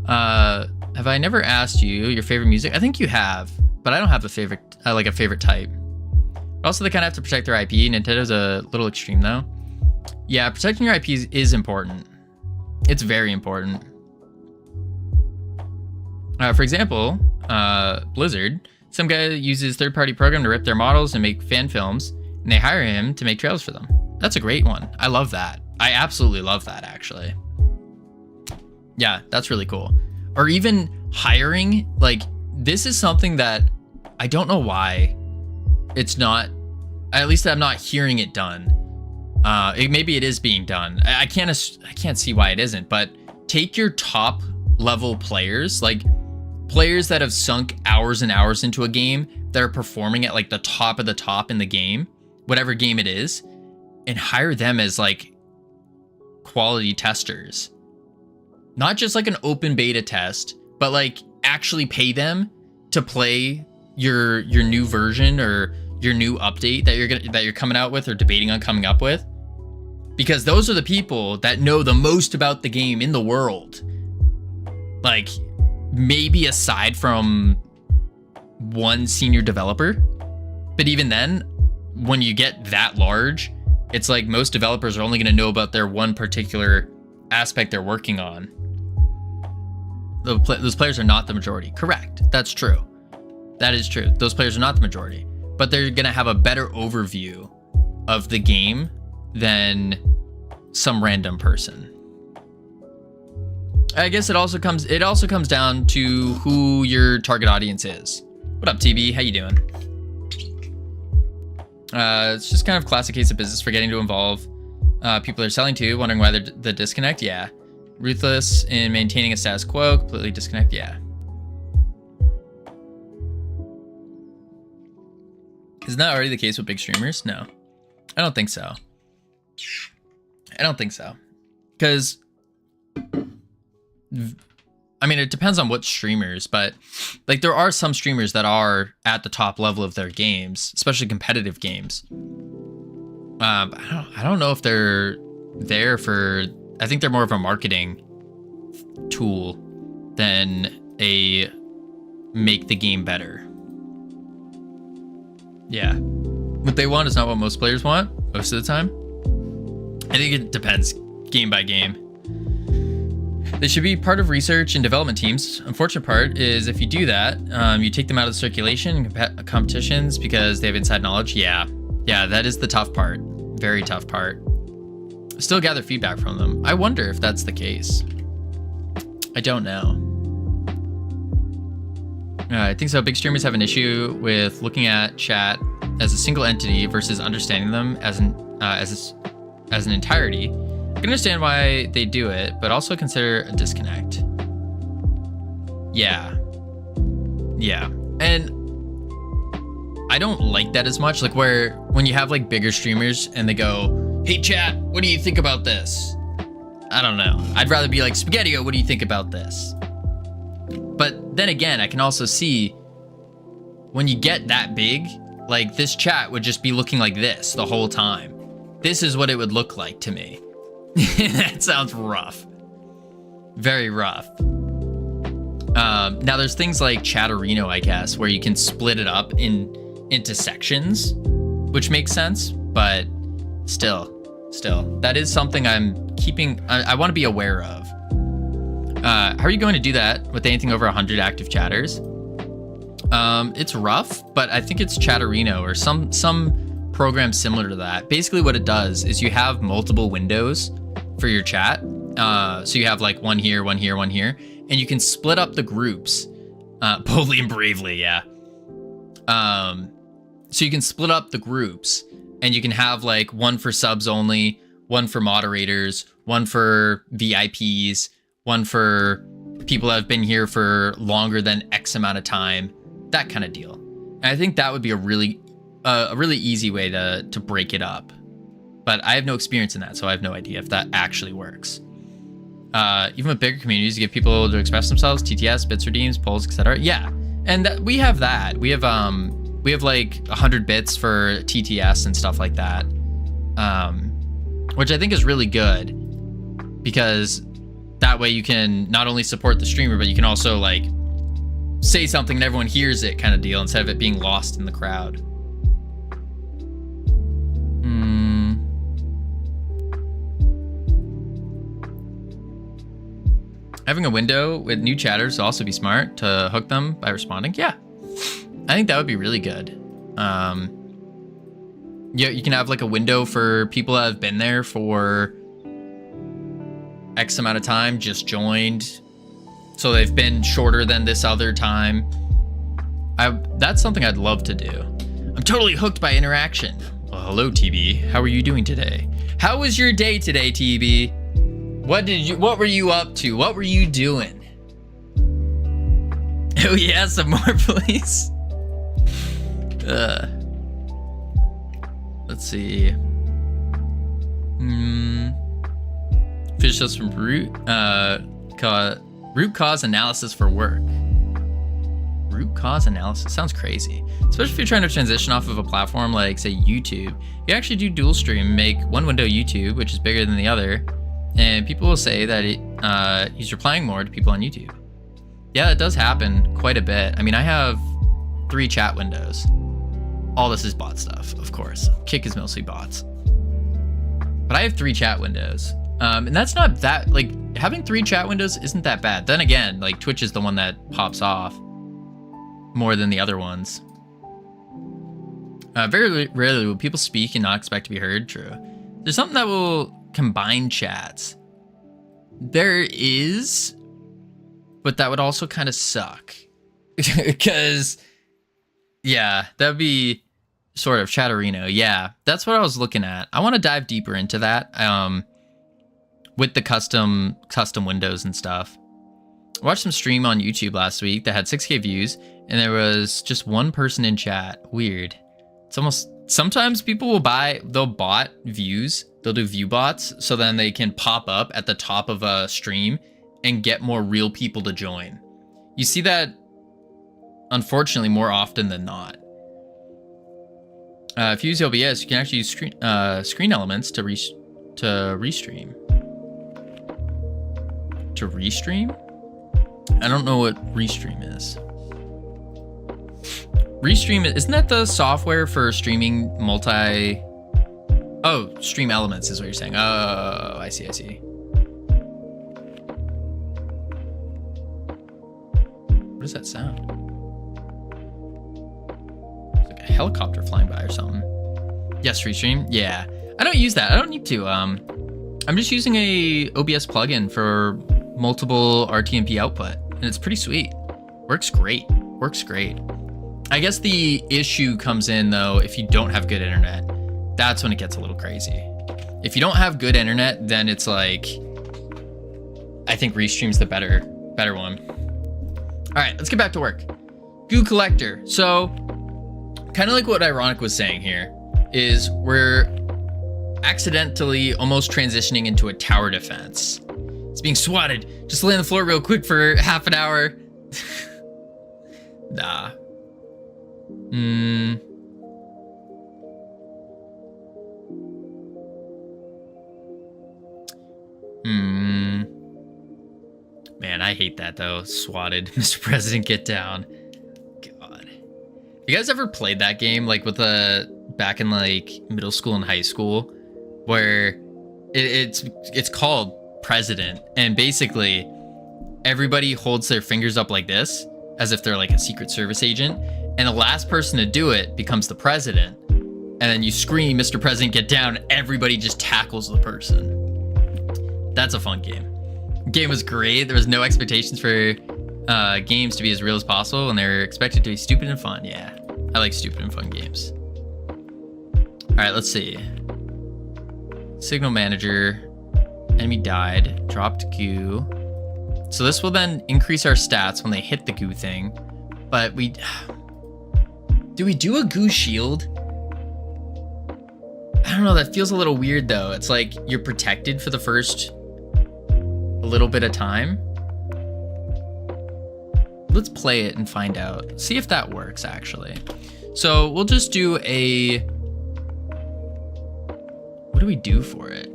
Have I never asked you your favorite music? I think you have, but I don't have a favorite, like a favorite type. Also, they kind of have to protect their IP. Nintendo's a little extreme though. Yeah, protecting your IP is important. It's very important. For example, Blizzard, some guy uses third-party program to rip their models and make fan films, and they hire him to make trailers for them. That's a great one. I love that. I absolutely love that, actually. Yeah, that's really cool. Or even hiring, like, this is something that I don't know why it's not, at least I'm not hearing it done. Maybe it is being done. I can't see why it isn't, but take your top level players, like players that have sunk hours and hours into a game, that are performing at like the top of the top in the game, whatever game it is, and hire them as like quality testers. Not just like an open beta test, but like actually pay them to play your new version or your new update that you're coming out with or debating on coming up with. Because those are the people that know the most about the game in the world. Like, maybe aside from one senior developer. But even then, when you get that large, it's like most developers are only going to know about their one particular aspect they're working on. Those players are not the majority. Correct. That's true. That is true. Those players are not the majority. But they're going to have a better overview of the game than some random person. I guess it also comes down to who your target audience is. What up, TB? How you doing? It's just kind of classic case of business forgetting to involve people they're selling to, wondering why the disconnect. Yeah. Ruthless in maintaining a status quo, completely disconnect. Yeah. Isn't that already the case with big streamers? No, I don't think so. I don't think so. Because, I mean, it depends on what streamers, but like there are some streamers that are at the top level of their games, especially competitive games. I don't know if they're there for, I think they're more of a marketing tool than a make the game better. Yeah. What they want is not what most players want most of the time. I think it depends game by game. They should be part of research and development teams. Unfortunate part is if you do that, you take them out of the circulation and competitions because they have inside knowledge. Yeah, that is the tough part. Very tough part. Still gather feedback from them. I wonder if that's the case. I don't know. I think so. Big streamers have an issue with looking at chat as a single entity versus understanding them as an entirety. I can understand why they do it, but also consider a disconnect. Yeah. And I don't like that as much. Like when you have like bigger streamers and they go, "Hey chat, what do you think about this?" I don't know. I'd rather be like, "Spaghettio, what do you think about this?" But then again, I can also see when you get that big, like this chat would just be looking like this the whole time. This is what it would look like to me. That sounds rough. Very rough. Now there's things like Chatterino, I guess, where you can split it up into sections, which makes sense, but still, that is something I'm keeping, I want to be aware of. How are you going to do that with anything over 100 active chatters? It's rough, but I think it's Chatterino or some program similar to that. Basically what it does is you have multiple windows for your chat. So you have like one here, and you can split up the groups boldly and bravely, yeah. So you can split up the groups and you can have like one for subs only, one for moderators, one for VIPs, one for people that have been here for longer than X amount of time, that kind of deal. And I think that would be a really easy way to break it up. But I have no experience in that, so I have no idea if that actually works. Even with bigger communities, you give people to express themselves, TTS, bits redeems, polls, etc. Yeah, and we have that. We have like 100 bits for TTS and stuff like that, which I think is really good because That way you can not only support the streamer, but you can also like say something and everyone hears it kind of deal instead of it being lost in the crowd. Having a window with new chatters would also be smart to hook them by responding. Yeah, I think that would be really good. Yeah, you can have like a window for people that have been there for X amount of time, just joined. So they've been shorter than this other time. That's something I'd love to do. I'm totally hooked by interaction. Well, hello, TB. How are you doing today? How was your day today, TB? What were you up to? What were you doing? Oh yeah, some more, please. Let's see. Fish us from root cause analysis for work. Root cause analysis sounds crazy, especially if you're trying to transition off of a platform like, say, YouTube. You actually do dual stream, make one window YouTube, which is bigger than the other, and people will say that he's replying more to people on YouTube. Yeah, that does happen quite a bit. I mean, I have 3 chat windows. All this is bot stuff, of course. Kick is mostly bots. But I have 3 chat windows. And that's not that, like, having 3 chat windows isn't that bad. Then again, like, Twitch is the one that pops off more than the other ones. Very rarely will people speak and not expect to be heard. True. There's something that will combine chats. There is, but that would also kind of suck. Because, yeah, that'd be sort of Chatterino. Yeah, that's what I was looking at. I want to dive deeper into that. With the custom windows and stuff. I watched some stream on YouTube last week that had 6K views, and there was just 1 person in chat. Weird. It's almost, sometimes people they'll bot views, they'll do view bots, so then they can pop up at the top of a stream and get more real people to join. You see that, unfortunately, more often than not. If you use OBS, you can actually use screen elements to restream. To restream? I don't know what restream is. Restream, isn't that the software for streaming Oh, stream elements is what you're saying. Oh, I see. What does that sound? It's like a helicopter flying by or something. Yes, restream. Yeah, I don't use that. I don't need to. I'm just using a OBS plugin for multiple RTMP output, and it's pretty sweet. Works great. I guess the issue comes in though if you don't have good internet. That's when it gets a little crazy. If you don't have good internet, then it's like, I think Restream's the better one. All right, let's get back to work. Goo collector. So, kind of like what Ironic was saying here, is we're accidentally almost transitioning into a tower defense. It's being swatted. Just lay on the floor real quick for half an hour. Nah. Man, I hate that though. Swatted. Mr. President, get down. God. You guys ever played that game like with back in like middle school and high school, where it's called President, and basically everybody holds their fingers up like this as if they're like a Secret Service agent, and the last person to do it becomes the president, and then you scream, Mr. President, get down, and everybody just tackles the person. That's a fun game. Game was great. There was no expectations for games to be as real as possible, and they're expected to be stupid and fun. Yeah, I like stupid and fun games. All right, let's see. Signal manager. Enemy died. Dropped goo. So this will then increase our stats when they hit the goo thing. But do we do a goo shield? I don't know. That feels a little weird though. It's like you're protected for the first a little bit of time. Let's play it and find out. See if that works actually. So we'll just do a, what do we do for it?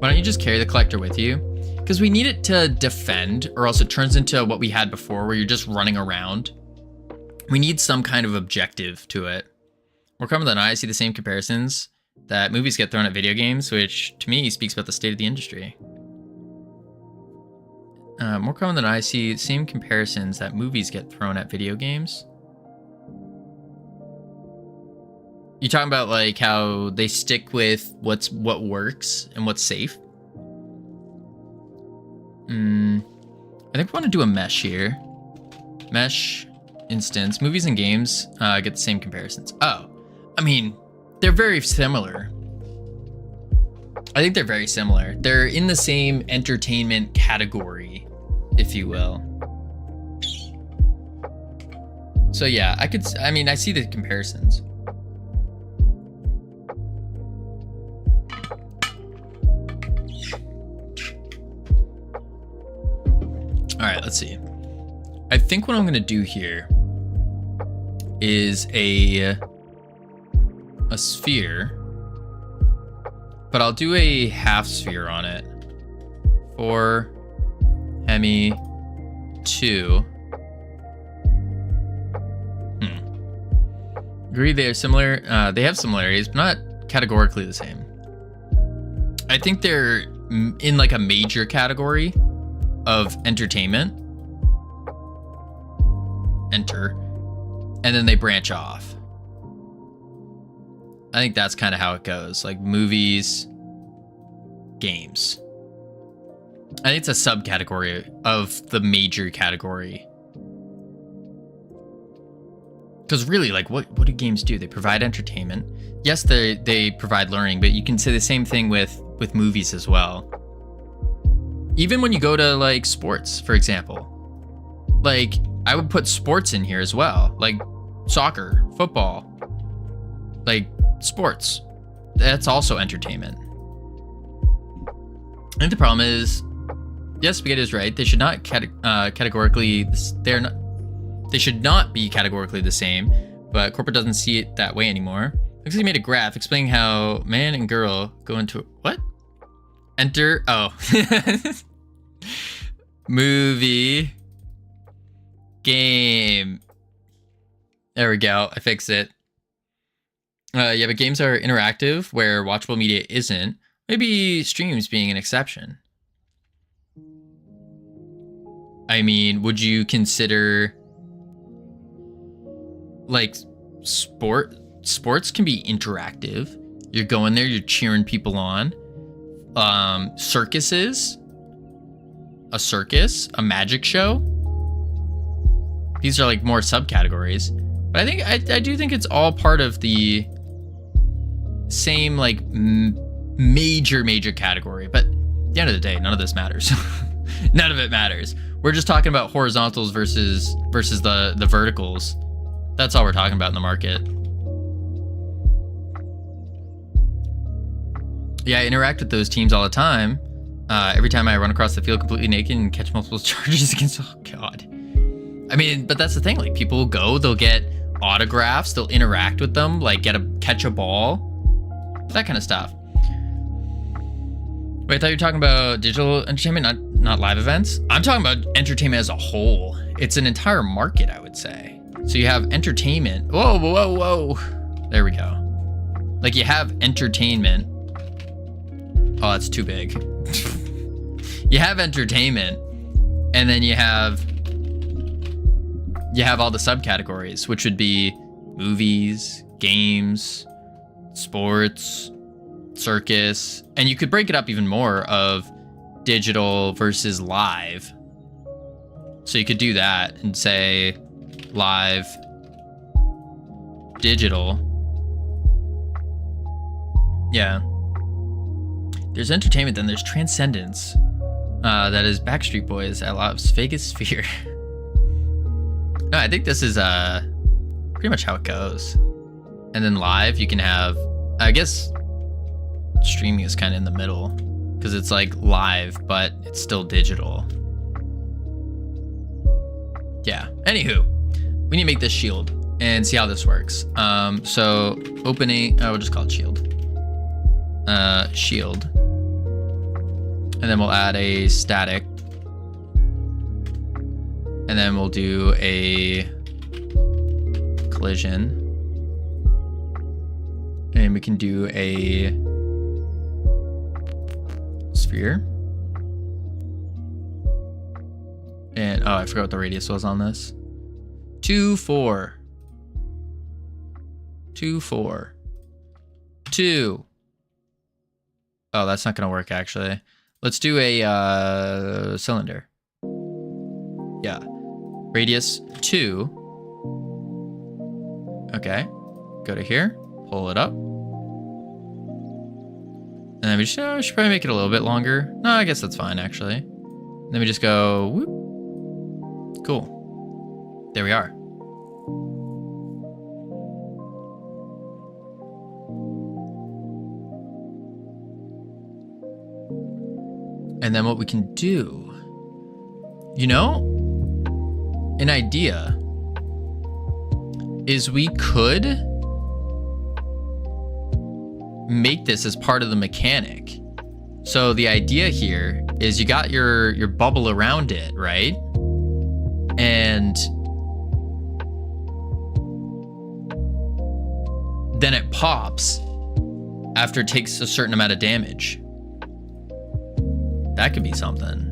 Why don't you just carry the collector with you? Because we need it to defend, or else it turns into what we had before, where you're just running around. We need some kind of objective to it. More common than not, I see the same comparisons that movies get thrown at video games, which to me speaks about the state of the industry. More common than not, I see the same comparisons that movies get thrown at video games. You talking about like how they stick with what works and what's safe? I think we want to do a mesh here. Mesh instance. Movies and games get the same comparisons. Oh, I mean, they're very similar. I think they're very similar. They're in the same entertainment category, if you will. So yeah, I see the comparisons. All right, let's see. I think what I'm gonna do here is a sphere, but I'll do a half sphere on it. 4, hemi, 2. Agree they are similar. They have similarities, but not categorically the same. I think they're in like a major category of entertainment. Enter. And then they branch off. I think that's kind of how it goes. Like movies, games. I think it's a subcategory of the major category. Because really, like, what do games do? They provide entertainment. Yes, they provide learning, but you can say the same thing with movies as well. Even when you go to, like, sports, for example. Like, I would put sports in here as well. Like, soccer, football. Like, sports. That's also entertainment. I think the problem is, yes, Spaghetti is right. They should not categorically... They should not be categorically the same, but corporate doesn't see it that way anymore. Looks like he made a graph explaining how man and girl go into... What? Enter... Oh. Movie... Game. There we go. I fixed it. Yeah, but games are interactive, where watchable media isn't. Maybe streams being an exception. I mean, would you consider... Like, sports can be interactive. You're going there, you're cheering people on. Circuses. A circus. A magic show. These are like more subcategories. But I think, I do think it's all part of the same like major category. But at the end of the day, none of this matters. None of it matters. We're just talking about horizontals versus the verticals. That's all we're talking about in the market. Yeah, I interact with those teams all the time. Every time I run across the field completely naked and catch multiple charges against... Oh, God. I mean, but that's the thing. Like, people will go, they'll get autographs, they'll interact with them, like catch a ball, that kind of stuff. Wait, I thought you were talking about digital entertainment, not live events. I'm talking about entertainment as a whole. It's an entire market, I would say. So you have entertainment. Whoa. There we go. Like, you have entertainment. Oh, that's too big. You have entertainment, and then you have all the subcategories, which would be movies, games, sports, circus, and you could break it up even more of digital versus live. So you could do that and say live, digital. Yeah. There's entertainment, then there's transcendence. That is Backstreet Boys at Las Vegas Sphere. No, I think this is pretty much how it goes. And then live, you can have, I guess streaming is kind of in the middle because it's like live, but it's still digital. Yeah, anywho, we need to make this shield and see how this works. So opening, we'll just call it shield. Shield. And then we'll add a static. And then we'll do a collision. And we can do a sphere. And oh, I forgot what the radius was on this. 2, 4. 2, 4. 2. Oh, that's not gonna work actually. Let's do a cylinder. Yeah. Radius 2. Okay. Go to here. Pull it up. And then we should probably make it a little bit longer. No, I guess that's fine actually. Then we just go whoop. Cool. There we are. And then what we can do, you know, an idea is we could make this as part of the mechanic. So the idea here is you got your bubble around it, right? And then it pops after it takes a certain amount of damage. That could be something.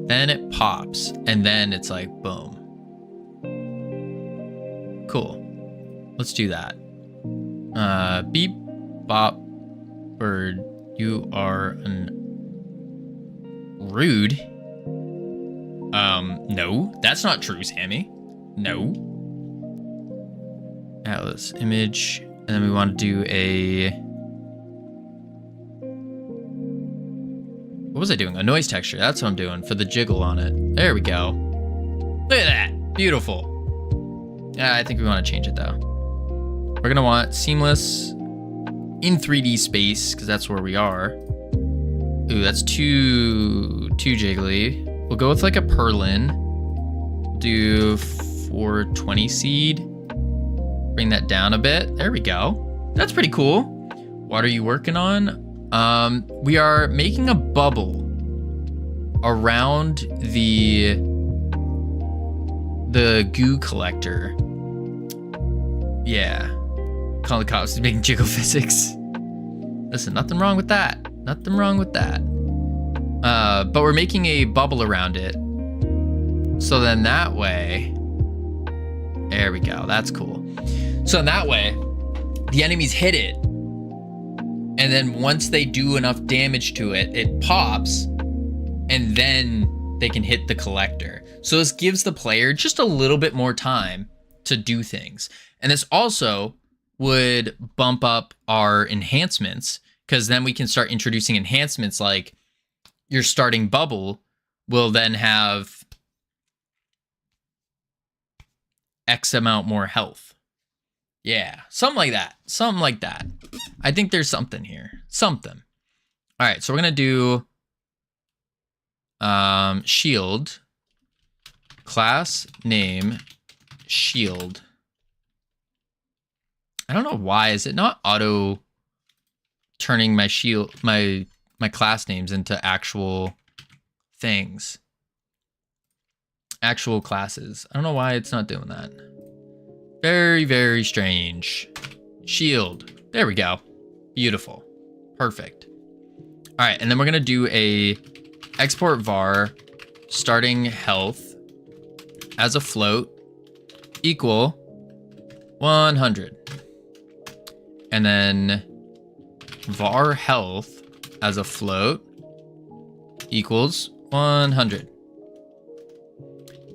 Then it pops, and then it's like, boom. Cool. Let's do that. Beep, bop, bird. You are rude. No, that's not true, Sammy. No. Atlas image, and then we want to do a... What was I doing? A noise texture. That's what I'm doing for the jiggle on it. There we go. Look at that. Beautiful. Yeah, I think we want to change it though. We're going to want seamless in 3D space because that's where we are. Ooh, that's too jiggly. We'll go with like a purlin. Do 420 seed. Bring that down a bit. There we go. That's pretty cool. What are you working on? We are making a bubble around the goo collector. Yeah. Call the cops. He's making jiggle physics. Listen, nothing wrong with that. Nothing wrong with that. But we're making a bubble around it. So then that way, there we go. That's cool. So in that way, the enemies hit it. And then once they do enough damage to it, it pops, and then they can hit the collector. So this gives the player just a little bit more time to do things. And this also would bump up our enhancements, because then we can start introducing enhancements like your starting bubble will then have X amount more health. Yeah, something like that. Something like that. I think there's something here. Something. All right, so we're going to do shield. Class name shield. I don't know why. Is it not auto turning my shield, my class names into actual things? Actual classes. I don't know why it's not doing that. Very, very strange. Shield. There we go. Beautiful. Perfect. All right, and then we're gonna do a export var starting health as a float equal 100. And then var health as a float equals 100.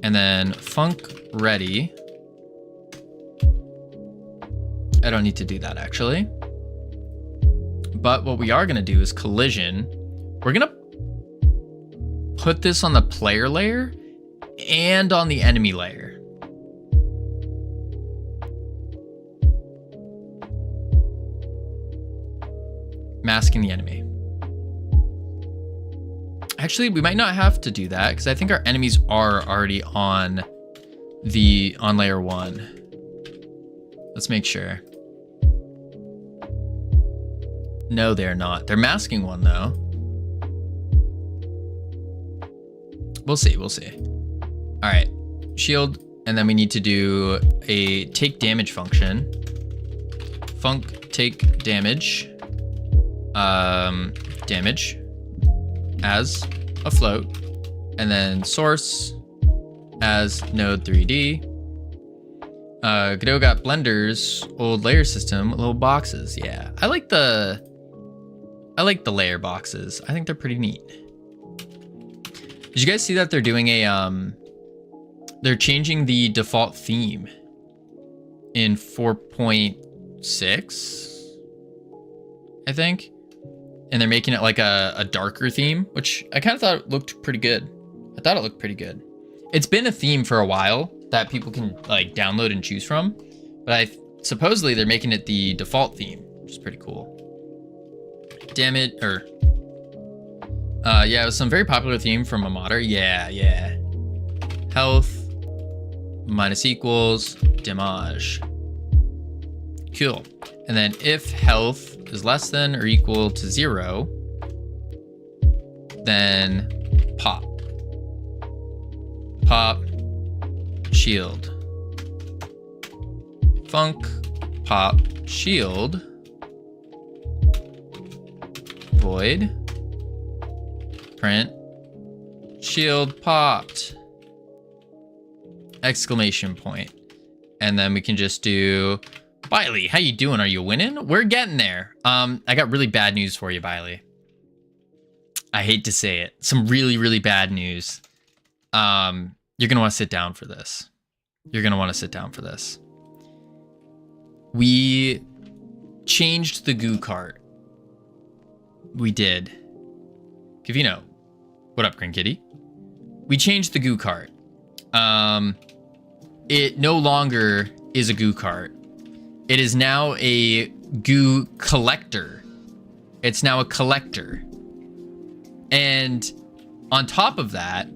And then func ready. I don't need to do that actually. But what we are going to do is collision. We're going to put this on the player layer and on the enemy layer. Masking the enemy. Actually, we might not have to do that because I think our enemies are already on layer 1. Let's make sure. No, they're not. They're masking one though. We'll see. We'll see. All right, shield, and then we need to do a take damage function. Func take damage. Damage as a float, and then source as node 3D. Godot got Blender's old layer system, little boxes. Yeah, I like the layer boxes. I think they're pretty neat. Did you guys see that they're doing a they're changing the default theme in 4.6, I think, and they're making it like a darker theme, which I kind of thought looked pretty good. I thought it looked pretty good. It's been a theme for a while that people can like download and choose from, but supposedly they're making it the default theme, which is pretty cool. Damage, or yeah, it was some very popular theme from a modder. Yeah. Health minus equals damage. Cool. And then if health is less than or equal to 0, then pop. Pop, shield. Func, pop, shield. Void. Print. Shield popped. Exclamation point. And then we can just do, Biley, how you doing? Are you winning? We're getting there. I got really bad news for you, Biley. I hate to say it. Some really, really bad news. You're gonna want to sit down for this. You're gonna want to sit down for this. We changed the goo cart. We did. Covino. What up, Green Kitty? We changed the goo cart. It no longer is a goo cart. It is now a goo collector. It's now a collector. And on top of that,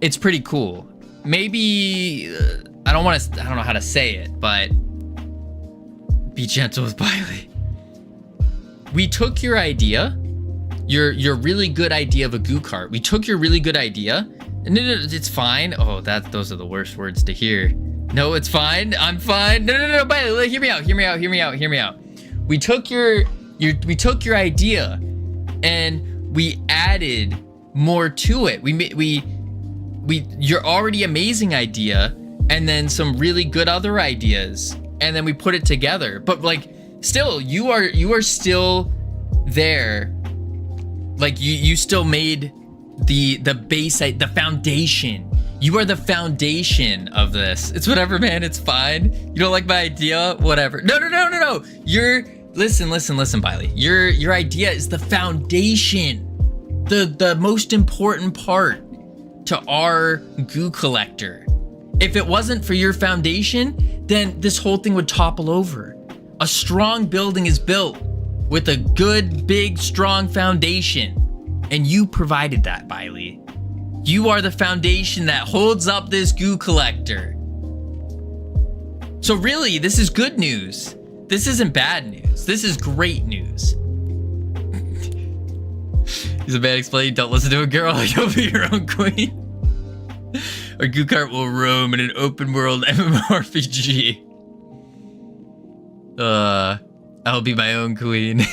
it's pretty cool. Maybe I don't know how to say it, but be gentle with Biley. We took your idea, your really good idea of a goo cart. We took your really good idea, and it's fine. Oh, those are the worst words to hear. No, it's fine. I'm fine. No, Biley, hear me out. We took your idea, and we added more to it. Your already amazing idea, and then some really good other ideas, and then we put it together. But like, still, you are still there. Like you still made the base, the foundation. You are the foundation of this. It's whatever, man. It's fine. You don't like my idea? Whatever. No. Listen, Biley. Your idea is the foundation, the most important part to our goo collector. If it wasn't for your foundation, then this whole thing would topple over. A strong building is built with a good, big, strong foundation. And you provided that, Biley. You are the foundation that holds up this goo collector. So really, this is good news. This isn't bad news. This is great news. He's a man explaining, don't listen to a girl, you'll be your own queen. Our goo cart will roam in an open world MMORPG. I'll be my own queen.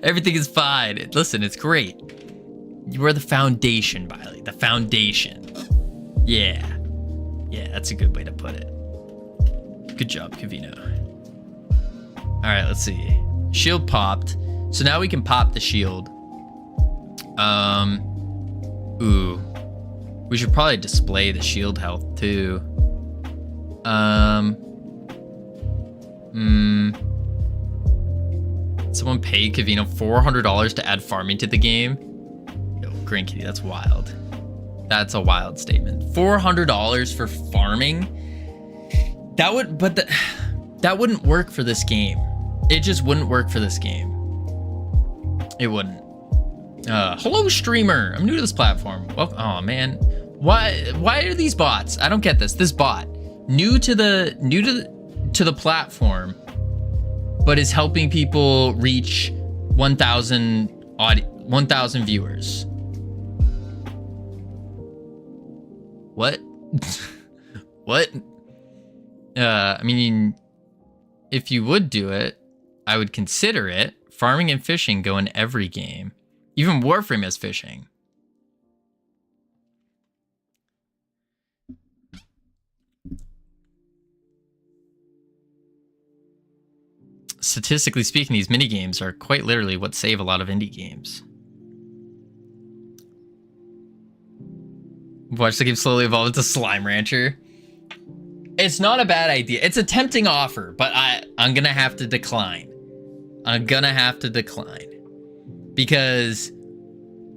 Everything is fine. Listen, it's great. You are the foundation, Biley. The foundation. Yeah, that's a good way to put it. Good job, Covino. All right, let's see. Shield popped. So now we can pop the shield. Ooh. We should probably display the shield health too. Someone paid Covino $400 to add farming to the game. Yo, Green Kitty, that's wild. That's a wild statement. $400 for farming? That wouldn't work for this game. It just wouldn't work for this game. It wouldn't. Hello, streamer. I'm new to this platform. Well, oh man, why are these bots? I don't get this. This bot, new to the platform. but is helping people reach 1,000 viewers. What? What? I mean, if you would do it, I would consider it. Farming and fishing go in every game. Even Warframe has fishing. Statistically speaking, these mini games are quite literally what save a lot of indie games. Watch the game slowly evolve into Slime Rancher. It's not a bad idea. It's a tempting offer, but I'm gonna have to decline. I'm gonna have to decline. Because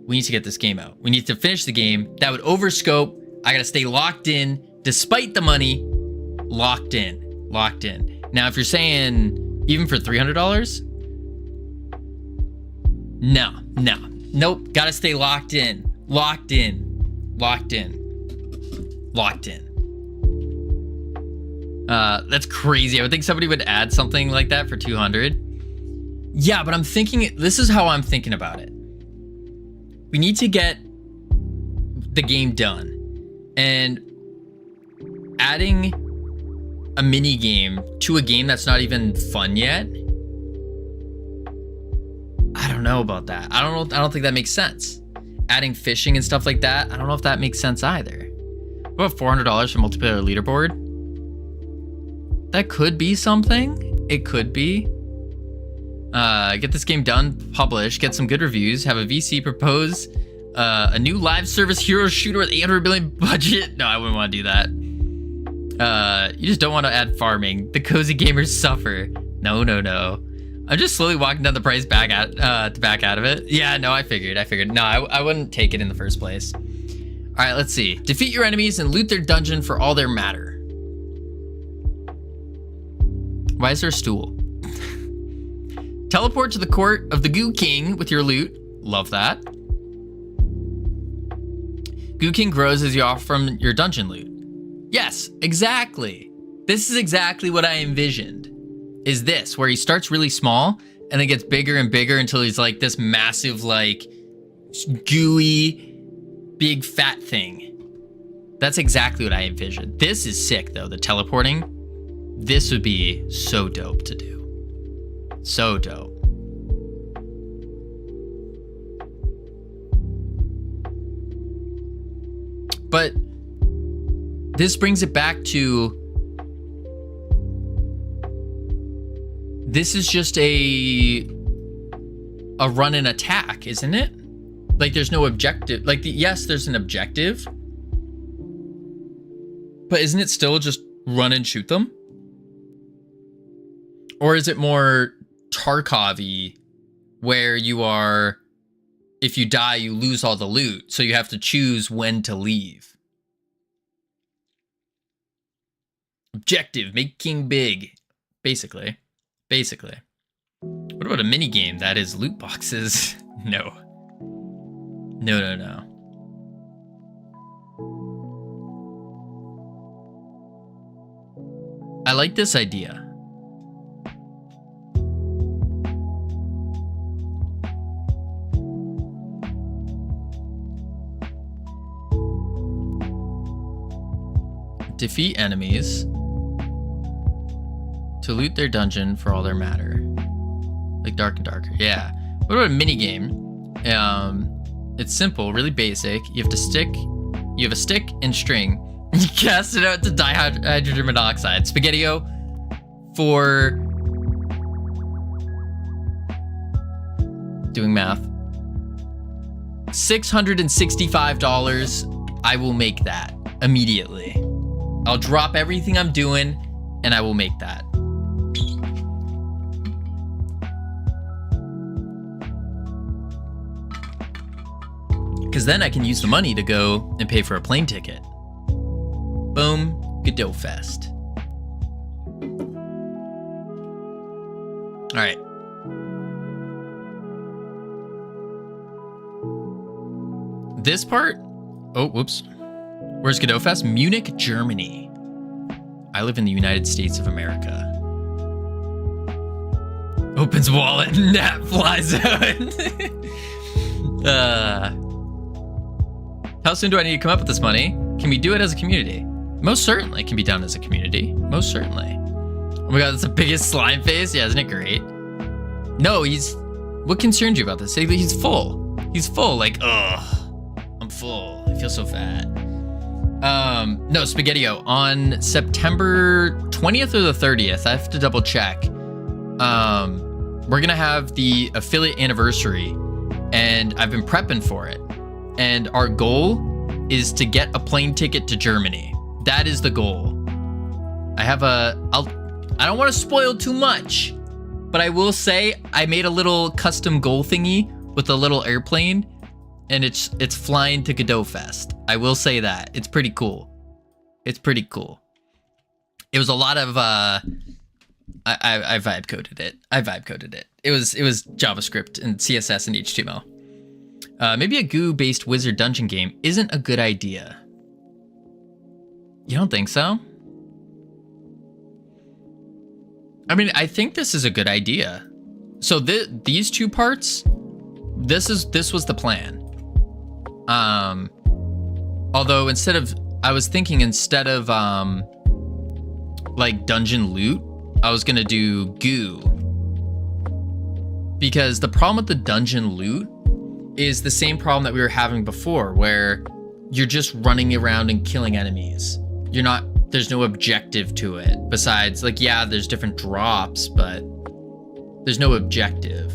we need to get this game out. We need to finish the game. That would overscope. I gotta stay locked in, despite the money. Locked in. Locked in. Now, if you're saying even for $300? No. Nope. Gotta stay locked in. Locked in. Locked in. Locked in. That's crazy. I would think somebody would add something like that for 200. Yeah, but I'm thinking, this is how I'm thinking about it. We need to get the game done. And adding a mini game to a game that's not even fun yet, I don't know about that. I don't think that makes sense. Adding fishing and stuff like that, I don't know if that makes sense either. What about $400 for multiplayer leaderboard? That could be something. It could be. Get this game done, publish, get some good reviews, have a VC propose a new live service hero shooter with 800 million budget. No, I wouldn't want to do that. You just don't want to add farming. The cozy gamers suffer. No. I'm just slowly walking down the price back out of it. Yeah, no, I figured. No, I wouldn't take it in the first place. All right, let's see. Defeat your enemies and loot their dungeon for all their matter. Why is there a stool? Teleport to the court of the Goo King with your loot. Love that. Goo King grows as you offer from your dungeon loot. Yes, exactly. This is exactly what I envisioned. Is this, where he starts really small and then gets bigger and bigger until he's like this massive, like, gooey, big fat thing. That's exactly what I envisioned. This is sick, though, the teleporting. This would be so dope to do. So dope. But this brings it back to, this is just a run and attack, isn't it? Like, there's no objective. Like, yes, there's an objective, but isn't it still just run and shoot them? Or is it more Tarkov-y, where you are, if you die, you lose all the loot, so you have to choose when to leave? Objective, make king big. Basically. What about a mini game that is loot boxes? No. I like this idea. Defeat enemies to loot their dungeon for all their matter. Like Dark and Darker. Yeah. What about a mini game? It's simple, really basic. You have a stick and string. You cast it out to dihydrogen monoxide. Spaghetti-O for doing math. $665. I will make that immediately. I'll drop everything I'm doing and I will make that. Because then I can use the money to go and pay for a plane ticket. Boom, Godot Fest. All right. This part, oh, whoops. Where's Godot Fest? Munich, Germany. I live in the United States of America. Opens wallet, Nat flies out. How soon do I need to come up with this money? Can we do it as a community? Most certainly can be done as a community. Most certainly. Oh my god, that's the biggest slime face. Yeah, isn't it great? No, what concerns you about this? He's full. He's full, like, ugh. I'm full. I feel so fat. No, Spaghettio, on September 20th or the 30th, I have to double check. We're gonna have the affiliate anniversary, and I've been prepping for it. And our goal is to get a plane ticket to Germany. That is the goal. I don't want to spoil too much, but I will say I made a little custom goal thingy with a little airplane, and it's flying to Godot Fest. I will say that. It's pretty cool. It's pretty cool. It was a lot of I vibe coded it. It was JavaScript and CSS and HTML. Maybe a goo-based wizard dungeon game isn't a good idea. You don't think so? I mean, I think this is a good idea. So these two parts, this was the plan. Although I was thinking instead of like dungeon loot, I was gonna do goo. Because the problem with the dungeon loot is the same problem that we were having before, where you're just running around and killing enemies. There's no objective to it. Besides, like, yeah, there's different drops, but there's no objective.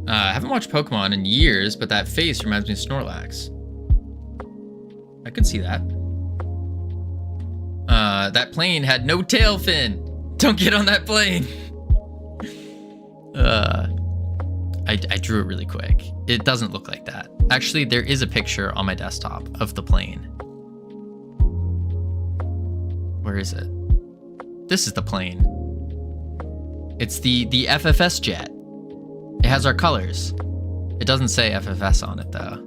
I haven't watched Pokemon in years, but that face reminds me of Snorlax. I could see that. That plane had no tail fin. Don't get on that plane. I drew it really quick. It doesn't look like that. Actually, there is a picture on my desktop of the plane. Where is it? This is the plane. It's the FFS jet. It has our colors. It doesn't say FFS on it though.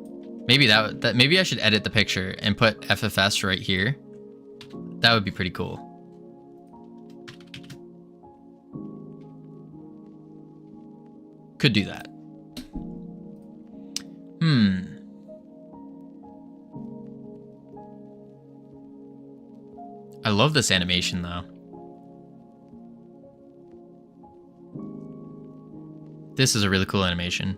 Maybe maybe I should edit the picture and put FFS right here. That would be pretty cool. Could do that. I love this animation though. This is a really cool animation.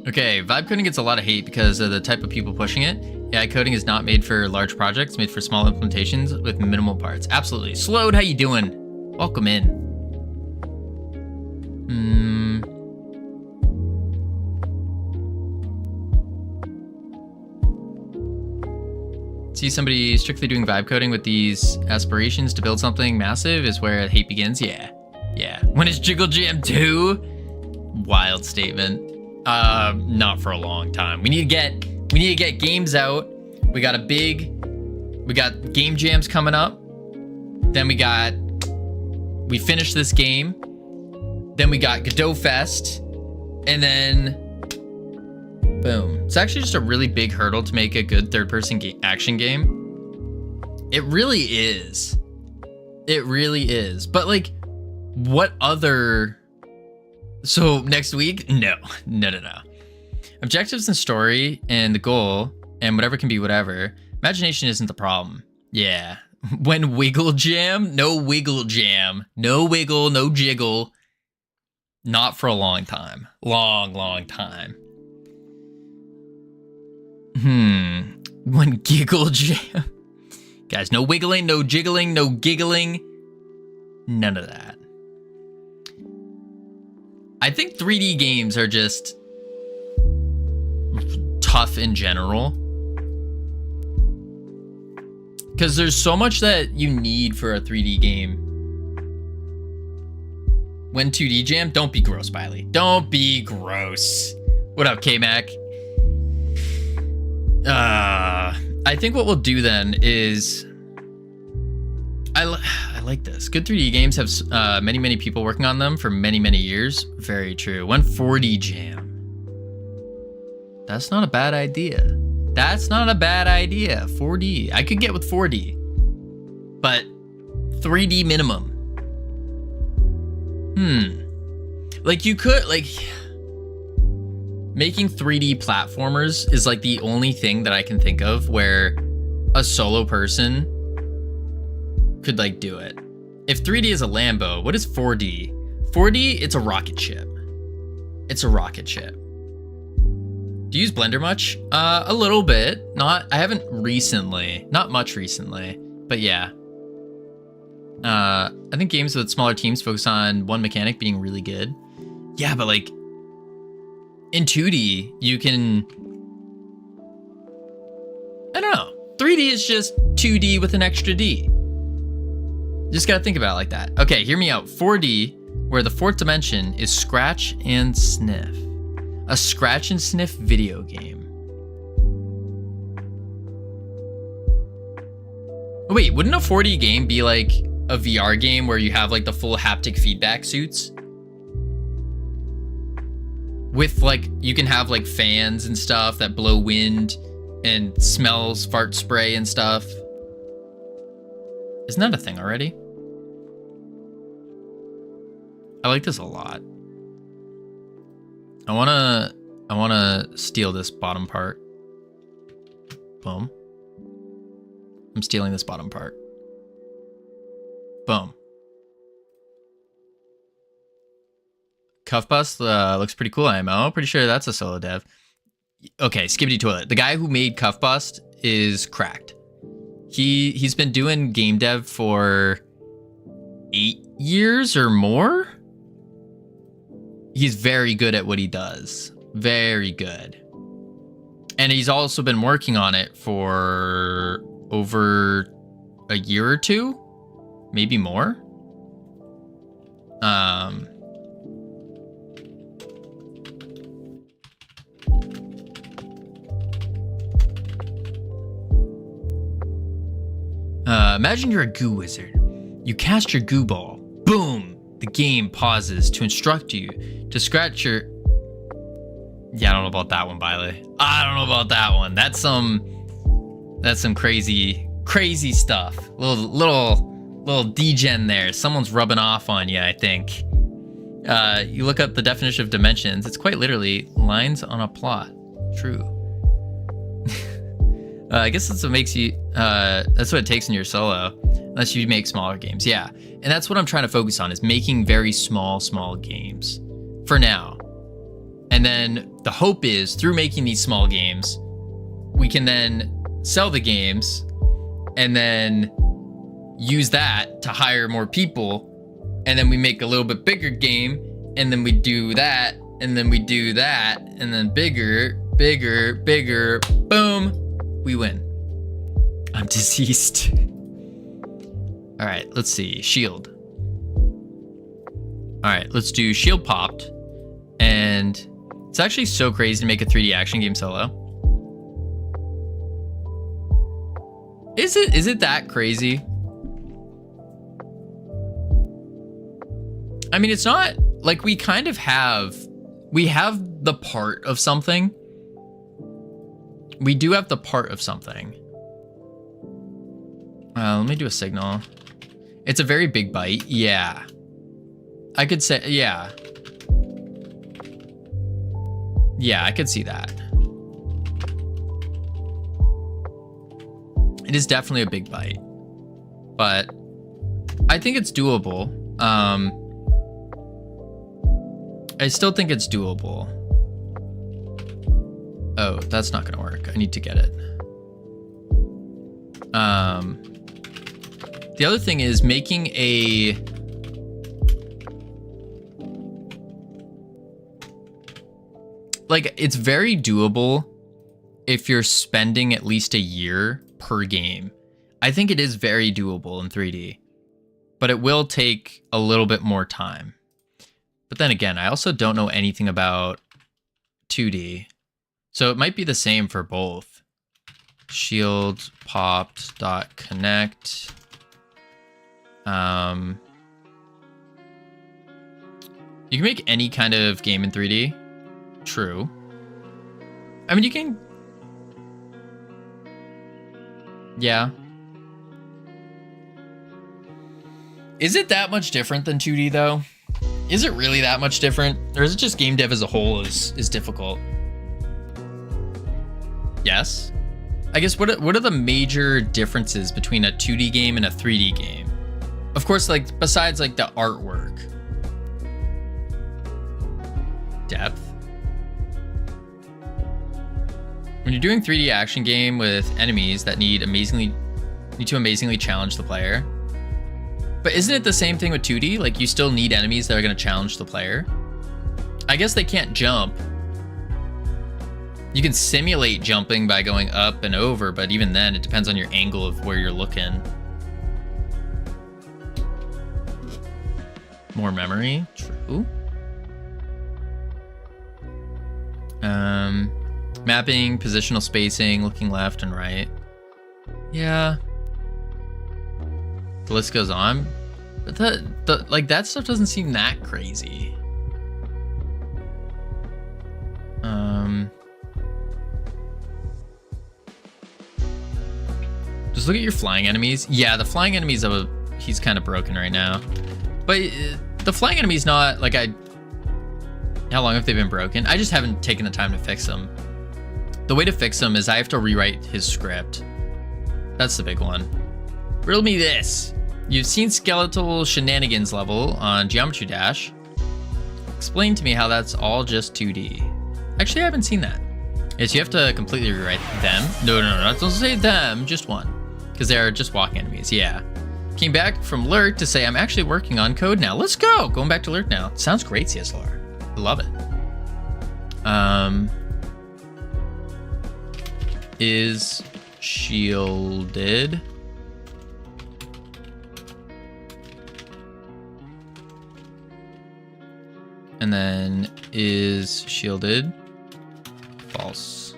Okay, vibe coding gets a lot of hate because of the type of people pushing it. AI coding is not made for large projects, made for small implementations with minimal parts. Absolutely. Slowed, how you doing? Welcome in. See somebody strictly doing vibe coding with these aspirations to build something massive is where hate begins. Yeah. When is Jiggle Jam 2? Wild statement. Not for a long time. We need to get games out. We got game jams coming up. Then we finished this game. Then we got Godot Fest. And then boom. It's actually just a really big hurdle to make a good third-person action game. It really is. It really is. But like, what other... So next week? No. Objectives and story and the goal and whatever can be whatever. Imagination isn't the problem. Yeah. When wiggle jam? No wiggle jam. No wiggle, no jiggle. Not for a long time. Long time. When giggle jam. Guys, no wiggling, no jiggling, no giggling. None of that. I think 3D games are just tough in general. Because there's so much that you need for a 3D game. When 2D jam, don't be gross, Biley. Don't be gross. What up, K-Mac? I think what we'll do then is... I like this. Good 3D games have many people working on them for many years. Very true. 140 jam. That's not a bad idea. 4D. I could get with 4D. But 3D minimum. Like you could, like, making 3D platformers is like the only thing that I can think of where a solo person could like do it. If 3D is a Lambo, what is 4D? 4D, it's a rocket ship. It's a rocket ship. Do you use Blender much? A little bit. I haven't recently. Not much recently, but yeah. I think games with smaller teams focus on one mechanic being really good. Yeah, but like in 2D, you can, I don't know. 3D is just 2D with an extra D. Just gotta think about it like that. Okay, hear me out. 4D, where the fourth dimension is scratch and sniff. A scratch and sniff video game. Wait, wouldn't a 4D game be like a VR game where you have like the full haptic feedback suits? With like, you can have like fans and stuff that blow wind and smells fart spray and stuff. Isn't that a thing already? I like this a lot. I wanna steal this bottom part. Boom. I'm stealing this bottom part. Boom. Cuff Bust looks pretty cool, IMO. Pretty sure that's a solo dev. Okay, Skibbity Toilet. The guy who made Cuff Bust is cracked. He's been doing game dev for 8 years or more. He's very good at what he does. Very good. And he's also been working on it for over a year or two, maybe more. Imagine you're a goo wizard. You cast your goo ball. Boom! The game pauses to instruct you to scratch your... Yeah, I don't know about that one, Bailey. I don't know about that one. That's some crazy stuff. Little degen there. Someone's rubbing off on you, I think. You look up the definition of dimensions. It's quite literally lines on a plot. True. I guess that's what makes you, that's what it takes in your solo, unless you make smaller games. Yeah, and that's what I'm trying to focus on, is making very small games for now. And then the hope is through making these small games, we can then sell the games and then use that to hire more people. And then we make a little bit bigger game, and then we do that, and then we do that, and then bigger, boom. We win. I'm deceased. All right, let's see. Shield. All right, let's do shield popped. And it's actually so crazy to make a 3D action game solo. Is it that crazy? I mean, it's not like we kind of have the part of something. We do have the part of something. Let me do a signal. It's a very big bite. Yeah. I could say, yeah. Yeah, I could see that. It is definitely a big bite. But I think it's doable. I still think it's doable. Oh, that's not gonna work. I need to get it. The other thing is making a... Like, it's very doable if you're spending at least a year per game. I think it is very doable in 3D, but it will take a little bit more time. But then again, I also don't know anything about 2D. So it might be the same for both. Shield popped dot connect. You can make any kind of game in 3D. True. I mean, you can. Yeah. Is it that much different than 2D though? Is it really that much different? Or is it just game dev as a whole is difficult? Yes. I guess what are the major differences between a 2D game and a 3D game? Of course, like besides like the artwork. Depth. When you're doing 3D action game with enemies that need to amazingly challenge the player. But isn't it the same thing with 2D? Like you still need enemies that are going to challenge the player. I guess they can't jump. You can simulate jumping by going up and over, but even then it depends on your angle of where you're looking. More memory, true. Mapping, positional spacing, looking left and right. Yeah. The list goes on. But like that stuff doesn't seem that crazy. Just look at your flying enemies. Yeah, the flying enemies he's kind of broken right now. But the flying enemy's not like how long have they been broken? I just haven't taken the time to fix them. The way to fix them is I have to rewrite his script. That's the big one. Riddle me this. You've seen skeletal shenanigans level on Geometry Dash. Explain to me how that's all just 2D. Actually, I haven't seen that. Yes, you have to completely rewrite them. No, don't say them, just one. Because they're just walking enemies, yeah. Came back from Lurk to say I'm actually working on code now. Let's go! Going back to Lurk now. Sounds great, CSLR. I love it. Is shielded. And then is shielded. False.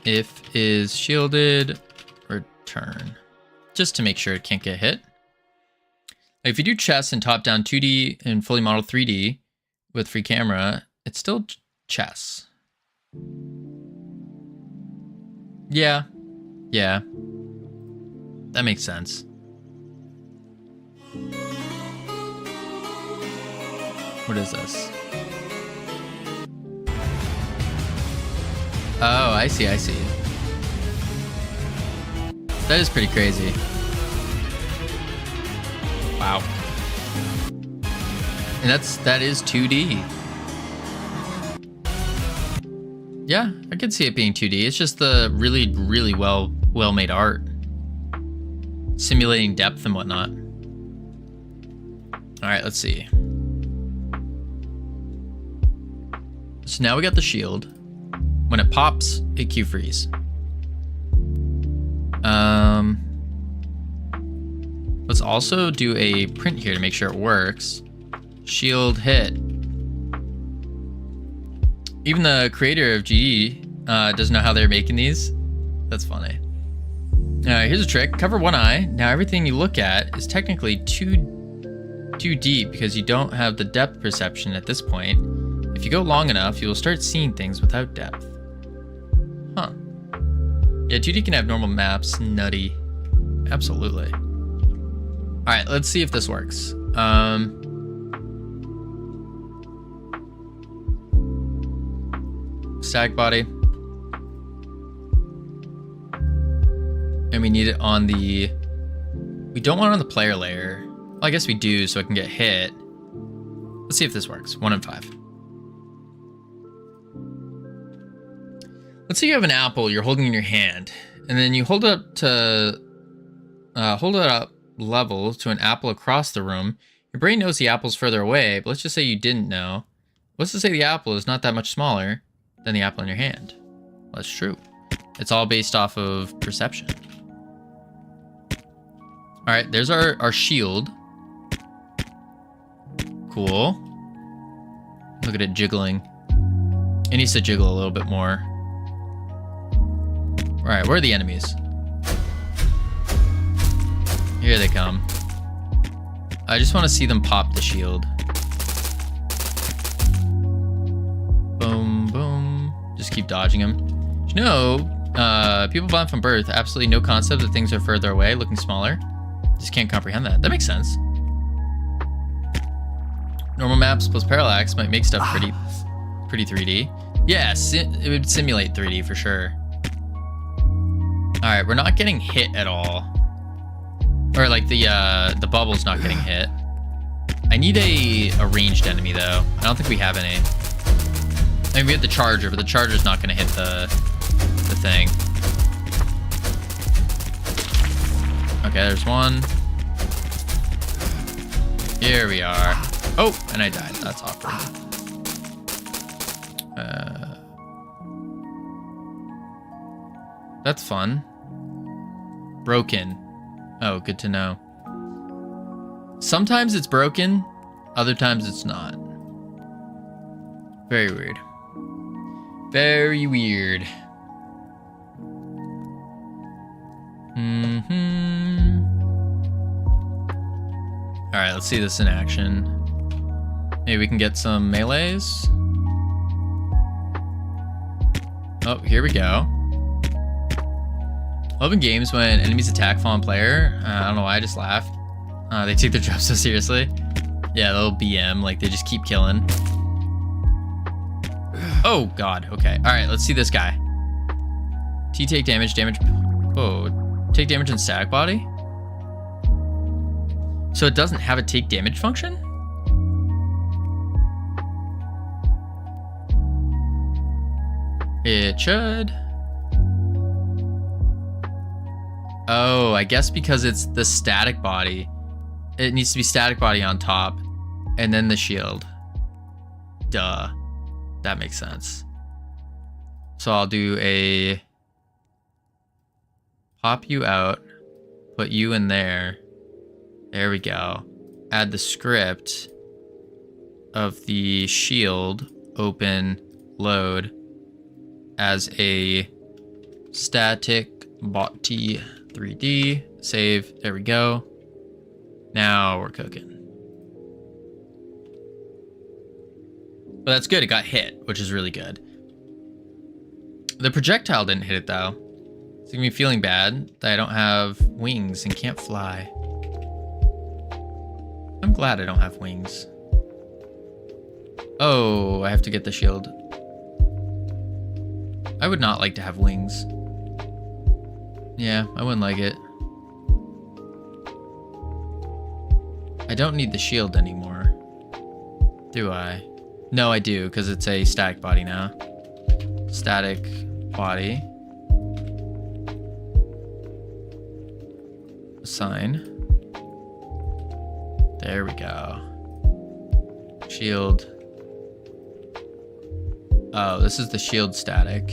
If is shielded, return. Just to make sure it can't get hit. If you do chess in top-down 2D and fully modeled 3D with free camera, it's still chess. Yeah. That makes sense. What is this? Oh, I see. That is pretty crazy. Wow. And that is 2D. Yeah, I could see it being 2D. It's just the really well made art. Simulating depth and whatnot. Alright, let's see. So now we got the shield. When it pops, it Q freeze. Let's also do a print here to make sure it works. Shield hit. Even the creator of GD doesn't know how they're making these. That's funny. Here's a trick. Cover one eye. Now everything you look at is technically too deep because you don't have the depth perception at this point. If you go long enough, you will start seeing things without depth. Huh. Yeah, 2D can have normal maps. Nutty. Absolutely. All right, let's see if this works. Static body. And we need it on the... We don't want it on the player layer. Well, I guess we do so it can get hit. Let's see if this works. 1 and 5. Let's say you have an apple you're holding in your hand, and then you hold it up level to an apple across the room. Your brain knows the apple's further away, but let's just say you didn't know. Let's just say the apple is not that much smaller than the apple in your hand. Well, that's true. It's all based off of perception. All right, there's our shield. Cool. Look at it jiggling. It needs to jiggle a little bit more. All right, where are the enemies? Here they come. I just want to see them pop the shield. Boom, boom. Just keep dodging them. You know, People blind from birth. Absolutely no concept that things are further away, looking smaller. Just can't comprehend that. That makes sense. Normal maps plus parallax might make stuff pretty 3D. Yeah, it would simulate 3D for sure. All right, we're not getting hit at all. Or like the bubble's not getting hit. I need a ranged enemy though. I don't think we have any. I mean, we have the charger, but the charger's not gonna hit the thing. Okay, there's one. Here we are. Oh, and I died. That's awkward. That's fun. Broken. Oh, good to know. Sometimes it's broken, other times it's not. Very weird. Very weird. All right, let's see this in action. Maybe we can get some melees. Oh, here we go. Love in games when enemies attack fallen player. I don't know why I just laughed. They take their job so seriously. Yeah, they'll BM, like they just keep killing. Oh God, okay. All right, let's see this guy. T take damage, oh, take damage in static body? So it doesn't have a take damage function? It should. Oh, I guess because it's the static body. It needs to be static body on top and then the shield. Duh. That makes sense. So I'll do a pop you out, put you in there. There we go. Add the script of the shield, open, load as a static body 3D. Save. There we go. Now we're cooking. But that's good. It got hit, which is really good. The projectile didn't hit it though. It's gonna be feeling bad that I don't have wings and can't fly. I'm glad I don't have wings. Oh, I have to get the shield. I would not like to have wings. Yeah, I wouldn't like it. I don't need the shield anymore. Do I? No, I do, because it's a static body now. Static body. Assign. There we go. Shield. Oh, this is the shield static.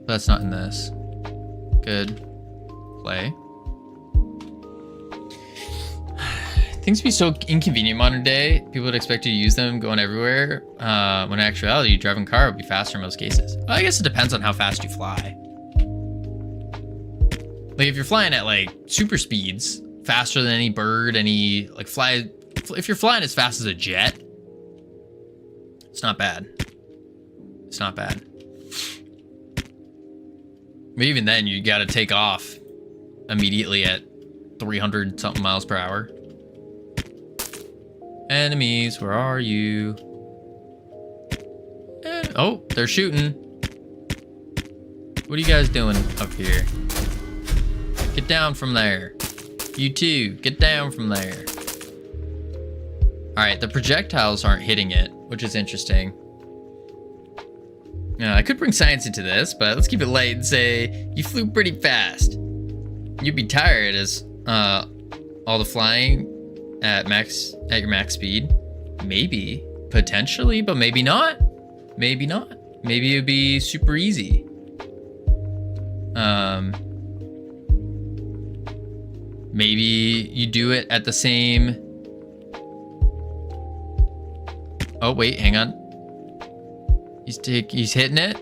That's not in this. Good. Play. Things be so inconvenient modern day. People would expect you to use them going everywhere. When in actuality, driving a car would be faster in most cases. Well, I guess it depends on how fast you fly. Like if you're flying at like super speeds, faster than any bird, any like if you're flying as fast as a jet, it's not bad. It's not bad. But even then, you gotta take off immediately at 300 something miles per hour. Enemies, where are you? Oh, they're shooting. What are you guys doing up here? Get down from there. You too, get down from there. All right, the projectiles aren't hitting it, which is interesting. I could bring science into this, but let's keep it light and say you flew pretty fast. You'd be tired as all the flying at your max speed. Maybe, potentially, but maybe not. Maybe not. Maybe it'd be super easy. Maybe you do it at the same. Oh wait, hang on. He's hitting it.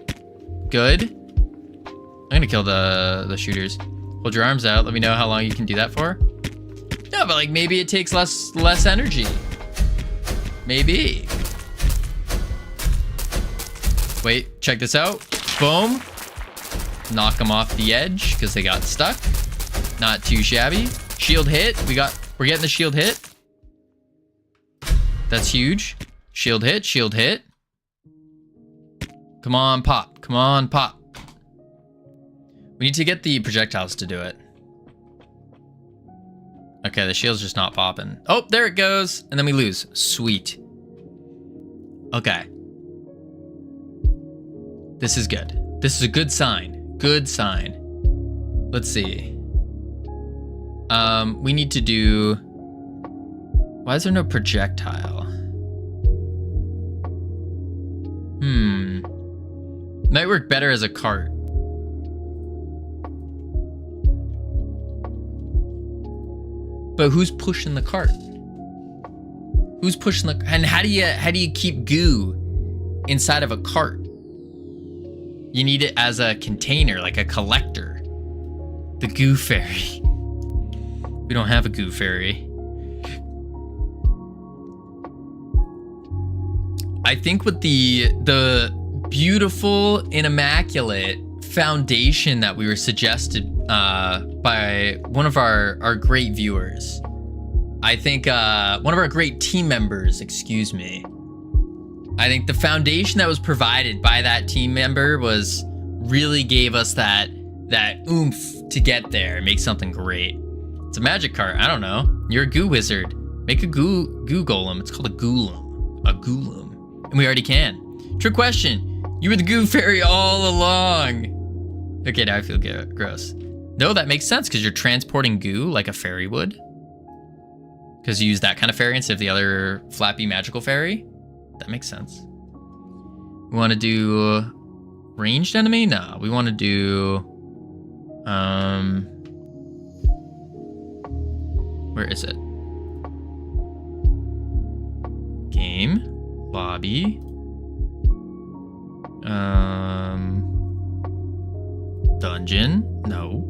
Good. I'm gonna kill the shooters. Hold your arms out. Let me know how long you can do that for. No, but like maybe it takes less energy. Maybe. Wait, check this out. Boom. knock them off the edge because they got stuck. Not too shabby. Shield hit. We're getting the shield hit. That's huge. Shield hit, shield hit. Come on, pop. Come on, pop. We need to get the projectiles to do it. Okay, the shield's just not popping. Oh, there it goes. And then we lose. Sweet. Okay. This is good. This is a good sign. Good sign. Let's see. We need to do... Why is there no projectile? Might work better as a cart. But who's pushing the cart? Who's pushing the... And how do you keep goo inside of a cart? You need it as a container, like a collector. The goo fairy. We don't have a goo fairy. I think with the beautiful and immaculate foundation that we were suggested by one of our great viewers. I think one of our great team members, excuse me. I think the foundation that was provided by that team member really gave us that oomph to get there and make something great. It's a magic cart. I don't know. You're a goo wizard. Make a goo golem. It's called a goolem. A goolem. And we already can. Trick question. You were the goo fairy all along. Okay, now I feel gross. No, that makes sense because you're transporting goo like a fairy would. Because you use that kind of fairy instead of the other flappy magical fairy. That makes sense. We want to do ranged enemy? No, we want to do... Where is it? Game. Lobby. Dungeon. No.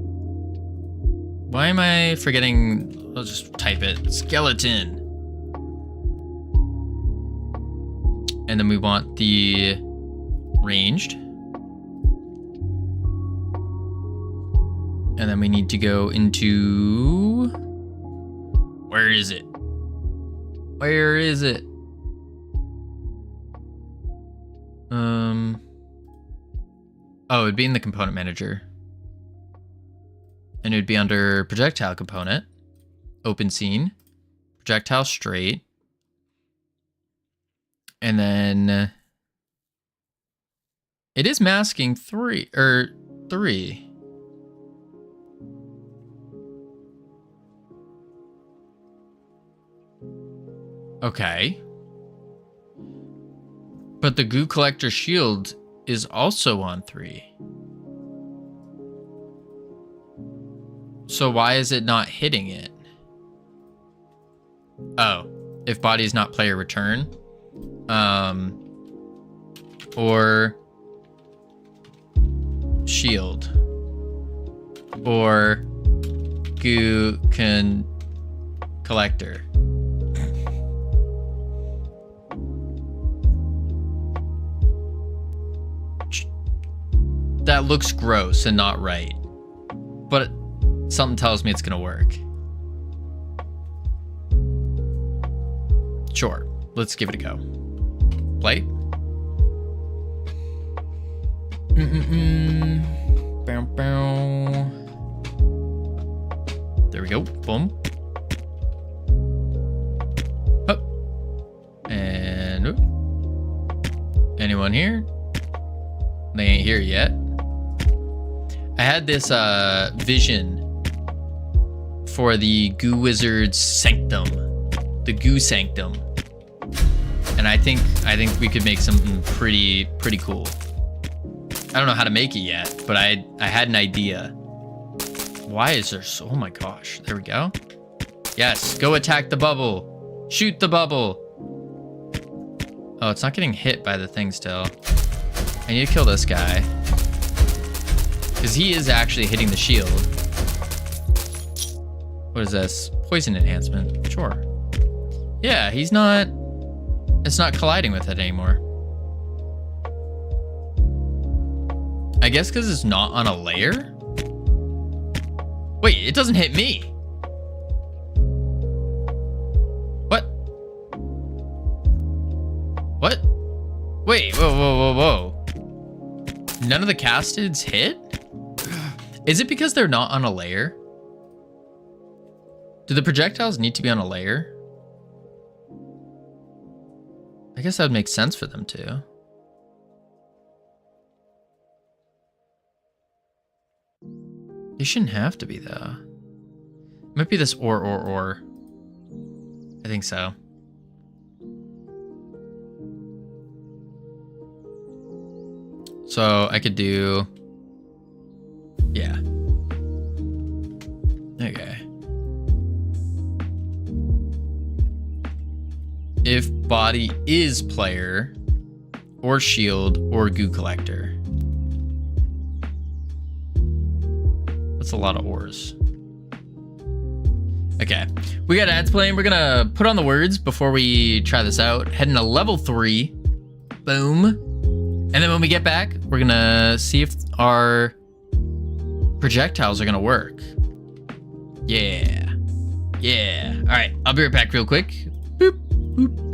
Why am I forgetting? I'll just type it. Skeleton. And then we want the ranged. And then we need to go into... Where is it? Where is it? Oh, it'd be in the component manager. And it would be under projectile component. Open scene. Projectile straight. And then it is masking 3. Okay. But the goo collector shield is also on 3. So why is it not hitting it? Oh, if body is not player return. Or shield. Or goo collector. That looks gross and not right. But something tells me it's gonna work. Sure, let's give it a go. Play. Bow, bow. There we go. Boom. Up. And oop. Anyone here? They ain't here yet. I had this vision for the Goo Wizard's Sanctum, the Goo Sanctum, and I think we could make something pretty cool. I don't know how to make it yet, but I had an idea. Why is there so? Oh my gosh! There we go. Yes, go attack the bubble. Shoot the bubble. Oh, it's not getting hit by the thing still. I need to kill this guy. Because he is actually hitting the shield. What is this? Poison enhancement. Sure. Yeah, he's not... It's not colliding with it anymore. I guess because it's not on a layer? Wait, it doesn't hit me. What? What? Wait, whoa. None of the casteds hit? Is it because they're not on a layer? Do the projectiles need to be on a layer? I guess that would make sense for them to. They shouldn't have to be though. It might be this or. I think so. So I could do, yeah. Okay. If body is player or shield or goo collector. That's a lot of ors. Okay, we got ads playing. We're gonna put on the words before we try this out. Heading to level 3. Boom. And then when we get back, we're gonna see if our projectiles are gonna work. Yeah. All right, I'll be right back real quick. Boop, boop.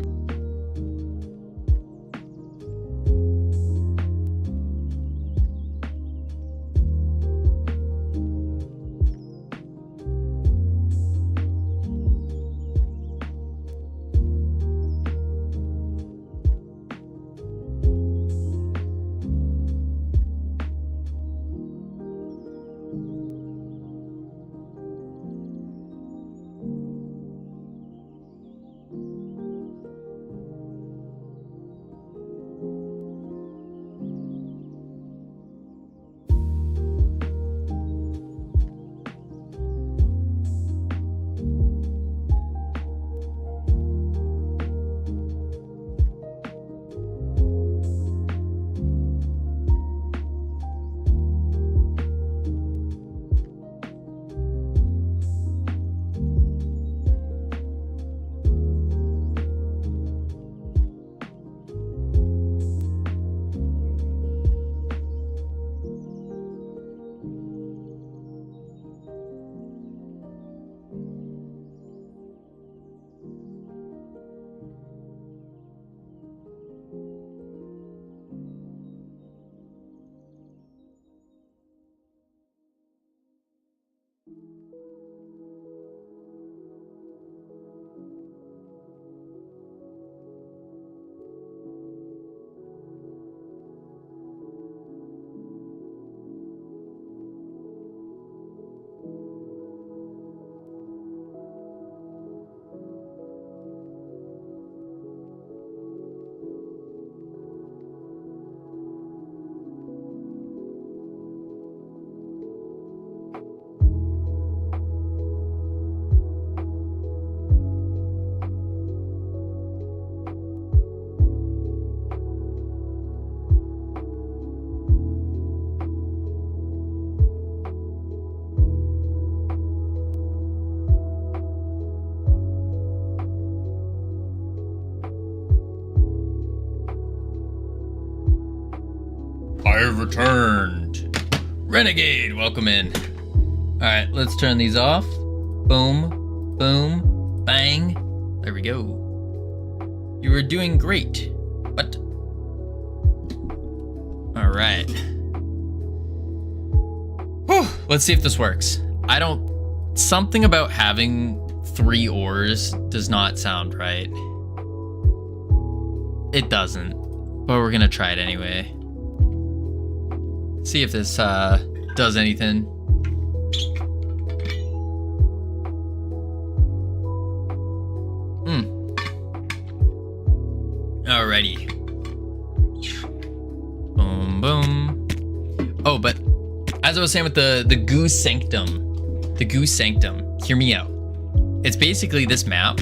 I have returned. Renegade, welcome in. All right, let's turn these off. Boom, boom, bang. There we go. You were doing great. What? All right. Whew, let's see if this works. Something about having 3 ors does not sound right. It doesn't, but we're gonna try it anyway. See if this does anything. Alrighty. Boom, boom. Oh, but as I was saying with the Goo Sanctum, hear me out. It's basically this map.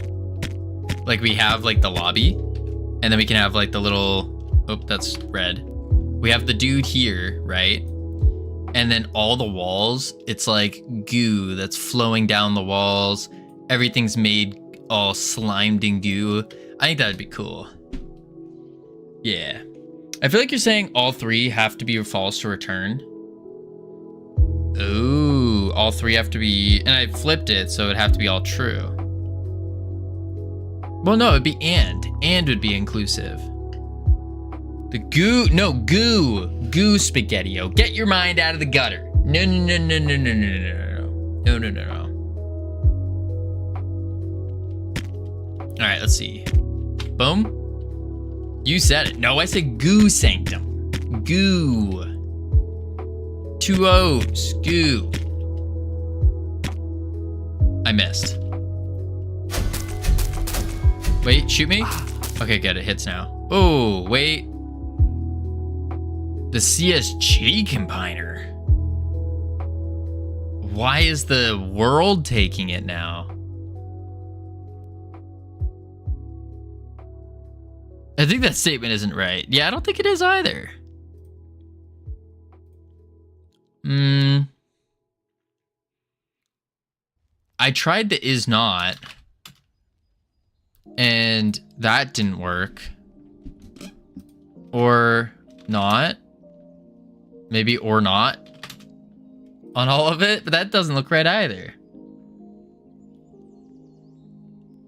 Like we have like the lobby, and then we can have like the little, oh, that's red. We have the dude here, right? And then all the walls, it's like goo that's flowing down the walls. Everything's made all slimed in goo. I think that'd be cool. Yeah. I feel like you're saying all three have to be false to return. Ooh, all three have to be, and I flipped it, so it'd have to be all true. Well, no, it'd be and would be inclusive. The goo, no, goo spaghetti-o. Get your mind out of the gutter. No. All right, let's see. Boom. You said it. No, I said goo sanctum. Goo. 2 O's. Goo. I missed. Wait, shoot me? Okay, good. It hits now. Oh, wait. The CSG combiner. Why is the world taking it now? I think that statement isn't right. Yeah, I don't think it is either. I tried the is not, and that didn't work. Or not. Maybe or not on all of it, but that doesn't look right either.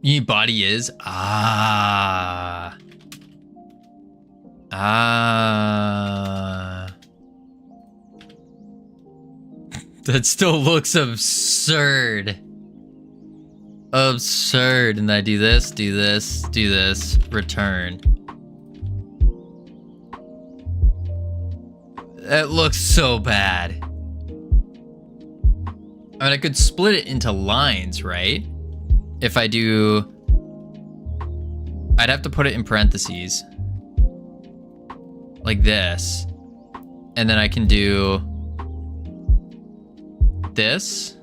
You body is that still looks absurd. Absurd. And I do this, return. That looks so bad. I mean, I could split it into lines, right? If I do, I'd have to put it in parentheses. Like this. And then I can do this.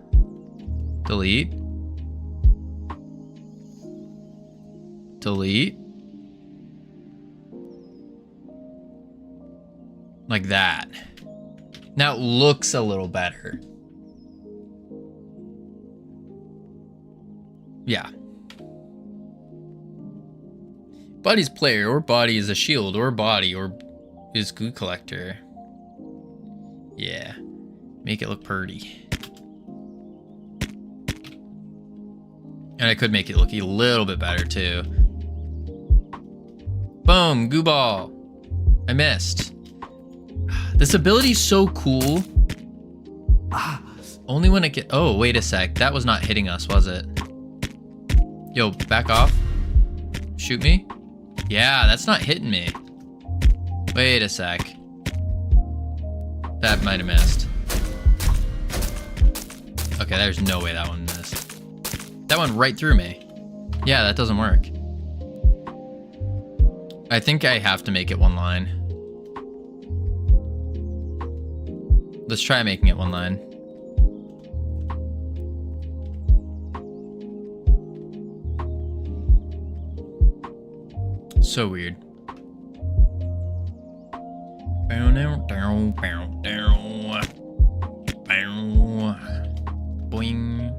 Delete. Delete. Like that. Now it looks a little better. Yeah. Body's player, or body is a shield, or body, or is goo collector. Yeah. Make it look pretty. And I could make it look a little bit better too. Boom, goo ball. I missed. This ability's so cool. Only when it get, oh, wait a sec. That was not hitting us, was it? Yo, back off. Shoot me. Yeah, that's not hitting me. Wait a sec. That might have missed. Okay, there's no way that one missed. That went right through me. Yeah, that doesn't work. I think I have to make it one line. Let's try making it one line. So weird. Boing.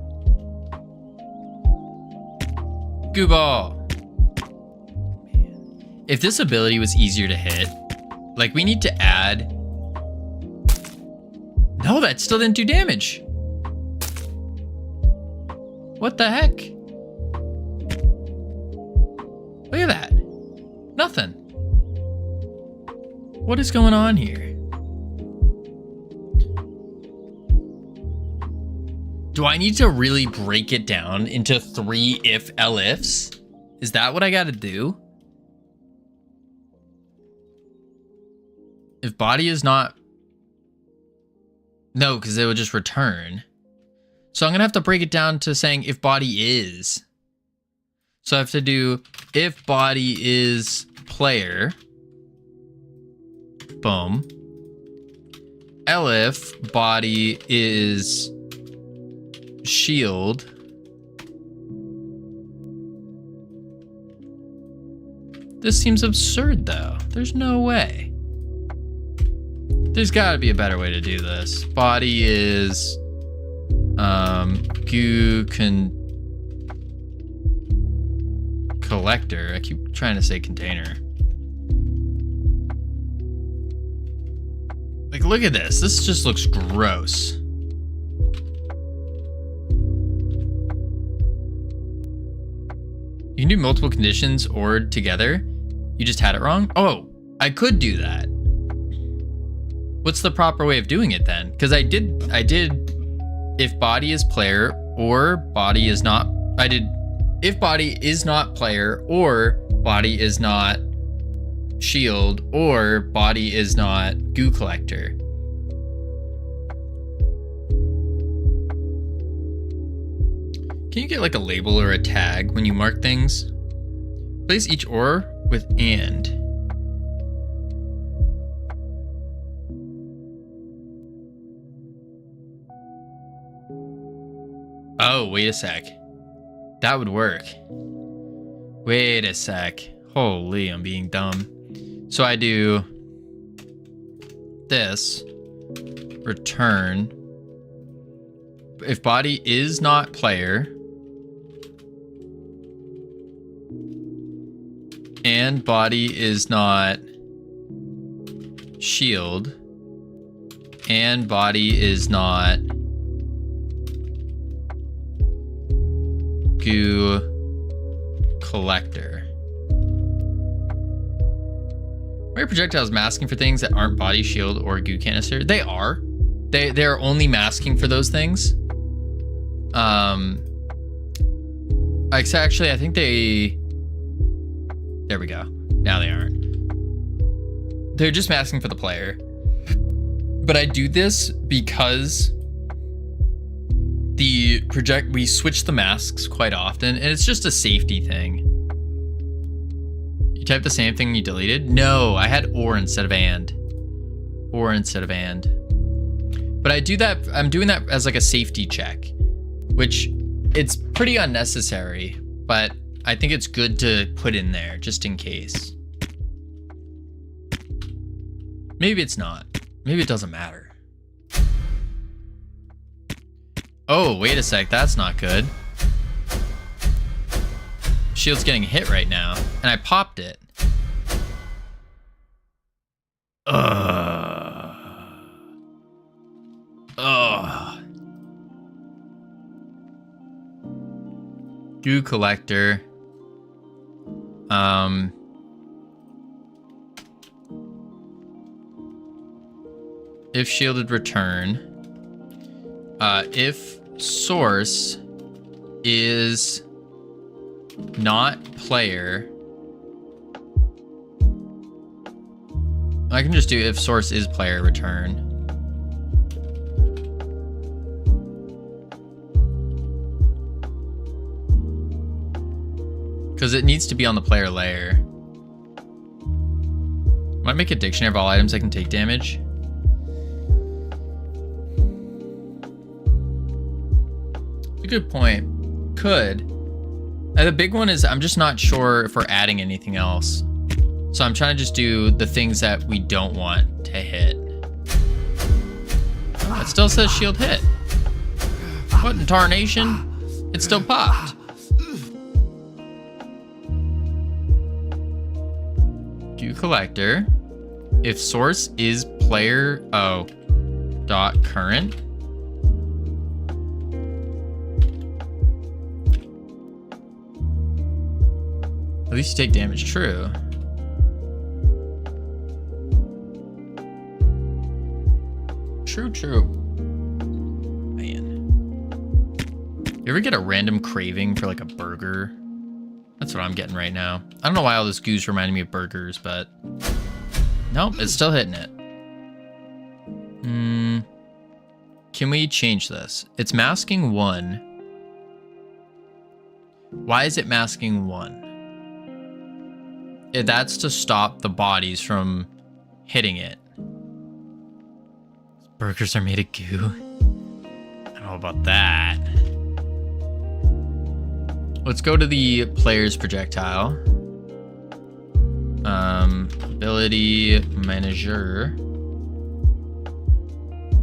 Goo ball. Man. If this ability was easier to hit, like we need to add. No, that still didn't do damage. What the heck? Look at that. Nothing. What is going on here? Do I need to really break it down into 3 if-elifs? Is that what I gotta do? If body is not... No, because it would just return. So I'm gonna have to break it down to saying if body is. So I have to do if body is player. Boom. Elif body is shield. This seems absurd though. There's no way. There's gotta be a better way to do this. Body is goo collector. I keep trying to say container. Like, look at this. This just looks gross. You can do multiple conditions or together. You just had it wrong? Oh, I could do that. What's the proper way of doing it then? Because I did if body is player or body is not, I did if body is not player or body is not shield or body is not goo collector. Can you get like a label or a tag when you mark things? Place each or with and. Oh, wait a sec. That would work. Wait a sec. Holy, I'm being dumb. So I do this, return. If body is not player, and body is not shield, and body is not goo collector. Are your projectiles masking for things that aren't body, shield, or goo canister? They are. They're only masking for those things. Actually, I think they... There we go. Now they aren't. They're just masking for the player. But I do this because we switch the masks quite often, and it's just a safety thing. You type the same thing you deleted? No, I had or instead of and. Or instead of and. But I do that, I'm doing that as like a safety check, which it's pretty unnecessary, but I think it's good to put in there just in case. Maybe it's not. Maybe it doesn't matter. Oh, wait a sec. That's not good. Shield's getting hit right now, and I popped it. Goo collector. If shielded, return. If source is not player, I can just do if source is player, return. Because it needs to be on the player layer. Might make a dictionary of all items that can take damage. A good point. Could. The big one is I'm just not sure if we're adding anything else. So I'm trying to just do the things that we don't want to hit. It still says shield hit. What in tarnation? It still popped. Goo collector. If source is player, dot current. At least you take damage, true. True. Man. You ever get a random craving for like a burger? That's what I'm getting right now. I don't know why all this goo's reminding me of burgers, but... Nope, it's still hitting it. Can we change this? It's masking 1. Why is it masking 1? That's to stop the bodies from hitting it. Burgers are made of goo. I don't know about that. Let's go to the player's projectile. Ability manager.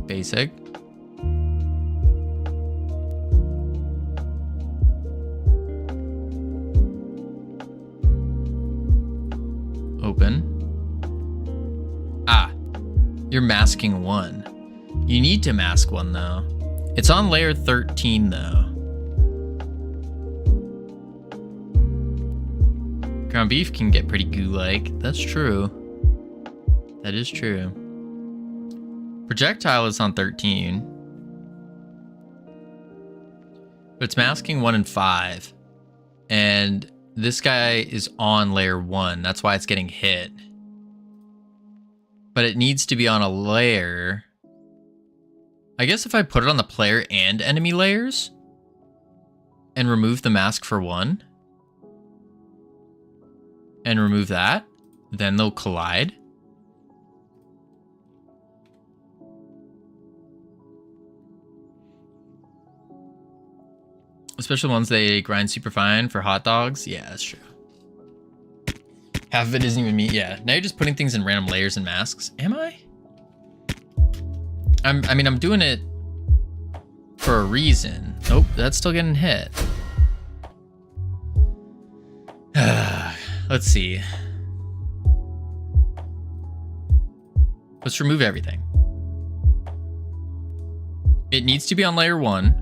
Basic. Open. You're masking one. You need to mask one though. It's on layer 13 though. Ground beef can get pretty goo-like. That's true. That is true. Projectile is on 13. But it's masking 1 and 5. And this guy is on layer 1. That's why it's getting hit. But it needs to be on a layer. I guess if I put it on the player and enemy layers and remove the mask for 1 and remove that, then they'll collide. Especially ones they grind super fine for hot dogs. Yeah, that's true. Half of it isn't even meat. Yeah, now you're just putting things in random layers and masks. Am I? I mean, I'm doing it for a reason. Oh, that's still getting hit. Let's see. Let's remove everything. It needs to be on layer 1.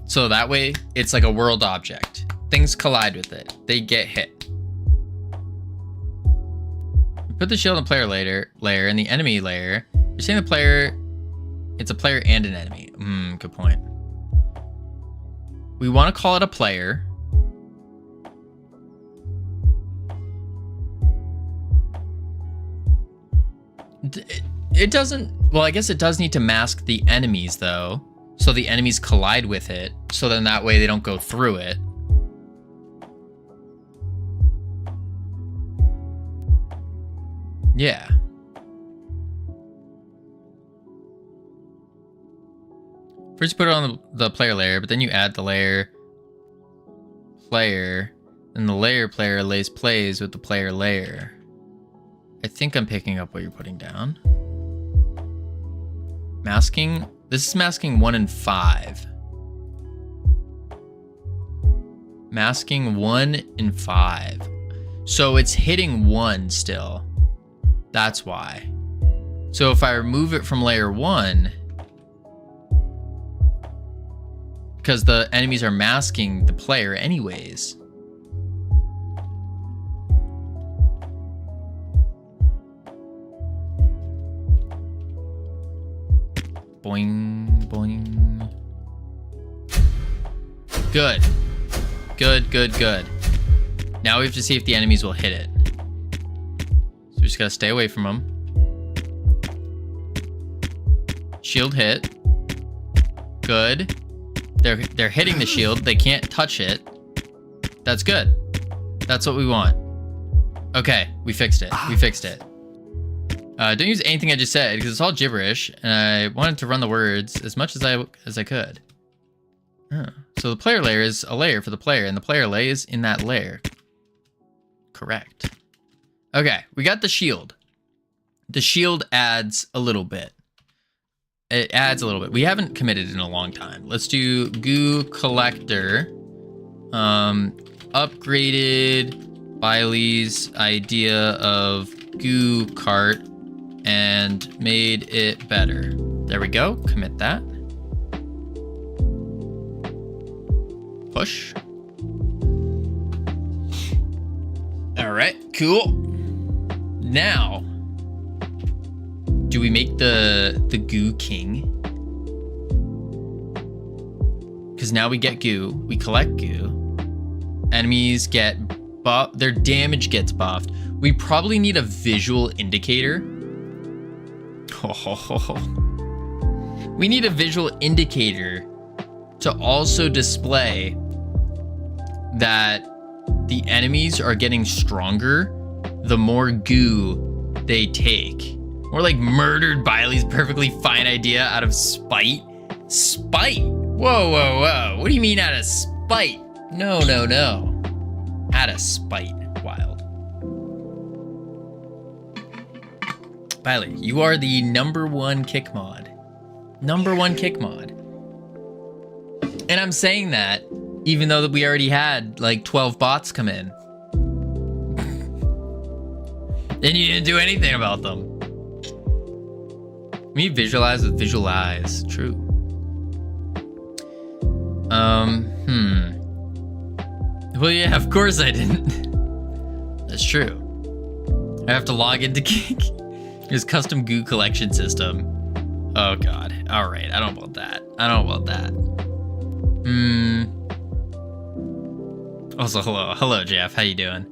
So that way it's like a world object. Things collide with it. They get hit. Put the shield on the player layer and the enemy layer. You're saying the player, it's a player and an enemy. Good point. We want to call it a player. It doesn't, well, I guess it does need to mask the enemies though. So the enemies collide with it. So then that way they don't go through it. Yeah. First you put it on the player layer, but then you add the layer player, and the layer player plays with the player layer. I think I'm picking up what you're putting down. Masking. This is masking 1 and 5. Masking 1 and 5. So it's hitting 1 still. That's why. So if I remove it from layer 1, because the enemies are masking the player anyways. Boing, boing. Good. Good, good, good. Now we have to see if the enemies will hit it. So we just gotta stay away from them. Shield hit. Good. They're hitting the shield. They can't touch it. That's good. That's what we want. Okay, we fixed it. We fixed it. Don't use anything I just said because it's all gibberish, and I wanted to run the words as much as I could. Oh. So the player layer is a layer for the player, and the player lays in that layer. Correct. Okay, we got the shield. The shield adds a little bit. It adds a little bit. We haven't committed in a long time. Let's do goo collector. Upgraded Biley's idea of goo cart and made it better. There we go. Commit that. Push. All right, cool. Now, do we make the goo king? Because now we get goo. We collect goo. Enemies get buffed. Their damage gets buffed. We probably need a visual indicator. We need a visual indicator to also display that the enemies are getting stronger the more goo they take. More like murdered Biley's perfectly fine idea out of spite. Spite? Whoa, whoa, whoa. What do you mean out of spite? No, no, no. Out of spite. Wild. Biley, you are the #1 kick mod. #1 kick mod. And I'm saying that even though that we already had like 12 bots come in. And you didn't do anything about them. Me visualize with visualize. True. Well, yeah, of course I didn't. That's true. I have to log into his custom goo collection system. Oh god. All right. I don't want that. Also, hello, Jeff. How you doing?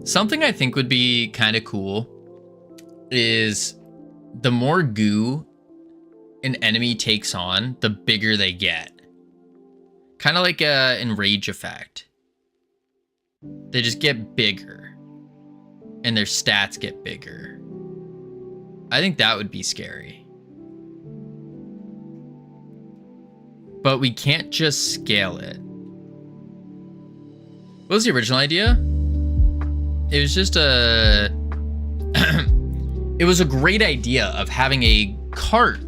Something I think would be kind of cool is the more goo an enemy takes on, the bigger they get. Kind of like a enrage effect. They just get bigger, and their stats get bigger. I think that would be scary. But we can't just scale it. What was the original idea? It was just a... It was a great idea of having a cart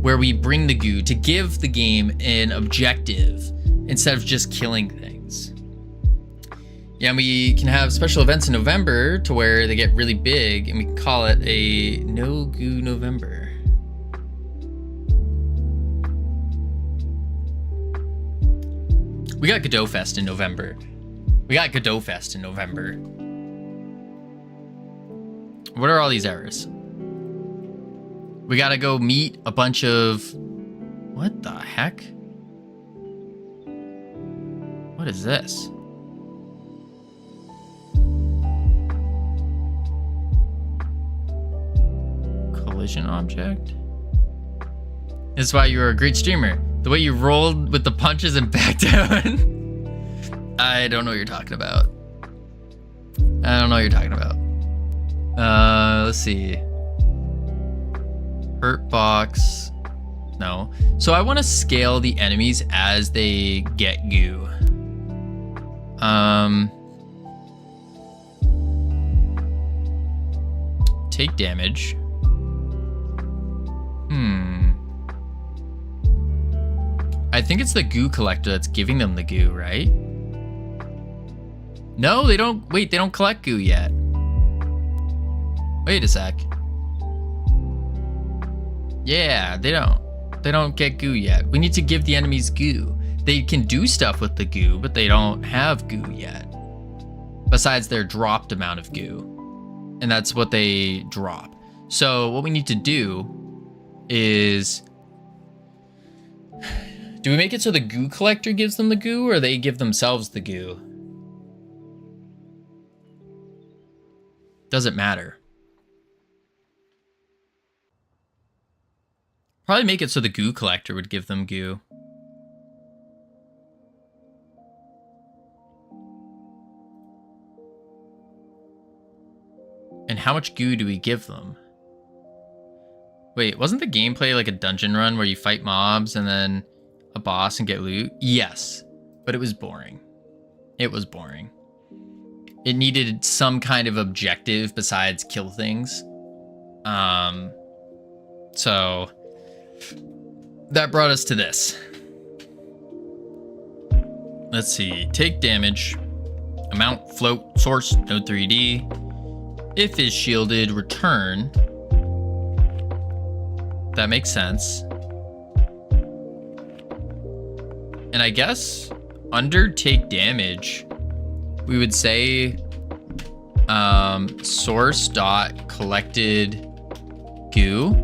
where we bring the goo to give the game an objective instead of just killing things. Yeah, and we can have special events in November to where they get really big, and we can call it a No Goo November. We got Godot Fest in November. What are all these errors? We gotta go meet a bunch of... What the heck? What is this? Collision object? This is why you were a great streamer. The way you rolled with the punches and backed down. I don't know what you're talking about. Let's see. Hurt box. No. So I want to scale the enemies as they get goo. Take damage. I think it's the goo collector that's giving them the goo, right? No, they don't. Wait, they don't collect goo yet. Wait a sec. Yeah, they don't. They don't get goo yet. We need to give the enemies goo. They can do stuff with the goo, but they don't have goo yet. Besides their dropped amount of goo. And that's what they drop. So what we need to do is... Do we make it so the goo collector gives them the goo, or they give themselves the goo? Doesn't matter. Probably make it so the goo collector would give them goo. And how much goo do we give them? Wait, wasn't the gameplay like a dungeon run where you fight mobs and then a boss and get loot? Yes, but it was boring. It was boring. It needed some kind of objective besides kill things. So that brought us to this. Let's see. Take damage. Amount, float, source, no 3D. If is shielded, return. That makes sense. And I guess under take damage, we would say source dot collected goo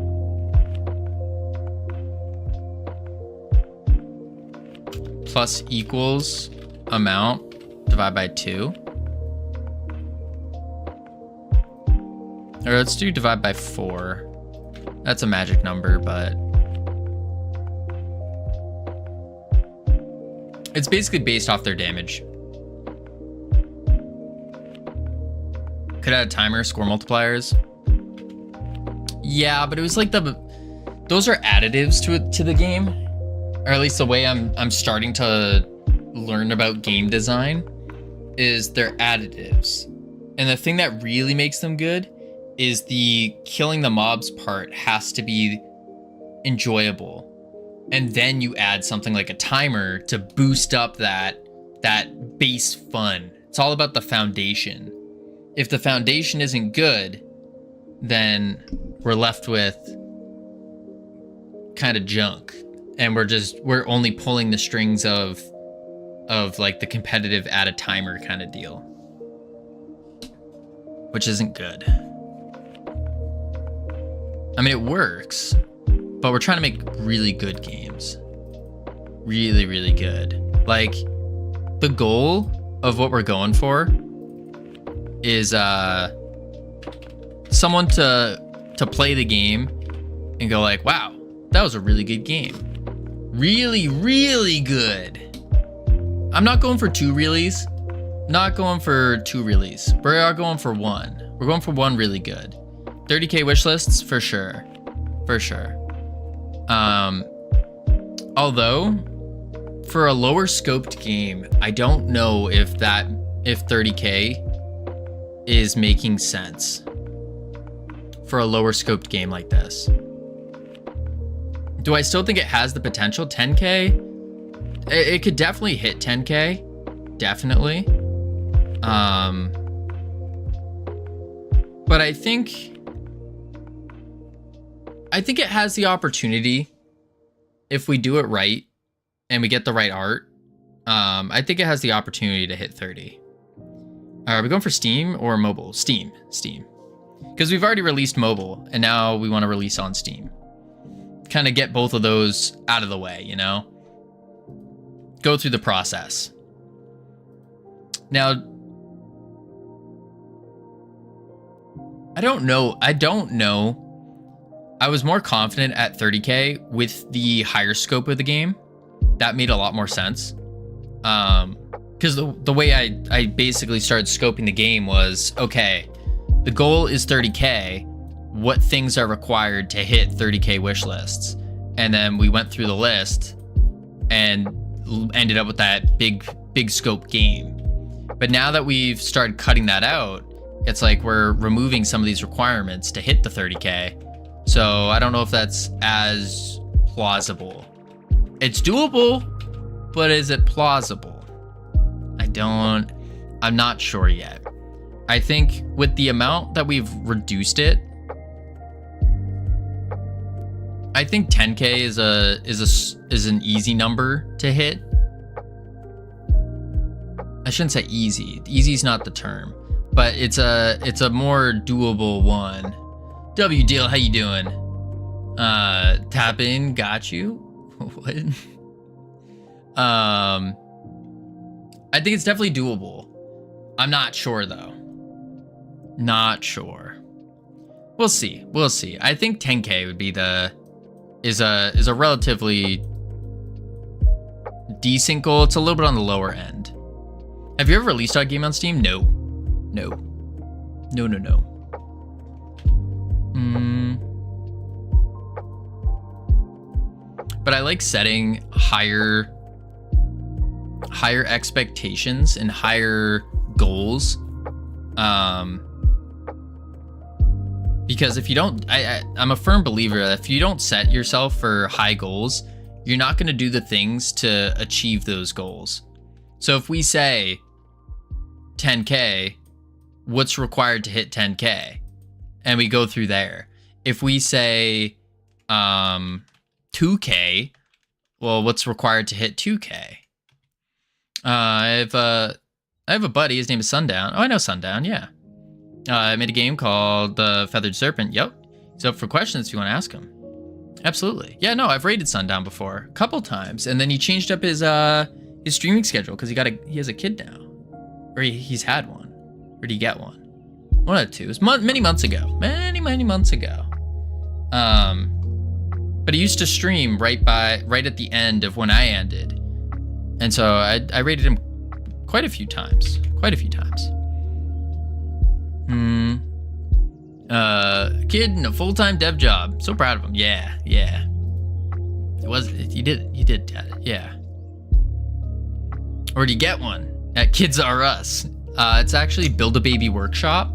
plus equals amount divided by 2. Or let's do divide by 4. That's a magic number, but it's basically based off their damage. Could add a timer, score multipliers. Yeah, but it was like those are additives to the game, or at least the way I'm starting to learn about game design is they're additives. And the thing that really makes them good is the killing the mobs part has to be enjoyable. And then you add something like a timer to boost up that base fun. It's all about the foundation. If the foundation isn't good, then we're left with kind of junk, and we're only pulling the strings of like the competitive add a timer kind of deal, which isn't good. I mean, it works, but we're trying to make really good games. Really, really good. Like, the goal of what we're going for is someone to play the game and go like, wow, that was a really good game. Really, really good. I'm not going for 2 reallys. Not going for 2 reallys. We are going for 1. We're going for 1 really good. 30K wish lists for sure. For sure. Although for a lower scoped game, I don't know if 30K is making sense for a lower scoped game like this. Do I still think it has the potential? 10K? It could definitely hit 10K. Definitely. But I think it has the opportunity, if we do it right and we get the right art. I think it has the opportunity to hit 30. Are we going for Steam or mobile? Steam. Because we've already released mobile, and now we want to release on Steam. Kind of get both of those out of the way, you know? Go through the process. Now, I don't know. I was more confident at 30K with the higher scope of the game. That made a lot more sense. Because the way I basically started scoping the game was, okay, the goal is 30K. What things are required to hit 30K wish lists? And then we went through the list and ended up with that big scope game. But now that we've started cutting that out, it's like we're removing some of these requirements to hit the 30K. So I don't know if that's as plausible. It's doable, but is it plausible? I'm not sure yet. I think with the amount that we've reduced it, I think 10K is an easy number to hit. I shouldn't say easy. Easy is not the term, but it's a more doable one. W Deal, how you doing? Tap in, got you. What? I think it's definitely doable. I'm not sure though. Not sure. We'll see. I think 10K would be is a relatively decent goal. It's a little bit on the lower end. Have you ever released a game on Steam? No. But I like setting higher expectations and higher goals. Because if you don't, I'm a firm believer that if you don't set yourself for high goals, you're not going to do the things to achieve those goals. So if we say 10K, what's required to hit 10K? And we go through there. If we say 2K, well, what's required to hit 2K? I have a buddy. His name is Sundown. Oh, I know Sundown. Yeah. I made a game called The Feathered Serpent. Yep. He's up for questions if you want to ask him. Absolutely. Yeah, no, I've raided Sundown before a couple times, and then he changed up his streaming schedule because he has a kid now, or he's had one, or did he get one? One of the two. It was many months ago. Many months ago. But he used to stream right at the end of when I ended, and so I raided him quite a few times. Kid in a full-time dev job. So proud of him. Yeah. He did yeah. Or do you get one at Kids R Us? It's actually Build a Baby Workshop.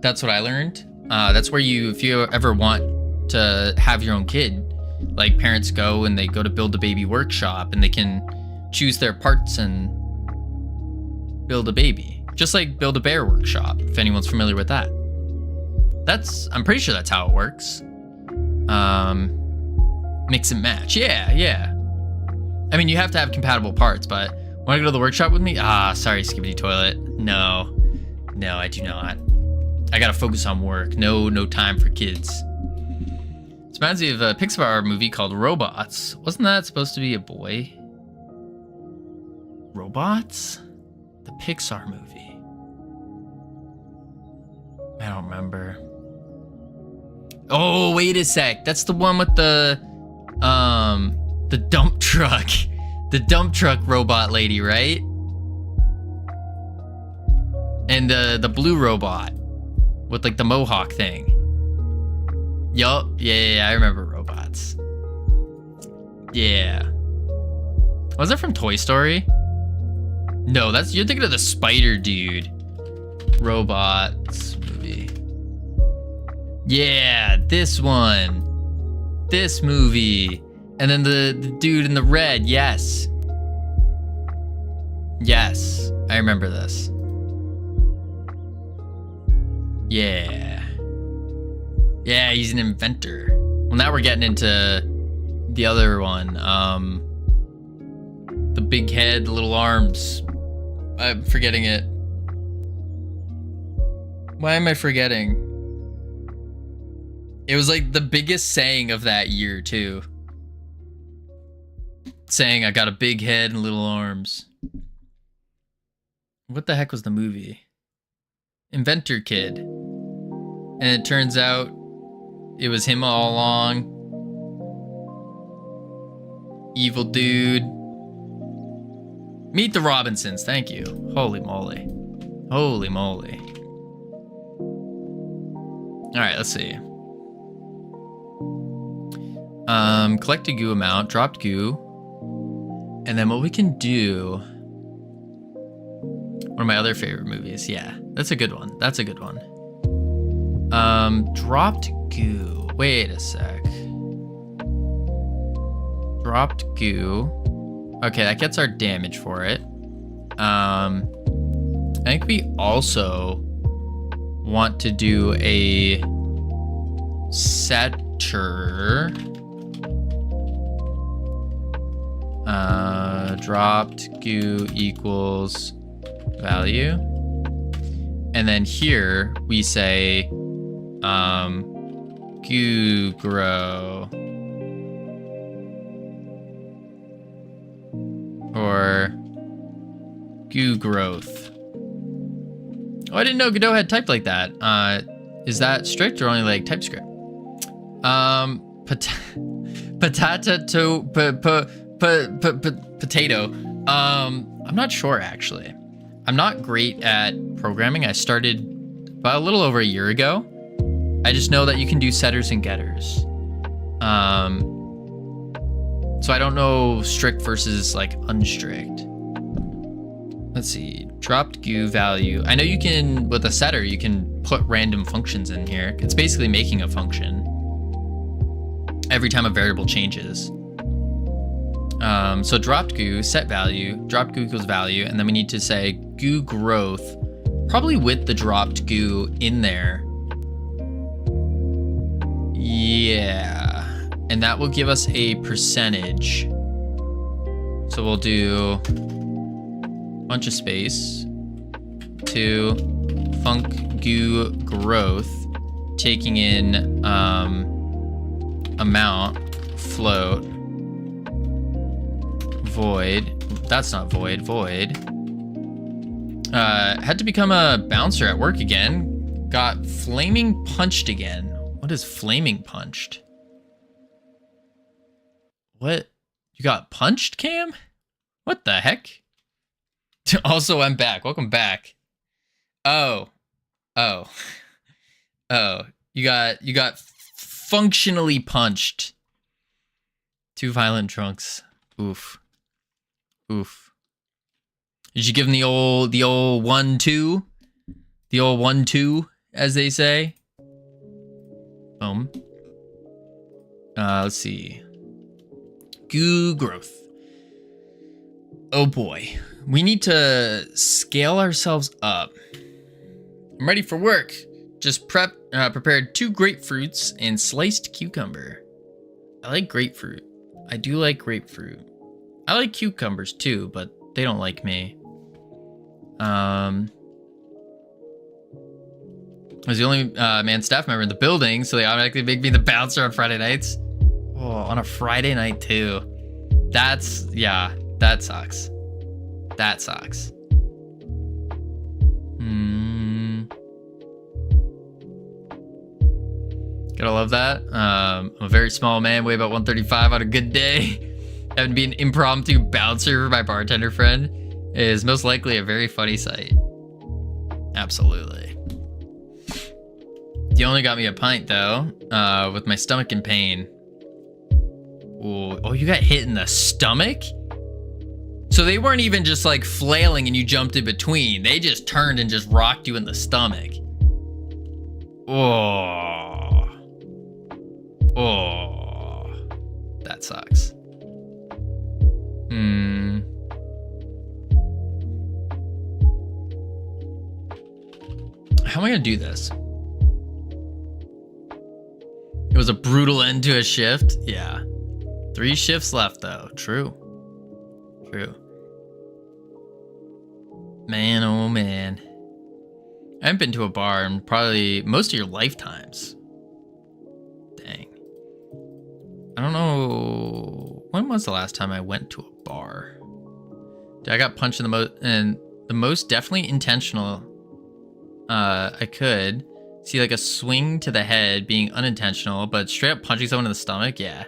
That's what I learned. That's where if you ever want to have your own kid, like parents go and they go to Build a Baby Workshop and they can choose their parts and build a baby. Just like Build a Bear Workshop, if anyone's familiar with that. I'm pretty sure that's how it works. Mix and match. Yeah, yeah. I mean, you have to have compatible parts, but want to go to the workshop with me? Ah, sorry, Skibbity Toilet. No, I do not. I gotta focus on work. No time for kids. This reminds me of a Pixar movie called Robots. Wasn't that supposed to be a boy? Robots? The Pixar movie. I don't remember. Oh, wait a sec. That's the one with the dump truck. The dump truck robot lady, right? And the blue robot with like the mohawk thing. Yup. Yeah, I remember Robots. Yeah. Was that from Toy Story? No, you're thinking of the spider dude. Robots movie. Yeah, this one. This movie. And then the dude in the red, yes. Yes, I remember this. Yeah. Yeah, he's an inventor. Well, now we're getting into the other one. The big head, the little arms. I'm forgetting it. Why am I forgetting? It was like the biggest saying of that year, too. Saying, I got a big head and little arms. What the heck was the movie? Inventor Kid. And it turns out it was him all along. Evil dude. Meet the Robinsons, thank you. Holy moly. Holy moly. Alright, let's see. Collect a goo amount, dropped goo. And then what we can do... One of my other favorite movies, yeah. That's a good one. That's a good one. Dropped goo. Wait a sec. Dropped goo. Okay, that gets our damage for it. I think we also want to do a setter. Dropped goo equals value. And then here we say goo grow. Or goo growth. Oh, I didn't know Godot had typed like that. Is that strict or only like TypeScript? Potato. I'm not sure actually. I'm not great at programming. I started about a little over a year ago. I just know that you can do setters and getters. So I don't know strict versus like unstrict. Let's see, dropped goo value. I know you can, with a setter, you can put random functions in here. It's basically making a function every time a variable changes. So dropped goo, set value, dropped goo equals value, and then we need to say goo growth, probably with the dropped goo in there. Yeah, and that will give us a percentage. So we'll do bunch of space to func goo growth, taking in amount, float, void. That's not void, void. Had to become a bouncer at work again. Got flaming punched again. What is flaming punched? What? You got punched, Cam? What the heck? Also, I'm back. Welcome back. Oh. You got functionally punched. Two violent drunks. Oof. Did you give him the old 1-2? The old 1-2, as they say. Boom. Let's see. Goo growth. Oh boy. We need to scale ourselves up. I'm ready for work. Just prepared 2 grapefruits and sliced cucumber. I like grapefruit. I do like grapefruit. I like cucumbers too, but they don't like me. I was the only man staff member in the building, so they automatically make me the bouncer on Friday nights. Oh, on a Friday night too. That's, yeah, that sucks. That sucks. Gotta love that. I'm a very small man, weigh about 135 on a good day. Having to be an impromptu bouncer for my bartender friend is most likely a very funny sight. Absolutely. You only got me a pint though, with my stomach in pain. Ooh. Oh, you got hit in the stomach? So they weren't even just like flailing and you jumped in between. They just turned and just rocked you in the stomach. Oh. Oh. That sucks. How am I gonna do this? It was a brutal end to a shift. Yeah. 3 shifts left though. True. True. Man, oh man. I haven't been to a bar in probably most of your lifetimes. Dang. I don't know. When was the last time I went to a bar? Dude, I got punched in the most definitely intentional I could. See like a swing to the head being unintentional, but straight up punching someone in the stomach, yeah.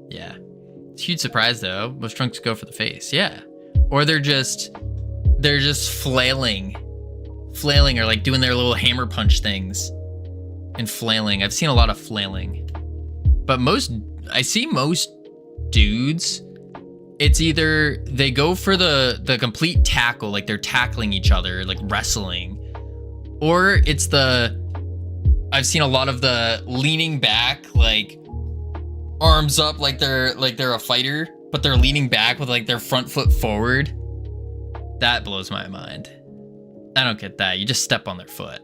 Yeah. It's a huge surprise though. Most drunks go for the face, yeah. Or they're just flailing or like doing their little hammer punch things and flailing. I've seen a lot of flailing. But I see most dudes, it's either they go for the complete tackle, like they're tackling each other, like wrestling, or it's I've seen a lot of the leaning back, like arms up, like they're a fighter, but they're leaning back with like their front foot forward. That blows my mind. I don't get that. You just step on their foot.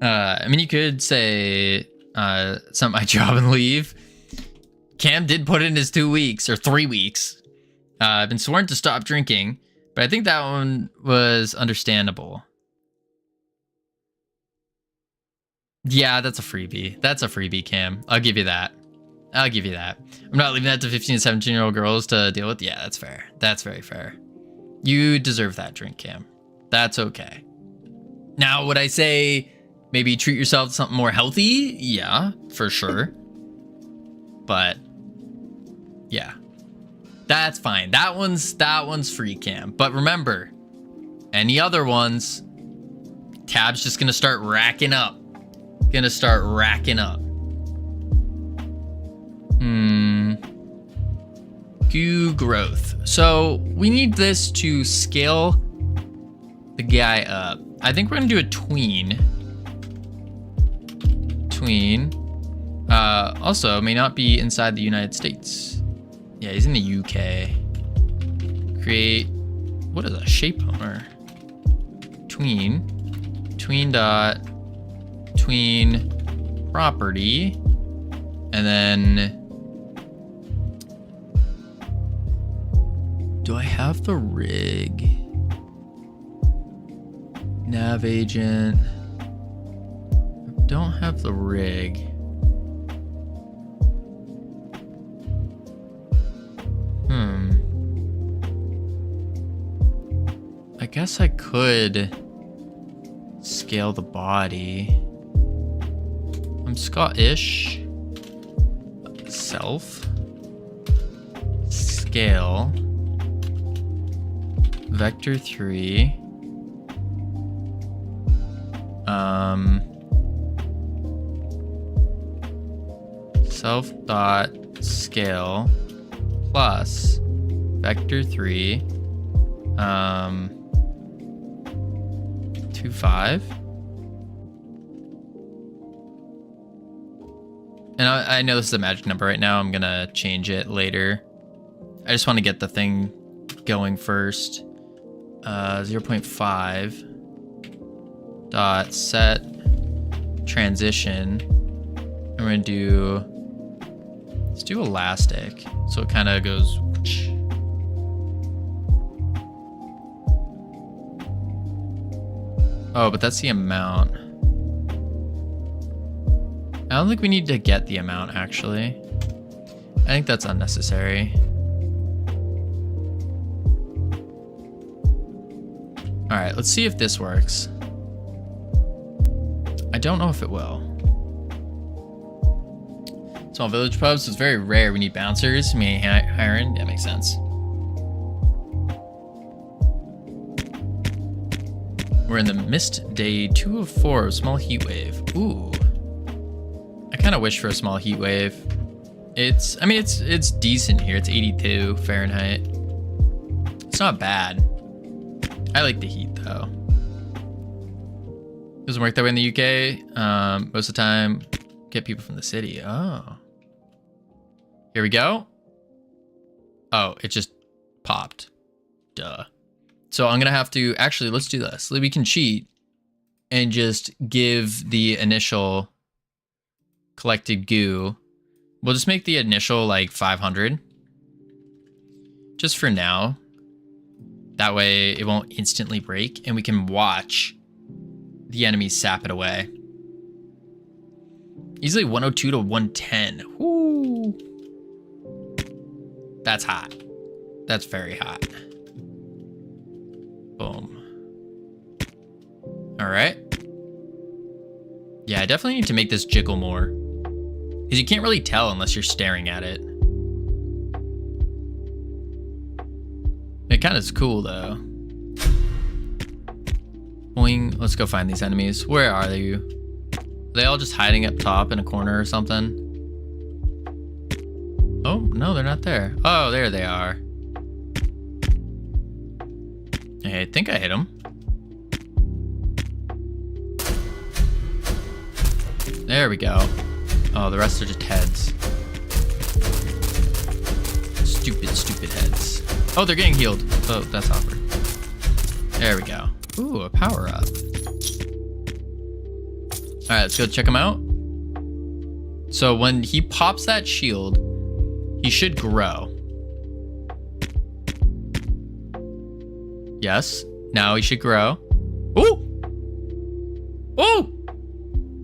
I mean, you could say something my job and leave. Cam did put in his 2 weeks or 3 weeks. I've been sworn to stop drinking, but I think that one was understandable. Yeah, that's a freebie. That's a freebie, Cam. I'll give you that. I'll give you that. I'm not leaving that to 15 and 17-year-old girls to deal with. Yeah, that's fair. That's very fair. You deserve that drink, Cam. That's okay. Now, would I say maybe treat yourself to something more healthy? Yeah, for sure. But yeah, that's fine. That one's free, Cam. But remember, any other ones, tab's just gonna start racking up. Gonna start racking up. Goo growth. So we need this to scale the guy up. I think we're gonna do a tween. Also may not be inside the United States. Yeah, he's in the UK. Create, what is a shape owner? Tween property, and then do I have the rig? Nav agent. I don't have the rig. I guess I could scale the body. I'm Scottish. Self. Scale. Vector 3. Self dot scale plus vector 3 25. And I know this is a magic number right now. I'm gonna change it later. I just want to get the thing going first. 0.5 dot set transition. I'm gonna do Let's do elastic. So it kind of goes. Oh, but that's the amount. I don't think we need to get the amount, actually. I think that's unnecessary. All right, let's see if this works. I don't know if it will. Small village pubs, so it's very rare we need bouncers. Me hiring, that makes sense. We're in the mist day 2 of 4, small heat wave. Ooh. I kind of wish for a small heat wave. It's decent here. It's 82 Fahrenheit. It's not bad. I like the heat though. Doesn't work that way in the UK. Most of the time, get people from the city. Oh. Here we go. Oh, it just popped. Duh. So I'm gonna have to, actually, let's do this. We can cheat and just give the initial collected goo. We'll just make the initial like 500. Just for now. That way it won't instantly break and we can watch the enemies sap it away. Easily 102 to 110. Woo. That's hot. That's very hot. Boom. All right. Yeah, I definitely need to make this jiggle more. Because you can't really tell unless you're staring at it. It kind of is cool though. Boing. Let's go find these enemies. Where are they? Are they all just hiding up top in a corner or something? Oh, no, they're not there. Oh, there they are. Hey, I think I hit them. There we go. Oh, the rest are just heads. Stupid heads. Oh, they're getting healed. Oh, that's awkward. There we go. Ooh, a power up. All right, let's go check him out. So when he pops that shield, he should grow. Yes, now he should grow. Ooh! Ooh!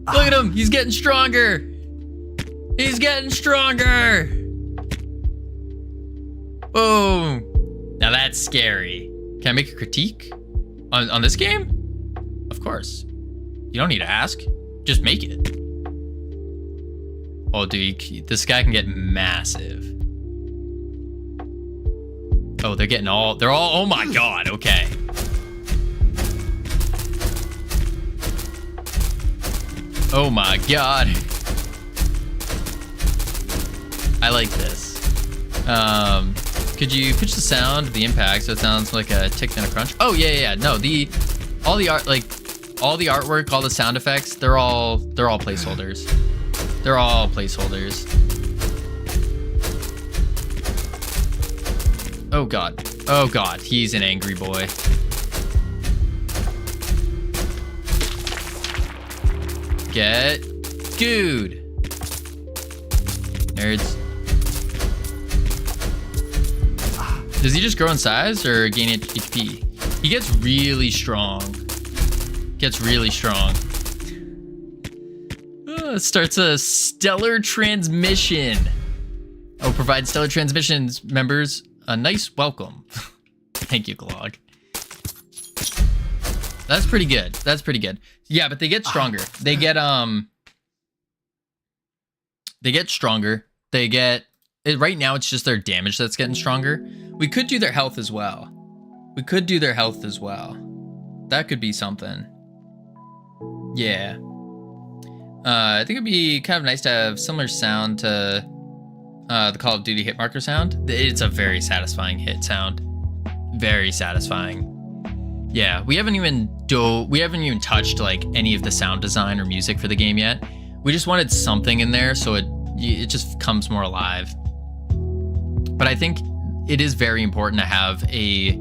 Look at him, he's getting stronger. He's getting stronger. Boom. Now that's scary. Can I make a critique on this game? Of course. You don't need to ask. Just make it. Oh, dude, this guy can get massive. Oh, they're all, oh my God, okay. Oh my God. I like this. Could you pitch the sound of the impact so it sounds like a tick and a crunch? Oh yeah. No, all the art, like all the artwork, all the sound effects, they're all placeholders. They're all placeholders. Oh God, he's an angry boy. Get gooed. Nerds. Does he just grow in size or gain HP? He gets really strong. It starts a stellar transmission. Oh, provide stellar transmissions members a nice welcome. Thank you, Glog. That's pretty good. Yeah, but they get stronger. They get stronger. Right now it's just their damage that's getting stronger. We could do their health as well. That could be something. Yeah. I think it'd be kind of nice to have similar sound to the Call of Duty hit marker sound. It's a very satisfying hit sound. Very satisfying. Yeah, we haven't even touched like any of the sound design or music for the game yet. We just wanted something in there so it just comes more alive. But I think it is very important to have a,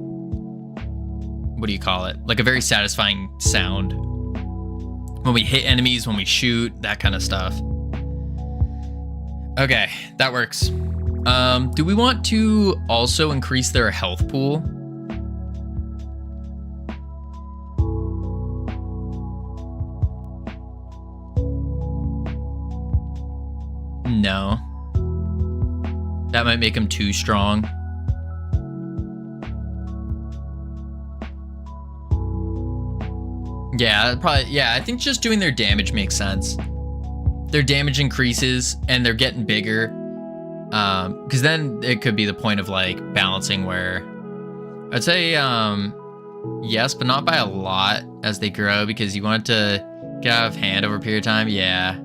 what do you call it? Like a very satisfying sound. When we hit enemies, when we shoot, that kind of stuff. Okay, that works. Do we want to also increase their health pool? No. That might make them too strong. Yeah, probably. Yeah, I think just doing their damage makes sense. Their damage increases and they're getting bigger. Because then it could be the point of like balancing where I'd say yes, but not by a lot as they grow, because you want it to get out of hand over a period of time. Yeah.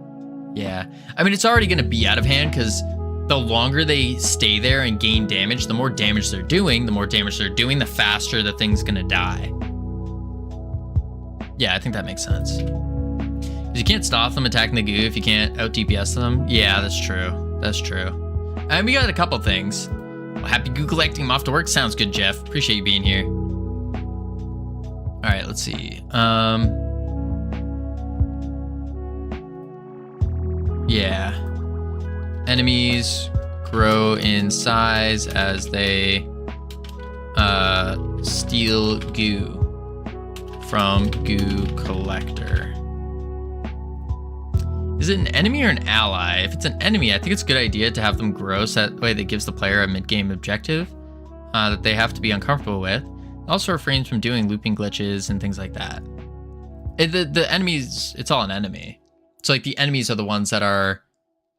I mean, it's already going to be out of hand because the longer they stay there and gain damage, the more damage they're doing. The more damage they're doing, the faster the thing's going to die. Yeah, I think that makes sense. Because you can't stop them attacking the goo if you can't out DPS them. Yeah, that's true. That's true. And we got a couple things. Well, happy goo collecting. I'm off to work. Sounds good, Jeff. Appreciate you being here. All right, let's see. Yeah. Enemies grow in size as they steal goo from goo collector. Is it an enemy or an ally? If it's an enemy, I think it's a good idea to have them grow so that way that gives the player a mid-game objective that they have to be uncomfortable with. It also refrains from doing looping glitches and things like that. The enemies, it's all an enemy. So like the enemies are the ones that are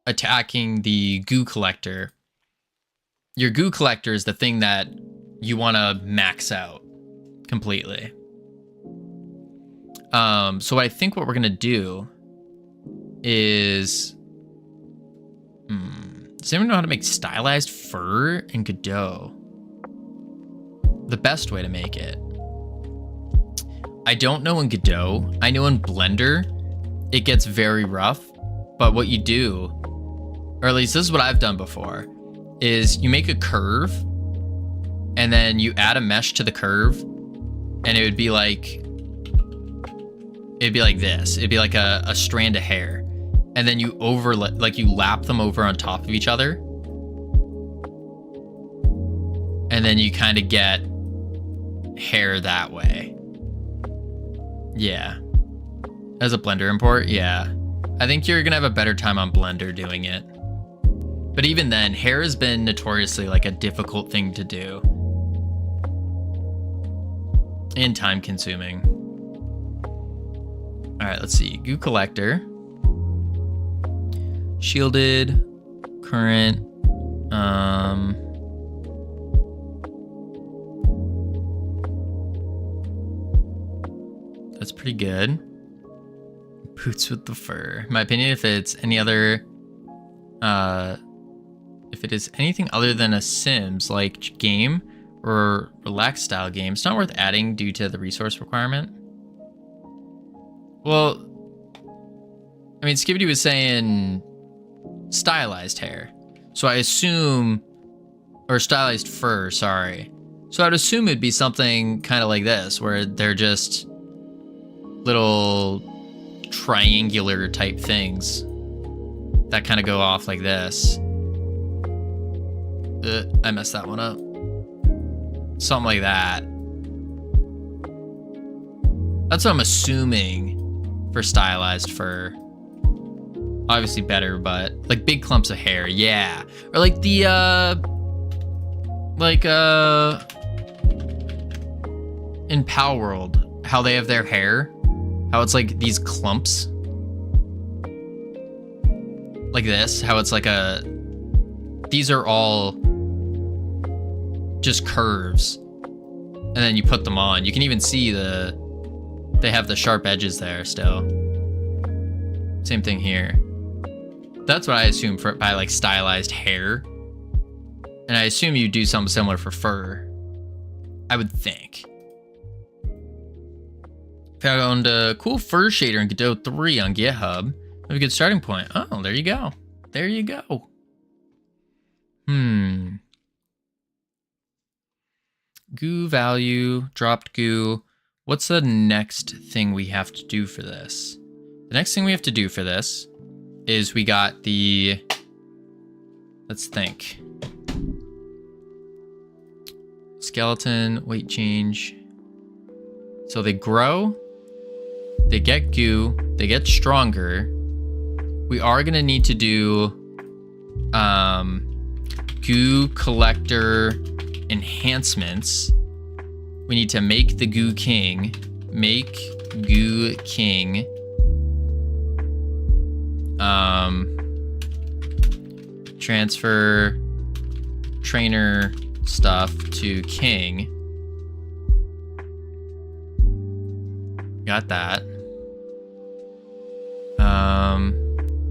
attacking the goo collector. Your goo collector is the thing that you want to max out completely. So I think what we're gonna do is, does anyone know how to make stylized fur in Godot? The best way to make it. I don't know in Godot. I know in Blender, it gets very rough, but what you do, or at least this is what I've done before, is you make a curve and then you add a mesh to the curve and it would be like, this. It'd be like a strand of hair. And then you you lap them over on top of each other. And then you kind of get hair that way. Yeah. As a Blender import, yeah. I think you're gonna have a better time on Blender doing it. But even then, hair has been notoriously like a difficult thing to do. And time consuming. All right, let's see. Goo collector. Shielded. Current. That's pretty good. Boots with the fur. In my opinion, if it's any other, if it is anything other than a Sims like game or relaxed style game, it's not worth adding due to the resource requirement. Well, I mean, Skibidi was saying stylized hair. So I assume, or stylized fur, sorry. So I'd assume it'd be something kind of like this, where they're just little triangular type things that kind of go off like this. I messed that one up. Something like that. That's what I'm assuming for stylized fur. Obviously better, but like big clumps of hair, yeah. Or like the in Power World, how they have their hair, how it's like these clumps. Like this, how it's like these are all just curves. And then you put them on. You can even see they have the sharp edges there still. Same thing here. That's what I assume by like stylized hair. And I assume you do something similar for fur. I would think. Found a cool fur shader in Godot 3 on GitHub. Have a good starting point. Oh, there you go. There you go. Goo value, dropped goo. What's the next thing we have to do for this? The next thing we have to do for this is we got the Let's think. Skeleton, weight change. So they grow, they get goo, they get stronger. We are gonna need to do goo collector enhancements. We need to make the goo king. Make goo king. Transfer trainer stuff to king. Got that.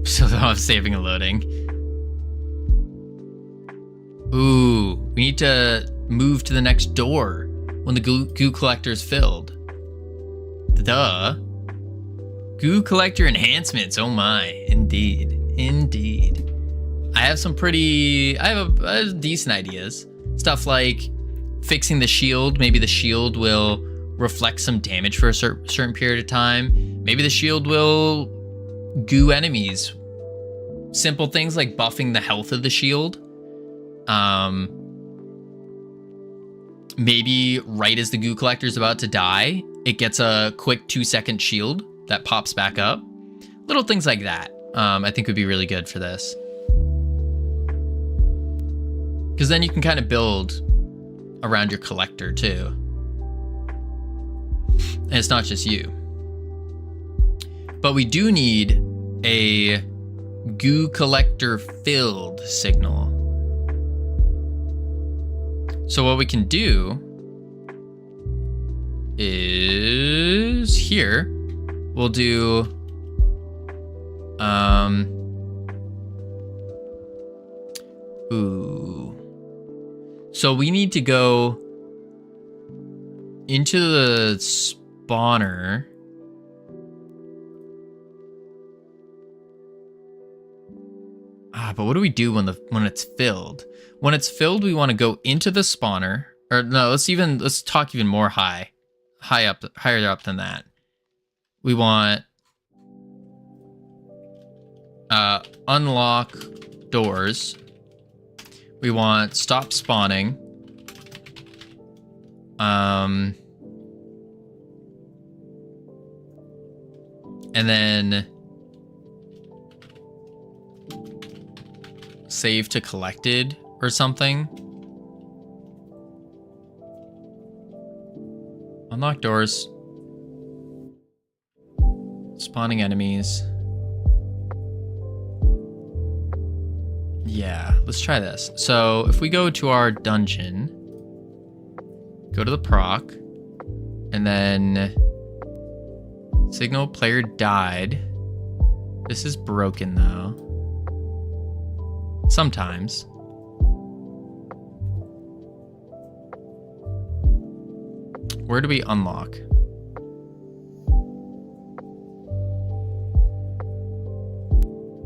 So I'm saving and loading. Ooh, we need to move to the next door when the goo collector is filled. Duh. Goo collector enhancements. Oh my, indeed, indeed. I have a decent ideas. Stuff like fixing the shield. Maybe the shield will reflect some damage for a certain period of time. Maybe the shield will goo enemies. Simple things like buffing the health of the shield. Maybe right as the goo collector is about to die, it gets a quick 2-second shield that pops back up. Little things like that, I think would be really good for this. Because then you can kind of build around your collector too. And it's not just you. But we do need a goo collector filled signal. So what we can do is here, we'll do so we need to go into the spawner. But what do we do when it's filled? When it's filled, we want to go into the spawner. Or no, let's talk even more higher up than that. We want unlock doors. We want stop spawning. And then save to collected or something. Unlock doors. Spawning enemies. Yeah, let's try this. So if we go to our dungeon, go to the proc, and then signal player died. This is broken though. Sometimes. Where do we unlock?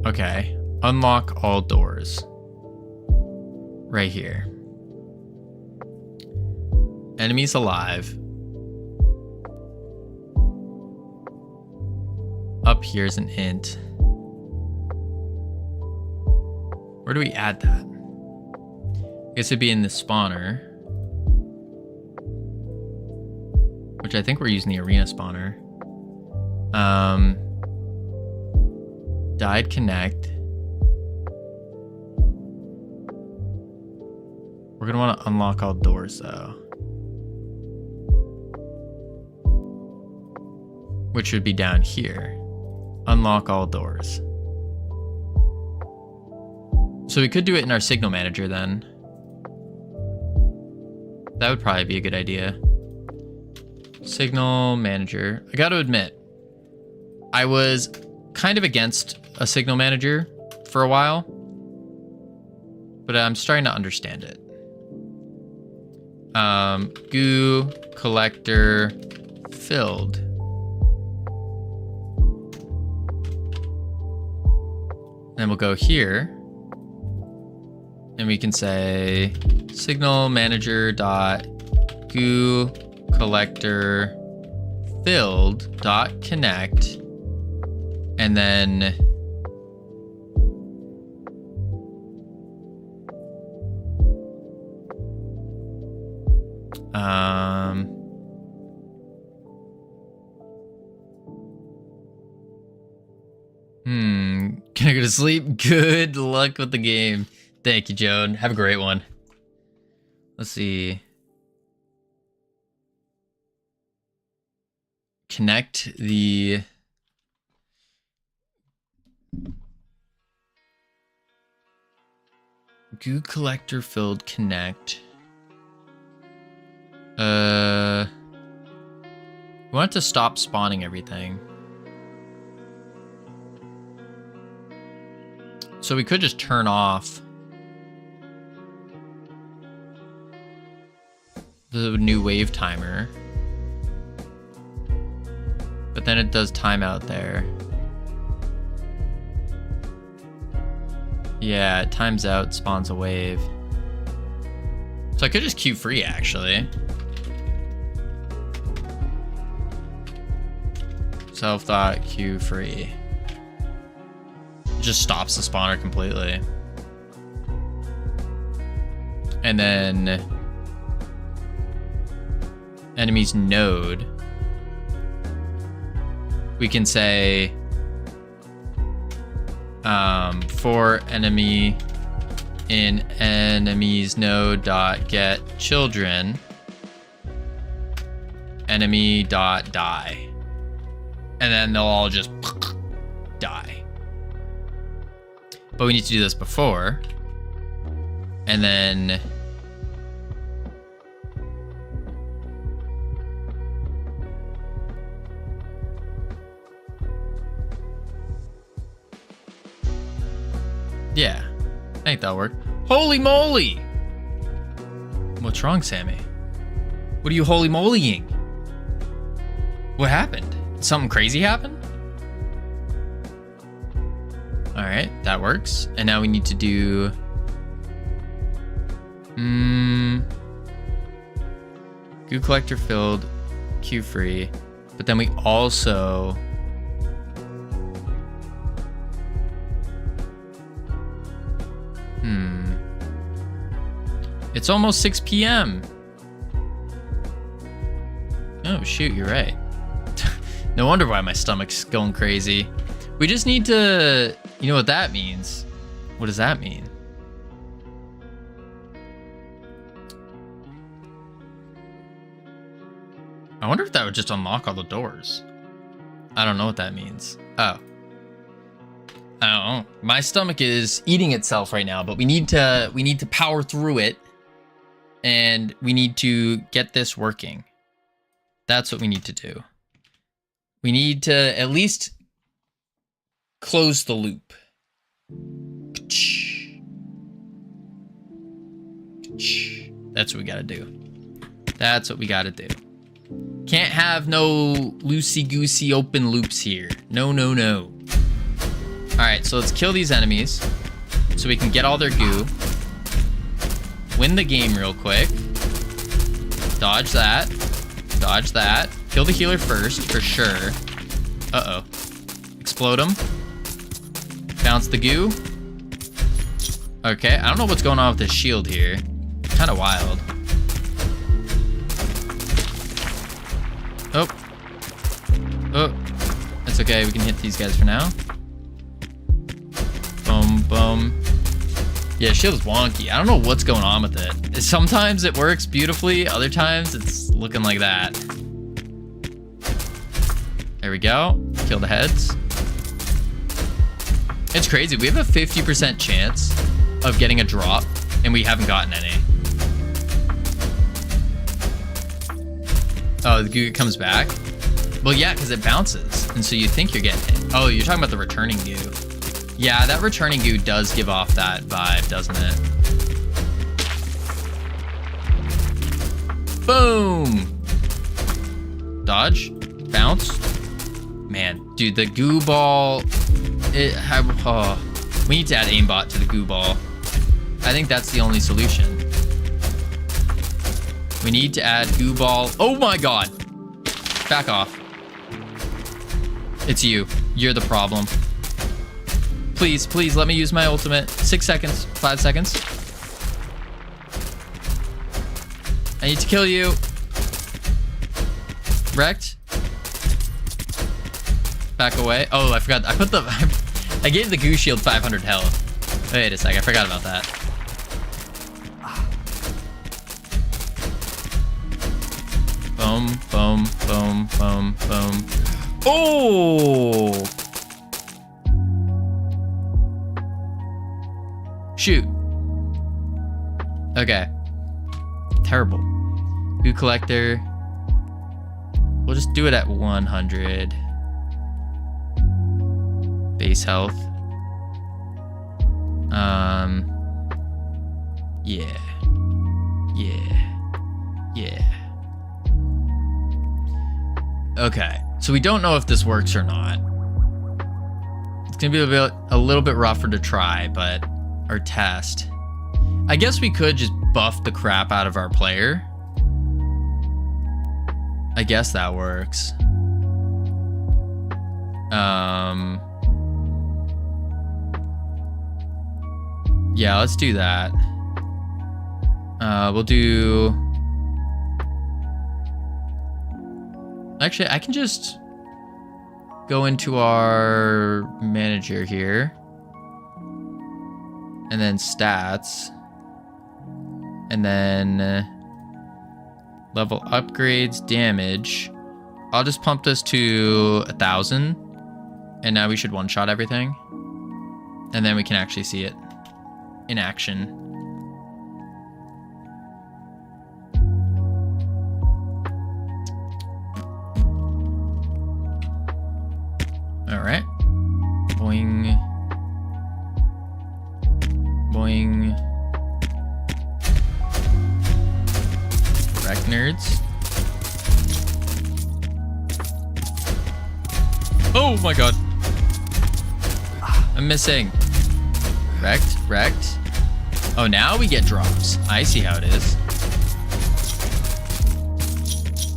Okay. Unlock all doors. Right here. Enemies alive. Up here's an int. Where do we add that? I guess it'd be in the spawner. Which I think we're using the arena spawner. Died connect. We're gonna want to unlock all doors though. Which would be down here. Unlock all doors. So we could do it in our signal manager then. That would probably be a good idea. Signal manager. I got to admit, I was kind of against a signal manager for a while, but I'm starting to understand it. Goo collector filled. Then we'll go here and we can say signal manager dot goo collector filled dot connect, and then Can I go to sleep? Good luck with the game. Thank you, Joan. Have a great one. Let's see. Connect the... Goo collector filled connect. We want it to stop spawning everything. So we could just turn off the new wave timer. But then it does timeout there. Yeah, it times out, spawns a wave. So I could just queue free, actually. Self-thought, queue free. It just stops the spawner completely. And then enemy's node. We can say for enemy in enemy's node dot get children enemy dot die, and then they'll all just die. But we need to do this before, and then yeah, I think that'll work. Holy moly! What's wrong, Sammy? What are you holy molying? What happened? Did something crazy happen? All right, that works. And now we need to do... Goo collector filled, queue free. But then we also... It's almost 6 p.m. Oh, shoot, you're right. No wonder why my stomach's going crazy. We just need to... You know what that means? What does that mean? I wonder if that would just unlock all the doors. I don't know what that means. Oh. I don't know. My stomach is eating itself right now, but we need to power through it. And we need to get this working. That's what we need to do. We need to at least close the loop. That's what we gotta do. That's what we gotta do. Can't have no loosey-goosey open loops here. No, no, no. Alright, so let's kill these enemies so we can get all their goo. Win the game real quick. Dodge that. Dodge that. Kill the healer first, for sure. Uh-oh. Explode him. Bounce the goo. Okay, I don't know what's going on with this shield here. Kind of wild. Oh. Oh. That's okay, we can hit these guys for now. Boom, boom. Yeah, shield is wonky. I don't know what's going on with it. Sometimes it works beautifully, other times it's looking like that. There we go. Kill the heads. It's crazy. We have a 50% chance of getting a drop, and we haven't gotten any. Oh, the goo comes back? Well, yeah, because it bounces, and so you think you're getting it. Oh, you're talking about the returning goo. Yeah, that returning goo does give off that vibe, doesn't it? Boom! Dodge. Bounce. Man, dude, the goo ball... we need to add aimbot to the goo ball. I think that's the only solution. We need to add goo ball... Oh my god! Back off. It's you. You're the problem. Please, please, let me use my ultimate. 6 seconds. 5 seconds. I need to kill you. Wrecked. Back away. Oh, I forgot. I put the... I gave the goo shield 500 health. Wait a sec. I forgot about that. Boom, boom, boom, boom, boom. Oh! Shoot. Okay. Terrible. Goo collector. We'll just do it at 100. Base health. Yeah. Okay, so we don't know if this works or not. It's gonna be a little bit rougher to try, but or test. I guess we could just buff the crap out of our player. I guess that works. Yeah, let's do that. We'll do... Actually, I can just go into our manager here. And then stats. And then level upgrades, damage. I'll just pump this to 1,000. And now we should one-shot everything. And then we can actually see it in action. All right. Boing. Boing. Wreck nerds. Oh my god. I'm missing. Wrecked, wrecked. Oh, now we get drops. I see how it is.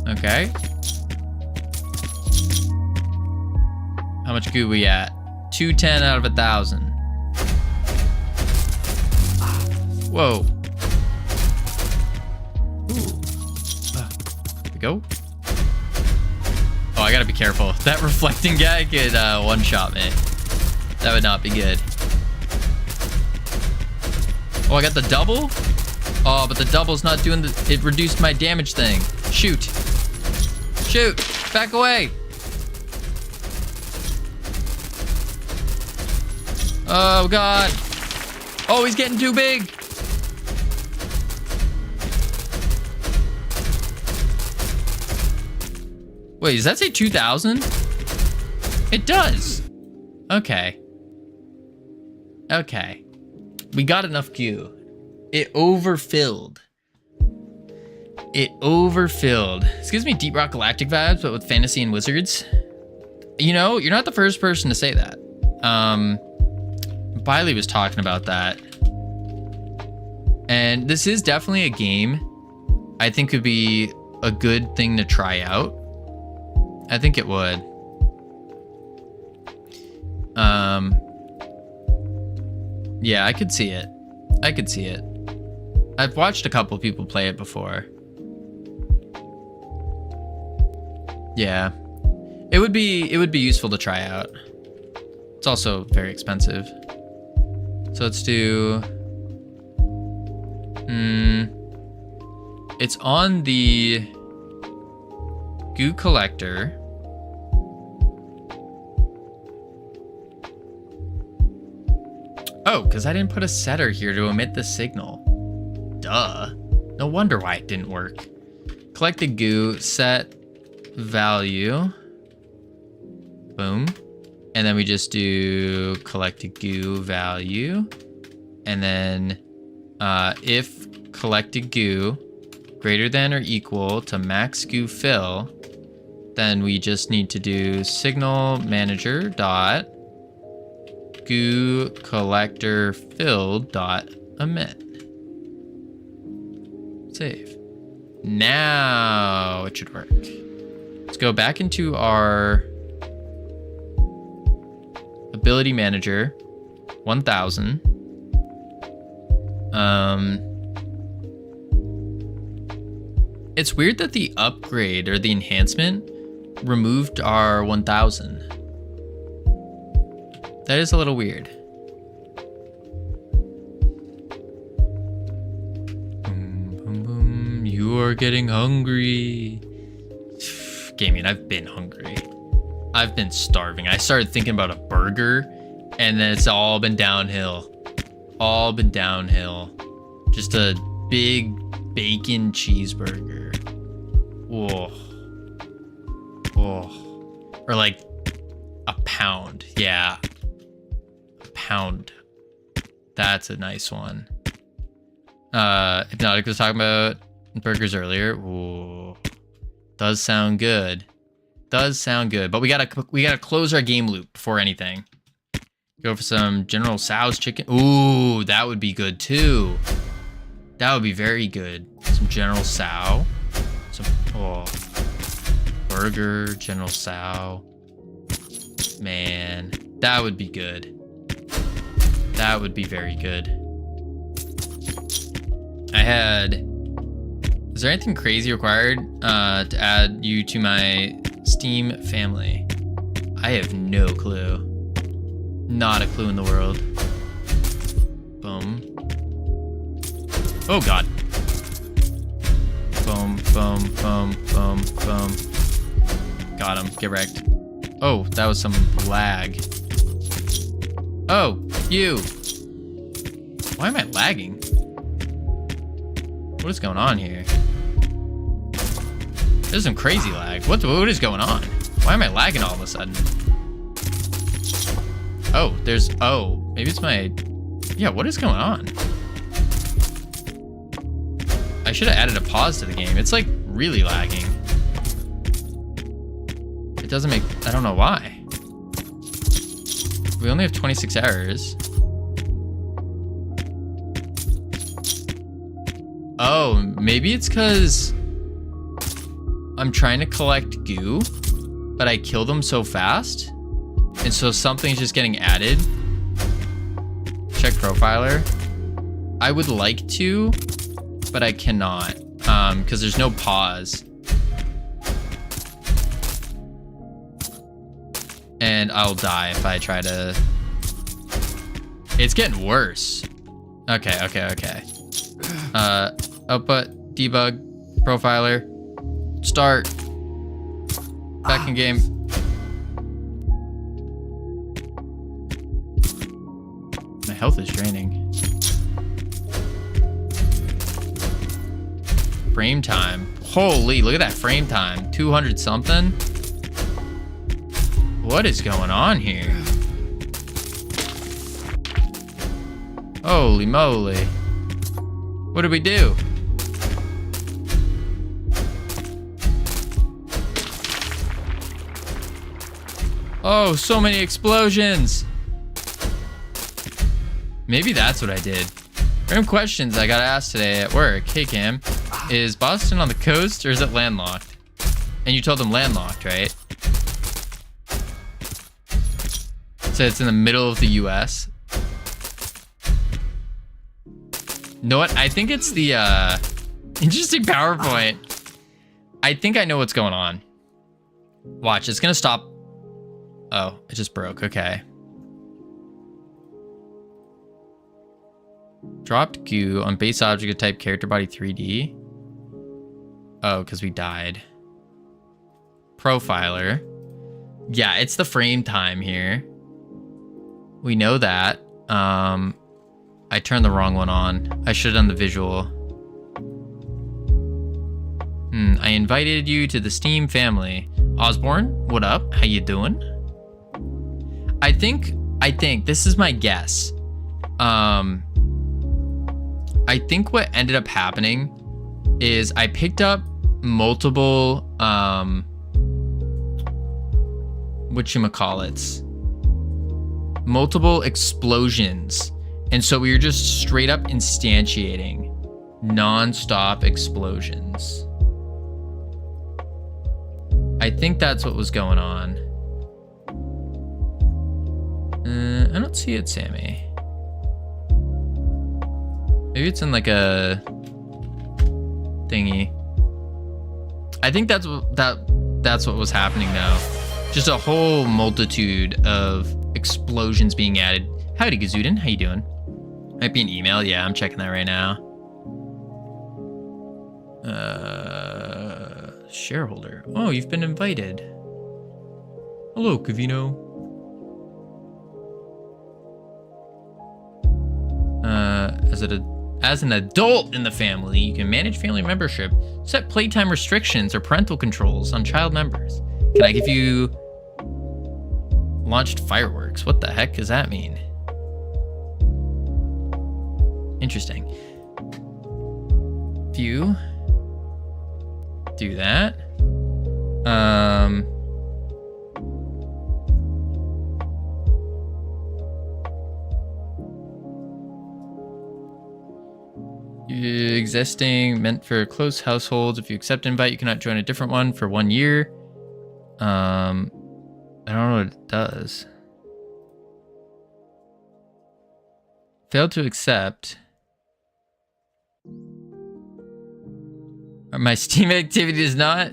Okay. How much goo we at? 210 out of 1,000. Whoa. Ooh. There we go. Oh, I gotta be careful. That reflecting guy could one-shot me. That would not be good. Oh, I got the double? Oh, but the double's not doing the... It reduced my damage thing. Shoot. Shoot. Back away. Oh, God. Oh, he's getting too big. Wait, does that say 2,000? It does. Okay. Okay. We got enough goo. It overfilled. It overfilled. This gives me Deep Rock Galactic vibes, but with fantasy and wizards. You know, you're not the first person to say that. Biley was talking about that. And this is definitely a game I think could be a good thing to try out. I think it would. Yeah, I could see it. I could see it. I've watched a couple people play it before. Yeah. It would be useful to try out. It's also very expensive. So let's do... It's on the goo collector. Oh, because I didn't put a setter here to emit the signal. Duh. No wonder why it didn't work. Collect the goo, set value. Boom. And then we just do collect a goo value. And then if collected goo greater than or equal to max goo fill, then we just need to do signal manager dot goo collector filled dot emit. Save. Now it should work. Let's go back into our ability manager, 1000. It's weird that the upgrade or the enhancement removed our 1000. That is a little weird. Boom, boom, boom. You are getting hungry. Gaming, I've been hungry. I've been starving. I started thinking about a burger, and then it's all been downhill. All been downhill. Just a big bacon cheeseburger. Whoa. Whoa. Or like a pound. Yeah. A pound. That's a nice one. Hypnotic was talking about burgers earlier. Ooh. Does sound good. Does sound good. But we gotta close our game loop before anything. Go for some General Tso's chicken. Ooh, that would be good too. That would be very good. Some General Tso. Some burger, General Tso. Man, that would be good. That would be very good. Is there anything crazy required to add you to my Steam family? I have no clue. Not a clue in the world. Boom. Oh god. Boom, boom, boom, boom, boom. Got him. Get wrecked. Oh, that was some lag. Oh, you. Why am I lagging? What is going on here? There's some crazy lag. What is going on? Why am I lagging all of a sudden? Oh, maybe it's my... Yeah, what is going on? I should have added a pause to the game. It's like really lagging. It doesn't make... I don't know why. We only have 26 errors. Oh, maybe it's because I'm trying to collect goo, but I kill them so fast. And so something's just getting added. Check profiler. I would like to, but I cannot, because there's no pause. And I'll die if I try to... It's getting worse. Okay. Output, debug, profiler, start, back in game. My health is draining. Frame time. Holy, look at that frame time. 200 something. What is going on here? Holy moly. What did we do? Oh, so many explosions. Maybe that's what I did. Random questions I got asked today at work. Hey Cam, is Boston on the coast or is it landlocked? And you told them landlocked, right? So it's in the middle of the US. Know what? I think it's the interesting PowerPoint. I think I know what's going on. Watch, it's gonna stop. Oh, it just broke. Okay. Dropped goo on base object of type character body 3D. Oh, because we died. Profiler. Yeah, it's the frame time here. We know that. I turned the wrong one on. I should have done the visual. I invited you to the Steam family. Osborne, what up? How you doing? I think this is my guess. I think what ended up happening is I picked up multiple whatchamacallits, multiple explosions, and so we were just straight up instantiating non-stop explosions. I think that's what was going on. I don't see it, Sammy. Maybe it's in like a thingy. I think that's what was happening though. Just a whole multitude of explosions being added. Howdy, Gazudin. How you doing? Might be an email. Yeah, I'm checking that right now. Shareholder. Oh, you've been invited. Hello, Covino. As an adult in the family, you can manage family membership, set playtime restrictions or parental controls on child members. Can I give you launched fireworks? What the heck does that mean? Interesting. View. Do that. Existing, meant for close households. If you accept invite, you cannot join a different one for 1 year. I don't know what it does. Failed to accept. My Steam activity does not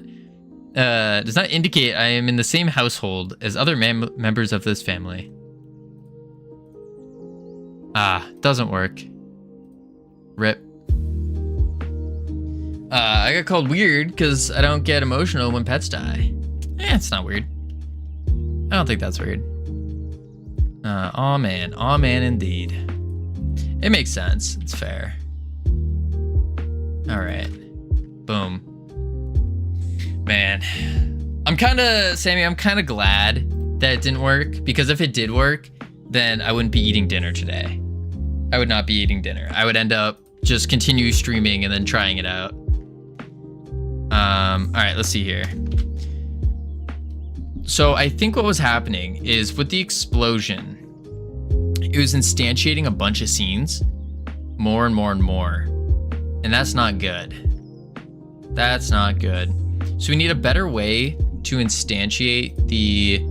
indicate I am in the same household as other members of this family. Ah, doesn't work. Rip. I got called weird because I don't get emotional when pets die. It's not weird. I don't think that's weird. Aw man indeed. It makes sense. It's fair. All right. Boom. Man, I'm kind of glad that it didn't work, because if it did work, then I wouldn't be eating dinner today. I would not be eating dinner. I would end up just continue streaming and then trying it out. All right, let's see here. So I think what was happening is with the explosion, it was instantiating a bunch of scenes, more and more and more. And that's not good. That's not good. So we need a better way to instantiate the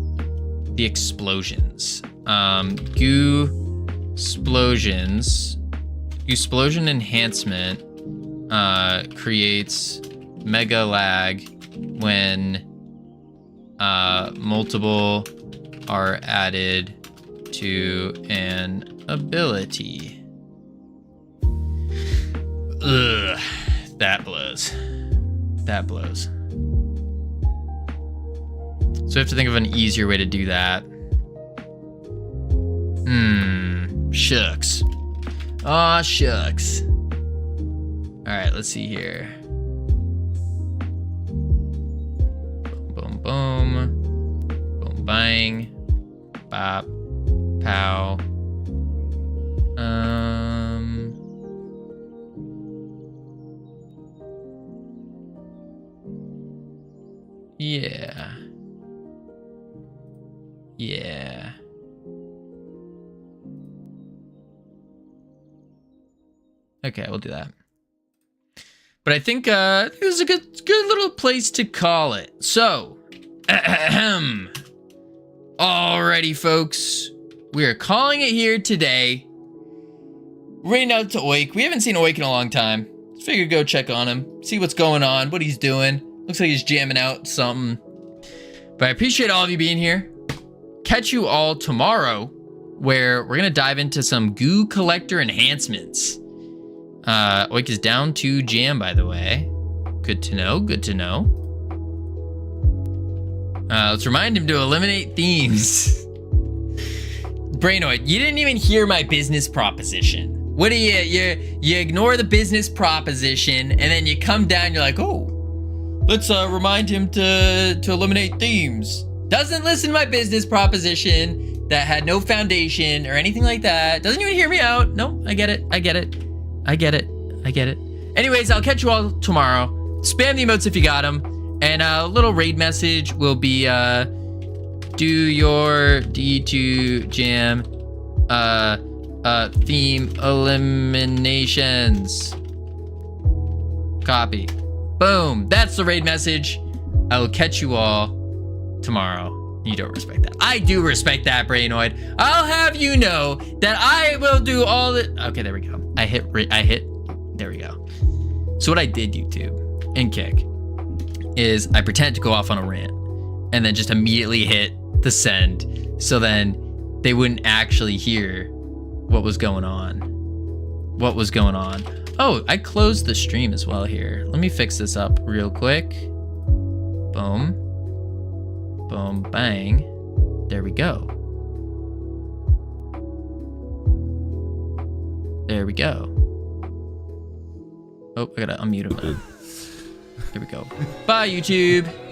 explosions. Explosion enhancement creates mega lag when multiple are added to an ability. Ugh, that blows. That blows. So we have to think of an easier way to do that. Shucks. Aw, shucks. All right, let's see here. Boom, boom. Boom, bang. Bop. Pow. Yeah. Yeah. Okay, we'll do that. But I think it was a good little place to call it. So, alrighty, folks, we are calling it here today. Right out to Oik. We haven't seen Oik in a long time. Figured go check on him, see what's going on, what he's doing. Looks like he's jamming out something. But I appreciate all of you being here. Catch you all tomorrow, where we're gonna dive into some goo collector enhancements. Oik is down to jam, by the way. Good to know, good to know. Let's remind him to eliminate themes. Brainoid, you didn't even hear my business proposition. What do you ignore the business proposition, and then you come down, you're like, oh, let's remind him to eliminate themes. Doesn't listen to my business proposition that had no foundation or anything like that. Doesn't even hear me out. No, I get it. Anyways, I'll catch you all tomorrow. Spam the emotes if you got them. And a little raid message will be, do your D2 jam, theme eliminations. Copy. Boom. That's the raid message. I will catch you all tomorrow. You don't respect that. I do respect that, Brainoid. I'll have you know that I will do all the... Okay, there we go. I hit... There we go. So what I did, YouTube, and Kick, is I pretend to go off on a rant and then just immediately hit the send. So then they wouldn't actually hear what was going on. Oh, I closed the stream as well here. Let me fix this up real quick. Boom. Boom, bang. There we go. There we go. Oh, I gotta unmute him now. Here we go. Bye, YouTube.